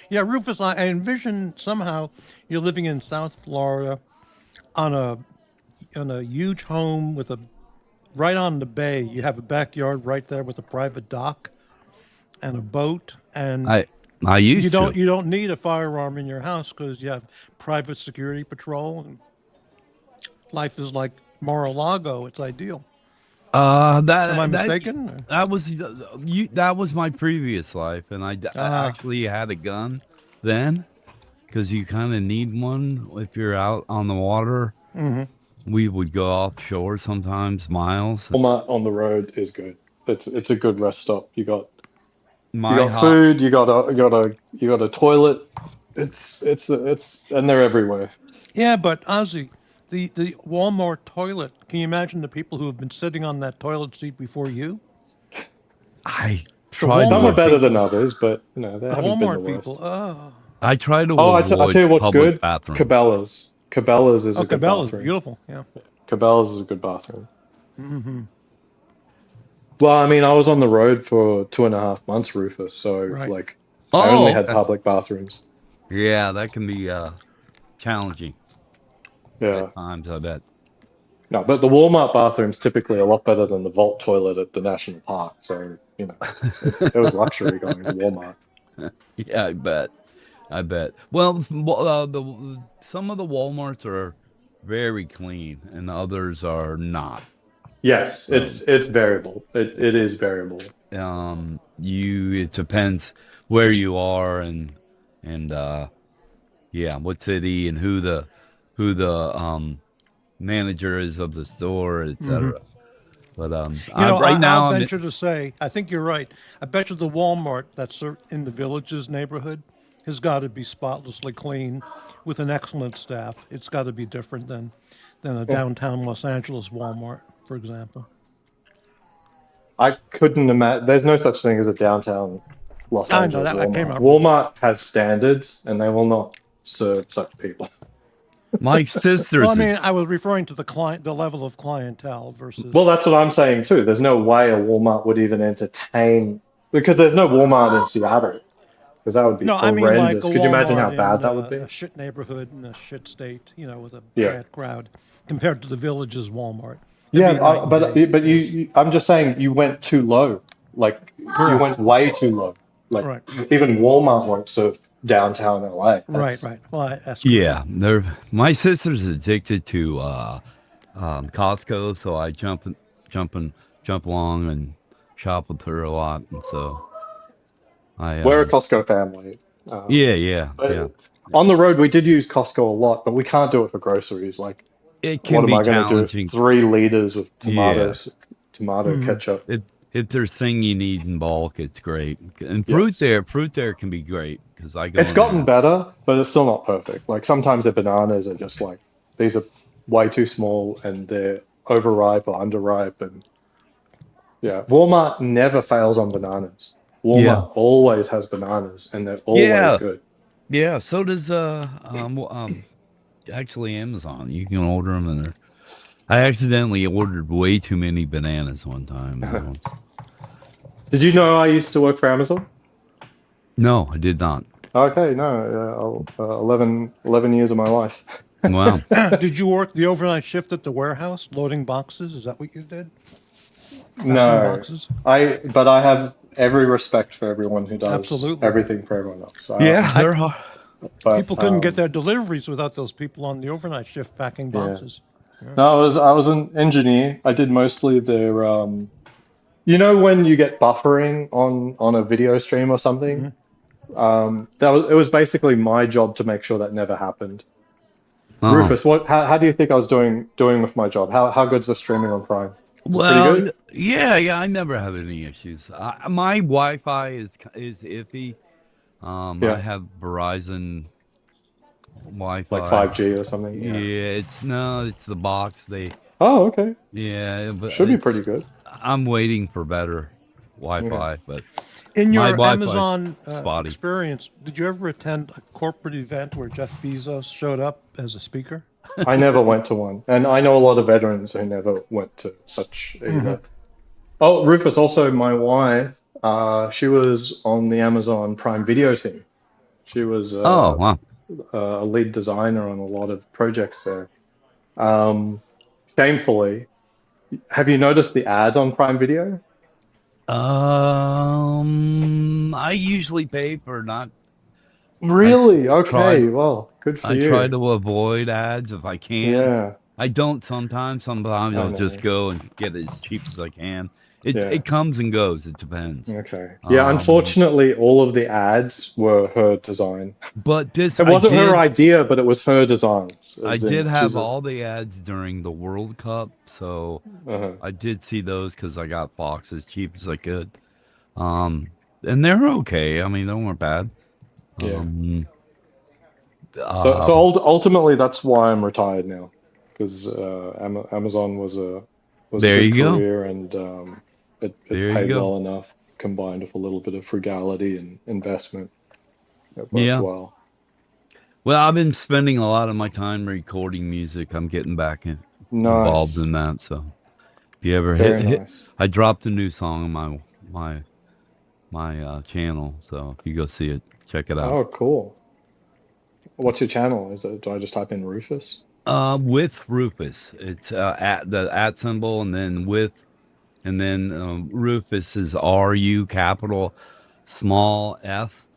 Speaker 2: Yeah, Rufus, I envision somehow you're living in South Florida on a huge home with a right on the bay. You have a backyard right there with a private dock and a boat, and
Speaker 5: I
Speaker 2: you
Speaker 5: used to.
Speaker 2: don't need a firearm in your house because you have private security patrol, and life is like Mar-a-Lago. It's ideal. Am I mistaken?
Speaker 5: That was that was my previous life, and I
Speaker 2: Ah,
Speaker 5: actually had a gun then because you kind of need one if you're out on the water. We would go offshore sometimes, miles.
Speaker 4: Walmart on the road is good. It's a good rest stop. You got
Speaker 5: My hot,
Speaker 4: food. You got a toilet. And they're everywhere.
Speaker 2: yeah, but Ozzy, the Walmart toilet. Can you imagine the people who have been sitting on that toilet seat before you?
Speaker 5: I
Speaker 2: The
Speaker 5: tried
Speaker 4: Some are
Speaker 2: Walmart
Speaker 5: to
Speaker 4: better than
Speaker 2: people.
Speaker 4: others, but they
Speaker 2: The
Speaker 4: haven't been the
Speaker 2: Walmart people.
Speaker 4: worst.
Speaker 2: Oh,
Speaker 5: I try to
Speaker 4: Oh, I
Speaker 5: avoid
Speaker 4: tell you what's
Speaker 5: public
Speaker 4: good.
Speaker 5: bathrooms.
Speaker 4: Cabela's. Cabela's is a good
Speaker 2: Cabela's
Speaker 4: bathroom.
Speaker 2: beautiful. Yeah.
Speaker 4: Cabela's is a good bathroom. Well, I mean, I was on the road for 2.5 months, Rufus, so
Speaker 2: Right.
Speaker 4: like I only
Speaker 5: Oh,
Speaker 4: had
Speaker 5: okay.
Speaker 4: public bathrooms.
Speaker 5: Yeah, that can be challenging
Speaker 4: Yeah.
Speaker 5: at times. I bet.
Speaker 4: No, but the Walmart bathroom's typically a lot better than the Vault toilet at the national park. So, it was luxury going to Walmart.
Speaker 5: Yeah, I bet. I bet. Well, some of the WalMarts are very clean, and others are not.
Speaker 4: Yes,
Speaker 5: So,
Speaker 4: it's variable. It is variable.
Speaker 5: it depends where you are and yeah, what city and who the manager is of the store, etc. But right
Speaker 2: I'll
Speaker 5: now
Speaker 2: venture to say, I think you're right. I bet you the Walmart that's in the Villages neighborhood has got to be spotlessly clean with an excellent staff. It's got to be different than a downtown Los Angeles Walmart, for example.
Speaker 4: I couldn't imagine. There's no such thing as a downtown Los
Speaker 2: I know
Speaker 4: Angeles
Speaker 2: that I came
Speaker 4: Walmart.
Speaker 2: up with.
Speaker 4: Walmart has standards, and they will not serve such people.
Speaker 5: my
Speaker 2: Well, I
Speaker 5: sister's
Speaker 2: mean, I was referring to the level of clientele versus.
Speaker 4: Well, that's what I'm saying too. There's no way a Walmart would even entertain because there's no Walmart in Seattle because that would be
Speaker 2: No, I mean like
Speaker 4: horrendous.
Speaker 2: a
Speaker 4: Could you imagine how
Speaker 2: Walmart
Speaker 4: bad
Speaker 2: in
Speaker 4: that would be?
Speaker 2: a shit neighborhood in a shit state, with a
Speaker 4: Yeah.
Speaker 2: bad crowd, compared to the Villages Walmart. It'd
Speaker 4: Yeah,
Speaker 2: be night and
Speaker 4: but
Speaker 2: day.
Speaker 4: but
Speaker 2: Yes.
Speaker 4: I'm just saying you went too low. Like you
Speaker 2: Correct.
Speaker 4: went way too low. Like
Speaker 2: Right.
Speaker 4: even Walmart won't serve downtown LA.
Speaker 2: Right.
Speaker 4: That's
Speaker 2: Right. Well, that's correct.
Speaker 5: yeah. My sister's addicted to Costco, so I jump along and shop with her a lot, and so
Speaker 4: we're a Costco family.
Speaker 5: yeah.
Speaker 4: But on the road we did use Costco a lot, but we can't do it for groceries. Like
Speaker 5: It
Speaker 4: what
Speaker 5: can
Speaker 4: am
Speaker 5: be
Speaker 4: I going to do?
Speaker 5: challenging.
Speaker 4: 3 liters of
Speaker 5: Yeah.
Speaker 4: tomato ketchup.
Speaker 5: If there's thing you need in bulk, it's great. And
Speaker 4: Yes.
Speaker 5: fruit there can be great because I go.
Speaker 4: It's gotten better, but it's still not perfect. Like sometimes the bananas are just like these are way too small and they're overripe or underripe, and yeah, Walmart never fails on bananas. Walmart always has bananas and they're always good.
Speaker 5: Yeah. So does actually Amazon. You can order them, and I accidentally ordered way too many bananas one time.
Speaker 4: Did you know I used to work for Amazon?
Speaker 5: No, I did not.
Speaker 4: Okay, no, 11 years of my life.
Speaker 5: Wow.
Speaker 2: Did you work the overnight shift at the warehouse, loading boxes? Is that what you did? Packing
Speaker 4: No,
Speaker 2: boxes?
Speaker 4: but I have every respect for everyone who does
Speaker 2: Absolutely.
Speaker 4: everything for everyone else.
Speaker 5: Yeah, they're hard.
Speaker 4: But,
Speaker 2: People couldn't get their deliveries without those people on the overnight shift packing boxes.
Speaker 4: No, I was an engineer. I did mostly their when you get buffering on a video stream or something, It was basically my job to make sure that never happened.
Speaker 5: Oh,
Speaker 4: Rufus, how do you think I was doing with my job? How good's the streaming on Prime? Is it pretty
Speaker 5: well,
Speaker 4: good?
Speaker 5: yeah. I never have any issues. My Wi-Fi is iffy. I
Speaker 4: Yeah,
Speaker 5: have Verizon
Speaker 4: like
Speaker 5: Wi-Fi.
Speaker 4: 5G or something. Yeah.
Speaker 5: Yeah, it's the box.
Speaker 4: Oh, okay.
Speaker 5: Yeah, but
Speaker 4: Should be pretty good.
Speaker 5: I'm waiting for better
Speaker 4: Okay.
Speaker 5: Wi-Fi, but
Speaker 2: In
Speaker 5: my
Speaker 2: your
Speaker 5: Wi-Fi's
Speaker 2: Amazon
Speaker 5: spotty.
Speaker 2: experience, did you ever attend a corporate event where Jeff Bezos showed up as a speaker?
Speaker 4: I never went to one, and I know a lot of veterans who never went to such either. Oh, Rufus, also my wife, she was on the Amazon Prime Video team. She was
Speaker 5: Oh, wow.
Speaker 4: a lead designer on a lot of projects there. Um, Shamefully, have you noticed the ads on Prime Video?
Speaker 5: I usually pay for not. I
Speaker 4: Really?
Speaker 5: try.
Speaker 4: Okay, well, good for
Speaker 5: I try
Speaker 4: you.
Speaker 5: to avoid ads if I can.
Speaker 4: Yeah,
Speaker 5: I don't sometimes. Sometimes
Speaker 4: I
Speaker 5: I'll just
Speaker 4: know.
Speaker 5: go and get it as cheap as I can. It
Speaker 4: Yeah.
Speaker 5: it comes and goes. It depends.
Speaker 4: Okay. Yeah,
Speaker 5: Um,
Speaker 4: unfortunately, all of the ads were her design.
Speaker 5: but this
Speaker 4: It wasn't her idea, but it was her designs.
Speaker 5: I
Speaker 4: As
Speaker 5: did
Speaker 4: in,
Speaker 5: have
Speaker 4: she's a.
Speaker 5: all the ads during the World Cup, so
Speaker 4: Uh,
Speaker 5: I did see those because I got Fox as cheap as I could. Um, and they're okay. I mean, they weren't bad.
Speaker 4: yeah.
Speaker 5: Um,
Speaker 4: So
Speaker 5: um,
Speaker 4: ultimately, that's why I'm retired now, because Amazon was a
Speaker 5: there
Speaker 4: good
Speaker 5: you go.
Speaker 4: career, and it
Speaker 5: There you
Speaker 4: paid
Speaker 5: go.
Speaker 4: well enough, combined with a little bit of frugality and investment. It worked
Speaker 5: Yeah.
Speaker 4: well.
Speaker 5: Well, I've been spending a lot of my time recording music. I'm getting back involved
Speaker 4: Nice.
Speaker 5: in that. So if you ever
Speaker 4: Very
Speaker 5: hit,
Speaker 4: nice.
Speaker 5: I dropped a new song on my channel. So if you go see it, check it out.
Speaker 4: Oh, cool. What's your channel? Do I just type in Rufus?
Speaker 5: With Rufus, it's at the at symbol, and then Rufus is RU capital small F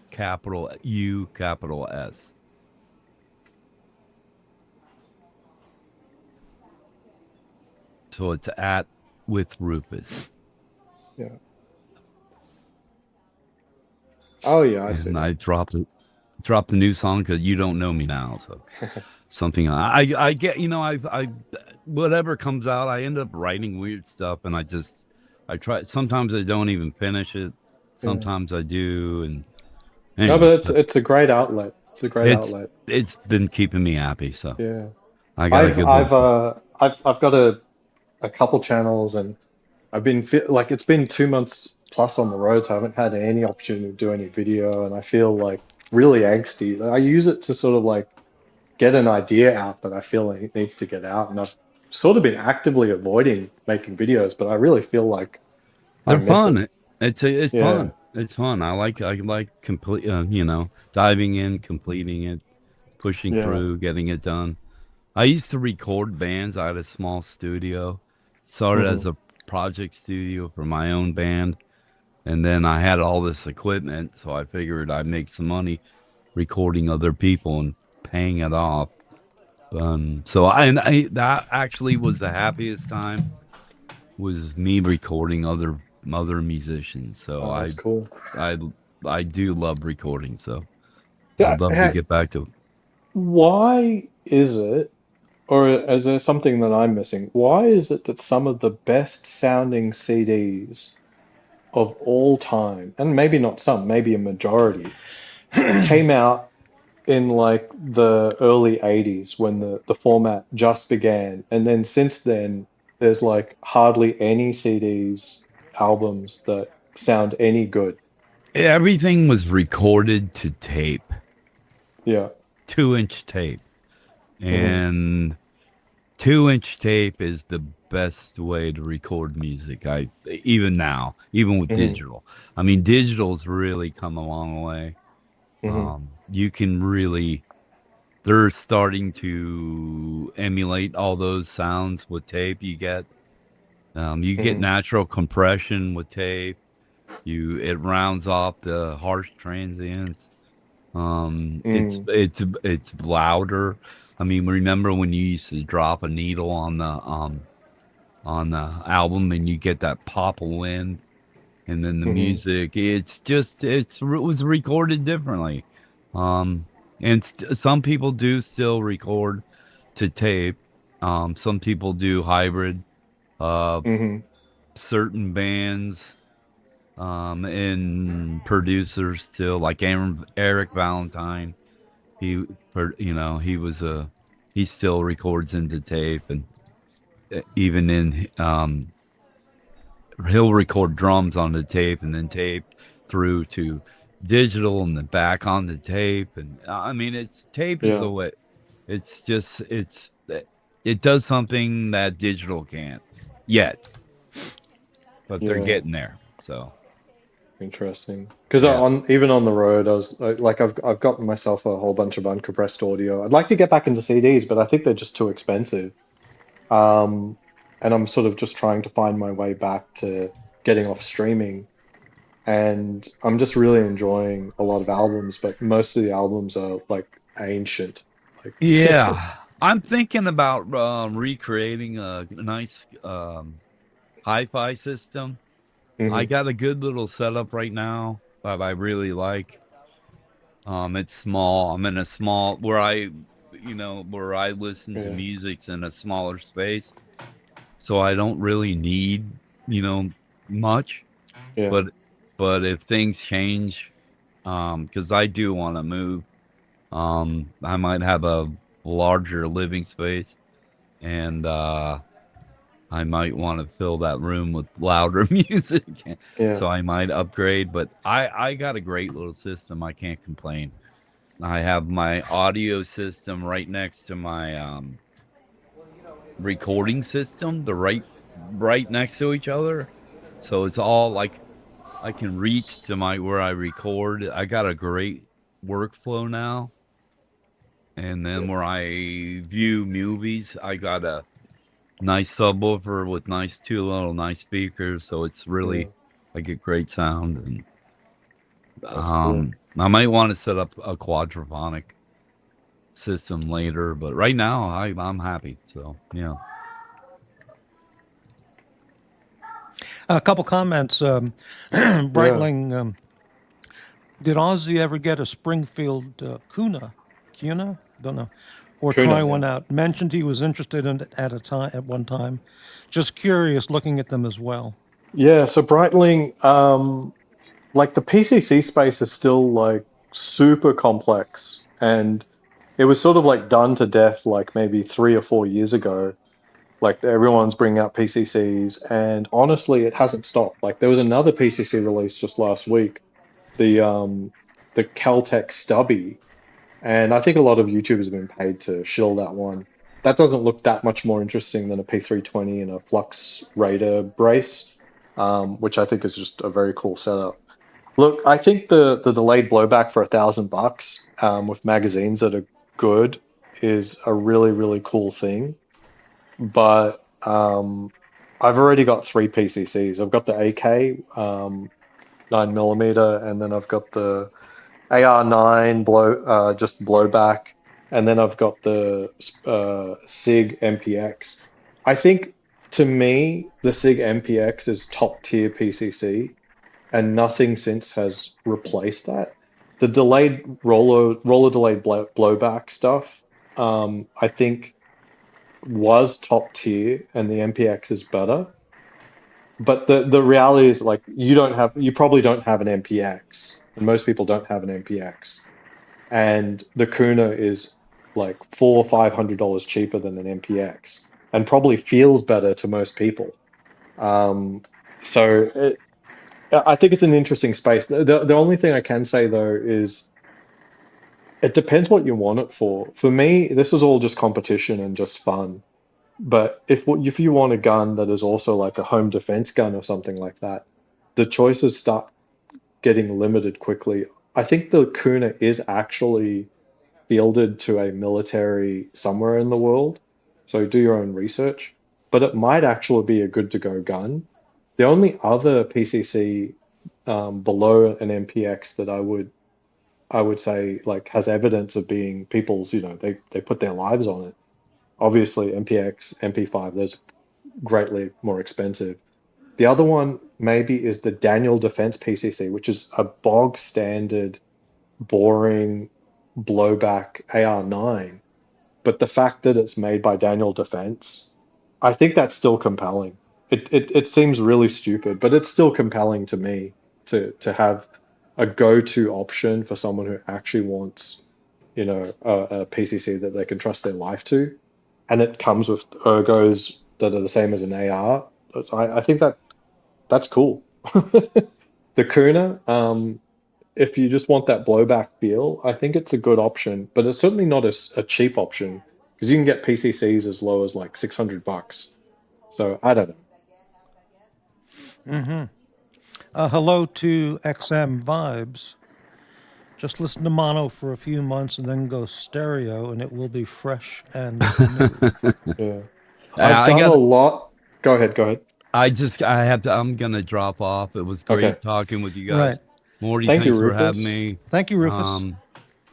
Speaker 5: capital U capital S. So it's at with Rufus.
Speaker 4: Yeah. Oh, yeah, I see
Speaker 5: And I
Speaker 4: that.
Speaker 5: dropped a new song because you don't know me now. So something I get, I whatever comes out, I end up writing weird stuff, and I try. Sometimes I don't even finish it.
Speaker 4: Yeah.
Speaker 5: Sometimes I do, and
Speaker 4: No,
Speaker 5: anyway,
Speaker 4: but it's a great outlet. It's a great
Speaker 5: it's
Speaker 4: outlet.
Speaker 5: it's been keeping me happy. So
Speaker 4: Yeah.
Speaker 5: I got a
Speaker 4: I've
Speaker 5: good one.
Speaker 4: I've I've got a couple channels, and like it's been 2 months plus on the road, so I haven't had any opportunity to do any video, and I feel like really angsty. I use it to sort of like get an idea out that I feel like it needs to get out, and I've sort of been actively avoiding making videos, but I really feel like I
Speaker 5: They're
Speaker 4: miss it.
Speaker 5: fun. It's
Speaker 4: Yeah.
Speaker 5: fun. It's fun. I like complete. Diving in, completing it, pushing
Speaker 4: Yeah.
Speaker 5: through, getting it done. I used to record bands. I had a small studio. Started
Speaker 4: Hmm.
Speaker 5: as a project studio for my own band, and then I had all this equipment, so I figured I'd make some money recording other people and paying it off. That actually was the happiest time was me recording other musicians. So
Speaker 4: Oh,
Speaker 5: I
Speaker 4: that's cool.
Speaker 5: I I do love recording. So
Speaker 4: Yeah.
Speaker 5: I'd love to get back to it.
Speaker 4: Why is it, or is there something that I'm missing? Why is it that some of the best sounding CDs of all time, and maybe not some, maybe a majority, came out in like the early 80s when the format just began, and then since then there's like hardly any CDs, albums that sound any good.
Speaker 5: Everything was recorded to tape,
Speaker 4: Yeah.
Speaker 5: 2-inch tape,
Speaker 4: Hmm.
Speaker 5: and 2-inch tape is the best way to record music. Even now, even with
Speaker 4: Hmm.
Speaker 5: digital. I mean, digital's really come a long way.
Speaker 4: Hmm.
Speaker 5: You can really they're starting to emulate all those sounds with tape. You get
Speaker 4: Hmm.
Speaker 5: natural compression with tape. It rounds off the harsh transients. It's
Speaker 4: Mm.
Speaker 5: it's louder. I mean, remember when you used to drop a needle on the album and you get that pop of wind? and then the
Speaker 4: Hmm.
Speaker 5: music. It was recorded differently. Um, and some people do still record to tape. Some people do hybrid. Uh,
Speaker 4: Hmm.
Speaker 5: Certain bands and producers still like Eric Valentine. He was a he still records into tape, and even in he'll record drums on the tape and then tape through to digital and then back on the tape. And I mean, it's tape is
Speaker 4: Yeah.
Speaker 5: the way. It's just it does something that digital can't yet, but they're
Speaker 4: Yeah.
Speaker 5: getting there. So
Speaker 4: Interesting. Because
Speaker 5: yeah.
Speaker 4: on the road, I was like, I've gotten myself a whole bunch of uncompressed audio. I'd like to get back into CDs, but I think they're just too expensive. Um, and I'm sort of just trying to find my way back to getting off streaming. And I'm just really enjoying a lot of albums, but most of the albums are like ancient. Like,
Speaker 5: Yeah, I'm thinking about recreating a nice hi-fi system. I
Speaker 4: hmm.
Speaker 5: got a good little setup right now that I really like. It's small. I'm in a small where I listen to
Speaker 4: Yeah,
Speaker 5: music's in a smaller space, so I don't really need, you know, much.
Speaker 4: yeah,
Speaker 5: But if things change, because I do want to move, I might have a larger living space, and I might want to fill that room with louder music.
Speaker 4: yeah.
Speaker 5: So I might upgrade, but I got a great little system. I can't complain. I have my audio system right next to my recording system, the right next to each other. So it's all like I can reach to my where I record. I got a great workflow now. And then where I view movies, I got a nice subwoofer with two little nice speakers, so it's
Speaker 4: Yeah,
Speaker 5: really like a great sound. And
Speaker 4: that's cool.
Speaker 5: I might want to set up a quadraphonic system later, but right now I'm happy. So yeah.
Speaker 2: A couple comments.
Speaker 4: Yeah,
Speaker 2: Breitling, did Ozzy ever get a Springfield Cuna? Don't know. Or try
Speaker 4: Kuna,
Speaker 2: one
Speaker 4: yeah.
Speaker 2: out? Mentioned he was interested in it at one time. Just curious, looking at them as well.
Speaker 4: Yeah, so Breitling, like the PCC space is still like super complex, and it was sort of like done to death like maybe 3 or 4 years ago. Like everyone's bringing out PCCs, and honestly, it hasn't stopped. Like there was another PCC release just last week, the um the Caltech Stubby, and I think a lot of YouTubers have been paid to shill that one. That doesn't look that much more interesting than a P320 and a Flux Raider brace, which I think is just a very cool setup. Look, I think the delayed blowback for $1,000 with magazines that are good is a really, really cool thing. But I've already got three PCCs. I've got the AK 9mm, and then I've got the AR9 just blowback, and then I've got the SIG MPX. I think to me the SIG MPX is top tier PCC, and nothing since has replaced that. The delayed roller delayed blowback stuff, I think was top tier, and the MPX is better. But the reality is like you probably don't have an MPX, and most people don't have an MPX. And the Kuna is like $400 or $500 cheaper than an MPX, and probably feels better to most people. Um, so I think it's an interesting space. The only thing I can say though is it depends what you want it for. For me, this is all just competition and just fun. But if you want a gun that is also like a home defense gun or something like that, the choices start getting limited quickly. I think the Kuna is actually fielded to a military somewhere in the world, so do your own research. But it might actually be a good to go gun. The only other PCC below an MPX that I would say like has evidence of being people's, they put their lives on it. Obviously, MPX, MP5, those are greatly more expensive. The other one maybe is the Daniel Defense PCC, which is a bog standard, boring blowback AR9. But the fact that it's made by Daniel Defense, I think that's still compelling. It seems really stupid, but it's still compelling to me to have a go-to option for someone who actually wants, a PCC that they can trust their life to, and it comes with ergos that are the same as an AR. I think that's cool. The Kuna, if you just want that blowback feel, I think it's a good option, but it's certainly not a cheap option because you can get PCCs as low as like $600. So I don't know.
Speaker 2: Hello to XM Vibes. Just listen to mono for a few months and then go stereo, and it will be fresh and new.
Speaker 4: Yeah, I've done a lot. Go ahead.
Speaker 5: I'm gonna drop off. It was great
Speaker 4: Okay.
Speaker 5: talking with you guys.
Speaker 2: Right.
Speaker 5: Morty,
Speaker 4: Thank you,
Speaker 5: thanks for
Speaker 4: Rufus.
Speaker 5: having me.
Speaker 2: Thank you, Rufus.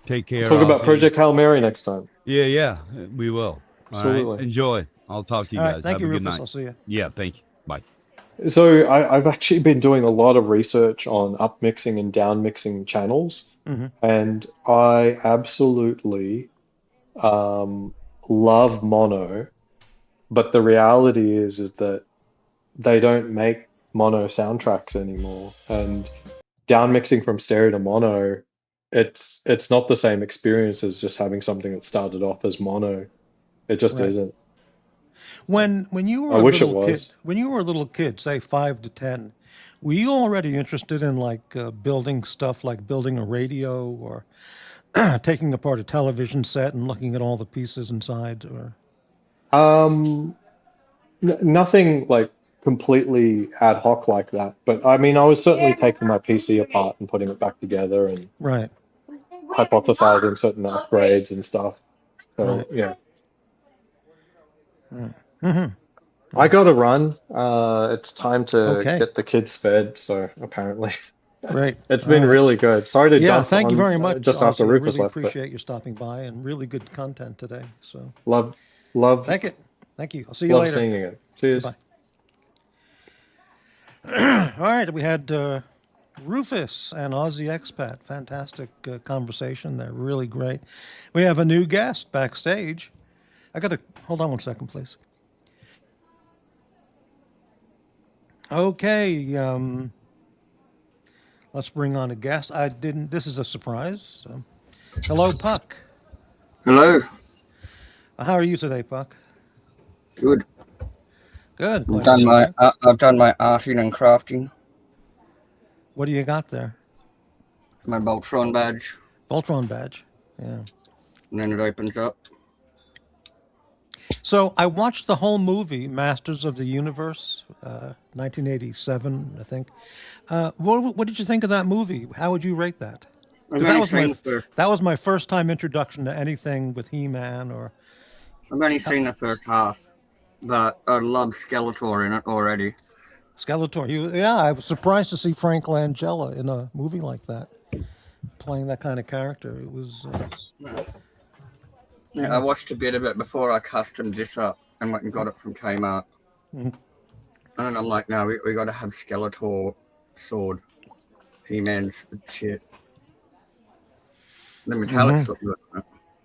Speaker 5: Take care.
Speaker 4: Talk about
Speaker 5: Ozzy.
Speaker 4: Project Hail Mary next time.
Speaker 5: Yeah, we will. All
Speaker 4: Absolutely.
Speaker 5: right. Enjoy. I'll talk to you
Speaker 2: All
Speaker 5: guys.
Speaker 2: right. Thank
Speaker 5: Have
Speaker 2: you,
Speaker 5: a good
Speaker 2: Rufus.
Speaker 5: night.
Speaker 2: I'll see you.
Speaker 5: Yeah, thank you. Bye.
Speaker 4: So I've actually been doing a lot of research on upmixing and downmixing channels, and I absolutely love mono, but the reality is that they don't make mono soundtracks anymore, and downmixing from stereo to mono, it's not the same experience as just having something that started off as mono. It just
Speaker 2: Right.
Speaker 4: isn't.
Speaker 2: When you were
Speaker 4: I
Speaker 2: a
Speaker 4: wish it
Speaker 2: little kid,
Speaker 4: was.
Speaker 2: when you were a little kid, say 5 to 10, were you already interested in like building stuff, like building a radio or taking apart a television set and looking at all the pieces inside? Or
Speaker 4: Nothing like completely ad hoc like that, but I mean, I was certainly taking my PC apart and putting it back together and
Speaker 2: right,
Speaker 4: hypothesizing certain upgrades and stuff. So
Speaker 2: right.
Speaker 4: yeah,
Speaker 2: Mm-hmm.
Speaker 4: I got to run. It's time to
Speaker 2: Okay,
Speaker 4: get the kids fed. So apparently,
Speaker 2: great.
Speaker 4: it's
Speaker 2: All
Speaker 4: been
Speaker 2: right.
Speaker 4: really good. Sorry to
Speaker 2: Yeah,
Speaker 4: dump
Speaker 2: thank you
Speaker 4: on
Speaker 2: very much,
Speaker 4: just after
Speaker 2: Ozzy. I
Speaker 4: Rufus
Speaker 2: really
Speaker 4: left, but
Speaker 2: appreciate you stopping by and really good content today. So
Speaker 4: love
Speaker 2: thank you. Thank you. I'll see you
Speaker 4: love
Speaker 2: later.
Speaker 4: seeing you again. Cheers.
Speaker 2: Goodbye. All right, we had Rufus and Aussie Expat. Fantastic conversation. They're really great. We have a new guest backstage. I got to hold on one second, please. Okay, let's bring on a guest. This is a surprise. Hello, Puck.
Speaker 6: Hello.
Speaker 2: How are you today, Puck?
Speaker 6: Good.
Speaker 2: Good. Glad to hear you.
Speaker 6: I've done my arting and crafting.
Speaker 2: What do you got there?
Speaker 6: My Voltron badge,
Speaker 2: Voltron badge. Yeah.
Speaker 6: and then it opens up.
Speaker 2: So I watched the whole movie, Masters of the Universe, 1987, I think. What did you think of that movie? How would you rate that? 'Cause
Speaker 6: I've only seen the first.
Speaker 2: that was my first time introduction to anything with He-Man or
Speaker 6: I've only seen the first half, but I love Skeletor in it already.
Speaker 2: Skeletor. Yeah, I was surprised to see Frank Langella in a movie like that, playing that kind of character. It was.
Speaker 6: Yeah, I watched a bit of it before I customed this up and went and got it from Kmart.
Speaker 2: Mhm.
Speaker 6: And then I'm like, no, we got to have Skeletor sword. He-Man's shit. The metallics look good.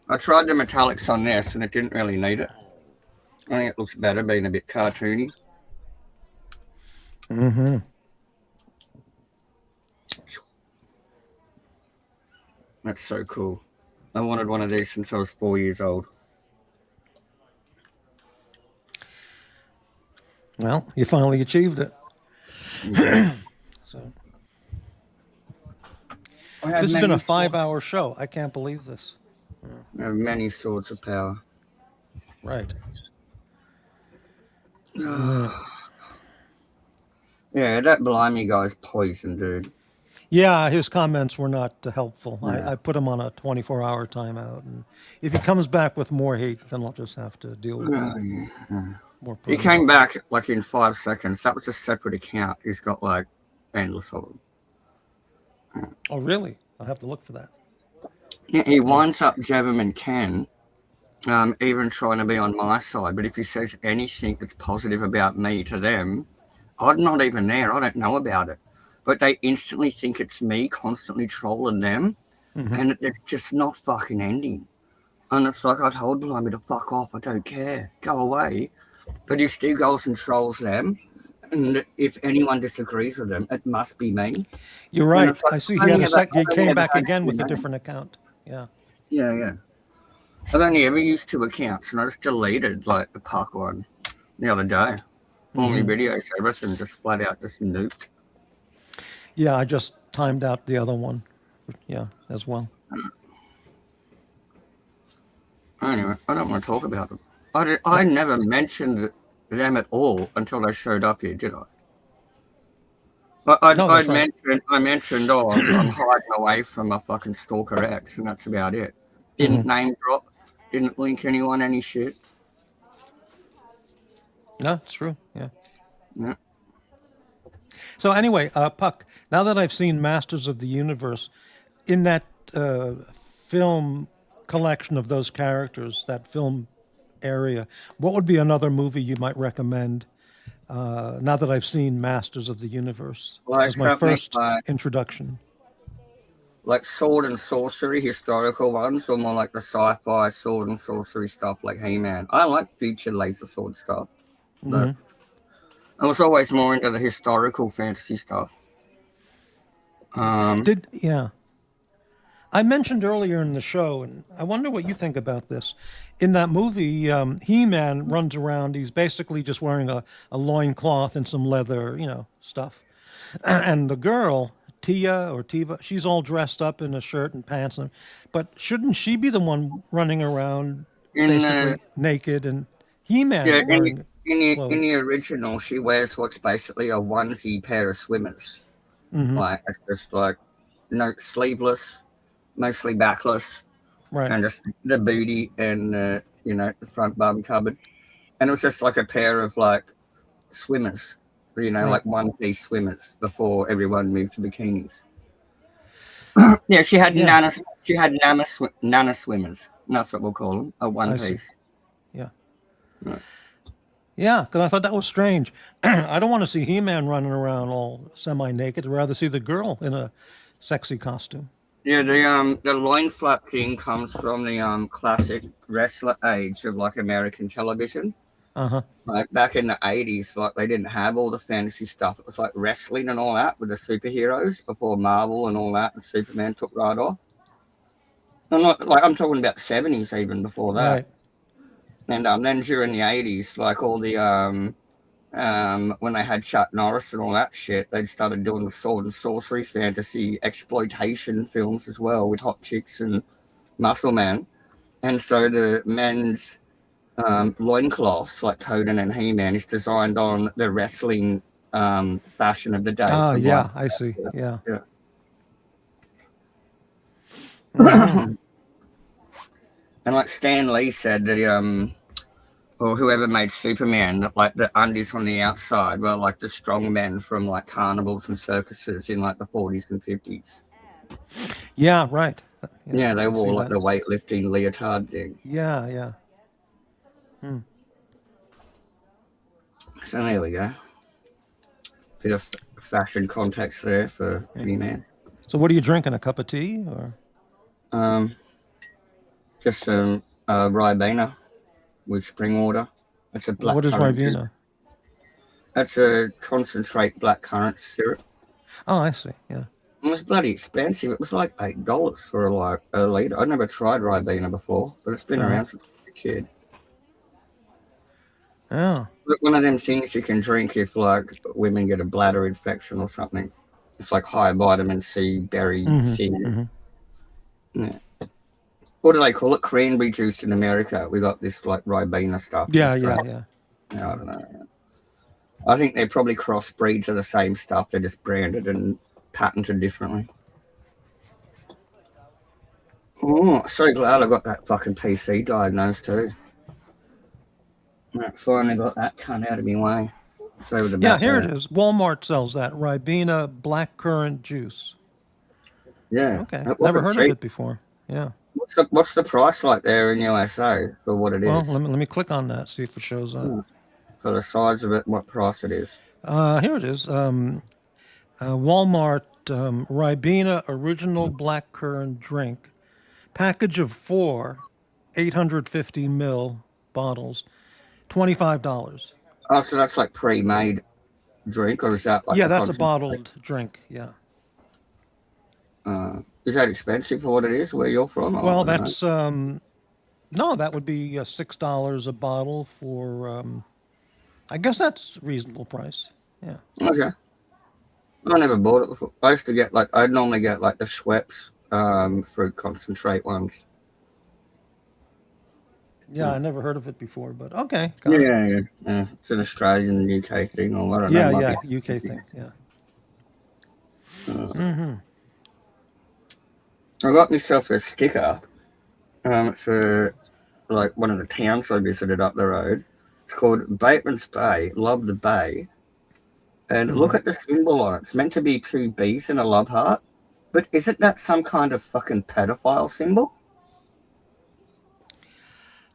Speaker 6: I tried the metallics on this and it didn't really need it. I think it looks better being a bit cartoony.
Speaker 2: Mm-hmm.
Speaker 6: That's so cool. I wanted one of these since I was 4 years old.
Speaker 2: Well, you finally achieved it. So this has been a 5-hour show. I can't believe this.
Speaker 6: I have many swords of power.
Speaker 2: Right.
Speaker 6: Yeah, that Blimey guy's poison, dude.
Speaker 2: Yeah, his comments were not helpful.
Speaker 6: Yeah.
Speaker 2: I put him on a 24-hour timeout, and if he comes back with more hate, then I'll just have to deal with it. More
Speaker 6: He came back like in 5 seconds. That was a separate account. He's got like endless of them.
Speaker 2: Oh, really? I'll have to look for that.
Speaker 6: Yeah, he winds up Jevem and Ken, even trying to be on my side. But if he says anything that's positive about me to them, I'm not even there. I don't know about it. But they instantly think it's me constantly trolling them. And it's just not fucking ending. And it's like, I told Blimey to fuck off. I don't care. Go away. But he still goes and trolls them. And if anyone disagrees with him, it must be me.
Speaker 2: You're
Speaker 6: And
Speaker 2: right.
Speaker 6: it's like,
Speaker 2: I see.
Speaker 6: I've
Speaker 2: He
Speaker 6: only
Speaker 2: had a
Speaker 6: ever-
Speaker 2: sec. He
Speaker 6: I've only
Speaker 2: came
Speaker 6: ever
Speaker 2: back
Speaker 6: had
Speaker 2: again
Speaker 6: two
Speaker 2: with a
Speaker 6: names.
Speaker 2: different account. Yeah.
Speaker 6: Yeah. I've only ever used 2 accounts, and I just deleted like the Puck one the other day. All my videos, everything just flat out just nuked.
Speaker 2: Yeah, I just timed out the other one. Yeah, as well.
Speaker 6: Anyway, I don't want to talk about them. I never mentioned them at all until they showed up here, did I?
Speaker 2: No, that's right.
Speaker 6: I mentioned, oh, I'm hiding away from my fucking stalker ex, and that's about it. Didn't name drop, didn't link anyone, any shit.
Speaker 2: No, it's true. Yeah.
Speaker 6: Yeah.
Speaker 2: So anyway, Puck. Now that I've seen Masters of the Universe, in that film collection of those characters, that film area, what would be another movie you might recommend? Now that I've seen Masters of the Universe
Speaker 6: Like
Speaker 2: as my
Speaker 6: something
Speaker 2: first introduction.
Speaker 6: like sword and sorcery, historical ones, or more like the sci-fi sword and sorcery stuff like He-Man. I like future laser sword stuff, but I was always more into the historical fantasy stuff.
Speaker 2: Yeah. I mentioned earlier in the show, and I wonder what you think about this. In that movie, He-Man runs around. He's basically just wearing a loincloth and some leather, stuff. And the girl, Tia or Tiva, she's all dressed up in a shirt and pants. But shouldn't she be the one running around
Speaker 6: In
Speaker 2: basically naked and He-Man
Speaker 6: yeah,
Speaker 2: wearing
Speaker 6: in
Speaker 2: clothes?
Speaker 6: the original, she wears what's basically a onesie pair of swimmers. Like it's just like no sleeveless, mostly backless,
Speaker 2: Right.
Speaker 6: and just the booty and the front bum covered, and it was just like a pair of like swimmers, like one-piece swimmers before everyone moved to bikinis. Yeah, she had
Speaker 2: Yeah.
Speaker 6: nana swimmers. That's what we'll call them, a one
Speaker 2: see.
Speaker 6: piece.
Speaker 2: Yeah.
Speaker 6: Right.
Speaker 2: Yeah, because I thought that was strange. I don't want to see He-Man running around all semi-naked. I'd rather see the girl in a sexy costume.
Speaker 6: Yeah, the loin flap thing comes from the classic wrestler age of like American television. Like back in the 80s, like they didn't have all the fantasy stuff. It was like wrestling and all that with the superheroes before Marvel and all that, and Superman took right off. I'm talking about the 70s even before that.
Speaker 2: Right.
Speaker 6: And then during the 80s, like all the when they had Chuck Norris and all that shit, they started doing the sword and sorcery fantasy exploitation films as well with hot chicks and muscle man. And so the men's loincloths like Conan and He-Man is designed on the wrestling fashion of the day.
Speaker 2: Oh, yeah, I see. Yeah.
Speaker 6: And like Stan Lee said that or whoever made Superman, that like the undies on the outside were like the strong men from like carnivals and circuses in like the 40s and 50s.
Speaker 2: Yeah, right.
Speaker 6: Yeah, they wore like the weightlifting leotard thing.
Speaker 2: Yeah.
Speaker 6: So there we go. Bit of fashion context there for He-Man.
Speaker 2: So what are you drinking? A cup of tea or?
Speaker 6: Just some Ribena with spring water. It's a black.
Speaker 2: What is Ribena?
Speaker 6: That's a concentrate blackcurrant syrup.
Speaker 2: Oh, I see. Yeah.
Speaker 6: It was bloody expensive. It was like $8 for like a liter. I'd never tried Ribena before, but it's been around since I was a kid.
Speaker 2: Oh.
Speaker 6: Look, one of them things you can drink if like women get a bladder infection or something. It's like high vitamin C berry thing. Yeah. What do they call it? Cranberry juice in America. We got this like Ribena stuff.
Speaker 2: Yeah.
Speaker 6: I don't know. I think they probably crossbreeds of the same stuff. They're just branded and patented differently. Oh, so glad I got that fucking PC diagnosed too. I finally got that cunt out of my way.
Speaker 2: Yeah, here it is. Walmart sells that Ribena blackcurrant juice.
Speaker 6: Yeah.
Speaker 2: Okay. Never heard of it before. Yeah.
Speaker 6: What's the price like there in USA for what it is?
Speaker 2: Well, let me click on that, see if it shows up.
Speaker 6: For the size of it and what price it is.
Speaker 2: Here it is. Walmart Ribena Original Blackcurrant Drink. Package of 4 850 ml bottles. $25.
Speaker 6: Oh, so that's like pre-made drink, or is that like
Speaker 2: Yeah,
Speaker 6: the
Speaker 2: that's a
Speaker 6: concentrate?
Speaker 2: bottled drink. Yeah.
Speaker 6: Is that expensive for what it is? Where you're from? Oh,
Speaker 2: Well,
Speaker 6: I don't know.
Speaker 2: that's no, that would be $6 a bottle for. I guess that's reasonable price. Yeah.
Speaker 6: Okay. I never bought it before. I used to get like I'd normally get like the Schweppes fruit concentrate ones.
Speaker 2: Yeah, I never heard of it before, but okay, got it.
Speaker 6: Yeah. It's an Australian UK thing, or I don't know.
Speaker 2: Yeah,
Speaker 6: Might
Speaker 2: yeah,
Speaker 6: be.
Speaker 2: UK thing. Yeah.
Speaker 6: Uh,
Speaker 2: Mm-hmm.
Speaker 6: I got myself a sticker for like one of the towns I visited up the road. It's called Bateman's Bay. Love the Bay. And
Speaker 2: Mm-hmm.
Speaker 6: look at the symbol on it. It's meant to be two bees and a love heart. But isn't that some kind of fucking pedophile symbol?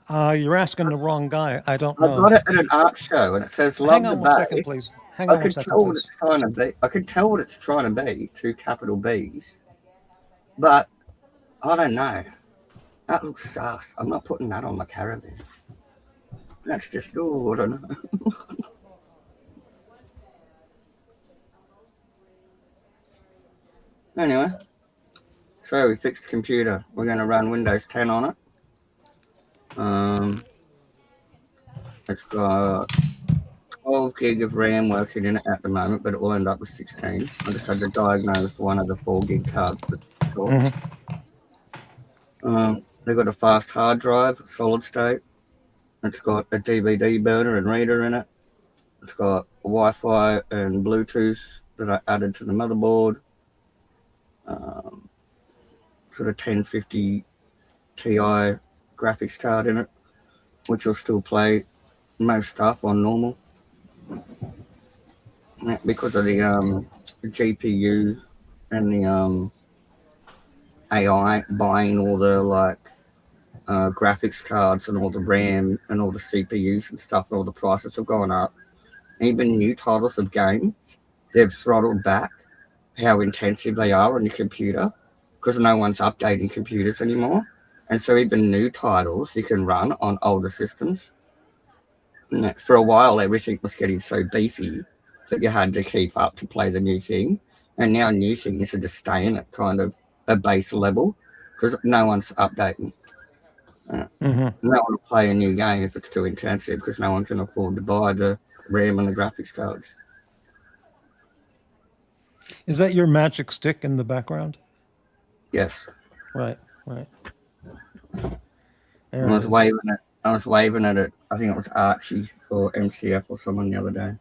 Speaker 2: You're asking the wrong guy. I don't
Speaker 6: I
Speaker 2: know.
Speaker 6: got it at an art show and it says
Speaker 2: Hang
Speaker 6: Love the
Speaker 2: on 1 second,
Speaker 6: Bay.
Speaker 2: please. Hang
Speaker 6: I
Speaker 2: on one
Speaker 6: could
Speaker 2: second,
Speaker 6: tell what
Speaker 2: please.
Speaker 6: it's trying to be. I could tell what it's trying to be, two capital B's. But I don't know. That looks sus. I'm not putting that on my caravan. That's just, oh, I don't know. Anyway, so we fixed the computer. We're going to run Windows 10 on it. It's got 12 gig of RAM working in it at the moment, but it will end up with 16. I just had to diagnose one of the 4 gig cards. They've got a fast hard drive, solid state. It's got a DVD burner and reader in it. It's got Wi-Fi and Bluetooth that I added to the motherboard. Got a 1050 Ti graphics card in it, which will still play most stuff on normal. Because of the GPU and the AI buying all the graphics cards and all the RAM and all the CPUs and stuff, and all the prices have gone up. Even new titles of games, they've throttled back how intensive they are on your computer because no one's updating computers anymore. And so even new titles you can run on older systems. For a while, everything was getting so beefy that you had to keep up to play the new thing. And now new things are just staying at kind of a base level because no one's updating.
Speaker 2: Mm-hmm.
Speaker 6: No one will play a new game if it's too intensive because no one can afford to buy the RAM and the graphics cards.
Speaker 2: Is that your magic stick in the background?
Speaker 6: Yes.
Speaker 2: Right. There
Speaker 6: I
Speaker 2: it
Speaker 6: was
Speaker 2: is.
Speaker 6: waving at it. I think it was Archie or MCF or someone the other day.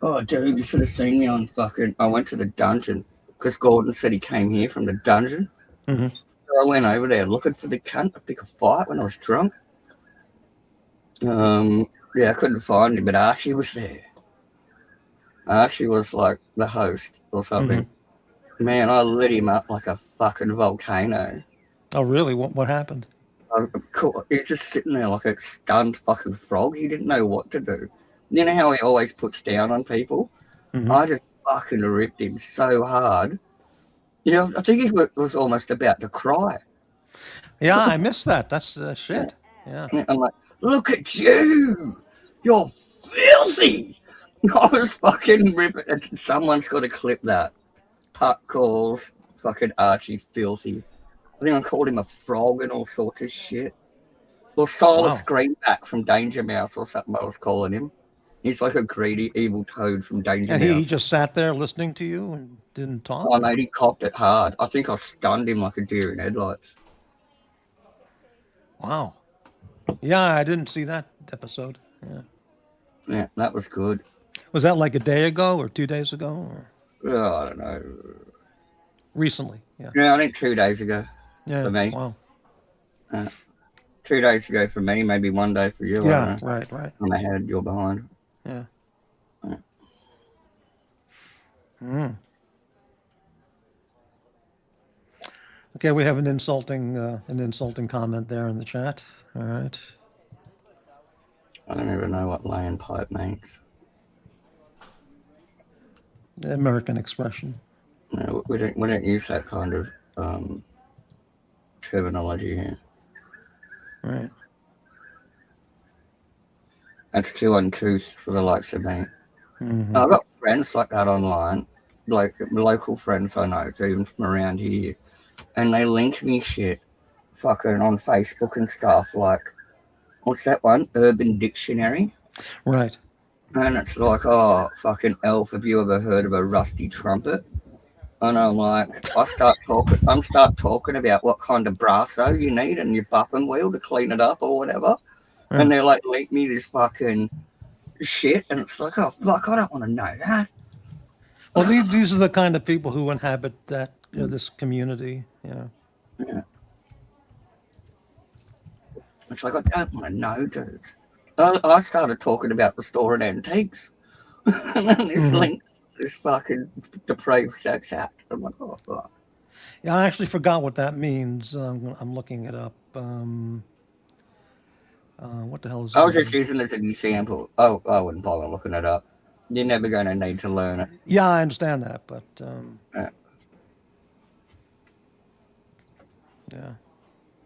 Speaker 6: Oh, dude, you should have seen me on fucking. I went to the dungeon because Gordon said he came here from the dungeon.
Speaker 2: Mm-hmm.
Speaker 6: So I went over there looking for the cunt to pick a fight when I was drunk. Yeah, I couldn't find him, but Archie was there. Archie was like the host or something.
Speaker 2: Mm-hmm.
Speaker 6: Man, I lit him up like a fucking volcano.
Speaker 2: Oh, really? What happened?
Speaker 6: He's just sitting there like a stunned fucking frog. He didn't know what to do. You know how he always puts down on people?
Speaker 2: Mm-hmm.
Speaker 6: I just fucking ripped him so hard. You know, I think he was almost about to cry.
Speaker 2: Yeah, I missed that. That's shit. Yeah.
Speaker 6: I'm like, look at you! You're filthy! I was fucking ripping it. Someone's got to clip that. Puck calls fucking Archie filthy. I think I called him a frog and all sorts of shit. Or Silas Greenback from Danger Mouse or something I was calling him. He's like a greedy, evil toad from Danger
Speaker 2: And
Speaker 6: Mouse.
Speaker 2: he just sat there listening to you and didn't talk?
Speaker 6: Oh, mate, he copped it hard. I think I stunned him like a deer in headlights.
Speaker 2: Wow. Yeah, I didn't see that episode.
Speaker 6: Yeah, that was good.
Speaker 2: Was that like a day ago or 2 days ago? Or
Speaker 6: Oh, I don't know.
Speaker 2: recently? Yeah.
Speaker 6: Yeah, I think 2 days ago
Speaker 2: Yeah.
Speaker 6: for me.
Speaker 2: Wow.
Speaker 6: 2 days ago for me, maybe 1 day for you.
Speaker 2: Yeah, right.
Speaker 6: I'm ahead, you're behind.
Speaker 2: Yeah.
Speaker 6: Yeah.
Speaker 2: Okay, we have an insulting comment there in the chat. All right.
Speaker 6: I don't even know what laying pipe means.
Speaker 2: American expression.
Speaker 6: No, we don't use that kind of terminology here.
Speaker 2: Right.
Speaker 6: That's too uncouth for the likes of me.
Speaker 2: Mm-hmm.
Speaker 6: I've got friends like that online, like local friends I know, even from around here, and they link me shit fucking on Facebook and stuff like, what's that one? Urban Dictionary.
Speaker 2: Right.
Speaker 6: And it's like, oh, fucking elf, have you ever heard of a rusty trumpet? And I'm like, I'm start talking about what kind of brasso you need and your buffing wheel to clean it up or whatever.
Speaker 2: Yeah.
Speaker 6: And they're like, link me this fucking shit. And it's like, oh, fuck, I don't want to know that.
Speaker 2: Well, these are the kind of people who inhabit that this community. Yeah.
Speaker 6: Yeah. It's like, I don't want to know, dude. I started talking about restoring antiques. And then this link, this fucking depraved sex act. I'm like, oh, fuck.
Speaker 2: Yeah, I actually forgot what that means. I'm looking it up. What the hell is it?
Speaker 6: I was just using it as an example. Oh, I wouldn't bother looking it up. You're never going to need to learn it.
Speaker 2: Yeah, I understand that, but
Speaker 6: Yeah.
Speaker 2: yeah,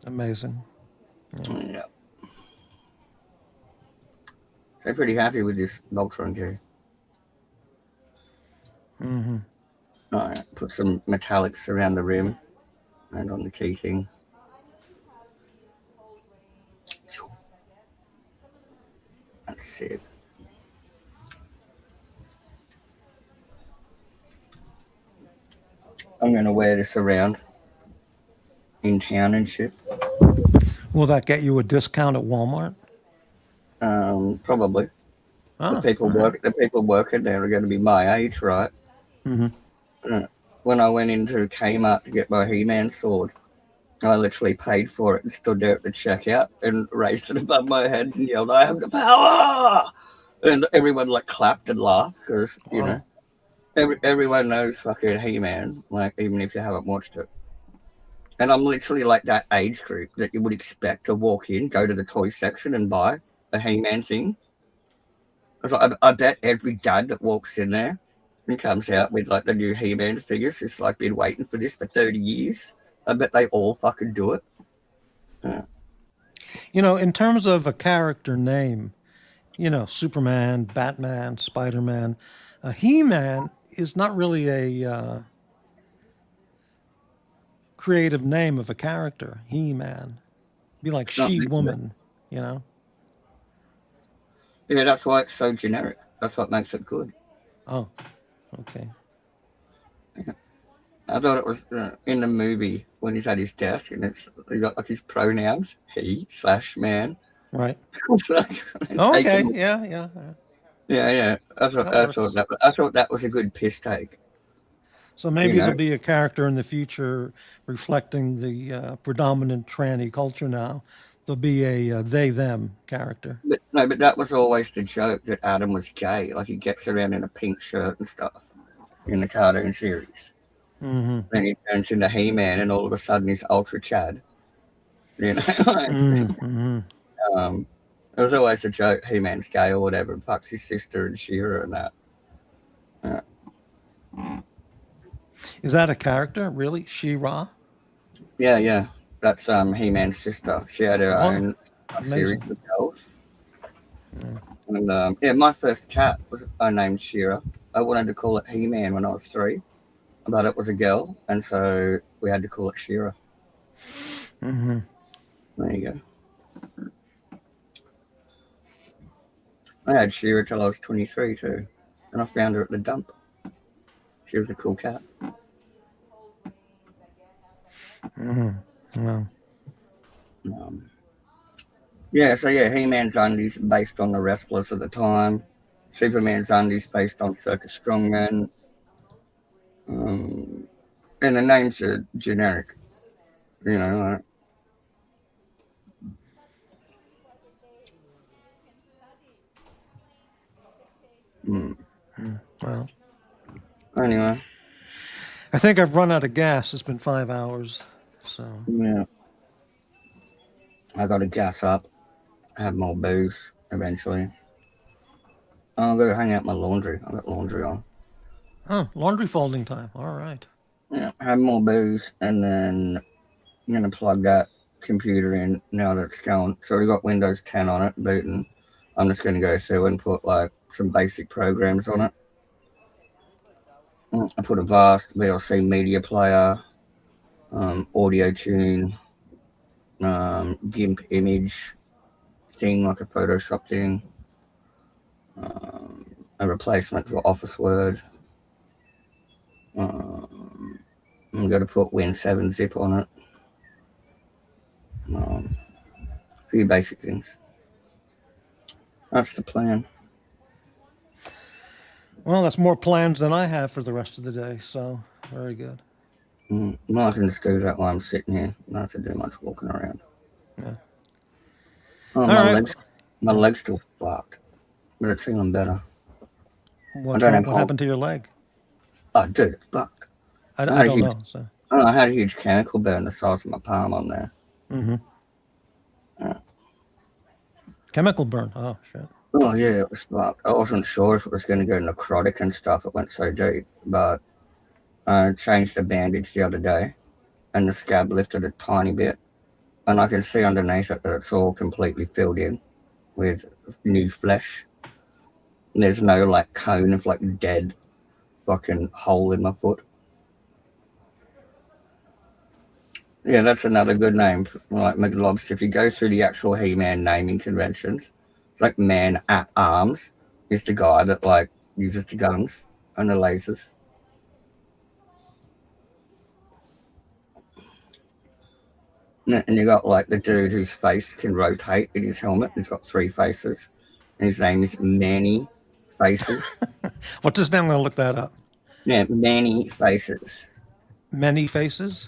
Speaker 2: amazing.
Speaker 6: Yeah. So I'm pretty happy with this Voltron key.
Speaker 2: Mm-hmm.
Speaker 6: Alright, put some metallics around the rim and on the key thing. That's it. I'm going to wear this around in town and shit.
Speaker 2: Will that get you a discount at Walmart?
Speaker 6: Probably.
Speaker 2: Ah,
Speaker 6: The people working there are going to be my age, right?
Speaker 2: Mm-hmm.
Speaker 6: When I went into Kmart to get my He-Man sword, I literally paid for it and stood there at the checkout and raised it above my head and yelled, "I have the power!" And everyone like clapped and laughed because you know everyone knows fucking He-Man, like even if you haven't watched it. And I'm literally like that age group that you would expect to walk in, go to the toy section and buy a He-Man thing. I bet every dad that walks in there and comes out with like the new He-Man figures has like been waiting for this for 30 years. I bet they all fucking do it. Yeah.
Speaker 2: You know, in terms of a character name, you know, Superman, Batman, Spider-Man, He-Man is not really a creative name of a character. He-Man, be like
Speaker 6: Not
Speaker 2: she-woman, you know.
Speaker 6: Yeah, that's why it's so generic. That's what makes it good.
Speaker 2: Oh, okay.
Speaker 6: I thought it was in the movie when he's at his desk and he got like his pronouns, he/man.
Speaker 2: Right.
Speaker 6: It's like,
Speaker 2: Oh, okay.
Speaker 6: taking-
Speaker 2: Yeah.
Speaker 6: yeah. I
Speaker 2: That
Speaker 6: thought that was a good piss take.
Speaker 2: So maybe
Speaker 6: You know?
Speaker 2: there'll be a character in the future reflecting the predominant tranny culture now. There'll be a they/them character.
Speaker 6: But no, but that was always the joke that Adam was gay. Like he gets around in a pink shirt and stuff in the cartoon series.
Speaker 2: Mm-hmm.
Speaker 6: Then he turns into He-Man, and all of a sudden he's Ultra Chad. You know,
Speaker 2: Mm-hmm.
Speaker 6: it was always a joke. He-Man's gay or whatever, and fucks his sister and She-Ra and that.
Speaker 2: Is that a character, really? She-Ra?
Speaker 6: Yeah. That's He-Man's sister. She had her
Speaker 2: Oh,
Speaker 6: own series
Speaker 2: amazing.
Speaker 6: of girls. And my first cat was named She-Ra. I wanted to call it He-Man when I was 3, but it was a girl, and so we had to call it She-Ra.
Speaker 2: Mm-hmm.
Speaker 6: There you go. I had She-Ra till I was 23 too, and I found her at the dump. She was a cool cat.
Speaker 2: Mm-hmm. Well,
Speaker 6: He-Man's undies based on the wrestlers of the time. Superman's undies based on Circus Strongmen. And the names are generic. You know, like,
Speaker 2: well.
Speaker 6: anyway,
Speaker 2: I think I've run out of gas. It's been 5 hours. So,
Speaker 6: yeah. I got to gas up, have more booze eventually. Oh, I've got to hang out my laundry. I got laundry on.
Speaker 2: Oh, laundry folding time. All right.
Speaker 6: Yeah, have more booze, and then I'm gonna plug that computer in now that it's going. It's already got Windows 10 on it, booting. I'm just gonna go through and put like some basic programs on it. I put a vast VLC media player, audio tune, GIMP image thing, like a Photoshop thing, a replacement for Office Word. I'm going to put Win7 zip on it. A few basic things. That's the plan.
Speaker 2: Well, that's more plans than I have for the rest of the day, so very good.
Speaker 6: Well, I can just do that while I'm sitting here. Not have to do much walking around.
Speaker 2: Yeah.
Speaker 6: Oh,
Speaker 2: All
Speaker 6: my
Speaker 2: right.
Speaker 6: leg's still fucked, but it's feeling better.
Speaker 2: What happened to your leg?
Speaker 6: Oh, dude, it's fucked.
Speaker 2: I don't know. So.
Speaker 6: I had a huge chemical burn the size of my palm on there.
Speaker 2: Mm-hmm. Chemical burn. Oh, shit.
Speaker 6: Oh, yeah, it was fucked. I wasn't sure if it was going to go necrotic and stuff. It went so deep, but I changed the bandage the other day, and the scab lifted a tiny bit, and I can see underneath it that it's all completely filled in with new flesh. There's no like cone of like dead fucking hole in my foot. Yeah, that's another good name for, like McLobster. If you go through the actual He-Man naming conventions, it's like Man at Arms is the guy that like uses the guns and the lasers. And you got like the dude whose face can rotate in his helmet. He's got 3 faces. And his name is Manny Faces.
Speaker 2: What's his name? I'm going to look that up.
Speaker 6: Yeah, Manny Faces.
Speaker 2: Many Faces?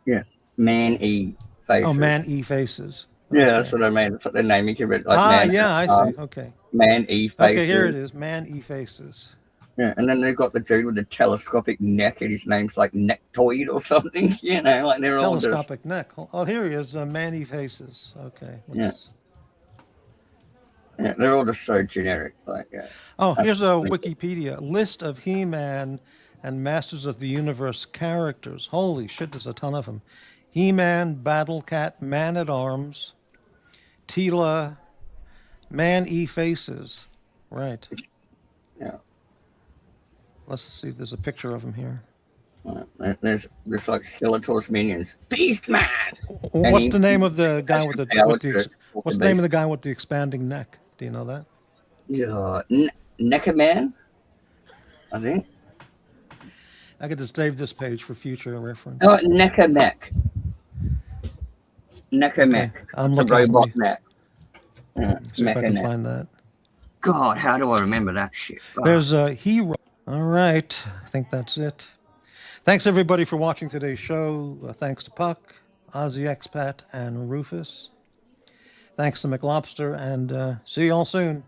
Speaker 6: Yeah, Man-E Faces.
Speaker 2: Oh, Man-E Faces.
Speaker 6: Okay. Yeah, that's what I mean. That's what the naming convention. Like
Speaker 2: yeah, I see. Okay.
Speaker 6: Man-E Faces.
Speaker 2: Okay, here it is. Man-E Faces.
Speaker 6: Yeah, and then they've got the dude with the telescopic neck, and his name's like Nectoid or something. You know, like they're all
Speaker 2: telescopic neck. Oh, here he is. Man-E Faces. Okay.
Speaker 6: Yeah, they're all just so generic. Like,
Speaker 2: oh, here's a Wikipedia list of He-Man and Masters of the Universe characters. Holy shit, there's a ton of them. He-Man, Battle Cat, Man-at-Arms, Teela, Man-E Faces. Right.
Speaker 6: Yeah.
Speaker 2: Let's see. There's a picture of him here.
Speaker 6: There's like Skeletor's minions. Beast Man.
Speaker 2: What's the name of the guy with the what's the name of the guy with the expanding neck? Do you know that?
Speaker 6: Yeah, Neckerman, I think.
Speaker 2: I could just save this page for future reference.
Speaker 6: Oh, Neckermech. Neckermech.
Speaker 2: Okay. I'm
Speaker 6: the
Speaker 2: looking
Speaker 6: robot neck.
Speaker 2: See if I can find that.
Speaker 6: God, how do I remember that shit? Oh.
Speaker 2: There's a hero. All right. I think that's it. Thanks, everybody, for watching today's show. Thanks to Puck, Aussie Expat, and Rufus. Thanks to McLobster, and see you all soon.